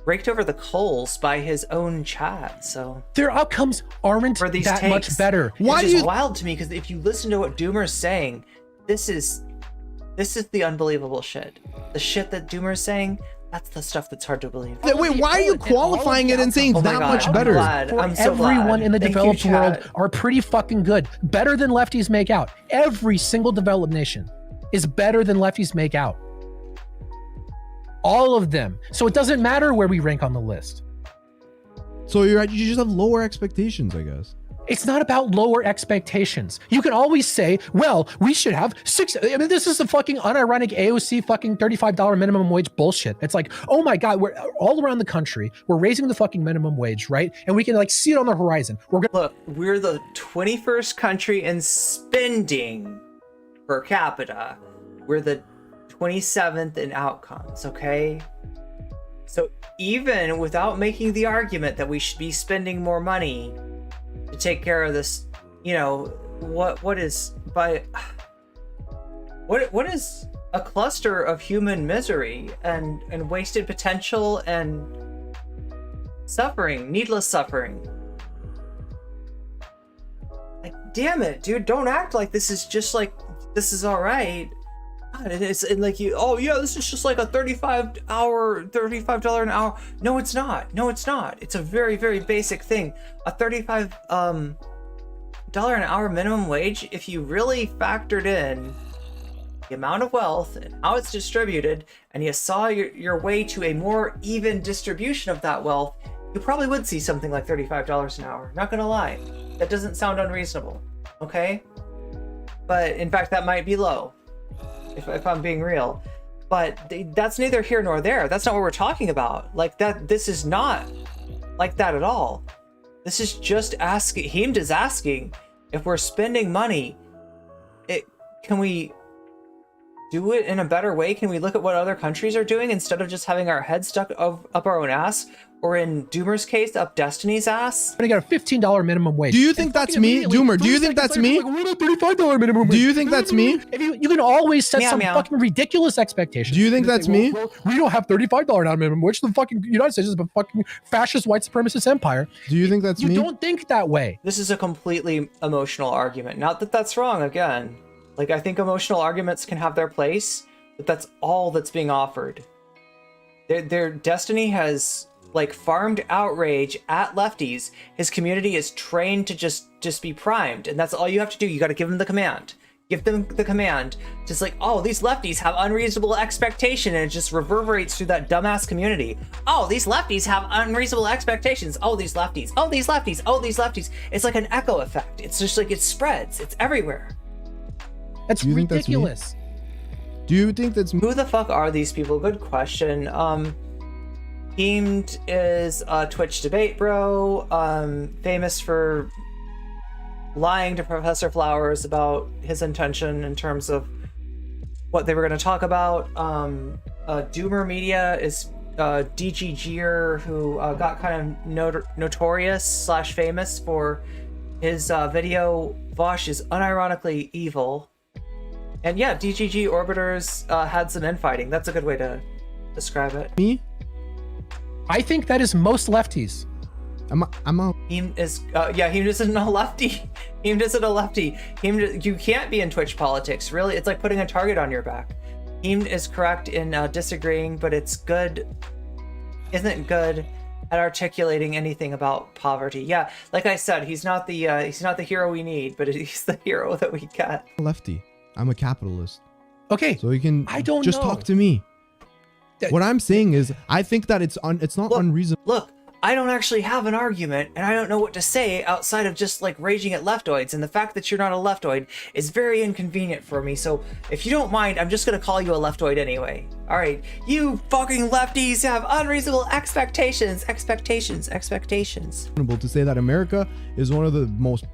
raked over the coals by his own chat, so their outcomes aren't that much better. Why is wild to me, because if you listen to what Doomer's saying, this is the unbelievable shit. The shit that Doomer's saying, that's the stuff that's hard to believe. Wait, why are you qualifying it and saying it's that much better? I'm so glad. Everyone in the developed world are pretty fucking good. Better than lefties make out. Every single developed nation is better than lefties make out. All of them. So it doesn't matter where we rank on the list. So you just have lower expectations, I guess. It's not about lower expectations. You can always say, well, we should have I mean, this is the fucking unironic AOC fucking $35 minimum wage bullshit. It's like, oh my God, we're all around the country. We're raising the fucking minimum wage, right? And we can like see it on the horizon. Look, we're the 21st country in spending per capita. We're the 27th in outcomes, okay? So even without making the argument that we should be spending more money to take care of this, you know, what is a cluster of human misery and wasted potential and suffering, needless suffering. Like, damn it, dude, don't act like this is just like, this is all right. God, it's like you, oh yeah, this is just like a $35 an hour. No, it's not. No, it's not. It's a very, very basic thing. A $35 an hour minimum wage, if you really factored in the amount of wealth and how it's distributed, and you saw your way to a more even distribution of that wealth, you probably would see something like $35 an hour. Not gonna lie. That doesn't sound unreasonable, okay? But in fact, that might be low. If I'm being real, but that's neither here nor there. That's not what we're talking about. Like that, this is not like that at all. This is just asking. Heemed is asking if we're spending money. Can we do it in a better way? Can we look at what other countries are doing instead of just having our heads stuck up our own ass? Or in Doomer's case, up Destiny's ass? I got a $15 minimum wage. Do you think that's me, Doomer? Do you think that's me? $35 minimum wage. Do you think that's me? If you can always set some fucking ridiculous expectations. Do you think that's me? Well, we don't have $35 an hour minimum wage. The fucking United States is a fucking fascist white supremacist empire. Do you think that's me? You don't think that way. This is a completely emotional argument. Not that that's wrong, again. Like, I think emotional arguments can have their place, but that's all that's being offered. Their Destiny has like farmed outrage at lefties. His community is trained to just be primed, and that's all you have to do. You got to give them the command. Give them the command. Just like, oh, these lefties have unreasonable expectation, and it just reverberates through that dumbass community. Oh, these lefties have unreasonable expectations. Oh, these lefties. Oh, these lefties. Oh, these lefties. It's like an echo effect. It's just like it spreads. It's everywhere. That's ridiculous. Do you think that's Who the fuck are these people? Good question. Heemed is a Twitch debate bro, famous for lying to Professor Flowers about his intention in terms of what they were going to talk about. Doomer Media is DGGer who got kind of notorious / famous for his video Vaush is unironically evil. And yeah, DGG Orbiters had some infighting. That's a good way to describe it. me? I think that is most lefties. I'm a Heemed is Heemed isn't a lefty. Heemed isn't a lefty. Heemed, you can't be in Twitch politics. Really, it's like putting a target on your back. Heemed is correct in disagreeing, but it's good. Isn't good at articulating anything about poverty. Yeah, like I said, he's not the hero we need, but he's the hero that we get. lefty. I'm a capitalist. Okay. So you can I don't just know. talk to me. What I'm saying is, I think that it's not unreasonable. Look, I don't actually have an argument, and I don't know what to say outside of just like raging at leftoids, and the fact that you're not a leftoid is very inconvenient for me, so if you don't mind, I'm just gonna call you a leftoid anyway. Alright, you fucking lefties have unreasonable expectations. To say that America is one of the most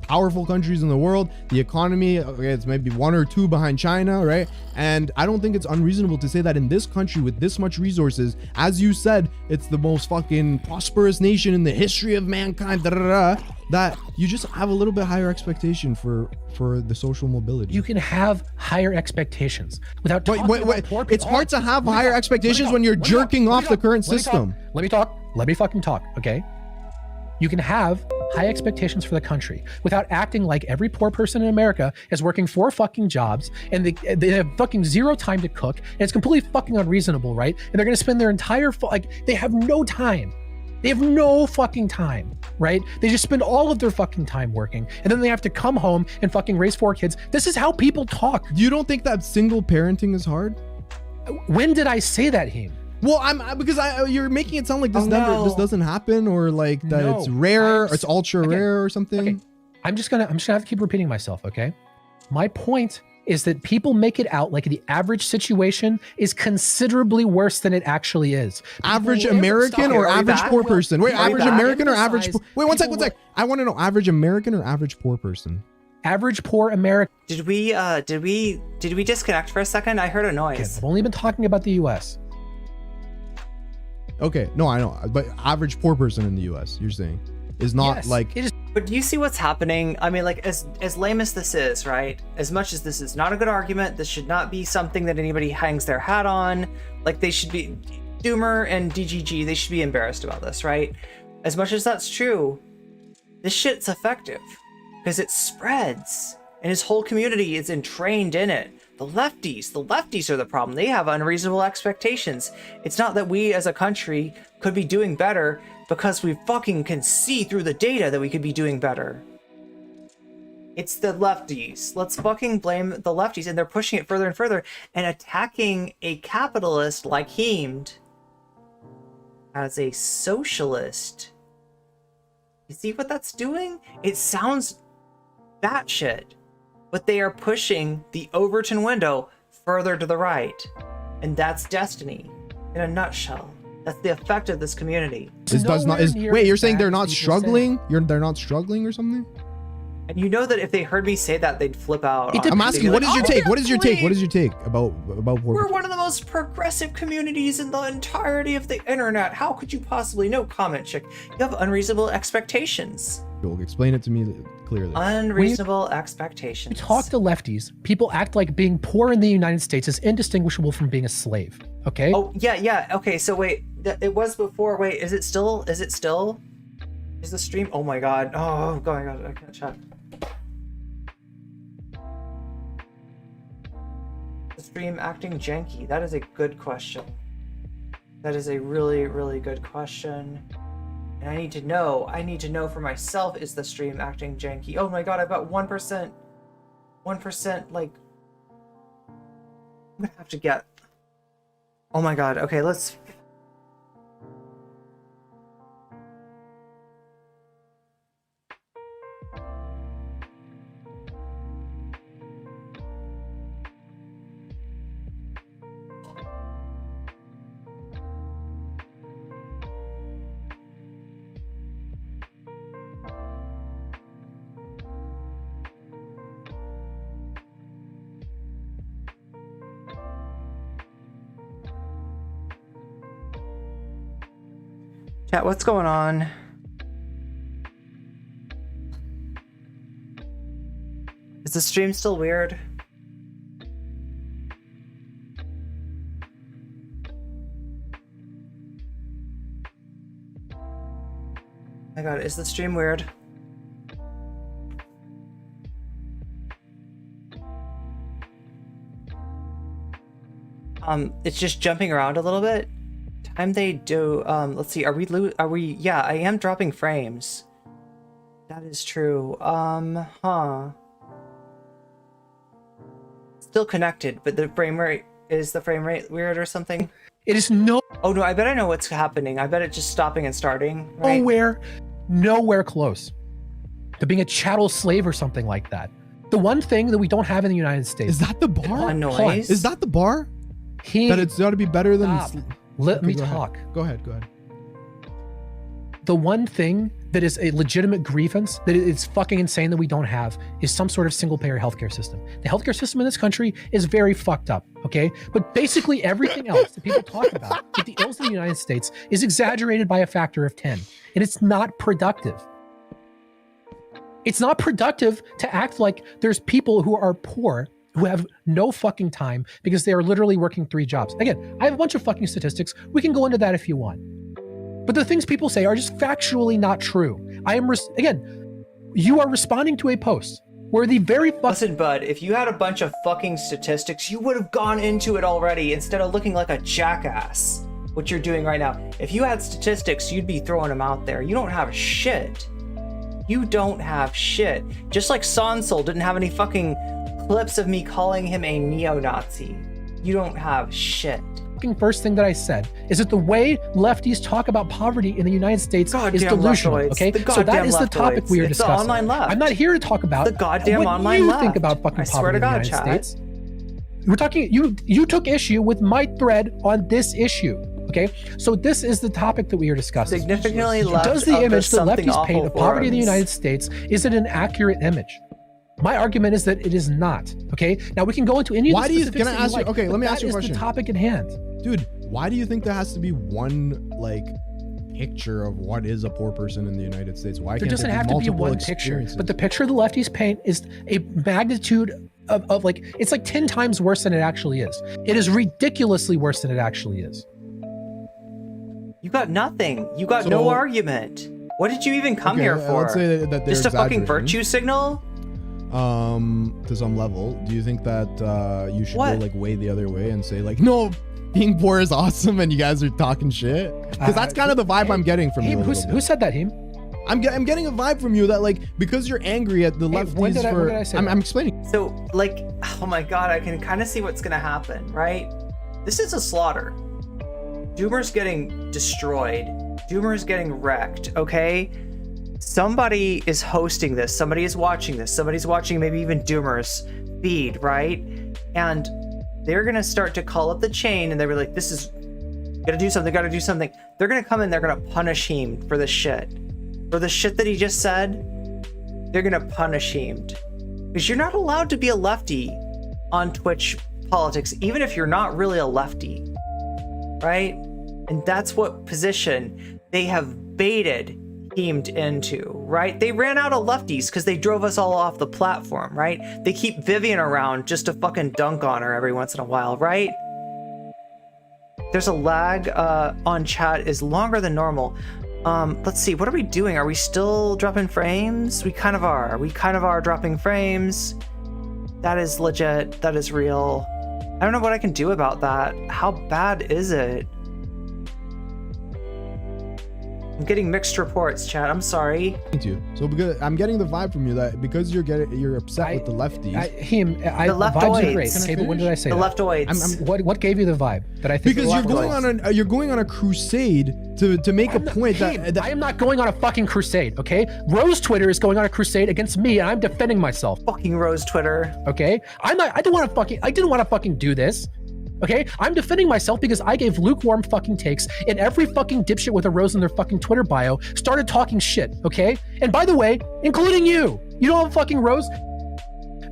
powerful countries in the world. The economy, okay, it's maybe 1 or 2 behind China, right? And I don't think it's unreasonable to say that in this country with this much resources, as you said, it's the most fucking prosperous nation in the history of mankind, that you just have a little bit higher expectation for the social mobility. You can have higher expectations without talking about poor people. It's hard to have higher expectations when you're jerking off the current system. Let me talk. Let me fucking talk, okay? You can have high expectations for the country without acting like every poor person in America is working 4 fucking jobs and they have fucking 0 time to cook and it's completely fucking unreasonable, right? And they're gonna spend their entire, they have no time. They have no fucking time, right? They just spend all of their fucking time working and then they have to come home and fucking raise 4 kids. This is how people talk. You don't think that single parenting is hard? When did I say that, Heemed? Well, you're making it sound like this this doesn't happen, or like that it's rare, or it's ultra rare or something. Okay. I'm just gonna have to keep repeating myself, okay? My point is that people make it out like the average situation is considerably worse than it actually is. Average American or average poor person? Wait, average American or average? Wait, one sec. I want to know average American or average poor person? Average poor American. Did we disconnect for a second? I heard a noise. I've only been talking about the US. Okay, no, I know, but average poor person in the US, you're saying, is not But do you see what's happening? I mean, like, as lame as this is, right? As much as this is not a good argument, this should not be something that anybody hangs their hat on. Like, they should be, Doomer and DGG, they should be embarrassed about this, right? As much as that's true, this shit's effective because it spreads and his whole community is entrained in it. The lefties are the problem. They have unreasonable expectations. It's not that we as a country could be doing better because we fucking can see through the data that we could be doing better. It's the lefties. Let's fucking blame the lefties, and they're pushing it further and further and attacking a capitalist like Heemed as a socialist. You see what that's doing? It sounds batshit. But they are pushing the Overton window further to the right. And that's destiny in a nutshell. That's the effect of this community. Wait, you're saying they're not struggling? They're not struggling or something? And you know that if they heard me say that, they'd flip out. I'm asking, what is your take? What is your take? What is your take about poor We're people? one of the most progressive communities in the entirety of the internet. How could you possibly know, comment chick? You have unreasonable expectations. Explain it to me clearly. Unreasonable expectations. You talk to lefties, people act like being poor in the United States is indistinguishable from being a slave, okay? Oh, yeah. Okay, so wait, it was before. Wait, is it still? Is the stream? Oh my god. Oh my god, I can't check. The stream acting janky? That is a good question. That is a really, really good question. And I need to know for myself, is the stream acting janky? Oh my god, I've got 1%, like, I'm gonna have to get, oh my god, okay, let's, Chat, what's going on? Is the stream still weird? Oh my god, is the stream weird? It's just jumping around a little bit. Time they do, let's see, are we, yeah, I am dropping frames. That is true. Still connected, but is the frame rate weird or something? It is no. Oh no, I bet I know what's happening. I bet it's just stopping and starting, right? Nowhere close to being a chattel slave or something like that. The one thing that we don't have in the United States. Is that the bar? A noise? Is that the bar? That it's got to be better than. Let Okay, me go talk. Ahead. Go ahead. The one thing that is a legitimate grievance that it's fucking insane that we don't have is some sort of single payer healthcare system. The healthcare system in this country is very fucked up, okay? But basically everything else that people talk about with the ills of the United States is exaggerated by a factor of 10. And it's not productive. It's not productive to act like there's people who are poor who have no fucking time because they are literally working 3 jobs. Again, I have a bunch of fucking statistics. We can go into that if you want. But the things people say are just factually not true. Again, you are responding to a post where the very Listen, bud, if you had a bunch of fucking statistics, you would have gone into it already instead of looking like a jackass, what you're doing right now. If you had statistics, you'd be throwing them out there. You don't have shit. You don't have shit. Just like Sonsol didn't have any fucking clips of me calling him a neo-Nazi. You don't have shit. First thing that I said is that the way lefties talk about poverty in the United States is delusional. Leftoids. Okay, The so that is the goddamn topic we are leftoids. It's the discussing. online left. I'm not here to talk about The goddamn what online you left. think about fucking I swear poverty to in God, the United chat. States. We're talking. You took issue with my thread on this issue. Okay, so this is the topic that we are discussing. Significantly left Does the of image that something lefties paint awful of poverty in the forums. United States, is it an accurate image? My argument is that it is not. Okay, now we can go into any of the specifics Can I that you ask you? like, Okay, but let me ask you a that is question. the topic at hand. Dude, why do you think there has to be one like picture of what is a poor person in the United States? Why There can't doesn't there have be to be multiple one picture, experiences? but the picture the lefties paint is a magnitude of like, it's like 10 times worse than it actually is. It is ridiculously worse than it actually is. You got nothing. You got no argument. What did you even come here for? Let's say that they're Just a fucking exaggerating. virtue signal? To some level, do you think that you should What? go like way the other way and say like, no, being poor is awesome and you guys are talking shit? Because that's kind of the vibe I'm getting from you. a little Who bit. said that, Heem? I'm getting a vibe from you that like, because you're angry at the lefties when did I say that? I'm explaining. So, like, oh my god, I can kind of see what's gonna happen, right? This is a slaughter. Doomer's getting destroyed. Doomer's getting wrecked, okay? Somebody is hosting this. Somebody is watching this. Somebody's watching maybe even Doomer's feed, right? And they're gonna start to call up the chain and they're like, this is, gotta do something. They're gonna come in, they're gonna punish him for this shit. For the shit that he just said, they're gonna punish him. Because you're not allowed to be a lefty on Twitch politics, even if you're not really a lefty, right? And that's what position they have baited Heemed into, right? They ran out of lefties because they drove us all off the platform, right? They keep Vivian around just to fucking dunk on her every once in a while, right? There's a lag on chat is longer than normal. Let's see, what are we doing? Are we still dropping frames? We kind of are. We kind of are dropping frames. That is legit. That is real. I don't know what I can do about that. How bad is it? I'm getting mixed reports, chat. I'm sorry. Thank you. So because I'm getting the vibe from you that because you're upset with the lefties. The vibes are great. Okay, but when did I say the that? leftoids. What gave you the vibe that I think? Because you're going on a crusade to make a point that I am not going on a fucking crusade. Okay, Rose Twitter is going on a crusade against me, and I'm defending myself. Fucking Rose Twitter. Okay, I didn't want to fucking do this. Okay, I'm defending myself because I gave lukewarm fucking takes, and every fucking dipshit with a rose in their fucking Twitter bio started talking shit, okay? And by the way, including you. You don't have a fucking rose?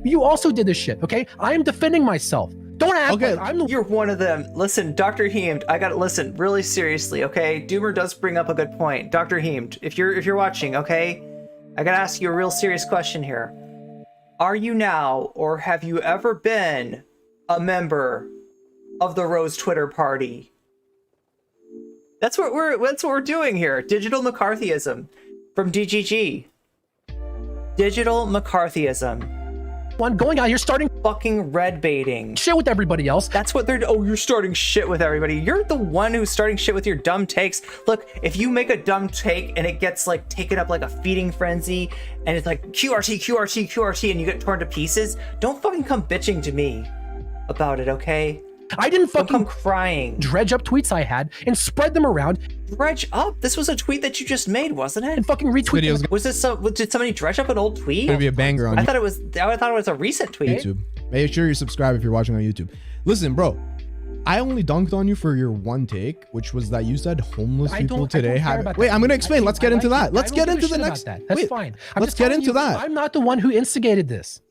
You also did this shit, okay? I am defending myself. Don't act Okay, like I'm the. You're one of them. Listen, Dr. Heemed, I gotta listen really seriously, okay? Doomer does bring up a good point. Dr. Heemed, if you're watching, okay? I gotta ask you a real serious question here. Are you now, or have you ever been, a member of the Rose Twitter party? That's what we're doing here. Digital McCarthyism from DGG. Digital McCarthyism. One going out here starting fucking red baiting shit with everybody else. That's what they're. Oh, you're starting shit with everybody. You're the one who's starting shit with your dumb takes. Look, if you make a dumb take and it gets like taken up like a feeding frenzy, and it's like QRT, QRT, QRT, and you get torn to pieces, don't fucking come bitching to me about it, okay? I didn't fucking come crying. Dredge up tweets I had and spread them around. Dredge up? This was a tweet that you just made, wasn't it? And fucking retweet. Videos. Was this? Did somebody dredge up an old tweet? Gonna be a banger on I thought it was a recent tweet. YouTube. Make sure you subscribe if you're watching on YouTube. Listen, bro. I only dunked on you for your one take, which was that you said homeless people today have. Wait, I'm gonna explain. Let's get into that. Let's get into the next. That's fine. Let's get into that. I'm not the one who instigated this.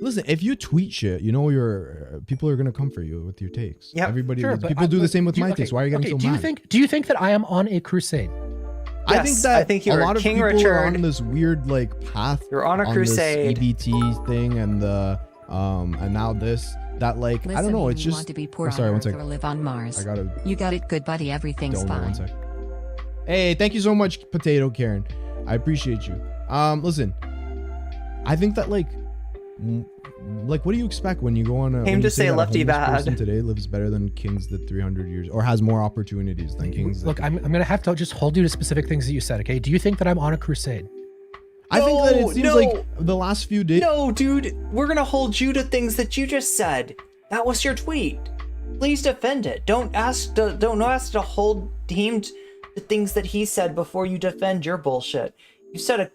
Listen, if you tweet shit, you know your people are gonna come for you with your takes. Yeah, everybody. Sure, people do the same with my takes. Why are you getting so mad? Do you think that I am on a crusade? Yes, I think you're a lot of King people Richard. are on this weird like path. You're on a crusade. This EBT thing and the and now this that like I don't know. It's just. Want to be poor sorry, on one Earth second. or live on Mars. I gotta. You got it, good buddy. Everything's Don't know, fine. one sec. Hey, thank you so much, Potato Karen. I appreciate you. Listen, I think that like what do you expect when you go on a Came to say that a lefty homeless bad person today lives better than kings that 300 years or has more opportunities than kings? Look, I'm gonna have to just hold you to specific things that you said. Okay? Do you think that I'm on a crusade? I think that it seems like the last few days. No, dude, we're gonna hold you to things that you just said. That was your tweet. Please defend it. Don't ask to hold Heemed to things that he said before you defend your bullshit. You said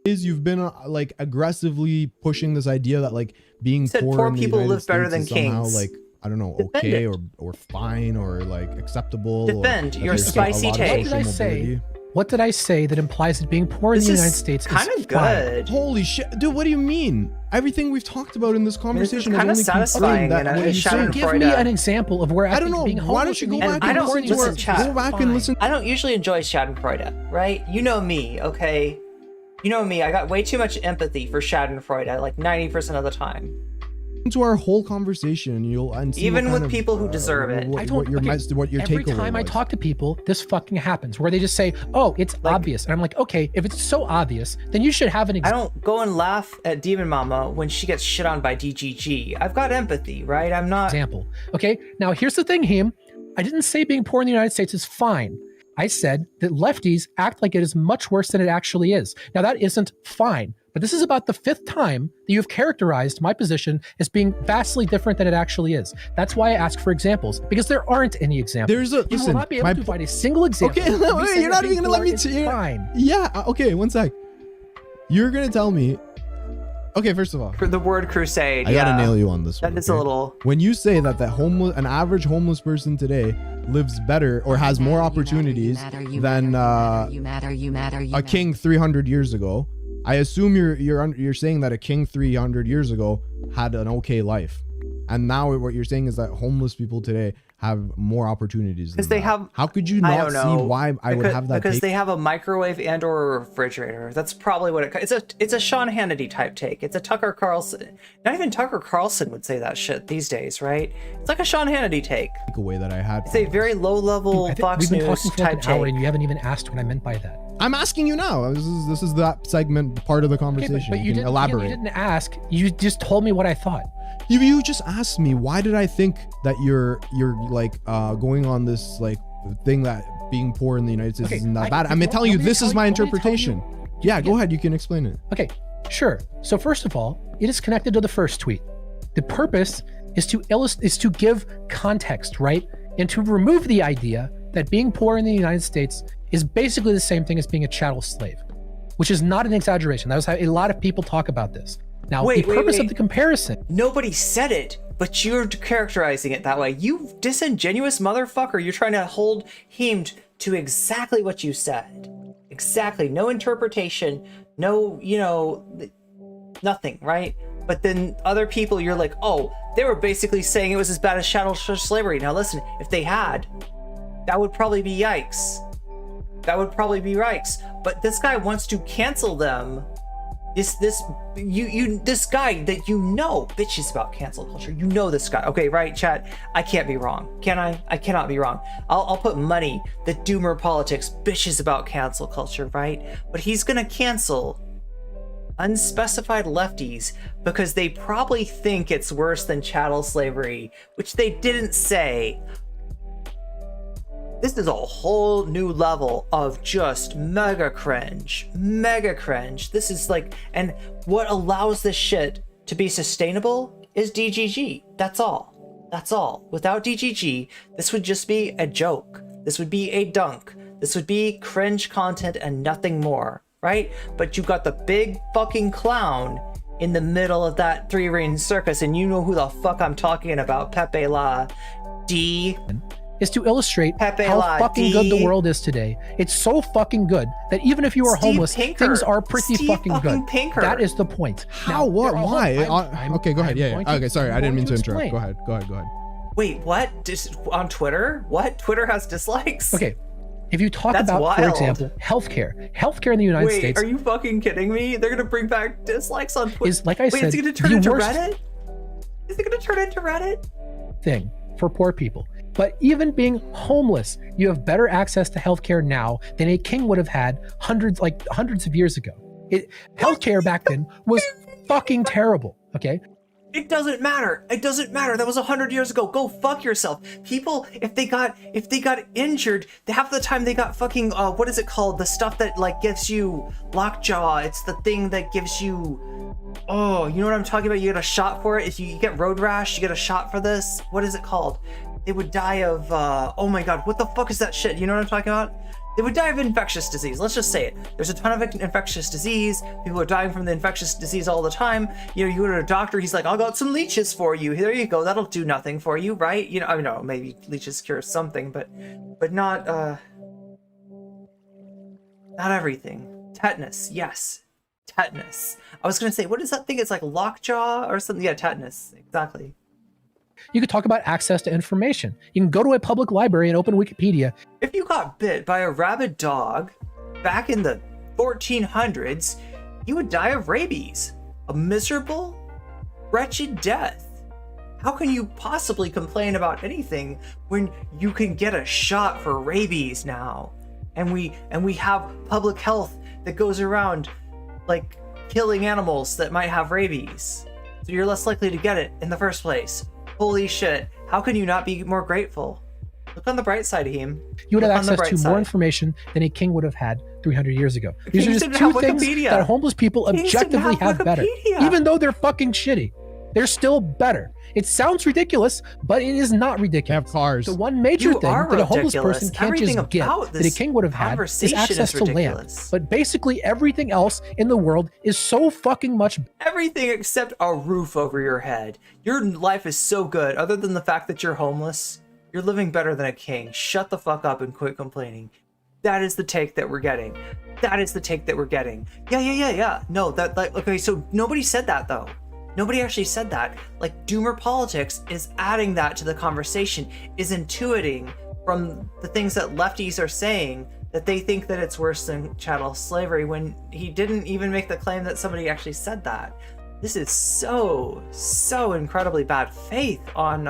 you've been like aggressively pushing this idea that like being poor in the people United live better States than is somehow kings. like I don't know, Defend okay it. or fine or like acceptable. Defend or your spicy take. What did I say? What did I say that implies that being poor in the United States is kind of fine? good. Holy shit, dude! What do you mean? Everything we've talked about in this conversation kind of is only satisfying. that in what a you So said. give me an example of where I don't know. being Why don't you go back and listen to our, go back and listen? I don't usually enjoy Schadenfreude, right? You know me, okay? You know me. I got way too much empathy for Schadenfreude, like 90% of the time. To our whole conversation, and you'll see Even what with kind of, people who deserve it. What, I don't. what your okay, what your every takeaway time I was. talk to people, this fucking happens where they just say, "Oh, it's obvious," and I'm like, "Okay, if it's so obvious, then you should have an." I don't go and laugh at Demon Mama when she gets shit on by DGG. I've got empathy, right? I'm not. Example. Okay, now here's the thing, Heem. I didn't say being poor in the United States is fine. I said that lefties act like it is much worse than it actually is. Now that isn't fine. But this is about the 5th time that you've characterized my position as being vastly different than it actually is. That's why I ask for examples, because there aren't any examples. There's a you listen, will not be able to find a single example. Okay, of me wait, saying you're that not being even gonna let poor me. is fine. Yeah. Okay, one sec. You're gonna tell me. Okay, first of all, For the word crusade, I gotta nail you on this one. That is a little. When you say that an average homeless person today lives better or has more opportunities than a king 300 years ago, I assume you're saying that a king 300 years ago had an okay life, and now what you're saying is that homeless people today have more opportunities. Because they have. How could you I not don't see know. why I would have that? Because they have a microwave and/or a refrigerator. That's probably what it's a Sean Hannity type take. It's a Tucker Carlson. Not even Tucker Carlson would say that shit these days, right? It's like a Sean Hannity take. Takeaway that I had. It's a very low-level Fox We've been News talking for like type an hour, take. and you haven't even asked what I meant by that. I'm asking you now. This is that segment part of the conversation. Okay, but you can didn't, elaborate. You didn't ask. You just told me what I thought. You just asked me why did I think that you're like going on this like thing that being poor in the United States isn't that bad. I'm telling you this is my interpretation. Yeah, go ahead. You can explain it. Okay, sure. So first of all, it is connected to the first tweet. The purpose is to give context, right? And to remove the idea that being poor in the United States is basically the same thing as being a chattel slave, which is not an exaggeration. That was how a lot of people talk about this. Now, the purpose of the comparison. Nobody said it, but you're characterizing it that way. You disingenuous motherfucker. You're trying to hold Heemed to exactly what you said. Exactly. No interpretation. No, nothing, right? But then other people, you're like, oh, they were basically saying it was as bad as chattel slavery. Now listen, if they had, that would probably be yikes. That would probably be yikes. But this guy wants to cancel them. This guy that you know bitches about cancel culture. You know this guy. Okay, right, chat? I can't be wrong. Can I? I cannot be wrong. I'll put money that Doomer Politics bitches about cancel culture, right? But he's gonna cancel unspecified lefties because they probably think it's worse than chattel slavery, which they didn't say. This is a whole new level of just mega cringe. This is like, and what allows this shit to be sustainable is DGG. That's all. Without DGG, this would just be a joke. This would be a dunk. This would be cringe content and nothing more, right? But you got the big fucking clown in the middle of that three-ring circus, and you know who the fuck I'm talking about, Pepe La D. Is to illustrate how fucking good the world is today. It's so fucking good that even if you are homeless, things are pretty fucking good. That is the point. How? What? Why? Okay, go ahead. Yeah. Okay, sorry. I didn't mean to interrupt. Go ahead. Wait, what? On Twitter? What? Twitter has dislikes? Okay. If you talk about, for example, healthcare in the United States. Wait, are you fucking kidding me? They're gonna bring back dislikes on Twitter? Is, like I said, is it gonna turn into Reddit? Is it gonna turn into Reddit? Thing for poor people. But even being homeless, you have better access to healthcare now than a king would have had hundreds of years ago. Healthcare back then was fucking terrible. Okay. It doesn't matter. That was 100 years ago. Go fuck yourself. People, if they got injured, half the time they got fucking what is it called? The stuff that like gives you lockjaw. It's the thing that gives you, oh, you know what I'm talking about? You get a shot for it. If you get road rash, you get a shot for this. What is it called? They would die of oh my god, what the fuck is that shit? You know what I'm talking about? They would die of infectious disease. Let's just say it. There's a ton of infectious disease. People are dying from the infectious disease all the time. You know, you go to a doctor, he's like, I got some leeches for you. There you go. That'll do nothing for you, right? You know, I mean, no, maybe leeches cure something, but not everything. Tetanus, yes. Tetanus. I was gonna say, what is that thing? It's like lockjaw or something. Yeah, tetanus, exactly. You could talk about access to information. You can go to a public library and open Wikipedia. If you got bit by a rabid dog back in the 1400s, you would die of rabies. A miserable, wretched death. How can you possibly complain about anything when you can get a shot for rabies now? And we have public health that goes around like killing animals that might have rabies. So you're less likely to get it in the first place. Holy shit. How can you not be more grateful? Look on the bright side, Heemed. You would have access to more information than a king would have had 300 years ago. These are just two things that homeless people objectively have better. Even though they're fucking shitty, they're still better. It sounds ridiculous, but it is not ridiculous. They have cars. The one major thing that a homeless person can't just get that a king would have had is access to land. But basically everything else in the world is so fucking much. Everything except a roof over your head. Your life is so good. Other than the fact that you're homeless, you're living better than a king. Shut the fuck up and quit complaining. That is the take that we're getting. Yeah. No, that like, okay, so nobody said that though. Nobody actually said that. Like, Doomer Politics is adding that to the conversation, is intuiting from the things that lefties are saying that they think that it's worse than chattel slavery when he didn't even make the claim that somebody actually said that. This is so incredibly bad faith on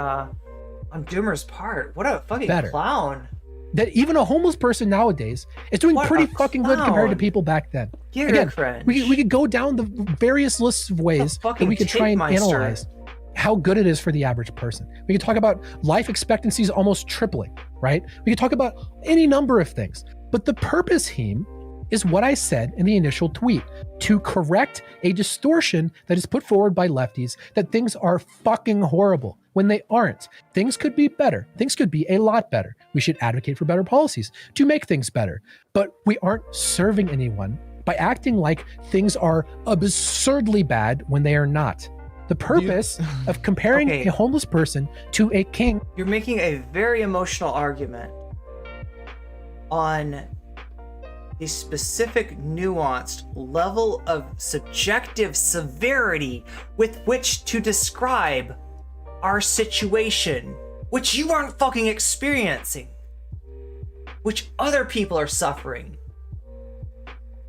Doomer's part. What a fucking clown. That even a homeless person nowadays is doing pretty fucking good compared to people back then. Again, we could go down the various lists of ways that we could try and analyze how good it is for the average person. We could talk about life expectancies almost tripling, right? We could talk about any number of things. But the purpose, Heemed, is what I said in the initial tweet, to correct a distortion that is put forward by lefties that things are fucking horrible when they aren't. Things could be better. Things could be a lot better. We should advocate for better policies to make things better. But we aren't serving anyone by acting like things are absurdly bad when they are not. The purpose of comparing a homeless person to a king. You're making a very emotional argument on the specific nuanced level of subjective severity with which to describe our situation, which you aren't fucking experiencing, which other people are suffering.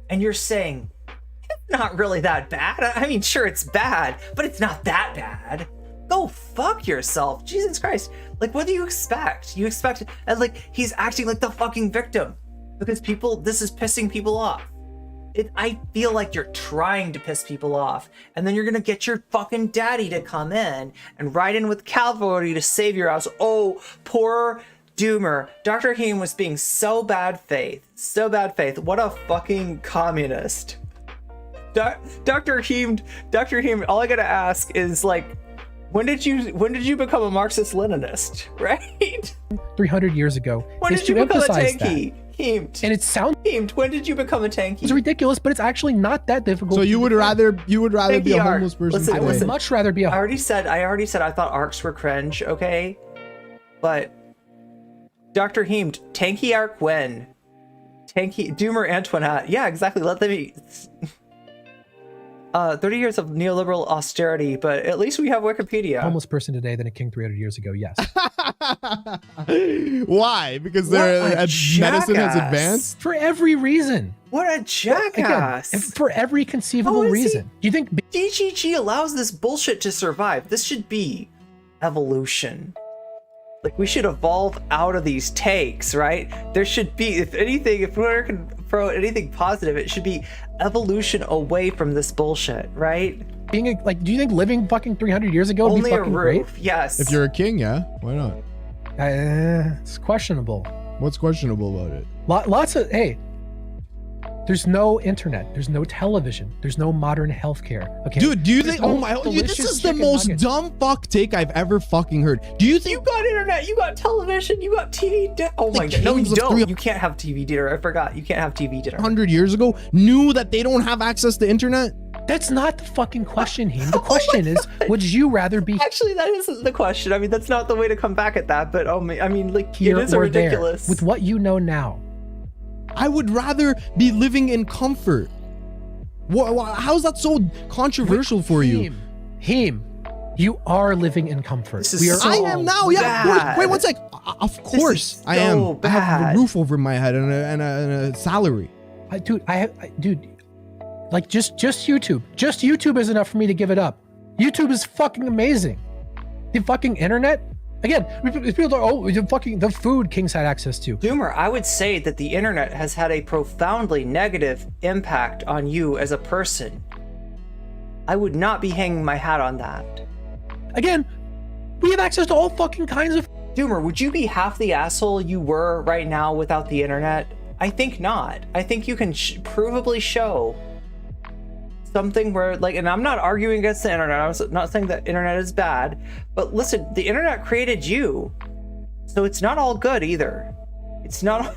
And you're saying, it's not really that bad. I mean, sure, it's bad, but it's not that bad. Go fuck yourself. Jesus Christ. Like, what do you expect? You expect, and like, he's acting like the fucking victim because this is pissing people off. I feel like you're trying to piss people off, and then you're gonna get your fucking daddy to come in and ride in with cavalry to save your house. Oh, poor Doomer. Dr. Heemed was being so bad faith. So bad faith. What a fucking communist. Dr. Heemed, all I gotta ask is, like, when did you become a Marxist-Leninist, right? 300 years ago. When did you become a tanky? That. Heemed. And it sounds Heemed. When did you become a tanky? It's ridiculous, but it's actually not that difficult. So you would rather be a homeless person? I would much rather be a. I already said I thought arcs were cringe. Okay, but Dr. Heemed, tanky arc when? Tanky Doomer Antoinette. Yeah, exactly. Let them be. 30 years of neoliberal austerity, but at least we have Wikipedia. Homeless person today than a king 300 years ago, yes. Why? Because their medicine has advanced? For every reason. What a jackass. Again, for every conceivable reason. Do you think DGG allows this bullshit to survive? This should be evolution. Like, we should evolve out of these takes, right? There should be, if anything, if we're gonna throw anything positive, it should be evolution away from this bullshit, right? Do you think living fucking 300 years ago would Only be fucking a roof, great? yes. If you're a king, yeah, why not? It's questionable. What's questionable about it? Lots of, hey, there's no internet, there's no television, there's no modern healthcare. Okay, dude, do you There's think? no Oh my! delicious This is the chicken most nuggets. dumb fuck take I've ever fucking heard. Do you think you got internet? You got television? You got TV? Oh my god! No, you don't. You can't have TV dinner. I forgot. You can't have TV dinner. 100 years ago knew that they don't have access to internet? That's not the fucking question, Heemed. The question is, would you rather be Actually, that isn't the question. I mean, that's not the way to come back at that. But I mean, like, here it is or ridiculous. there with what you know now? I would rather be living in comfort. How's that so controversial for you? Heemed, you are living in comfort. I am now. Yeah. Wait 1 sec. Of course, I am. I have a roof over my head and a salary. Dude, like just YouTube. Just YouTube is enough for me to give it up. YouTube is fucking amazing. The fucking internet. Again, people are, the food Kings had access to. Doomer, I would say that the internet has had a profoundly negative impact on you as a person. I would not be hanging my hat on that. Again, we have access to all fucking kinds of... Doomer, would you be half the asshole you were right now without the internet? I think not. I think you can provably show something where, like, and I'm not arguing against the internet. I'm not saying that internet is bad, but listen, the internet created you, so it's not all good either. It's not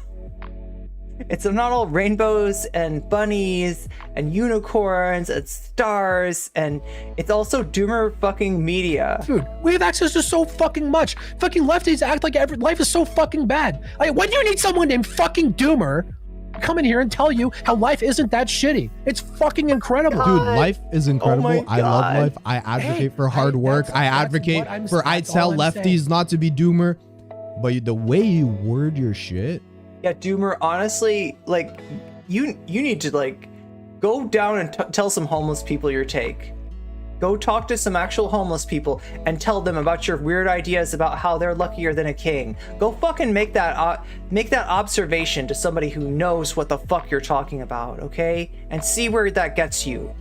all rainbows and bunnies and unicorns and stars, and it's also Doomer fucking media. Dude, we have access to so fucking much. Fucking lefties act like life is so fucking bad. Like, when do you need someone named fucking Doomer come in here and tell you how life isn't that shitty? It's fucking incredible. Dude, life is incredible. Oh I love life. I advocate for hard work. I advocate for I tell lefties not to be Doomer. But the way you word your shit. Yeah, Doomer, honestly, like, you need to, like, go down and tell some homeless people your take. Go talk to some actual homeless people and tell them about your weird ideas about how they're luckier than a king. Go fucking make that observation to somebody who knows what the fuck you're talking about, okay? And see where that gets you.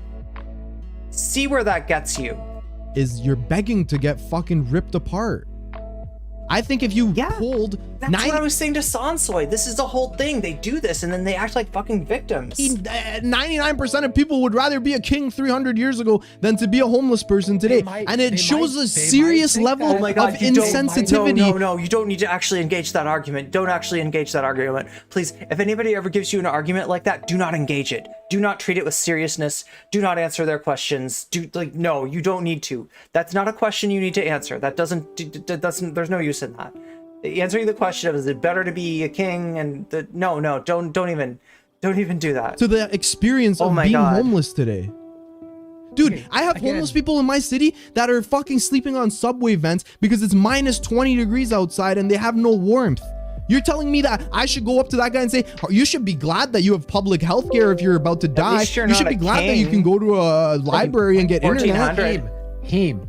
See where that gets you. Is you're begging to get fucking ripped apart. I think if you pulled... That's what I was saying to Sansoy. This is the whole thing. They do this and then they act like fucking victims. 99% of people would rather be a king 300 years ago than to be a homeless person today. And it shows a serious level of insensitivity. No, you don't need to actually engage that argument. Don't actually engage that argument. Please, if anybody ever gives you an argument like that, do not engage it. Do not treat it with seriousness. Do not answer their questions. No, you don't need to. That's not a question you need to answer. That doesn't, there's no use in that. Answering the question of, is it better to be a king? And no, don't even Don't even do that. to the experience Oh of my being God. homeless today. Dude, Okay, I have again- homeless people in my city that are fucking sleeping on subway vents because it's minus 20 degrees outside and they have no warmth. You're telling me that I should go up to that guy and say, "Oh, you should be glad that you have public health care if you're about to die. least you're You should not be a glad that you king." can go to a library and get internet." 1400. Heem,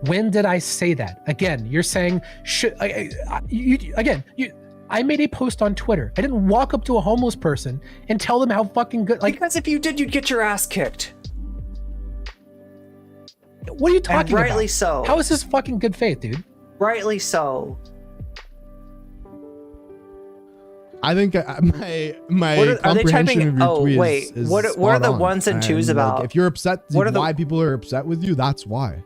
when did I say that? Again, you're saying I made a post on Twitter. I didn't walk up to a homeless person and tell them how fucking good. Like, Because if you did, you'd get your ass kicked. what are you talking about? rightly so. How is this fucking good faith, dude? Rightly so. I think my What are they comprehension typing- of your oh, tweet wait, is what are spot the on. ones and twos like, about? if you're upset, What are the- why people are upset with you, that's why.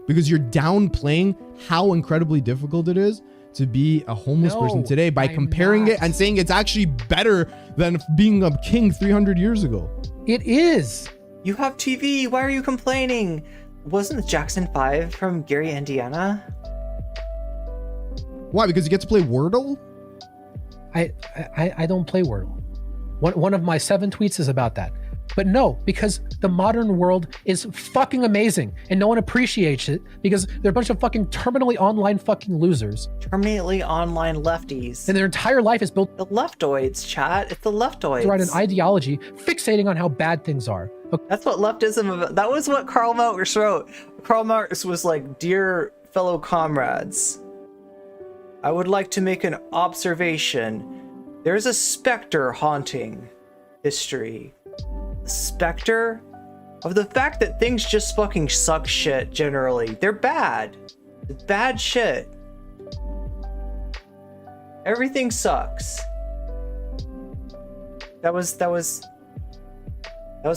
Because you're downplaying how incredibly difficult it is to be a homeless person No, today by I'm comparing not. it and saying it's actually better than being a king 300 years ago. It is. You have TV. Why are you complaining? Wasn't Jackson 5 from Gary, Indiana? Why? Because you get to play Wordle? I don't play Wordle. One of my 7 tweets is about that. But no, because the modern world is fucking amazing and no one appreciates it because they're a bunch of fucking terminally online fucking losers. Terminately online lefties. And their entire life is built The leftoids, chat. It's the leftoids. around an ideology fixating on how bad things are. That's what leftism. That was what Karl Marx wrote. Karl Marx was like, "Dear fellow comrades, I would like to make an observation. There's a specter haunting history. The specter of the fact that things just fucking suck shit generally. They're bad. It's bad shit. Everything sucks." That was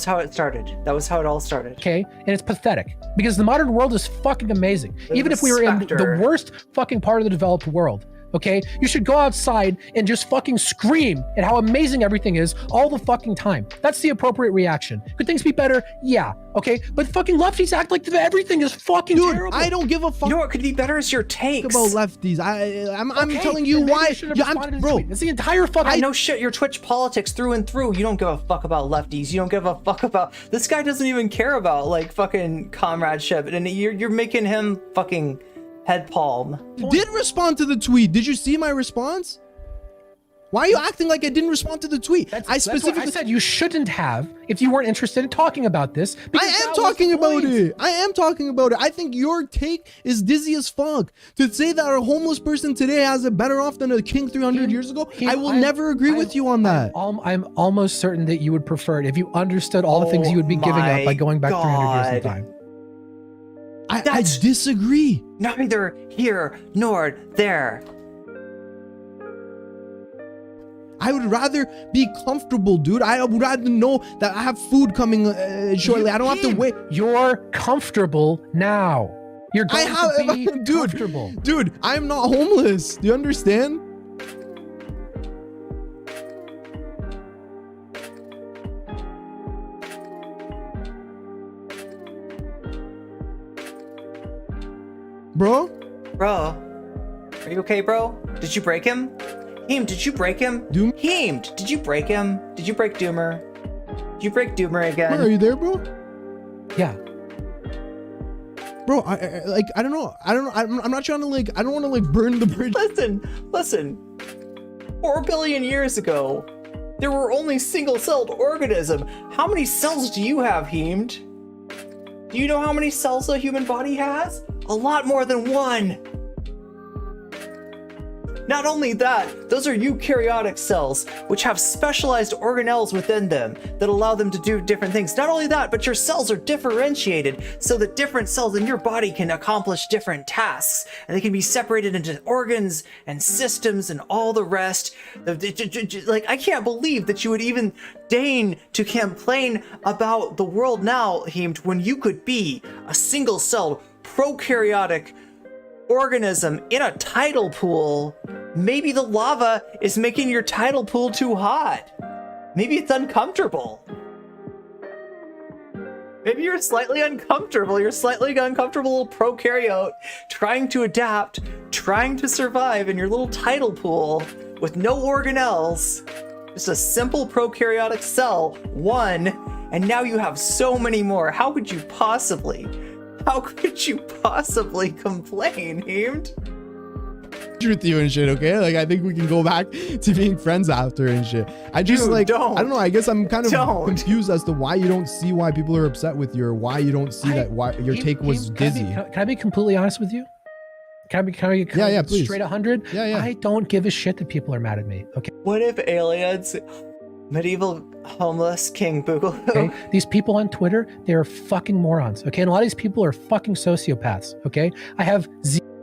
how it started. That was how it all started. Okay, and it's pathetic because the modern world is fucking amazing. There's Even a if we were in specter. the worst fucking part of the developed world, okay, you should go outside and just fucking scream at how amazing everything is all the fucking time. That's the appropriate reaction. Could things be better? Yeah, okay, but fucking lefties act like everything is fucking Dude, terrible. I don't give a fuck You know what could be better is your takes. about lefties. I'm Okay, telling you then maybe why. I should have Yeah, responded to bro, tweet. It's the entire fucking. I know shit. Your Twitch politics through and through. You don't give a fuck about lefties. You don't give a fuck about. This guy doesn't even care about like fucking comradeship, and you're making him fucking head palm. did respond to the tweet. Did you see my response? Why are you acting like I didn't respond to the tweet? That's I what specifically I said you shouldn't have if you weren't interested in talking about this. I because am that was talking the about point. it. I am talking about it. I think your take is dizzy as fuck. To say that a homeless person today has it better off than a king 300 years ago, I will never agree with you on that. I'm almost certain that you would prefer it if you understood all the things you would be giving up by going back 300 years in God. time. I disagree. Neither here nor there. I would rather be comfortable, dude. I would rather know that I have food coming shortly. I don't have to wait. You're comfortable now. You're going to be dude, comfortable. Dude, I'm not homeless. Do you understand? Bro? Bro, are you okay, bro? Did you break him? Heemed, did you break him? Heemed, did you break him? Did you break Doomer? Did you break Doomer again? Are you there, bro? Yeah. Bro, I don't know. I'm not trying to I don't want to burn the bridge. Listen. 4 billion years ago, there were only single-celled organisms. How many cells do you have, Heemed? Do you know how many cells a human body has? A lot more than one. Not only that, those are eukaryotic cells, which have specialized organelles within them that allow them to do different things. Not only that, but your cells are differentiated so that different cells in your body can accomplish different tasks, and they can be separated into organs and systems and all the rest. Like, I can't believe that you would even deign to complain about the world now, Heemed, when you could be a single-celled prokaryotic organism in a tidal pool. Maybe the lava is making your tidal pool too hot. Maybe it's uncomfortable. Maybe you're slightly uncomfortable. You're slightly uncomfortable little prokaryote trying to adapt, trying to survive in your little tidal pool with no organelles. Just a simple prokaryotic cell, one, and now you have so many more. How could you possibly complain, Heemed? With you and shit, okay? Like, I think we can go back to being friends after and shit. I just, Dude, like, don't. I don't know. I guess I'm kind of Don't. confused as to why you don't see why people are upset with you, or why you don't see that why your take was dizzy. Can I be completely honest with you? Can I be Yeah, please. straight 100? Yeah. I don't give a shit that people are mad at me. Okay. What if aliens, medieval homeless King Boogaloo? Okay? These people on Twitter, they're fucking morons. Okay, and a lot of these people are fucking sociopaths. Okay, I have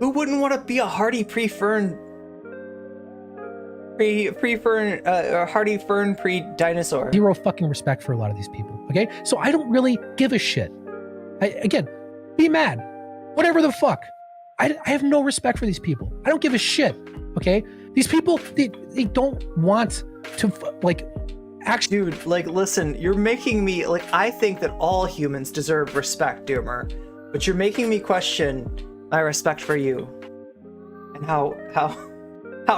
Who wouldn't want to be a hardy hardy fern pre-dinosaur? zero fucking respect for a lot of these people. Okay, so I don't really give a shit. Again, be mad, whatever the fuck. I have no respect for these people. I don't give a shit. Okay, these people they don't want to like actually. Dude, like, listen, you're making me like, I think that all humans deserve respect, Doomer, but you're making me question my respect for you and how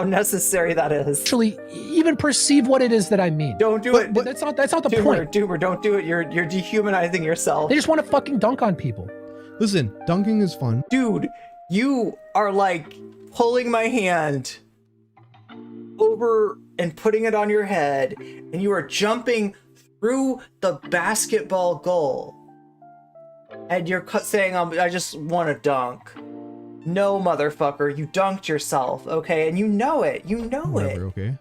necessary that is. Actually, even perceive what it is that I mean. Don't do it. That's not the Doomer, point. Doomer, don't do it. You're dehumanizing yourself. They just want to fucking dunk on people. Listen, dunking is fun. Dude, you are like pulling my hand over and putting it on your head, and you are jumping through the basketball goal. And you're saying, I just want to dunk. No, motherfucker, you dunked yourself, okay? And you know it. You know Whatever, it. okay?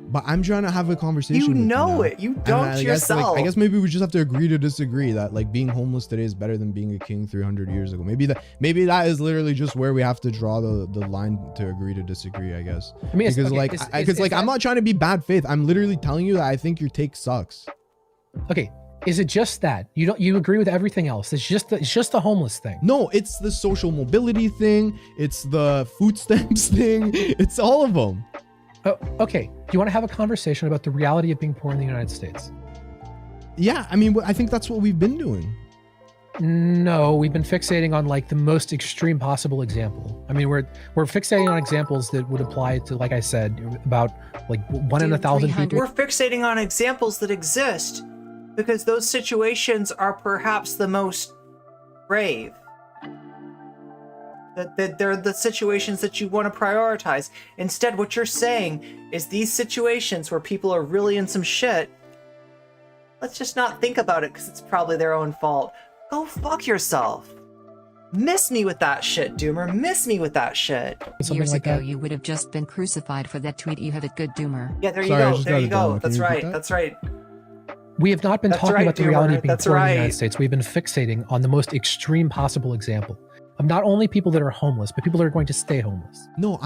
But I'm trying to have a conversation. You with know you it. You And dunked I guess, yourself. I guess maybe we just have to agree to disagree that, like, being homeless today is better than being a king 300 years ago. Maybe that is literally just where we have to draw the line to agree to disagree, I guess. I mean, Because I'm not trying to be bad faith. I'm literally telling you that I think your take sucks. Okay, is it just that you agree with everything else? It's just the homeless thing. No, it's the social mobility thing. It's the food stamps thing. It's all of them. Oh, okay. Do you want to have a conversation about the reality of being poor in the United States? Yeah, I mean, I think that's what we've been doing. No, we've been fixating on like the most extreme possible example. I mean, we're fixating on examples that would apply to, like I said, about like 1 in 1,000 people. We're fixating on examples that exist because those situations are perhaps the most grave. That they're the situations that you want to prioritize. Instead, what you're saying is these situations where people are really in some shit, let's just not think about it because it's probably their own fault. Go fuck yourself. Miss me with that shit, Doomer. Miss me with that shit. Years ago, you would have just been crucified for that tweet. You have it good, Doomer. Yeah, there you go. There you go. That's right. That's right. We have not been That's talking right, about the reality Doomer. of being That's poor in the right. United States. We've been fixating on the most extreme possible example of not only people that are homeless, but people that are going to stay homeless. No,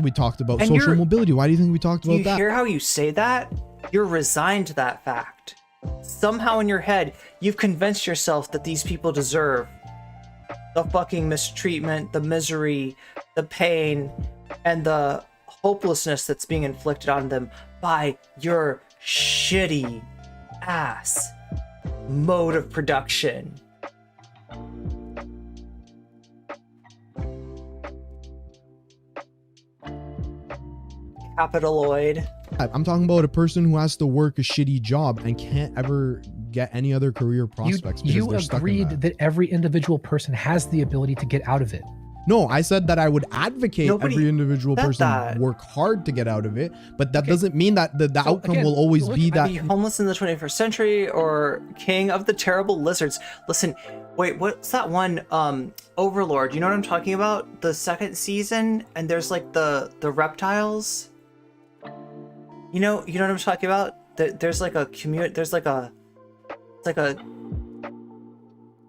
we talked about And social you're- mobility. Why do you think we talked Do about you that? hear how you say that? You're resigned to that fact. Somehow in your head, you've convinced yourself that these people deserve the fucking mistreatment, the misery, the pain, and the hopelessness that's being inflicted on them by your shitty ass mode of production. Capitaloid. I'm talking about a person who has to work a shitty job and can't ever get any other career prospects because You they're stuck in agreed that. that every individual person has the ability to get out of it. No, I said that I would advocate Nobody every individual said person that. work hard to get out of it, but that doesn't mean that the outcome again, will always look, be Are that. you homeless in the 21st century or king of the terrible lizards? Listen, wait, what's that one? Overlord. You know what I'm talking about? The second season, and there's like the reptiles. You know what I'm talking about? There's like a community. There's like a, it's like a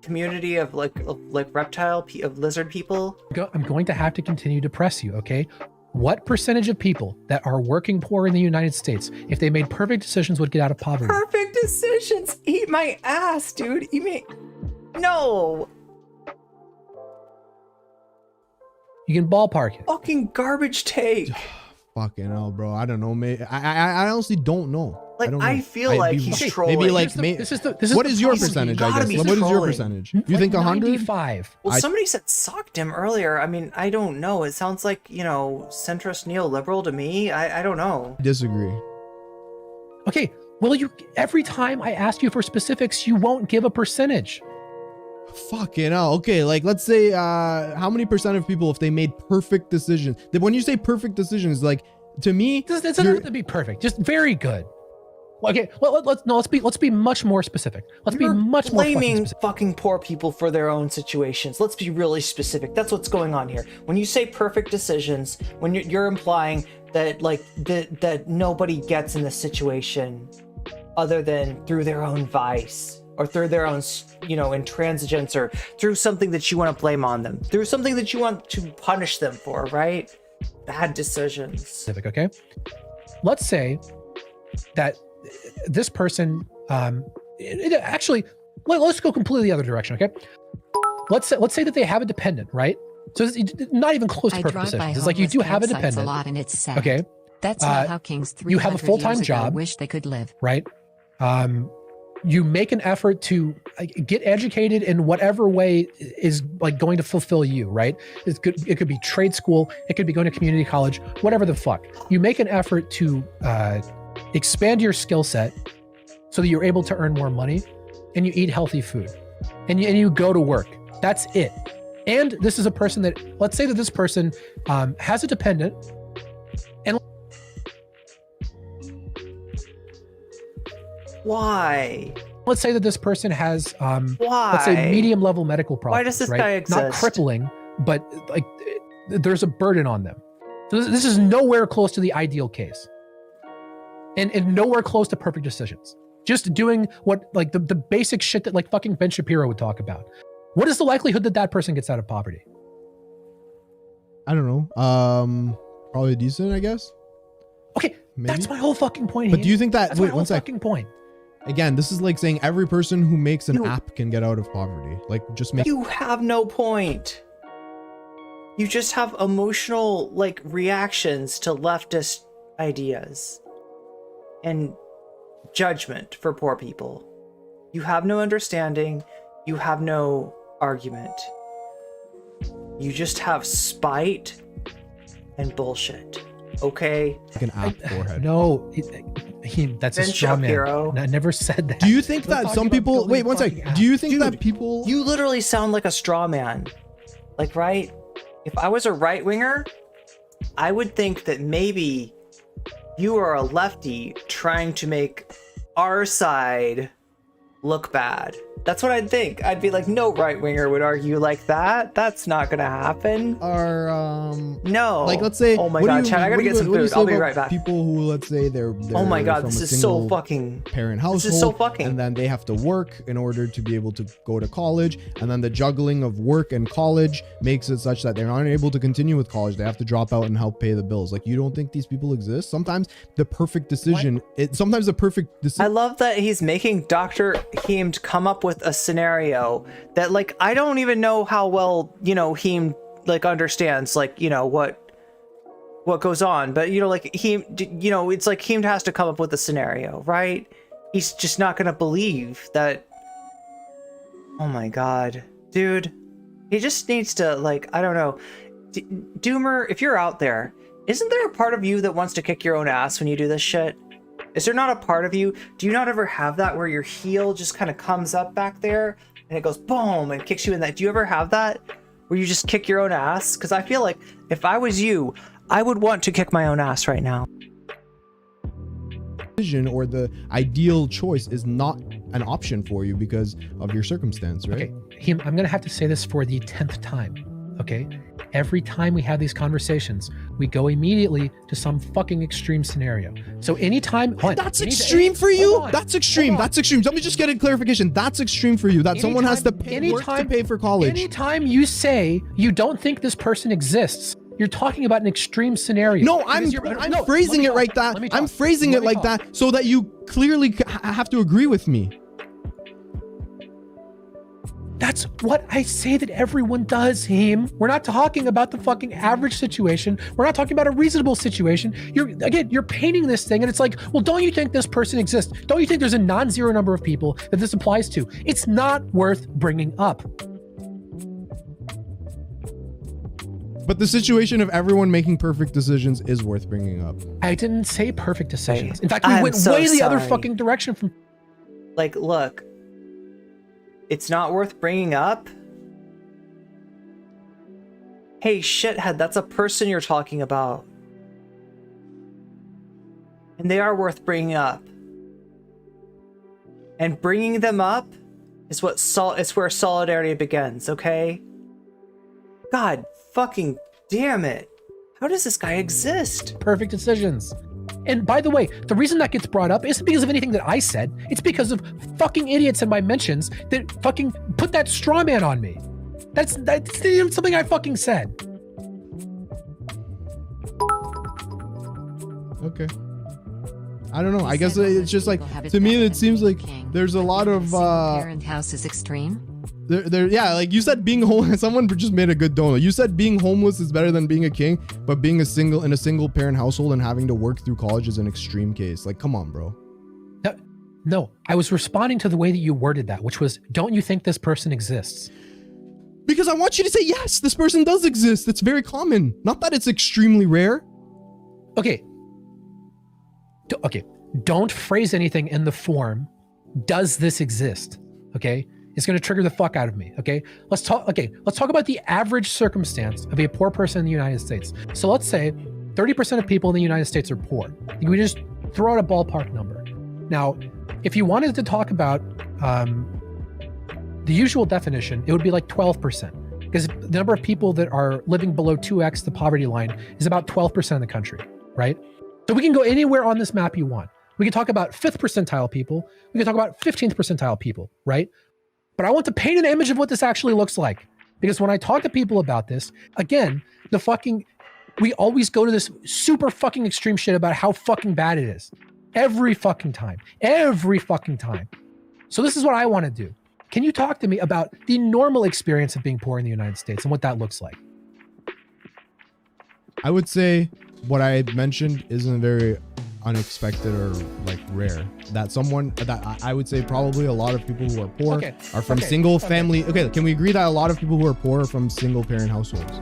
community of like of lizard people. I'm going to have to continue to press you, okay? What percentage of people that are working poor in the United States, if they made perfect decisions, would get out of poverty? Perfect decisions. Eat my ass, dude. Eat me. No. You can ballpark it. Fucking garbage take. Fucking hell, bro. I don't know, mate. I honestly don't know. Like, don't know. I feel like he's trolling. Maybe like, This is what the is your problem. percentage? You I gotta guess. be What is your trolling. percentage? You think 100? 95. Well, somebody said socked him earlier. I mean, I don't know. It sounds like, centrist neoliberal to me. I don't know. Disagree. Okay, well, every time I ask you for specifics, you won't give a percentage. Fucking hell. Okay, like let's say how many percent of people, if they made perfect decisions, when you say perfect decisions, like to me, It doesn't have to be perfect, just very good. Okay, let's be much more specific. Let's be much more blaming fucking poor people for their own situations. Let's be really specific. That's what's going on here. When you say perfect decisions, when you're implying that like that nobody gets in this situation other than through their own vice or through their own, intransigence, or through something that you want to blame on them, through something that you want to punish them for, right? Bad decisions. Specific, okay? Let's say that this person, actually, let's go completely the other direction, okay? Let's say that they have a dependent, right? So it's not even close to perfect decisions. It's like you do have a dependent. A lot and it's sad. Okay. That's not how kings 300 you have a full-time years ago job. Wish they could live. Right. You make an effort to get educated in whatever way is like going to fulfill you, right? It could be trade school, it could be going to community college, whatever the fuck. You make an effort to expand your skill set so that you're able to earn more money, and you eat healthy food, and you go to work. That's it. And this is a person that, let's say that this person has a dependent, and why? Let's say that this person has, why? let's say medium level medical problems. Why does this right? guy exist? Not crippling, but like there's a burden on them. So this is nowhere close to the ideal case, and nowhere close to perfect decisions. Just doing what like the basic shit that like fucking Ben Shapiro would talk about. What is the likelihood that that person gets out of poverty? I don't know. Probably decent, I guess. Okay, maybe. That's my whole fucking point. But do you think that? That's Wait, my whole one sec. fucking point. Again, this is like saying every person who makes an app can get out of poverty. Like, just make. You have no point. You just have emotional like reactions to leftist ideas and judgment for poor people. You have no understanding. You have no argument. You just have spite and bullshit. Okay? Like an app forehead. No, that's Ben a straw Shapiro. man. I never said that. Do you think We're that talking some about people? building Wait, one fucking sec. apps. Do you think that Dude, people? You literally sound like a straw man. Like, right? If I was a right winger, I would think that maybe you are a lefty trying to make our side look bad. That's what I'd think. I'd be like, no right winger would argue like that. That's not gonna happen. Or no. like let's say. Oh my what god, do you- Chad, I gotta what do get you- some what do you food. say I'll be about right back. People who, let's say, they're Oh my god, from this a is so single fucking parent household. This is so fucking. And then they have to work in order to be able to go to college, and then the juggling of work and college makes it such that they're not able to continue with college. They have to drop out and help pay the bills. Like, you don't think these people exist? Sometimes the perfect decision. Sometimes the perfect decision. I love that he's making Dr. Heemed come up with a scenario that, like, I don't even know how well, Heemed, like, understands, like, what goes on. But, like, it's like Heemed has to come up with a scenario, right? He's just not going to believe that. Oh my god. Dude. He just needs to, like, I don't know. Doomer, if you're out there, isn't there a part of you that wants to kick your own ass when you do this shit? Is there not a part of you? Do you not ever have that where your heel just kind of comes up back there and it goes boom and kicks you in that? Do you ever have that where you just kick your own ass? Because I feel like if I was you, I would want to kick my own ass right now. Decision or the ideal choice is not an option for you because of your circumstance, right? Okay, I'm gonna have to say this for the 10th time. Okay, every time we have these conversations, we go immediately to some fucking extreme scenario. So anytime that's extreme for you. That's extreme. That's extreme. Let me just get a clarification. That's extreme for you. That someone has to work to pay for college. Anytime you say you don't think this person exists, you're talking about an extreme scenario. No, I'm phrasing it like that. I'm phrasing it like that so that you clearly have to agree with me. That's what I say that everyone does, Heem. We're not talking about the fucking average situation. We're not talking about a reasonable situation. You're painting this thing and it's like, well, don't you think this person exists? Don't you think there's a non-zero number of people that this applies to? It's not worth bringing up. But the situation of everyone making perfect decisions is worth bringing up. I didn't say perfect decisions. In fact, I'm we went so way the other sorry. fucking direction from. Like, look, it's not worth bringing up. Hey, shithead, that's a person you're talking about. And they are worth bringing up. And bringing them up is is where solidarity begins, okay? God fucking damn it. How does this guy exist? Perfect decisions. And by the way, the reason that gets brought up isn't because of anything that I said. It's because of fucking idiots in my mentions that fucking put that straw man on me. That's something I fucking said. Okay. I don't know. I guess it's just like, to me, it seems like there's a lot of Parent house is extreme. yeah, like you said, being homeless. Someone just made a good donut. You said being homeless is better than being a king, but being in a single parent household and having to work through college is an extreme case. Like, come on, bro. No, I was responding to the way that you worded that, which was, don't you think this person exists? Because I want you to say, yes, this person does exist. It's very common. Not that it's extremely rare. Okay. Don't phrase anything in the form, does this exist? Okay. It's going to trigger the fuck out of me. Okay. Let's talk about the average circumstance of a poor person in the United States. So let's say 30% of people in the United States are poor. We just throw out a ballpark number. Now, if you wanted to talk about the usual definition, it would be like 12%, because the number of people that are living below 2x the poverty line is about 12% of the country, right? So we can go anywhere on this map you want. We can talk about 5th percentile people. We can talk about 15th percentile people, right? But I want to paint an image of what this actually looks like. Because when I talk to people about this, again, we always go to this super fucking extreme shit about how fucking bad it is. Every fucking time. So this is what I want to do. Can you talk to me about the normal experience of being poor in the United States and what that looks like? I would say what I mentioned isn't very unexpected or like rare. That I would say probably a lot of people who are poor are from single family. Okay, can we agree that a lot of people who are poor are from single parent households?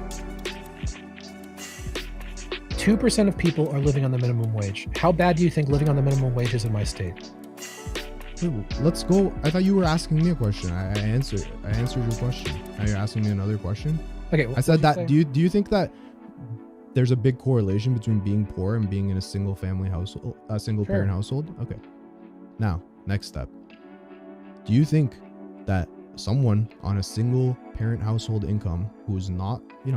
2% of people are living on the minimum wage. How bad do you think living on the minimum wage is in my state? Let's go. I thought you were asking me a question. I answered your question. Now you're asking me another question. Okay. I said that. Do you think that there's a big correlation between being poor and being in a single family household, a single parent household? Okay. Now, next step. Do you think that someone on a single parent household income who's not, they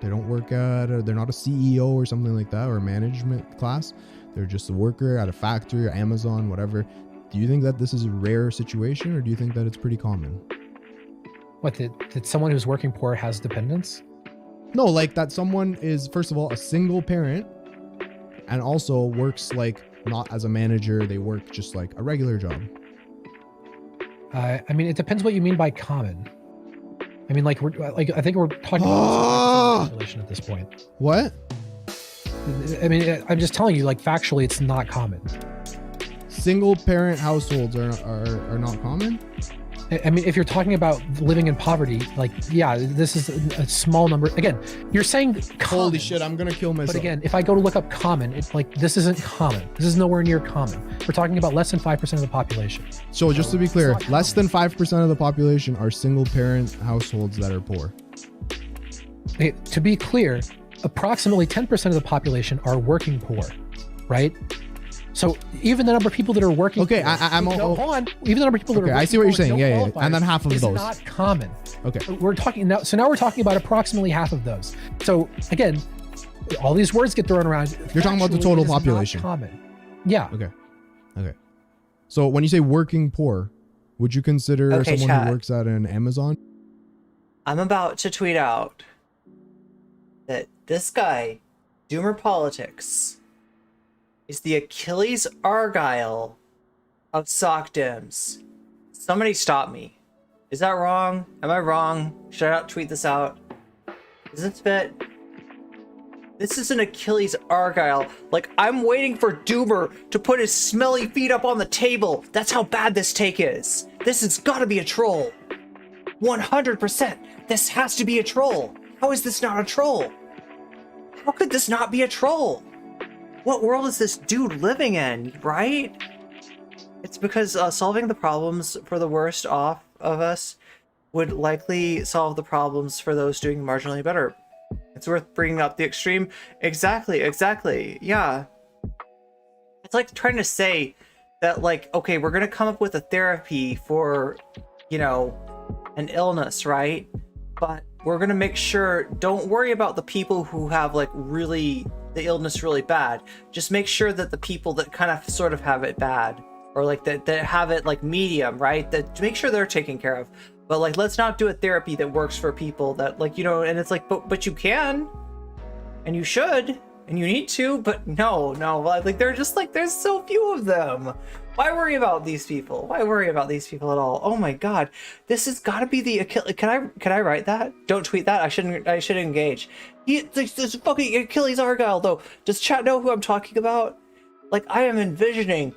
don't work they're not a CEO or something like that, or a management class, they're just a worker at a factory or Amazon, whatever. Do you think that this is a rare situation, or do you think that it's pretty common? What, that someone who's working poor has dependents? No, like that someone is, first of all, a single parent and also works like not as a manager. They work just like a regular job. I mean, it depends what you mean by common. I mean, I think we're talking about population at this point. What? I mean, I'm just telling you, like, factually, it's not common. Single parent households are not common? I mean, if you're talking about living in poverty, like, yeah, this is a small number. Again, you're saying common. Holy shit, I'm gonna kill myself. But again, if I go to look up common, it's like, this isn't common. This is nowhere near common. We're talking about less than 5% of the population. So just to be clear, less than 5% of the population are single parent households that are poor. Okay, to be clear, approximately 10% of the population are working poor, right? So even the number of people that are working. Okay, hold on. Even the number of people that are working. I see what you're saying. Yeah. And then half of is those. Not common. Okay. We're talking now. So now we're talking about approximately half of those. So again, all these words get thrown around. You're talking about the total Factually, it is population. not common. Yeah. Okay. So when you say working poor, would you consider someone who works at an Amazon? I'm about to tweet out that this guy, Doomer Politics, is the Achilles Argyle of sock dims. Somebody stop me. Is that wrong? Am I wrong? Should I not tweet this out? Is this fit? This is an Achilles Argyle. Like, I'm waiting for Doomer to put his smelly feet up on the table. That's how bad this take is. This has got to be a troll. 100%. This has to be a troll. How is this not a troll? How could this not be a troll? What world is this dude living in, right? It's because solving the problems for the worst off of us would likely solve the problems for those doing marginally better. It's worth bringing up the extreme. Exactly, yeah. It's like trying to say that, like, okay, we're gonna come up with a therapy for, you know, an illness, right? But we're gonna make sure, don't worry about the people who have, like, really, the illness really bad. Just make sure that the people that kind of sort of have it bad, or like that have it like medium, right? That make sure they're taken care of. But like, let's not do a therapy that works for people that, like, you know, and it's like, but you can, and you should, and you need to, but no, like they're just like, there's so few of them. Why worry about these people? Why worry about these people at all? Oh my God, this has got to be the Achilles. Can I write that? Don't tweet that. I should engage. This fucking Achilles Argyle though. Does chat know who I'm talking about? Like, I am envisioning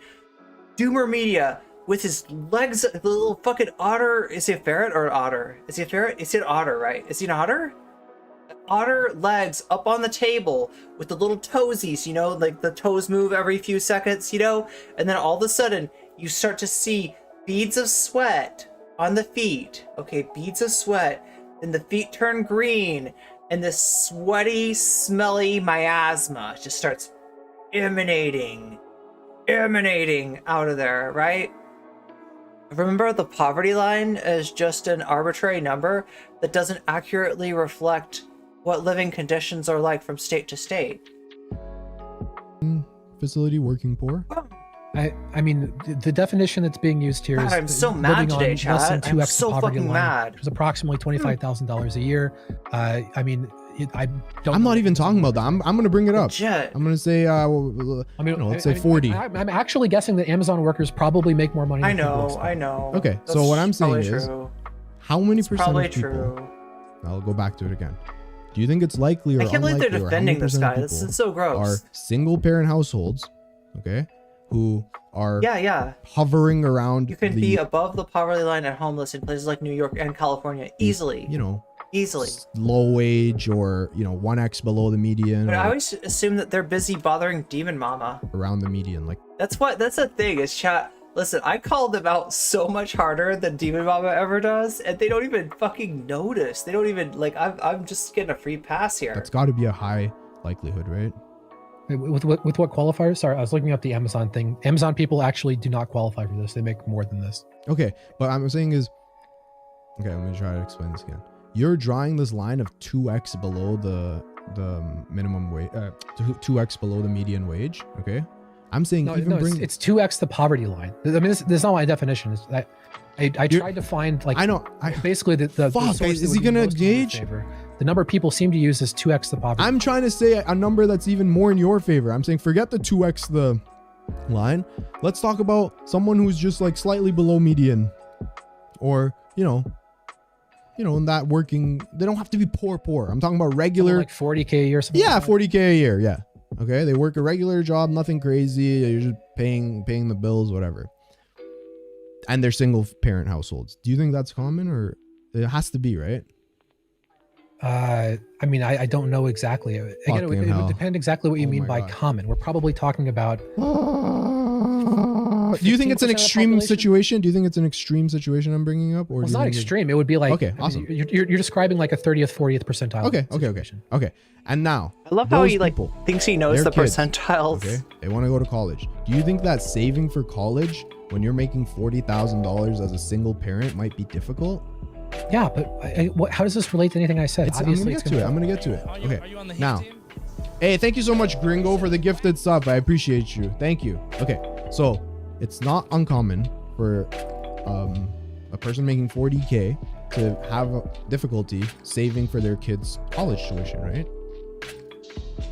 Doomer Media with his legs, the little fucking otter. Is he a ferret or an otter? Is he a ferret? Is he an otter, right? Is he an otter? Otter legs up on the table with the little toesies, you know, like the toes move every few seconds, you know, and then all of a sudden you start to see beads of sweat on the feet. Okay, beads of sweat, and the feet turn green, and this sweaty, smelly miasma just starts emanating out of there, right? Remember, the poverty line is just an arbitrary number that doesn't accurately reflect what living conditions are like from state to state. Facility working poor. I mean, the definition that's being used here is I'm so mad today, chat. I'm so fucking mad. Which is approximately $25,000 a year. I mean, I'm not even talking about that. I'm going to bring it up. Legit. I'm going to say, let's say 40. I'm actually guessing that Amazon workers probably make more money. I know. Okay, That's so what I'm saying is, true. how many percent Probably of people? true. I'll go back to it again. Do you think it's likely or I can't believe they're unlikely, or how defending many this percent of guy. This people is so gross. Are single parent households, okay, who are yeah hovering around. You can be above the poverty line and homeless in places like New York and California easily. You know, easily. Low wage, or 1x below the median. But I always assume that they're busy bothering Demon Mama. Around the median, like that's the thing is, chat. Listen, I called them out so much harder than Demon Mama ever does, and they don't even fucking notice. They don't even, like, I'm just getting a free pass here. That's got to be a high likelihood, right? With what qualifiers? Sorry, I was looking up the Amazon thing. Amazon people actually do not qualify for this. They make more than this. Okay, but I'm saying is, okay, I'm gonna try to explain this again. You're drawing this line of 2x below the minimum wage, 2x below the median wage. Okay. I'm saying it's 2x the poverty line. I mean, this is not my definition. It's that I tried to find, like, basically the fuck, is he gonna gauge? The number people seem to use is 2x the poverty. I'm trying to say a number that's even more in your favor. I'm saying forget the 2x the line. Let's talk about someone who's just like slightly below median, or in that working. They don't have to be poor. I'm talking about regular, like 40K a year. Yeah, 40K a year. Yeah. Okay, they work a regular job, nothing crazy. You're just paying the bills, whatever. And they're single parent households. Do you think that's common, or it has to be, right? I mean, I don't know exactly. Again, it would depend exactly what you mean by common. We're probably talking about. Do you think it's an extreme situation? Do you think it's an extreme situation I'm bringing up, or well, it's not extreme? It would be like, okay, awesome. You're describing like a 30th, 40th percentile. Okay. And now, I love how he thinks he knows the kids, percentiles. Okay, they want to go to college. Do you think that saving for college when you're making $40,000 as a single parent might be difficult? Yeah, but how does this relate to anything I said? I'm gonna get to it. Okay. Now, hey, thank you so much, Gringo, for the gifted sub. I appreciate you. Thank you. Okay, so it's not uncommon for a person making 40K to have difficulty saving for their kids' college tuition, right?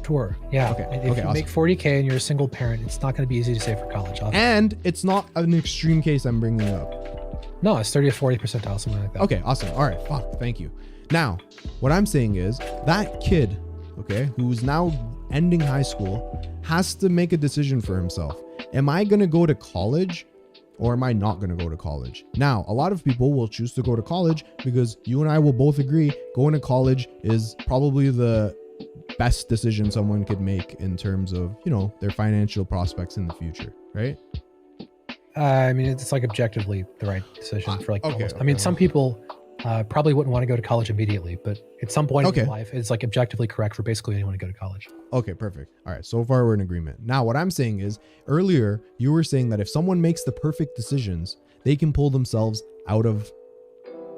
Sure. Yeah. Okay. If you make 40K and you're a single parent, it's not going to be easy to save for college. Obviously. And it's not an extreme case I'm bringing up. No, it's 30 or 40 percentile, something like that. Okay, awesome. All right, fuck, thank you. Now, what I'm saying is that kid, okay, who's now ending high school, has to make a decision for himself. Am I going to go to college, or am I not going to go to college? Now, a lot of people will choose to go to college because you and I will both agree going to college is probably the best decision someone could make in terms of, you know, their financial prospects in the future, right? I mean, it's like objectively the right decision for like okay, almost. okay, I mean, some people probably wouldn't want to go to college immediately, but at some point in your life, it's like objectively correct for basically anyone to go to college. Okay, perfect. All right, so far we're in agreement. Now, what I'm saying is, earlier you were saying that if someone makes the perfect decisions, they can pull themselves out of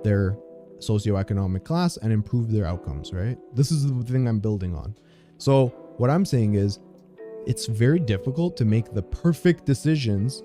their socioeconomic class and improve their outcomes, right? This is the thing I'm building on. So what I'm saying is, it's very difficult to make the perfect decisions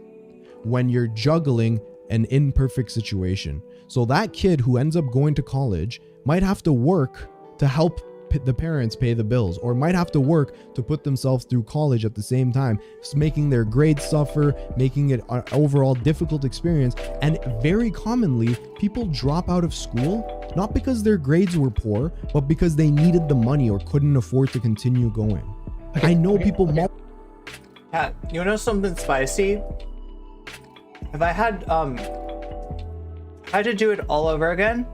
when you're juggling an imperfect situation. So that kid who ends up going to college might have to work to help the parents pay the bills, or might have to work to put themselves through college at the same time, making their grades suffer, making it an overall difficult experience. And very commonly, people drop out of school, not because their grades were poor, but because they needed the money or couldn't afford to continue going. I know people... Yeah, you know something spicy? If I had to do it all over again,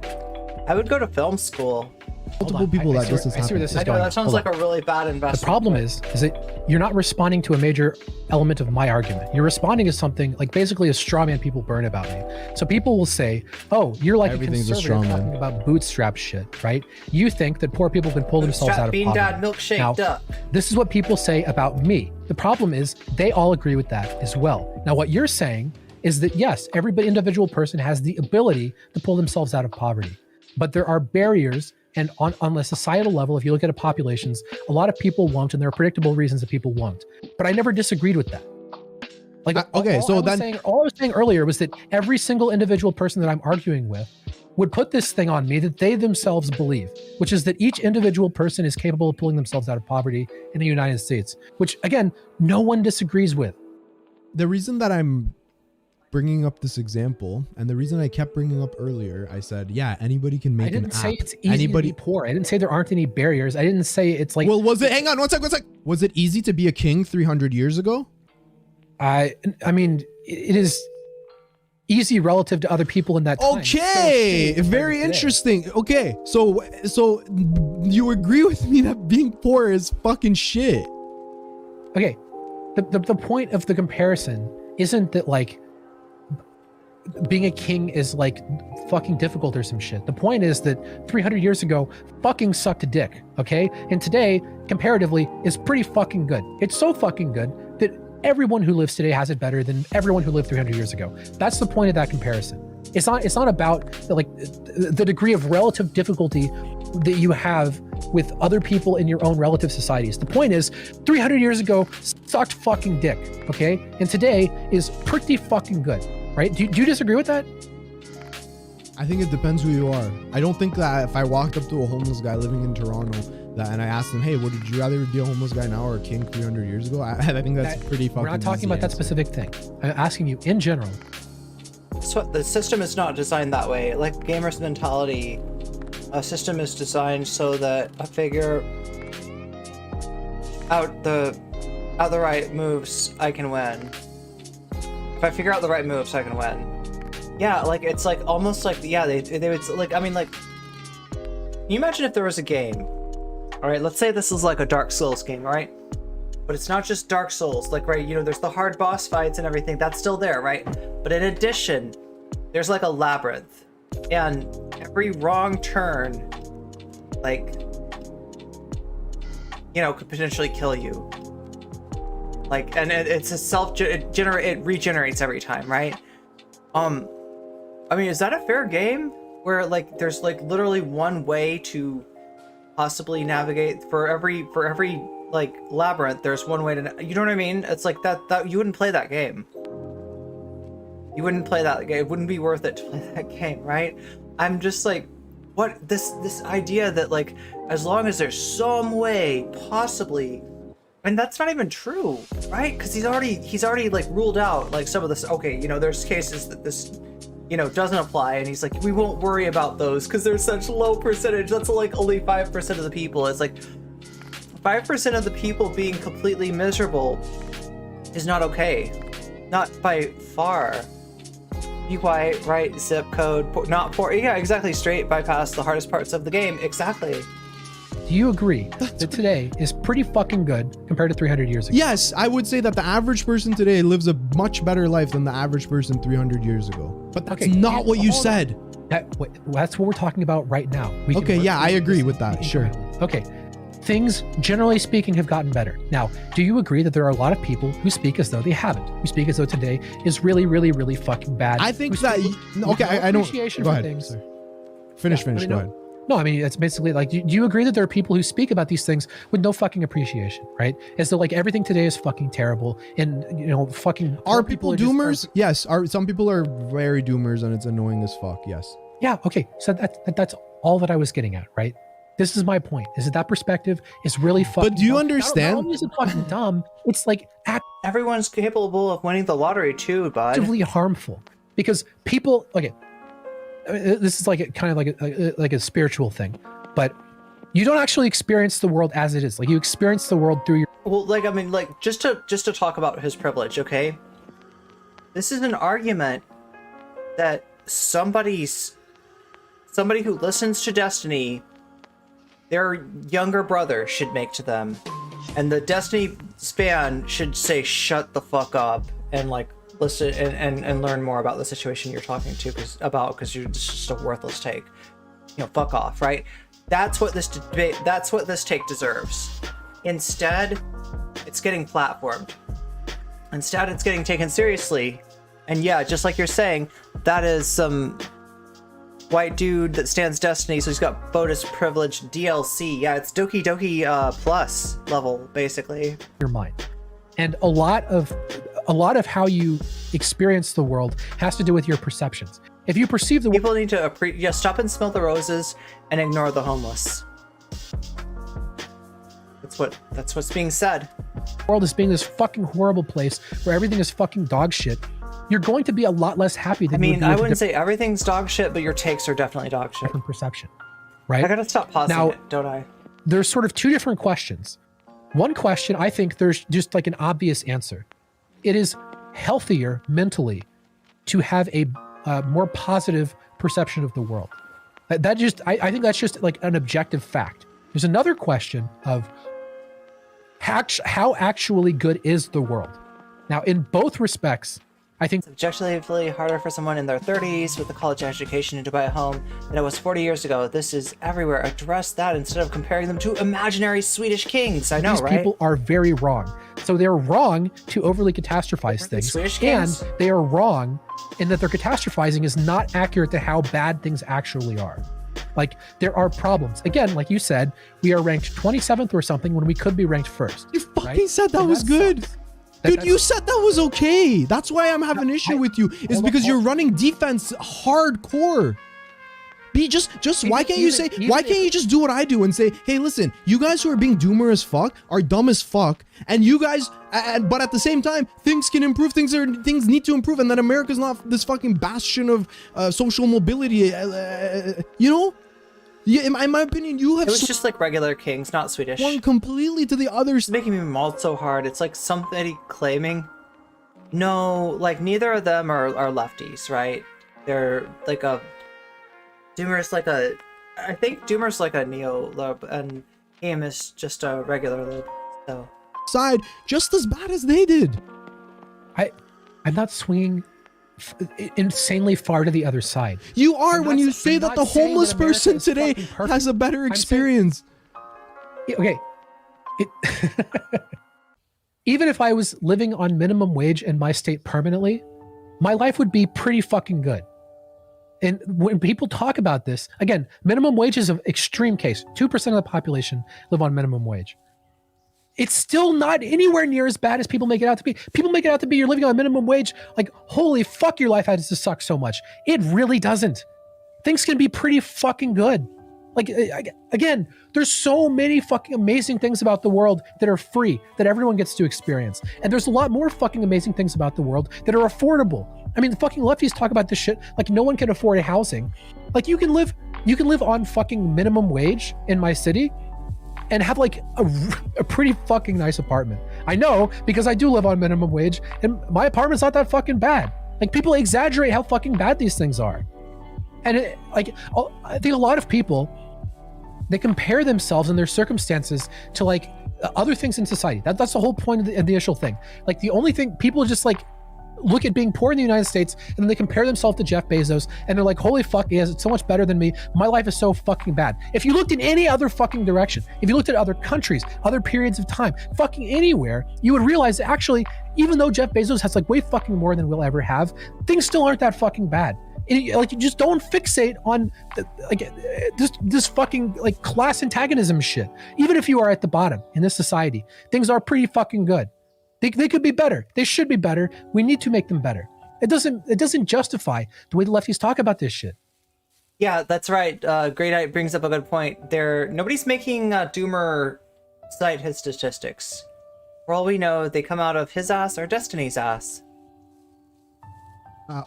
I would go to film school. Multiple people that this is happening. I know that sounds like a really bad investment. The problem is that you're not responding to a major element of my argument. You're responding to something like basically a straw man people burn about me. So people will say, "Oh, you're like Everything's a a straw conservative man. talking about bootstrap shit, right? You think that poor people can pull themselves out of Bean poverty." Dad milkshake Now, duck. this is what people say about me. The problem is they all agree with that as well. Now, what you're saying is that yes, every individual person has the ability to pull themselves out of poverty, but there are barriers. And on a societal level, if you look at populations, a lot of people won't, and there are predictable reasons that people won't. But I never disagreed with that. Like, all I was saying earlier was that every single individual person that I'm arguing with would put this thing on me that they themselves believe, which is that each individual person is capable of pulling themselves out of poverty in the United States, which again, no one disagrees with. The reason that I'm bringing up this example, and the reason I kept bringing up earlier, I said, yeah, anybody can make an app. I didn't say it's easy to be poor. I didn't say there aren't any barriers. I didn't say it's like... Well, was it... Hang on, one sec. Was it easy to be a king 300 years ago? I mean, it is easy relative to other people in that time. Okay, very interesting. Okay, so you agree with me that being poor is fucking shit. Okay, the point of the comparison isn't that like being a king is like fucking difficult or some shit. The point is that 300 years ago, fucking sucked a dick, okay? And today, comparatively, is pretty fucking good. It's so fucking good that everyone who lives today has it better than everyone who lived 300 years ago. That's the point of that comparison. It's not about the degree of relative difficulty that you have with other people in your own relative societies. The point is, 300 years ago sucked fucking dick, okay? And today is pretty fucking good. Right? Do you disagree with that? I think it depends who you are. I don't think that if I walked up to a homeless guy living in Toronto and I asked him, hey, would you rather be a homeless guy now or a king 300 years ago? I think that's pretty fucking We're not talking about that specific thing. I'm asking you in general. So the system is not designed that way. Like gamers' mentality, a system is designed so that I figure out the right moves, I can win. If I figure out the right moves, I can win. Yeah, like it's like almost like they would like, I mean, like, can you imagine if there was a game? All right, let's say this is like a Dark Souls game, all right? But it's not just Dark Souls, like, right, you know, there's the hard boss fights and everything, that's still there, right? But in addition, there's like a labyrinth, and every wrong turn, like, you know, could potentially kill you. Like, and it's it regenerates every time, right? I mean, is that a fair game where like there's like literally one way to possibly navigate for every like labyrinth? There's one way to, you know what I mean? It's like that you wouldn't play that game. You wouldn't play that game. It wouldn't be worth it to play that game, right? I'm just like, what this idea that like as long as there's some way possibly. And that's not even true, right? Because he's already like ruled out like some of this. Okay, you know, there's cases that this, you know, doesn't apply, and he's like, we won't worry about those because they're such low percentage. That's like only 5% of the people. It's like 5% of the people being completely miserable is not okay, not by far. Be quiet, right? Zip code, not poor. Yeah, exactly. Straight bypass the hardest parts of the game. Exactly. do you agree that today is pretty fucking good compared to 300 years ago? Yes, I would say that the average person today lives a much better life than the average person 300 years ago. But that's not what you said. That's what we're talking about right now. Okay, yeah, I agree with that. Sure. Okay. Things, generally speaking, have gotten better. Now, do you agree that there are a lot of people who speak as though they haven't? Who speak as though today is really, really, really fucking bad? I think that... Okay, I don't... Go ahead. Things. Finish, go ahead. No, I mean, it's basically like, do you agree that there are people who speak about these things with no fucking appreciation, right? As though like everything today is fucking terrible and, you know, fucking... Are people doomers? Yes. Some people are very doomers and it's annoying as fuck, yes. Yeah, okay. So that's all that I was getting at, right? This is my point, is that perspective is really fucking But do you dumb. understand? Not only is it fucking dumb, it's like everyone's capable of winning the lottery too, bud. Actively harmful. Because people, okay, this is like a kind of like a spiritual thing, but you don't actually experience the world as it is. Like you experience the world through your... Well, like, I mean, like, just to talk about his privilege, okay? This is an argument that somebody who listens to Destiny, their younger brother should make to them, and the Destiny span should say shut the fuck up and like listen and learn more about the situation you're talking to because you're just a worthless take. You know, fuck off, right? That's what this debate, that's what this take deserves. Instead, it's getting platformed. Instead, it's getting taken seriously. And yeah, just like you're saying, that is some white dude that stands Destiny, so he's got bonus privilege DLC. Yeah, it's Doki Doki plus level, basically. Your mind. And a lot of how you experience the world has to do with your perceptions. If you perceive the world... People need to stop and smell the roses and ignore the homeless. That's what's being said. The world is being this fucking horrible place where everything is fucking dog shit. You're going to be a lot less happy than you would be. I wouldn't say everything's dog shit, but your takes are definitely dog shit. Different perception, right? I gotta stop pausing now, it, don't I? There's sort of two different questions. One question, I think there's just like an obvious answer. It is healthier mentally to have a more positive perception of the world. I think that's just like an objective fact. There's another question of how actually good is the world? Now, in both respects, I think it's objectively harder for someone in their 30s with a college education to buy a home than it was 40 years ago. This is everywhere. Address that instead of comparing them to imaginary Swedish kings. I know, these right? People are very wrong. So they're wrong to overly catastrophize things. And they are wrong in that their catastrophizing is not accurate to how bad things actually are. Like, there are problems. Again, like you said, we are ranked 27th or something when we could be ranked first. You fucking said that was good. Dude, you said that was okay. That's why I'm having an issue with you, is because you're running defense hardcore. Why can't you just do what I do and say, hey, listen, you guys who are being doomer as fuck are dumb as fuck, and you guys, but at the same time, things can improve, things need to improve, and that America's not this fucking bastion of social mobility, you know? Yeah, in my opinion, you have... It was just like regular kings, not Swedish. One completely to the others. It's making me malt so hard. It's like somebody claiming... No, like neither of them are lefties, right? They're like a... Doomer's like a... I think Doomer's like a neo-lib, and Heemed is just a regular lib, so... Side just as bad as they did. I'm not swinging insanely far to the other side. You are when you say that the homeless person today has a better experience. Okay. Even if I was living on minimum wage in my state permanently, my life would be pretty fucking good. And when people talk about this, again, minimum wage is an extreme case. 2% of the population live on minimum wage. It's still not anywhere near as bad as people make it out to be. People make it out to be you're living on minimum wage. Like, holy fuck, your life has to suck so much. It really doesn't. Things can be pretty fucking good. Like, again, there's so many fucking amazing things about the world that are free, that everyone gets to experience. And there's a lot more fucking amazing things about the world that are affordable. I mean, the fucking lefties talk about this shit like no one can afford a housing. Like, you can live on fucking minimum wage in my city and have like a pretty fucking nice apartment. I know, because I do live on minimum wage and my apartment's not that fucking bad. Like, people exaggerate how fucking bad these things are. And I think a lot of people They compare themselves and their circumstances to like other things in society. That's the whole point of the initial thing. Like the only thing people just like look at being poor in the United States and then they compare themselves to Jeff Bezos and they're like, holy fuck, he has it so much better than me. My life is so fucking bad. If you looked in any other fucking direction, if you looked at other countries, other periods of time, fucking anywhere, you would realize that actually, even though Jeff Bezos has like way fucking more than we'll ever have, things still aren't that fucking bad. Like you just don't fixate on like this fucking like class antagonism shit. Even if you are at the bottom in this society, things are pretty fucking good. They could be better. They should be better. We need to make them better. It doesn't justify the way the lefties talk about this shit. Yeah, that's right. Great Eye brings up a good point. Nobody's making Doomer cite his statistics. For all we know, they come out of his ass or Destiny's ass.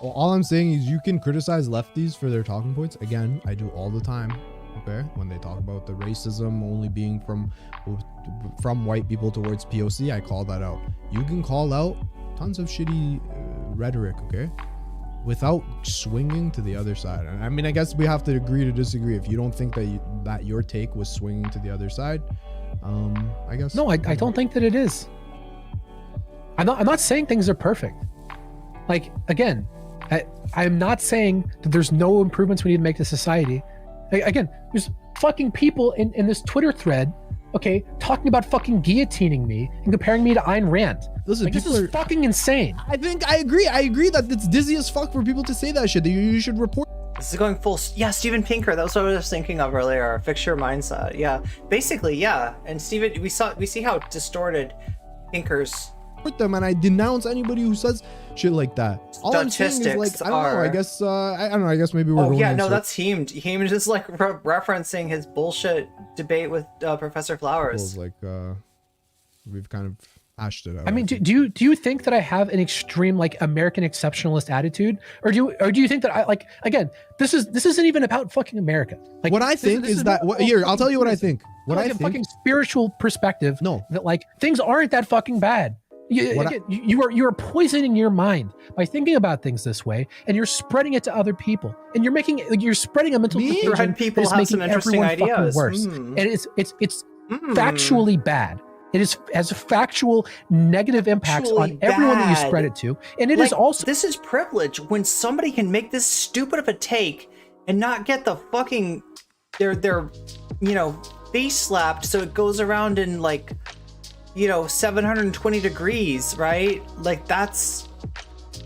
All I'm saying is you can criticize lefties for their talking points. Again, I do all the time. Okay, when they talk about the racism only being from white people towards POC, I call that out. You can call out tons of shitty rhetoric, okay, without swinging to the other side. I mean, I guess we have to agree to disagree. If you don't think that your take was swinging to the other side, I guess. No, I don't think that it is. I'm not saying things are perfect. Like, again, I'm not saying that there's no improvements we need to make to society. Again, there's fucking people in this Twitter thread, okay, talking about fucking guillotining me and comparing me to Ayn Rand. Listen, like, this is fucking insane. I agree that it's dizzy as fuck for people to say that shit. You should report. This is going full. Yeah, Steven Pinker. That was what I was thinking of earlier. Fix your mindset. Yeah, basically, yeah. And Steven, we see how distorted Pinker's. Them and I denounce anybody who says shit like that. All I'm saying is like I don't know. I guess I don't know. I guess maybe we're. Oh yeah, no, that's Heemed. Heemed is like referencing his bullshit debate with Professor Flowers. Like we've kind of hashed it out. I mean, do you think that I have an extreme like American exceptionalist attitude, or do you think that I like again? This isn't even about fucking America. Like what I think is that here I'll tell you what I think. What like I a think, fucking spiritual perspective. No, that like things aren't that fucking bad. You are poisoning your mind by thinking about things this way, and you're spreading it to other people, and you're spreading a mental confusion people that is have making some interesting everyone fucking ideas. worse. And it's factually bad. It has factual negative impacts on everyone that you spread it to, and it is also this is privilege when somebody can make this stupid of a take and not get the fucking their face slapped so it goes around in like 720 degrees, right? Like that's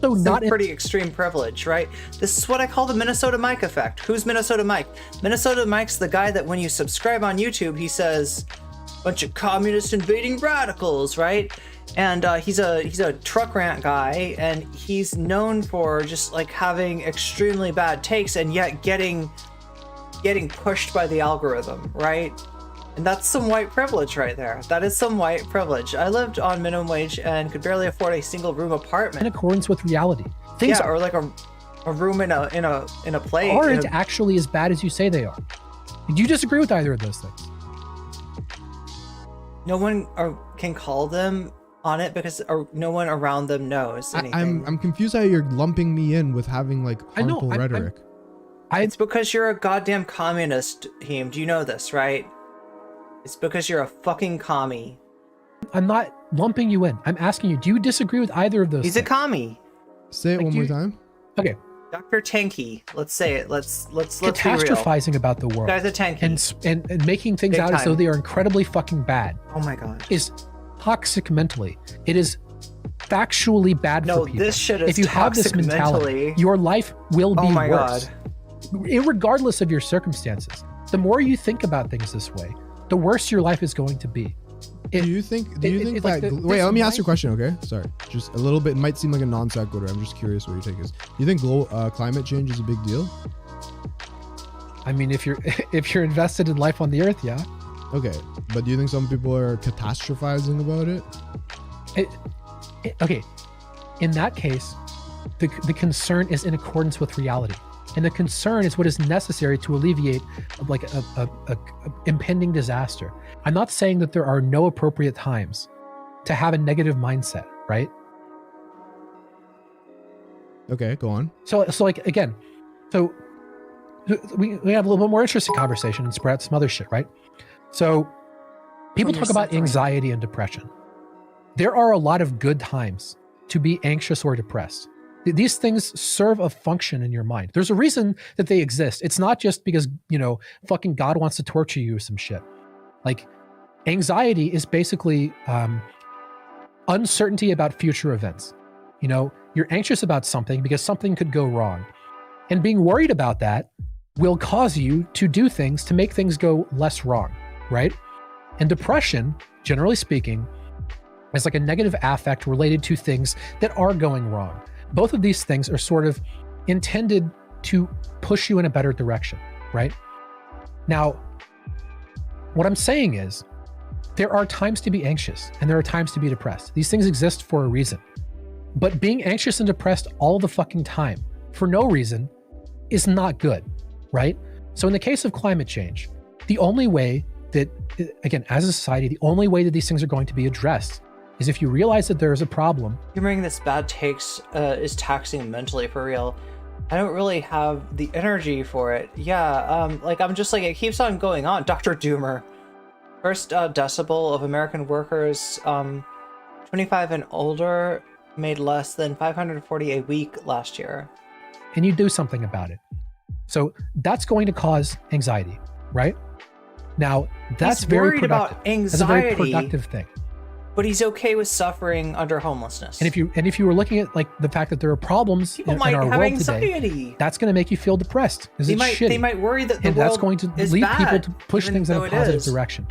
so not pretty extreme privilege, right? This is what I call the Minnesota Mike effect. Who's Minnesota Mike? Minnesota Mike's the guy that when you subscribe on YouTube, he says, bunch of communist invading radicals, right? And he's a truck rant guy, and he's known for just like having extremely bad takes and yet getting pushed by the algorithm, right? And that's some white privilege right there. That is some white privilege. I lived on minimum wage and could barely afford a single room apartment. In accordance with reality. Things or like a room in a place. Aren't actually as bad as you say they are. Do you disagree with either of those things? No one can call them on it because no one around them knows anything. I'm confused how you're lumping me in with having like harmful rhetoric. It's because you're a goddamn communist, Heemed. Do you know this, right? It's because you're a fucking commie. I'm not lumping you in. I'm asking you, do you disagree with either of those He's things? a commie. Say it one more time. Okay. Dr. Tanky. Let's say it. Let's catastrophizing about the world. Guy's a tanky. And making things Big out as time. though they are incredibly fucking bad. Oh my god. Is toxic mentally. It is factually bad for people. No, this shit is if you have this toxic mentality, mentally. your life will be Oh my worse. god. Irregardless of your circumstances. The more you think about things this way, the worse your life is going to be. Do you think that wait, let me ask you a question, okay? Sorry. Just a little bit, it might seem like a non sequitur. I'm just curious what your take is. Do you think climate change is a big deal? I mean, if you're invested in life on the earth, yeah. Okay. But do you think some people are catastrophizing about it? Okay. In that case, the concern is in accordance with reality. And the concern is what is necessary to alleviate like a impending disaster. I'm not saying that there are no appropriate times to have a negative mindset, right? Okay, go on. So like again, so we have a little bit more interesting conversation and spread out some other shit, right? So people talk about anxiety and depression. There are a lot of good times to be anxious or depressed. These things serve a function in your mind. There's a reason that they exist. It's not just because, fucking God wants to torture you or some shit. Like, anxiety is basically uncertainty about future events. You're anxious about something because something could go wrong. And being worried about that will cause you to do things to make things go less wrong, right? And depression, generally speaking, is like a negative affect related to things that are going wrong. Both of these things are sort of intended to push you in a better direction, right? Now, what I'm saying is there are times to be anxious and there are times to be depressed. These things exist for a reason. But being anxious and depressed all the fucking time for no reason is not good, right? So in the case of climate change, the only way that, again, as a society, the only way that these things are going to be addressed is if you realize that there is a problem. Humoring this bad takes is taxing mentally, for real. I don't really have the energy for it. Yeah, I'm just like, it keeps on going on. Dr. Doomer. First decibel of American workers 25 and older made less than $540 a week last year. And you do something about it. So that's going to cause anxiety, right? Now, that's very productive. About anxiety, that's a very productive thing. But he's okay with suffering under homelessness. And if you were looking at like the fact that there are problems in our world today, that's going to make you feel depressed. They might worry that the and world that's going to is lead bad, people to push things in a positive direction.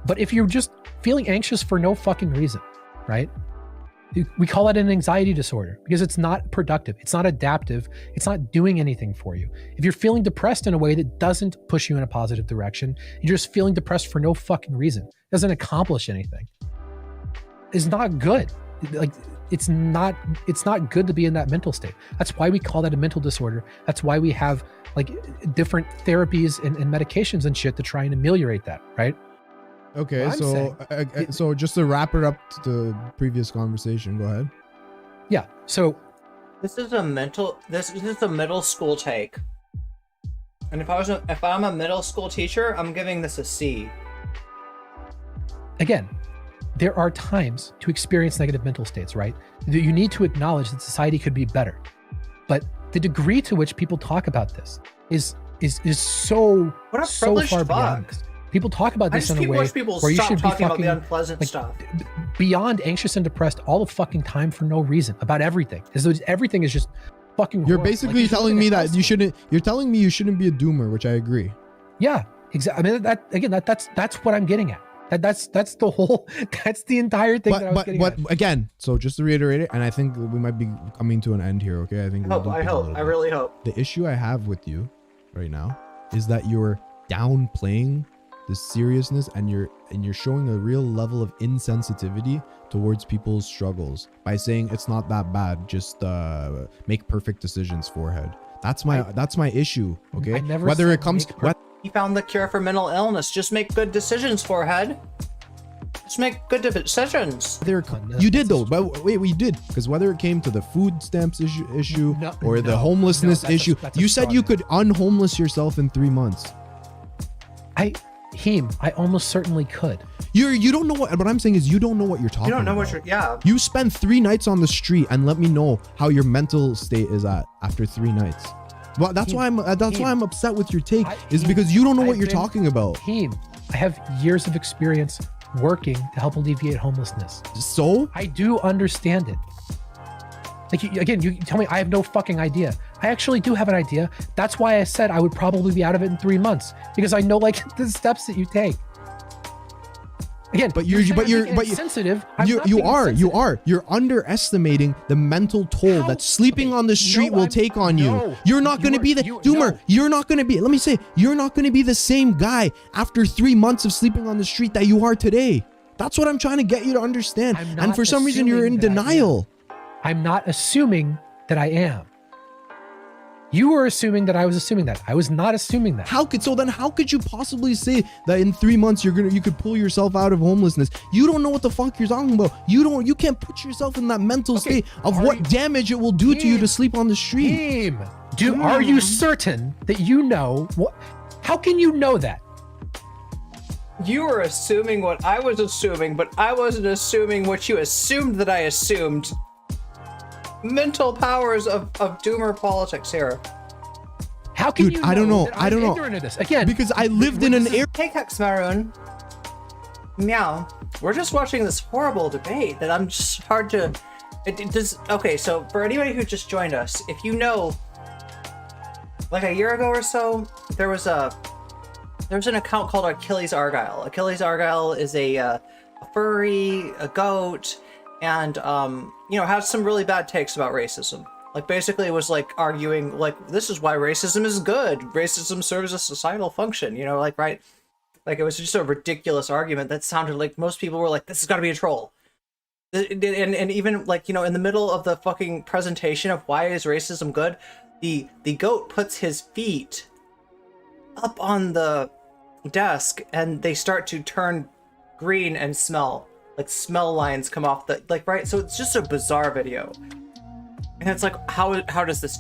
But if you're just feeling anxious for no fucking reason, right? We call it an anxiety disorder because it's not productive. It's not adaptive. It's not doing anything for you. If you're feeling depressed in a way that doesn't push you in a positive direction, you're just feeling depressed for no fucking reason. It doesn't accomplish anything. It's not good. Like, it's not good to be in that mental state. That's why we call that a mental disorder. That's why we have like different therapies and medications and shit to try and ameliorate that, right? Okay, so just to wrap it up to the previous conversation, go ahead. Yeah. So this is a middle school take. And if I'm a middle school teacher, I'm giving this a C. Again, there are times to experience negative mental states, right? You need to acknowledge that society could be better. But the degree to which people talk about this is so far beyond this. People talk about this in a way where you should be fucking about the unpleasant stuff. Beyond anxious and depressed all the fucking time for no reason about everything. Everything is just fucking. You're basically telling me that you shouldn't. You're telling me you shouldn't be a doomer, which I agree. Yeah, exactly. I mean, that's what I'm getting at. That's the whole. That's the entire thing. But again, so just to reiterate it, and I think we might be coming to an end here. Okay, I really hope. The issue I have with you right now is that you're downplaying the seriousness and you're showing a real level of insensitivity towards people's struggles by saying it's not that bad, just make perfect decisions, forehead. That's my issue. Okay, whether it comes he found the cure for mental illness. Just make good decisions, forehead. Just make good decisions. You did though, but wait, we did, because whether it came to the food stamps issue or the homelessness issue, you said you could unhomeless yourself in 3 months. Heemed, I almost certainly could. You don't know what I'm saying is you don't know what you're talking about. You don't know what you're, yeah. You spend 3 nights on the street and let me know how your mental state is at after 3 nights. Well, that's why I'm upset with your take, because you don't know what you're talking about. Heemed, I have years of experience working to help alleviate homelessness. So? I do understand it. Like, you tell me I have no fucking idea. I actually do have an idea. That's why I said I would probably be out of it in 3 months, because I know like the steps that you take. Again, you're sensitive. You're underestimating the mental toll that sleeping on the street will take on you. You're not going to be the doomer. You're not going to be. Let me say, you're not going to be the same guy after 3 months of sleeping on the street that you are today. That's what I'm trying to get you to understand. And for some reason, you're in denial. I'm not assuming that I am. You were assuming that I was assuming that. I was not assuming that. How could you possibly say that in 3 months you could pull yourself out of homelessness? You don't know what the fuck you're talking about. You can't put yourself in that mental state of what damage it will do to you to sleep on the street. Are you certain that you know what? How can you know that? You were assuming what I was assuming, but I wasn't assuming what you assumed that I assumed. Mental powers of doomer politics here. How can Dude, you? I don't know. I don't know. Ignorant of this. Again, because I lived in an area. Hey, Kex Maroon. Meow. We're just watching this horrible debate that I'm just hard to. It does. Okay, so for anybody who just joined us, if you know, like a year ago or so, there was an account called Achilles Argyle. Achilles Argyle is a furry, a goat, and has some really bad takes about racism. Like basically it was like arguing like this is why racism is good. Racism serves a societal function, right? Like it was just a ridiculous argument that sounded like most people were like, this has got to be a troll. And even like, in the middle of the fucking presentation of why is racism good, the goat puts his feet up on the desk and they start to turn green and smell. Like smell lines come off the, like, right? So it's just a bizarre video. And it's like, how does this,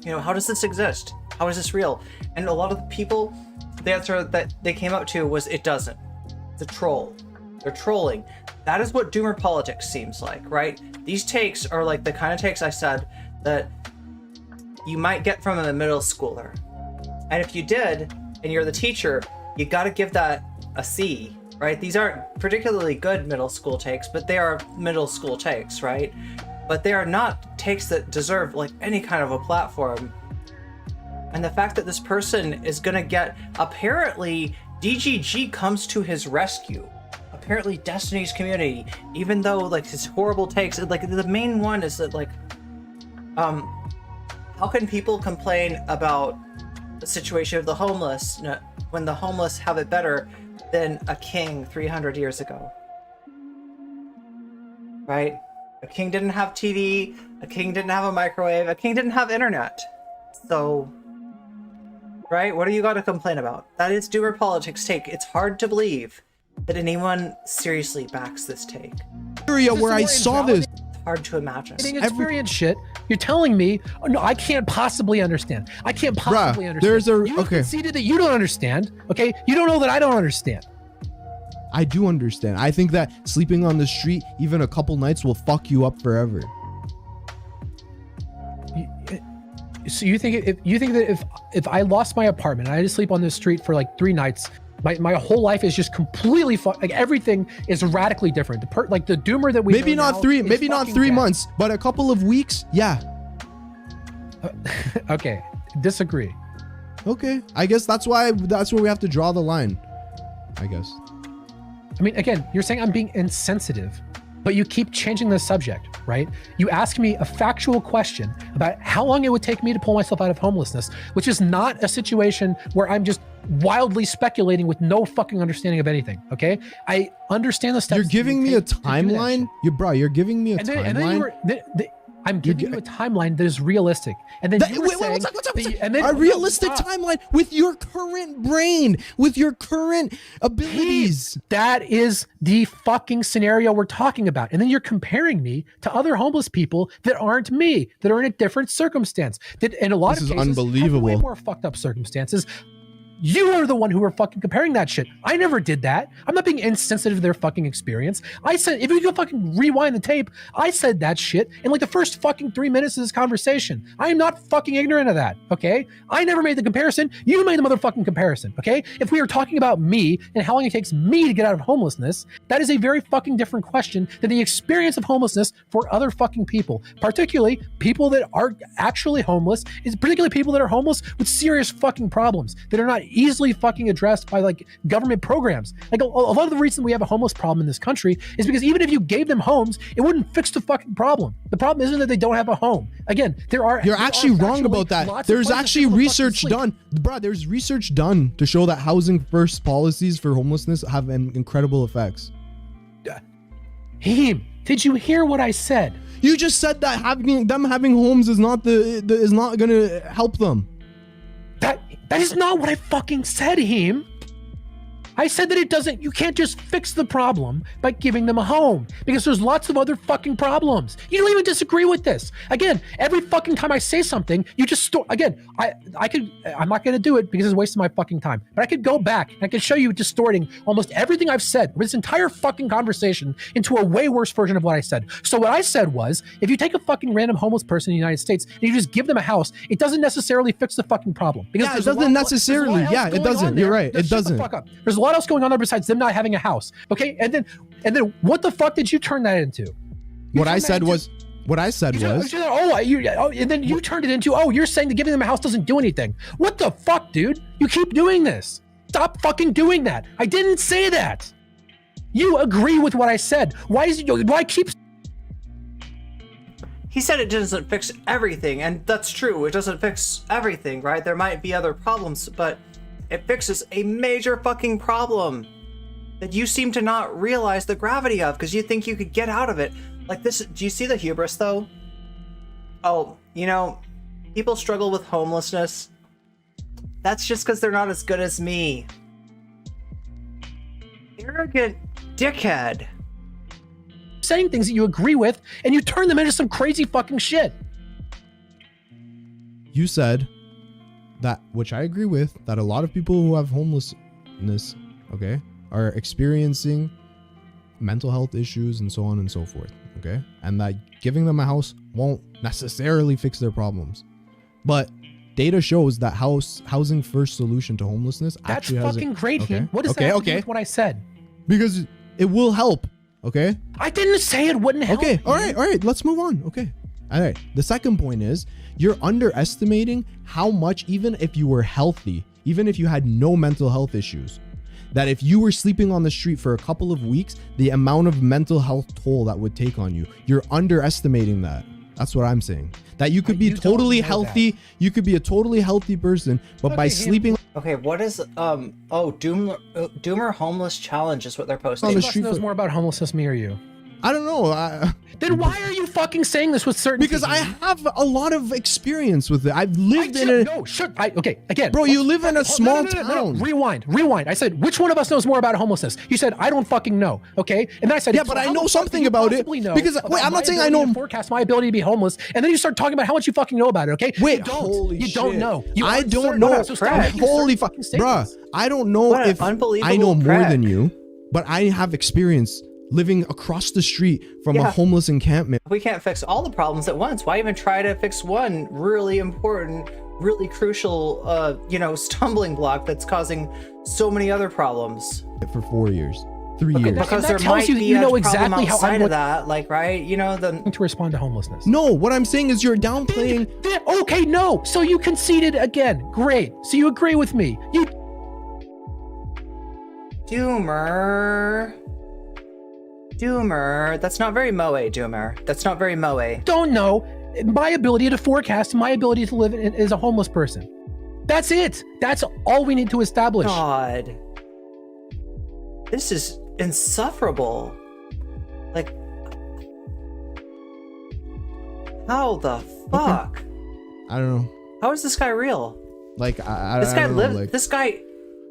how does this exist? How is this real? And a lot of the people, the answer that they came up to was it doesn't. It's a troll. They're trolling. That is what doomer politics seems like, right? These takes are like the kind of takes I said that you might get from a middle schooler. And if you did, and you're the teacher, you got to give that a C, right? These aren't particularly good middle school takes, but they are middle school takes, right? But they are not takes that deserve like any kind of a platform. And the fact that this person is gonna get, apparently DGG comes to his rescue. Apparently Destiny's community, even though like his horrible takes, like the main one is that like, how can people complain about the situation of the homeless when the homeless have it better than a king 300 years ago? Right? A king didn't have TV, a king didn't have a microwave, a king didn't have internet. So, right? What do you got to complain about? That is doomer politics take. It's hard to believe that anyone seriously backs this take. Area where I saw this. It's hard to imagine. Experience shit. You're telling me, oh, no, I can't possibly understand. I can't possibly understand. You conceded that you don't understand. Okay, you don't know that I don't understand. I do understand. I think that sleeping on the street even a couple nights will fuck you up forever. So you think that if I lost my apartment and I had to sleep on the street for like 3 nights, my whole life is just completely like everything is radically different. The doomer that we maybe not 3 months, but a couple of weeks, yeah. Okay, disagree. Okay, I guess that's where we have to draw the line. I guess. I mean, again, you're saying I'm being insensitive, but you keep changing the subject, right? You ask me a factual question about how long it would take me to pull myself out of homelessness, which is not a situation where I'm just wildly speculating with no fucking understanding of anything, okay? I understand the steps. You're giving me a timeline? You're giving me a timeline? I'm giving you a timeline that is realistic. And then a realistic timeline with your current brain, with your current abilities. That is the fucking scenario we're talking about. And then you're comparing me to other homeless people that aren't me, that are in a different circumstance. That in a lot of cases unbelievable. Have way more fucked up circumstances. You are the one who are fucking comparing that shit. I never did that. I'm not being insensitive to their fucking experience. I said, if you go fucking rewind the tape, I said that shit in like the first fucking 3 minutes of this conversation. I am not fucking ignorant of that, okay? I never made the comparison. You made the motherfucking comparison, okay? If we are talking about me and how long it takes me to get out of homelessness, that is a very fucking different question than the experience of homelessness for other fucking people, particularly people that are actually homeless, particularly people that are homeless with serious fucking problems that are not easily fucking addressed by like government programs. Like a lot of the reason we have a homeless problem in this country is because even if you gave them homes, it wouldn't fix the fucking problem. The problem isn't that they don't have a home. Again, you're actually wrong about that. There's actually research done. Bro, there's research done to show that housing first policies for homelessness have incredible effects. Heemed, did you hear what I said? You just said that having homes is not gonna help them. That is not what I fucking said, Heemed. I said that it doesn't, you can't just fix the problem by giving them a home because there's lots of other fucking problems. You don't even disagree with this. Again, every fucking time I say something, you just again, I'm not going to do it because it's wasting my fucking time, but I could go back and I could show you distorting almost everything I've said with this entire fucking conversation into a way worse version of what I said. So what I said was, if you take a fucking random homeless person in the United States and you just give them a house, it doesn't necessarily fix the fucking problem. Because Yeah, it doesn't necessarily. Yeah, it doesn't. You're right. It doesn't. Shut the fuck up. There's a lot else going on there besides them not having a house. Okay, and then what the fuck did you turn that into? What I said was, and then you turned it into, oh, you're saying that giving them a house doesn't do anything. What the fuck, dude? You keep doing this. Stop fucking doing that. I didn't say that. You agree with what I said. Why keep? He said it doesn't fix everything, and that's true. It doesn't fix everything, right? There might be other problems, but it fixes a major fucking problem that you seem to not realize the gravity of because you think you could get out of it. Like this, do you see the hubris though? Oh, you know, people struggle with homelessness. That's just because they're not as good as me. Arrogant dickhead. Saying things that you agree with and you turn them into some crazy fucking shit. You said that, which I agree with, that a lot of people who have homelessness, okay, are experiencing mental health issues and so on and so forth, okay? And that giving them a house won't necessarily fix their problems. But data shows that housing first solution to homelessness That's actually has fucking great. Okay. What does that have to do with what I said? Because it will help, okay? I didn't say it wouldn't help. Okay, all right, let's move on. Okay. All right. The second point is you're underestimating how much, even if you were healthy, even if you had no mental health issues, that if you were sleeping on the street for a couple of weeks, the amount of mental health toll that would take on you. You're underestimating that. That's what I'm saying. That you could be totally healthy. You could be a totally healthy person, but by sleeping. Okay, what is Doomer Homeless Challenge is what they're posting. On the Who street knows more about homelessness, me or you? I don't know. Then why are you fucking saying this with certainty? Because I have a lot of experience with it. I've lived in a... No, shut... Okay, again. Bro, you live in a small town. Rewind. I said, which one of us knows more about homelessness? You said, I don't fucking know, okay? And then I said... Yeah, but I know something about it. Because, wait, I'm not saying I know... Forecast my ability to be homeless, and then you start talking about how much you fucking know about it, okay? Wait, holy shit. You don't know. I don't know. Holy fuck. Bruh, I don't know if I know more than you, but I have experience living across the street from a homeless encampment. We can't fix all the problems at once. Why even try to fix one really important, really crucial, stumbling block that's causing so many other problems? For 4 years, 3 years. Because there might be a problem outside of that, like, right? You know, to respond to homelessness. No, what I'm saying is you're downplaying. Okay, no. So you conceded again. Great. So you agree with me. You. Doomer, that's not very moe, Doomer. That's not very moe. Don't know. My ability to forecast, my ability to live as a homeless person. That's it. That's all we need to establish. God. This is insufferable. Like, how the fuck? Okay. I don't know. How is this guy real? Like, this guy lives. Like... This guy.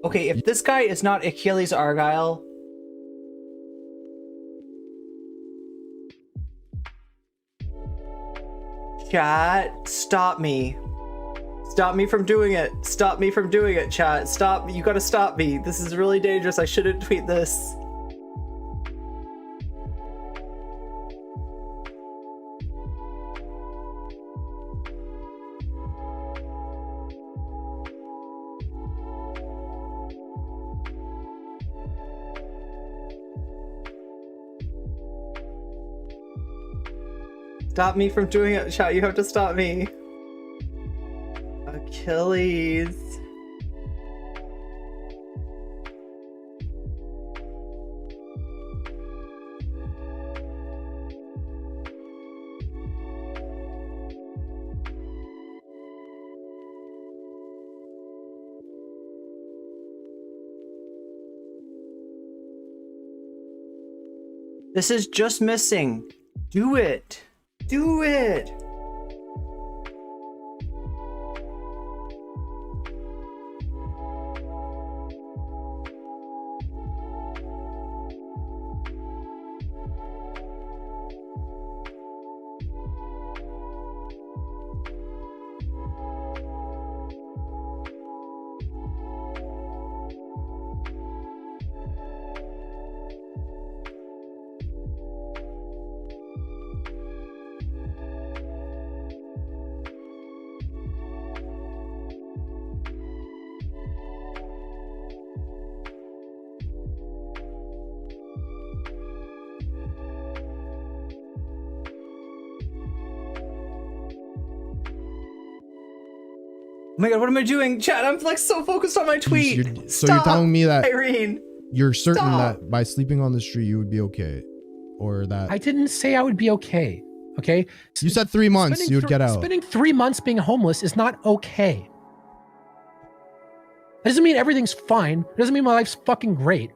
Okay, if this guy is not Achilles Argyle. Chat, stop me. Stop me from doing it. Stop me from doing it, chat. Stop. You gotta stop me. This is really dangerous. I shouldn't tweet this. Stop me from doing it, chat. You have to stop me. Achilles. This is just missing. Do it. Do it! my god, what am I doing? Chat, I'm like so focused on my tweet. So you're telling me that Irene, you're certain stop. that by sleeping on the street you would be okay, or that I didn't say I would be okay. Okay. you said 3 months you would get out. Spending 3 months being homeless is not okay. That doesn't mean everything's fine. It doesn't mean my life's fucking great.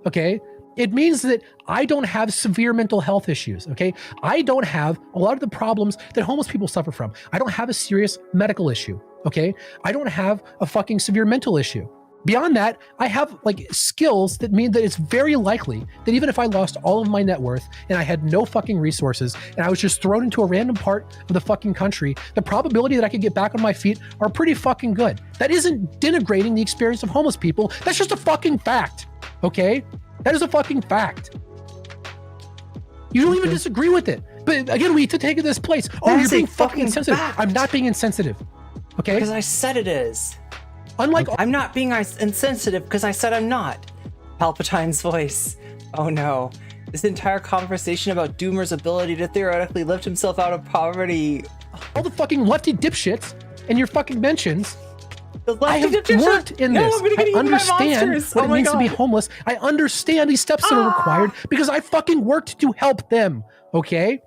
Okay. It means that I don't have severe mental health issues. Okay. I don't have a lot of the problems that homeless people suffer from. I don't have a serious medical issue. Okay. I don't have a fucking severe mental issue. Beyond that, I have like skills that mean that it's very likely that even if I lost all of my net worth and I had no fucking resources and I was just thrown into a random part of the fucking country, the probability that I could get back on my feet are pretty fucking good. That isn't denigrating the experience of homeless people. That's just a fucking fact. Okay? That is a fucking fact. You don't even disagree with it. But again, we need to take it this place. Oh, That you're is a being fucking fucking insensitive. fact. I'm not being insensitive. Okay? Because I said it is. Unlike I'm not being insensitive because I said I'm not. Palpatine's voice. Oh no. This entire conversation about Doomer's ability to theoretically lift himself out of poverty. all the fucking lefty dipshits in your fucking mentions. The I have lefty dipshits worked in this. I'm gonna I get eaten by understand monsters. what Oh it my means to be God. homeless. I understand these steps that are required because I fucking worked to help them. Okay?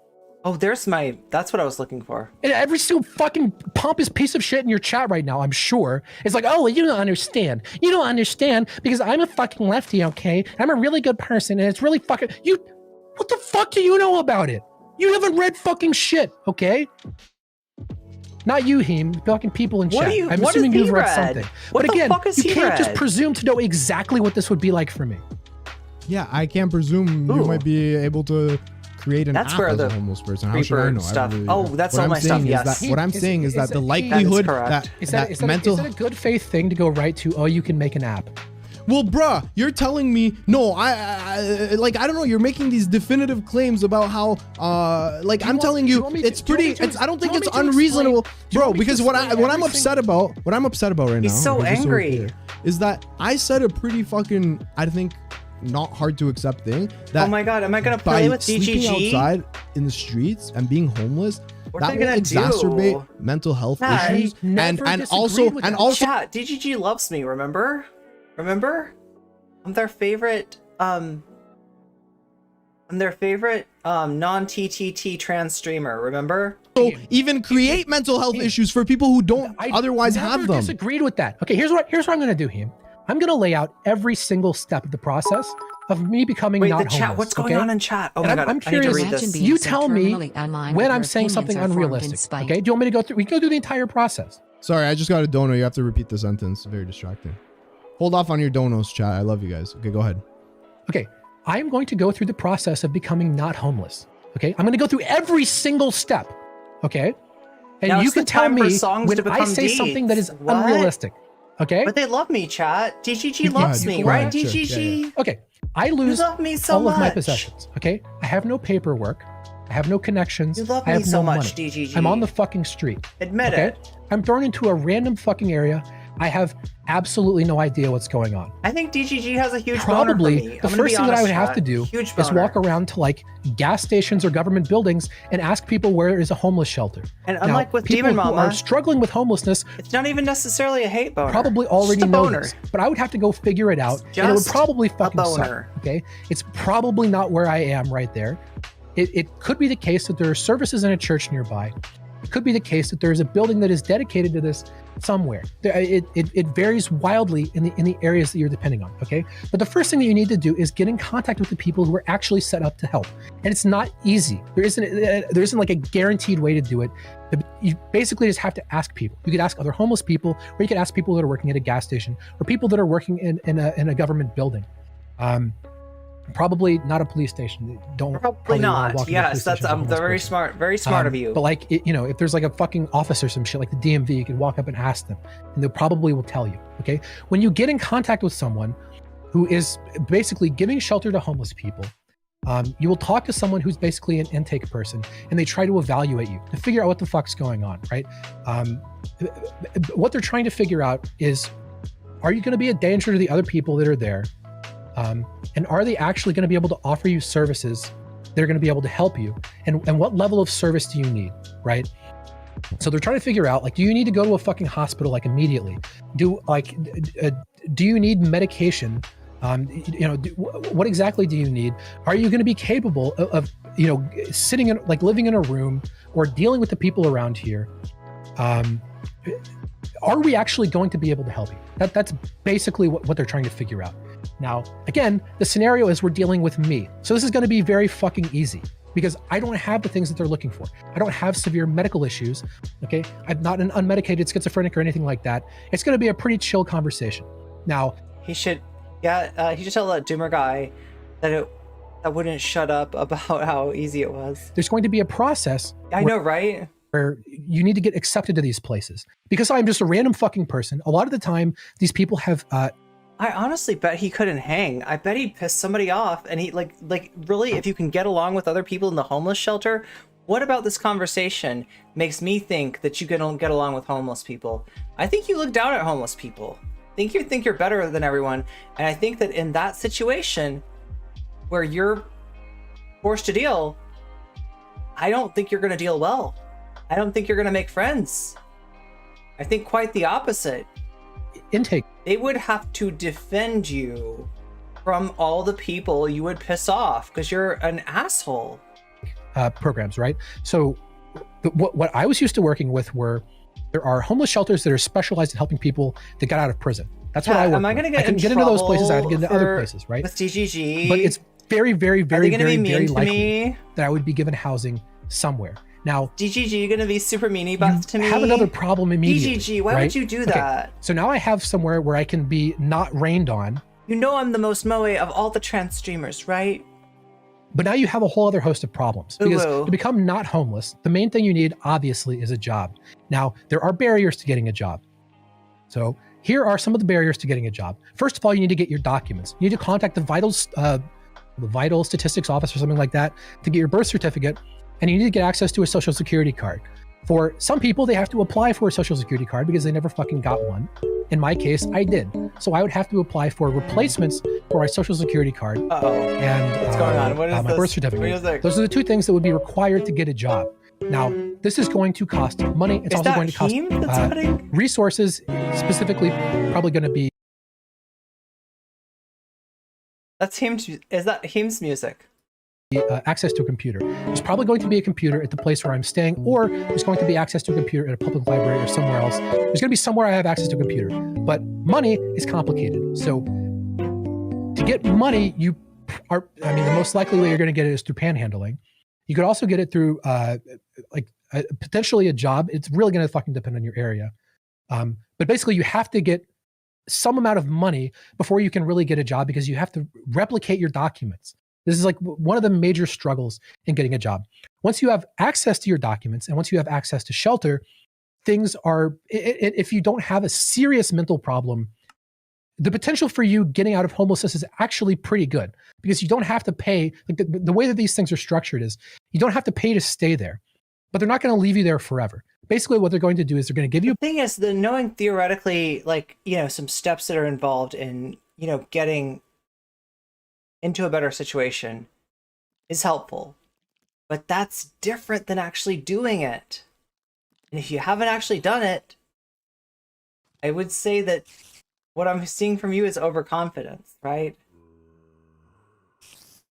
Oh, that's what I was looking for. And every single fucking pompous piece of shit in your chat right now, I'm sure, is like, oh, you don't understand. You don't understand because I'm a fucking lefty, okay? I'm a really good person and it's really fucking... What the fuck do you know about it? You haven't read fucking shit, okay? Not you, Heemed, fucking people in What chat. do you- I'm what assuming has you've he read read? something. What But the again, fuck has you he can't just read? presume to know exactly what this would be like for me. Yeah, I can't presume you Ooh. might be able to create an That's app where as the a homeless person. How should I Reaper know? stuff. I really, Oh, that's what all I'm my saying stuff, is yes. what I'm Is- saying is that is the it- likelihood correct. Is that that mental... is it a good faith thing to go right to, oh, you can make an app? Well, bruh, you're telling me no. I don't know. You're making these definitive claims about how I'm telling you, it's pretty. I don't think it's unreasonable, bro. Because what I'm upset about right He's now, so just angry. clear, is that I said a pretty fucking, I think, not hard to accept thing. That Oh my God, am I gonna by play with sleeping DGG? outside in the streets and being homeless, What that are they will gonna exacerbate do? mental health Nah, issues never and disagreed also with that. Chat, DGG loves me, remember? I'm their favorite non-TTT trans streamer, remember? even create mental health issues for people who don't otherwise never have them. disagreed with that. Okay, here's what I'm going to do, Heemed. I'm going to lay out every single step of the process of me becoming Wait, not the chat, homeless. what's going okay? on in chat? Oh And my I'm, God, I'm I need to curious. read this. being You so tell me terminally unlined when that I'm your saying something opinions are formed in unrealistic. spite. Okay? Do you want me to go through? We can go through the entire process. Sorry, I just got a dono. You have to repeat the sentence. Very distracting. Hold off on your donos, chat. I love you guys. Okay, go ahead. Okay, I'm going to go through the process of becoming not homeless. Okay, I'm going to go through every single step. Okay, and Now you it's the can tell time for me songs when to I become say something that is What? unrealistic. Okay, But they love me, chat. DGG You loves can- me, you can right? go ahead, sure. DGG. okay. I lose love me so all of my much. possessions. Okay, I have no paperwork. I have no connections. You love I have me so no much, money. DGG. I'm on the fucking street. Admit Okay, it. I'm thrown into a random fucking area. I have absolutely no idea what's going on. I think DGG has a huge boner for Probably me. the I'm gonna first be thing that I honest, would have chat. to do Huge is boner. walk around to like gas stations or government buildings and ask people where is a homeless shelter. And Now, unlike with people Demon who Mama, are struggling with homelessness it's not even necessarily a hate boner. probably It's already just a know boner. this, but I would have to go figure it out, and it would just probably a fucking suck. boner. Okay, it's probably not where I am right there. It could be the case that there are services in a church nearby. It could be the case that there's a building that is dedicated to this somewhere. It varies wildly in the areas that you're depending on. Okay, but the first thing that you need to do is get in contact with the people who are actually set up to help, and it's not easy. There isn't like a guaranteed way to do it. You basically just have to ask people. You could ask other homeless people, or you could ask people that are working at a gas station, or people that are working in a government building. Probably not a police station. Don't Probably wanna not. walk into a police Yes, that's station as a homeless very person. smart. Very smart of you. But like, if there's like a fucking office or some shit like the DMV, you can walk up and ask them, and they probably will tell you. Okay, when you get in contact with someone who is basically giving shelter to homeless people, you will talk to someone who's basically an intake person, and they try to evaluate you to figure out what the fuck's going on, right? What they're trying to figure out is, are you going to be a danger to the other people that are there? And are they actually going to be able to offer you services that are going to be able to help you? And what level of service do you need, right? So they're trying to figure out, like, do you need to go to a fucking hospital like immediately? Do you need medication? What exactly do you need? Are you going to be capable of sitting in, like, living in a room or dealing with the people around here? Are we actually going to be able to help you? That's basically what they're trying to figure out. Now, again, the scenario is we're dealing with me. So this is going to be very fucking easy because I don't have the things that they're looking for. I don't have severe medical issues. Okay. I'm not an unmedicated schizophrenic or anything like that. It's going to be a pretty chill conversation. Now, he should tell that Doomer guy that wouldn't shut up about how easy it was. There's going to be a process. I know, right? Where you need to get accepted to these places. Because I'm just a random fucking person. A lot of the time, these people have... I honestly bet he couldn't hang. I bet he'd piss somebody off. And he, like really, if you can get along with other people in the homeless shelter, what about this conversation makes me think that you can get along with homeless people? I think you look down at homeless people. I think you're better than everyone. And I think that in that situation where you're forced to deal, I don't think you're going to deal well. I don't think you're going to make friends. I think quite the opposite. Intake. They would have to defend you from all the people you would piss off because you're an asshole. Programs, right? So what I was used to working with were, there are homeless shelters that are specialized in helping people that got out of prison. That's what I work with. I couldn't get into those places. I had to get into other places, right? With DGG. But it's very, very, very, very likely that I would be given housing somewhere. Now, DGG, you're gonna be super meanie butts to me. Have another problem immediately. DGG, why would you do that? Okay. So now I have somewhere where I can be not rained on. You know I'm the most moe of all the trans streamers, right? But now you have a whole other host of problems. Because to become not homeless, the main thing you need, obviously, is a job. Now, there are barriers to getting a job. So here are some of the barriers to getting a job. First of all, you need to get your documents. You need to contact the vital statistics office or something like that to get your birth certificate. And you need to get access to a social security card. For some people, they have to apply for a social security card because they never fucking got one. In my case, I did. So I would have to apply for replacements for my social security card. And what's going on? What is my birth certificate. Those are the two things that would be required to get a job. Now, this is going to cost money. It's also going to cost resources, specifically probably going to be... That's Heemed. Is that Heemed's music? Access to a computer. There's probably going to be a computer at the place where I'm staying, or there's going to be access to a computer at a public library or somewhere else. There's going to be somewhere I have access to a computer. But money is complicated. So to get money, the most likely way you're going to get it is through panhandling. You could also get it through potentially a job. It's really going to fucking depend on your area. But basically you have to get some amount of money before you can really get a job because you have to replicate your documents. This is like one of the major struggles in getting a job. Once you have access to your documents and once you have access to shelter, things are, if you don't have a serious mental problem, the potential for you getting out of homelessness is actually pretty good because you don't have to pay. Like the way that these things are structured is you don't have to pay to stay there, but they're not going to leave you there forever. Basically what they're going to do is they're going to give you... The thing is, knowing theoretically, some steps that are involved in, getting into a better situation is helpful, but that's different than actually doing it. And if you haven't actually done it, I would say that what I'm seeing from you is overconfidence, right?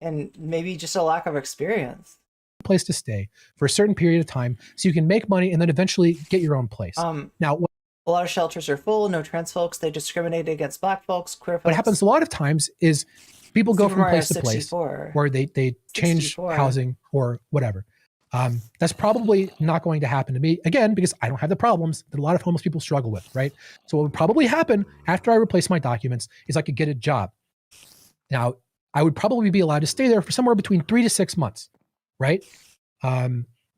And maybe just a lack of experience. Place to stay for a certain period of time so you can make money and then eventually get your own place. Now, a lot of shelters are full, no trans folks, they discriminate against black folks, queer folks. What happens a lot of times is people go from place to place where they change housing or whatever. That's probably not going to happen to me, again, because I don't have the problems that a lot of homeless people struggle with, right? So what would probably happen after I replace my documents is I could get a job. Now, I would probably be allowed to stay there for somewhere between 3 to 6 months, right?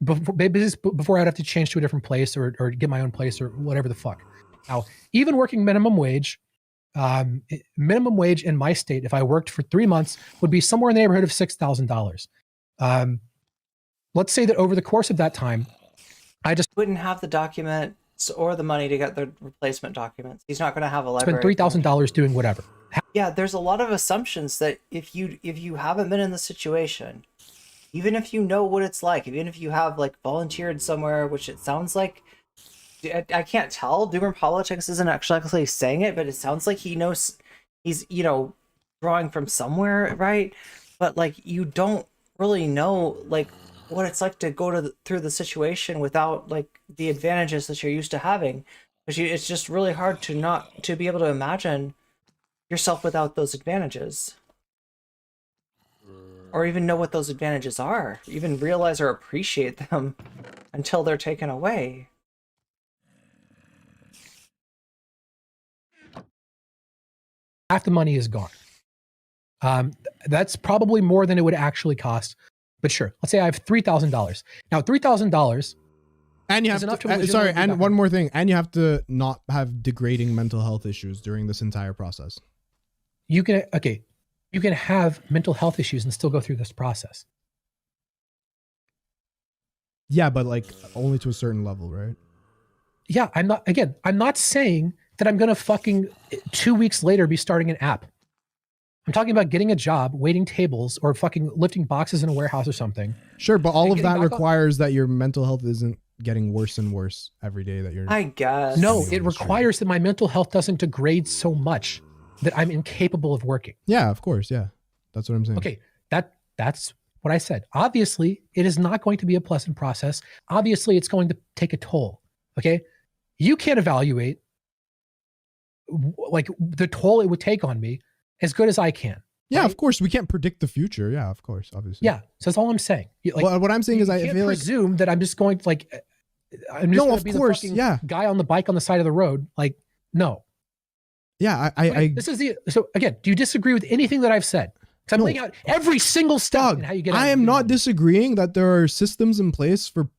Before I'd have to change to a different place or get my own place or whatever the fuck. Now, even working minimum wage in my state, if I worked for 3 months, would be somewhere in the neighborhood of $6,000. Let's say that over the course of that time, I just wouldn't have the documents or the money to get the replacement documents. He's not going to have a library. Spend $3,000 doing whatever. Yeah, there's a lot of assumptions that if you haven't been in the situation, even if you know what it's like, even if you have like volunteered somewhere, which it sounds like, I can't tell. Doomer Politics isn't actually saying it, but it sounds like he knows he's, you know, drawing from somewhere, right? But like, you don't really know like what it's like to go through the situation without like the advantages that you're used to having, because it's just really hard to be able to imagine yourself without those advantages, or even know what those advantages are, even realize or appreciate them until they're taken away. Half the money is gone. That's probably more than it would actually cost. But sure, let's say I have $3,000. Now, $3,000, and you have to, and one more thing, and you have to not have degrading mental health issues during this entire process. You can have mental health issues and still go through this process. Yeah, but like only to a certain level, right? Yeah, I'm not saying that I'm gonna fucking 2 weeks later be starting an app. I'm talking about getting a job, waiting tables, or fucking lifting boxes in a warehouse or something. Sure, but all of that requires that your mental health isn't getting worse and worse every day that you're... I guess. No, it requires that my mental health doesn't degrade so much that I'm incapable of working. Yeah, of course, yeah. That's what I'm saying. Okay, that's what I said. Obviously, it is not going to be a pleasant process. Obviously, it's going to take a toll, okay? You can't evaluate like the toll it would take on me as good as I can. Yeah, right? Of course. We can't predict the future. Yeah, of course, obviously. Yeah, so that's all I'm saying. Like, well, what I'm saying is I feel like... presume that I'm just going to like... I'm just no, of be course, the fucking yeah. guy on the bike on the side of the road. Like, no. Yeah, This is the... So again, do you disagree with anything that I've said? Because I'm laying out every single step in how you get out. I am not disagreeing that there are systems in place for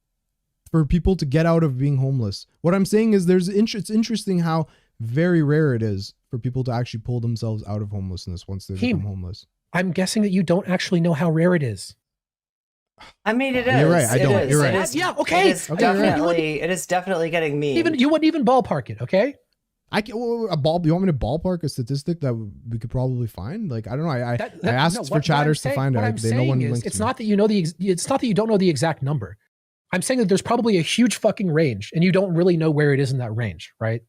people to get out of being homeless. What I'm saying is it's interesting how very rare it is for people to actually pull themselves out of homelessness once they become homeless. I'm guessing that you don't actually know how rare it is. I mean, it is. You're right. I don't. You're right. Yeah. Okay. It is definitely getting me. You wouldn't even ballpark it. Okay. You want me to ballpark a statistic that we could probably find? Like, I don't know. I asked for chatters to find it. They no one links. It's not that you know it's not that you don't know the exact number. I'm saying that there's probably a huge fucking range, and you don't really know where it is in that range, right?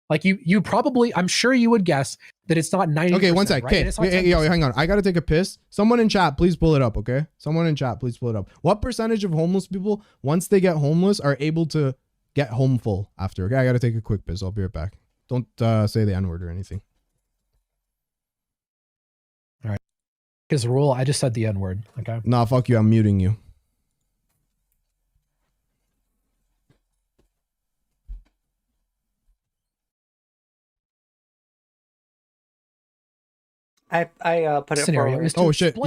Like you probably, I'm sure you would guess that it's not 90%. Okay, one sec. Right? Okay, yo, hang on. I gotta take a piss. Someone in chat, please pull it up. Okay, someone in chat, please pull it up. What percentage of homeless people, once they get homeless, are able to get home full after? Okay, I gotta take a quick piss. I'll be right back. Don't say the N-word or anything. All right. Because rule, I just said the N-word. Okay. Nah, fuck you. I'm muting you. I put it scenario forward. is to Oh shit!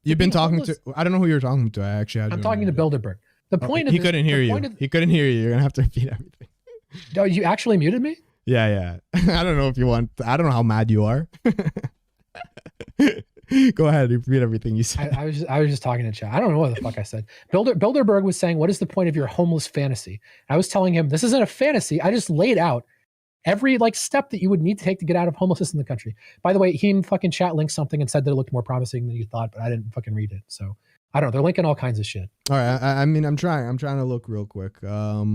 You've been talking homeless. to. I don't know who you're talking to. I actually had. I'm talking to Bilderberg. The point of he couldn't hear you. He couldn't hear you. You're gonna have to repeat everything. Oh, you actually muted me? Yeah. I don't know if you want. I don't know how mad you are. Go ahead. Repeat everything you said. I was just talking to chat. I don't know what the fuck I said. Bilderberg was saying, "What is the point of your homeless fantasy?" I was telling him, "This isn't a fantasy. I just laid out every like step that you would need to take to get out of homelessness in the country." By the way, he fucking chat linked something and said that it looked more promising than you thought, but I didn't fucking read it. So I don't know. They're linking all kinds of shit. All right. I mean, I'm trying to look real quick. Let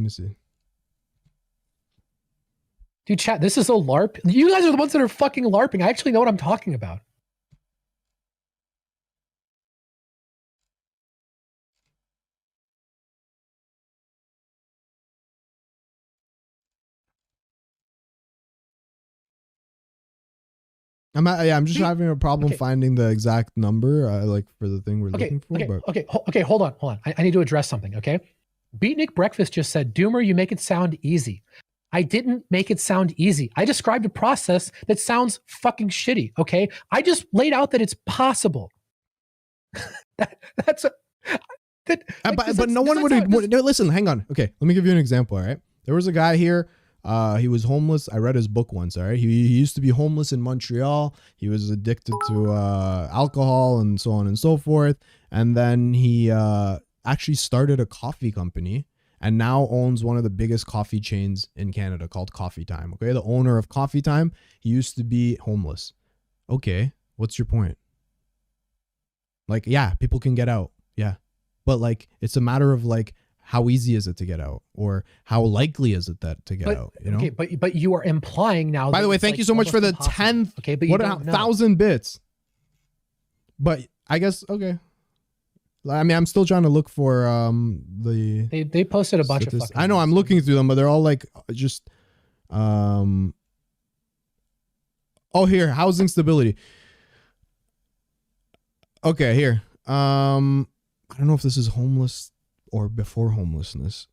me see. Dude, chat, this is a LARP. You guys are the ones that are fucking LARPing. I actually know what I'm talking about. I'm just having a problem finding the exact number, like for the thing we're looking for. Okay, hold on. I need to address something, okay? Beatnik Breakfast just said, Doomer, you make it sound easy. I didn't make it sound easy. I described a process that sounds fucking shitty, okay? I just laid out that it's possible. But no one would. No, listen, hang on. Okay, let me give you an example, all right? There was a guy here. He was homeless. I read his book once, all right? He used to be homeless in Montreal. He was addicted to alcohol and so on and so forth. And then he actually started a coffee company and now owns one of the biggest coffee chains in Canada called Coffee Time. Okay, the owner of Coffee Time, he used to be homeless. Okay, what's your point? Like, yeah, people can get out. Yeah. But like, it's a matter of like, how easy is it to get out, or how likely is it that to get out? You know. Okay, but you are implying now. By the way, thank you so much for the 10th. Okay, but you what don't know. 1,000 bits. But I guess okay. I mean, I'm still trying to look for They posted a bunch of fucking. I know I'm looking through them, but they're all like just oh, here, housing stability. Okay, here. I don't know if this is homeless or before homelessness.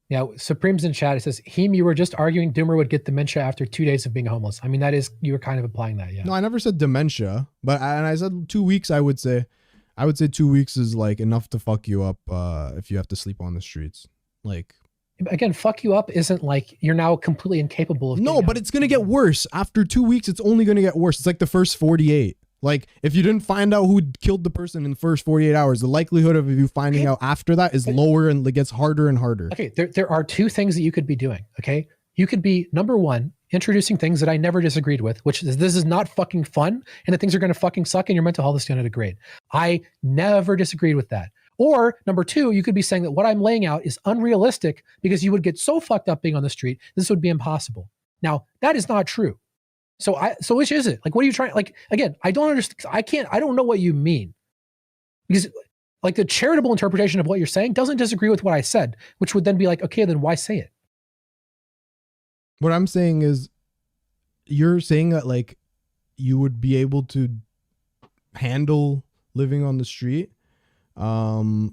Yeah, Supreme's in chat. It says, Heemed, you were just arguing Doomer would get dementia after 2 days of being homeless. I mean, that is, you were kind of implying that, yeah. No, I never said dementia, but I said 2 weeks. I would say 2 weeks is like enough to fuck you up if you have to sleep on the streets. Like, again, fuck you up isn't like you're now completely incapable of. No, but it's gonna get worse after 2 weeks. It's only gonna get worse. It's like the first 48. Like, if you didn't find out who killed the person in the first 48 hours, the likelihood of you finding out after that is lower, and it gets harder and harder. Okay, there are two things that you could be doing, okay? You could be, number one, introducing things that I never disagreed with, which is this is not fucking fun, and that things are going to fucking suck, and your mental health is going to degrade. I never disagreed with that. Or, number two, you could be saying that what I'm laying out is unrealistic because you would get so fucked up being on the street, this would be impossible. Now, that is not true. So which is it? Like, what are you trying? Like, again, I don't understand. I don't know what you mean, because like the charitable interpretation of what you're saying doesn't disagree with what I said, which would then be like, okay, then why say it? What I'm saying is, you're saying that like you would be able to handle living on the street. I'm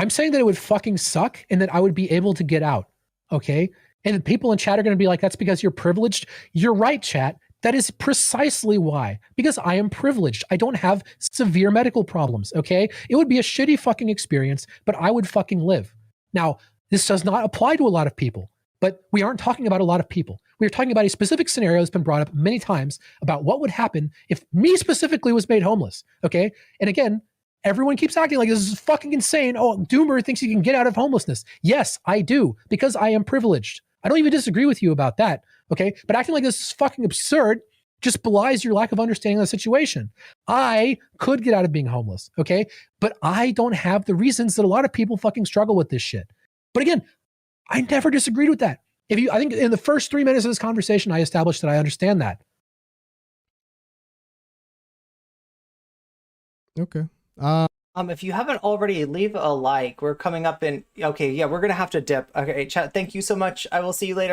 saying that it would fucking suck and that I would be able to get out. Okay. And people in chat are going to be like, that's because you're privileged. You're right, chat. That is precisely why. Because I am privileged. I don't have severe medical problems, okay? It would be a shitty fucking experience, but I would fucking live. Now, this does not apply to a lot of people, but we aren't talking about a lot of people. We're talking about a specific scenario that's been brought up many times about what would happen if me specifically was made homeless, okay? And again, everyone keeps acting like this is fucking insane. Oh, Doomer thinks he can get out of homelessness. Yes, I do, because I am privileged. I don't even disagree with you about that, okay? But acting like this is fucking absurd just belies your lack of understanding of the situation. I could get out of being homeless, okay? But I don't have the reasons that a lot of people fucking struggle with this shit. But again, I never disagreed with that. I think in the first 3 minutes of this conversation, I established that I understand that. Okay. If you haven't already, leave a like. We're coming up in, okay, yeah, we're gonna have to dip. Okay, chat, thank you so much. I will see you later.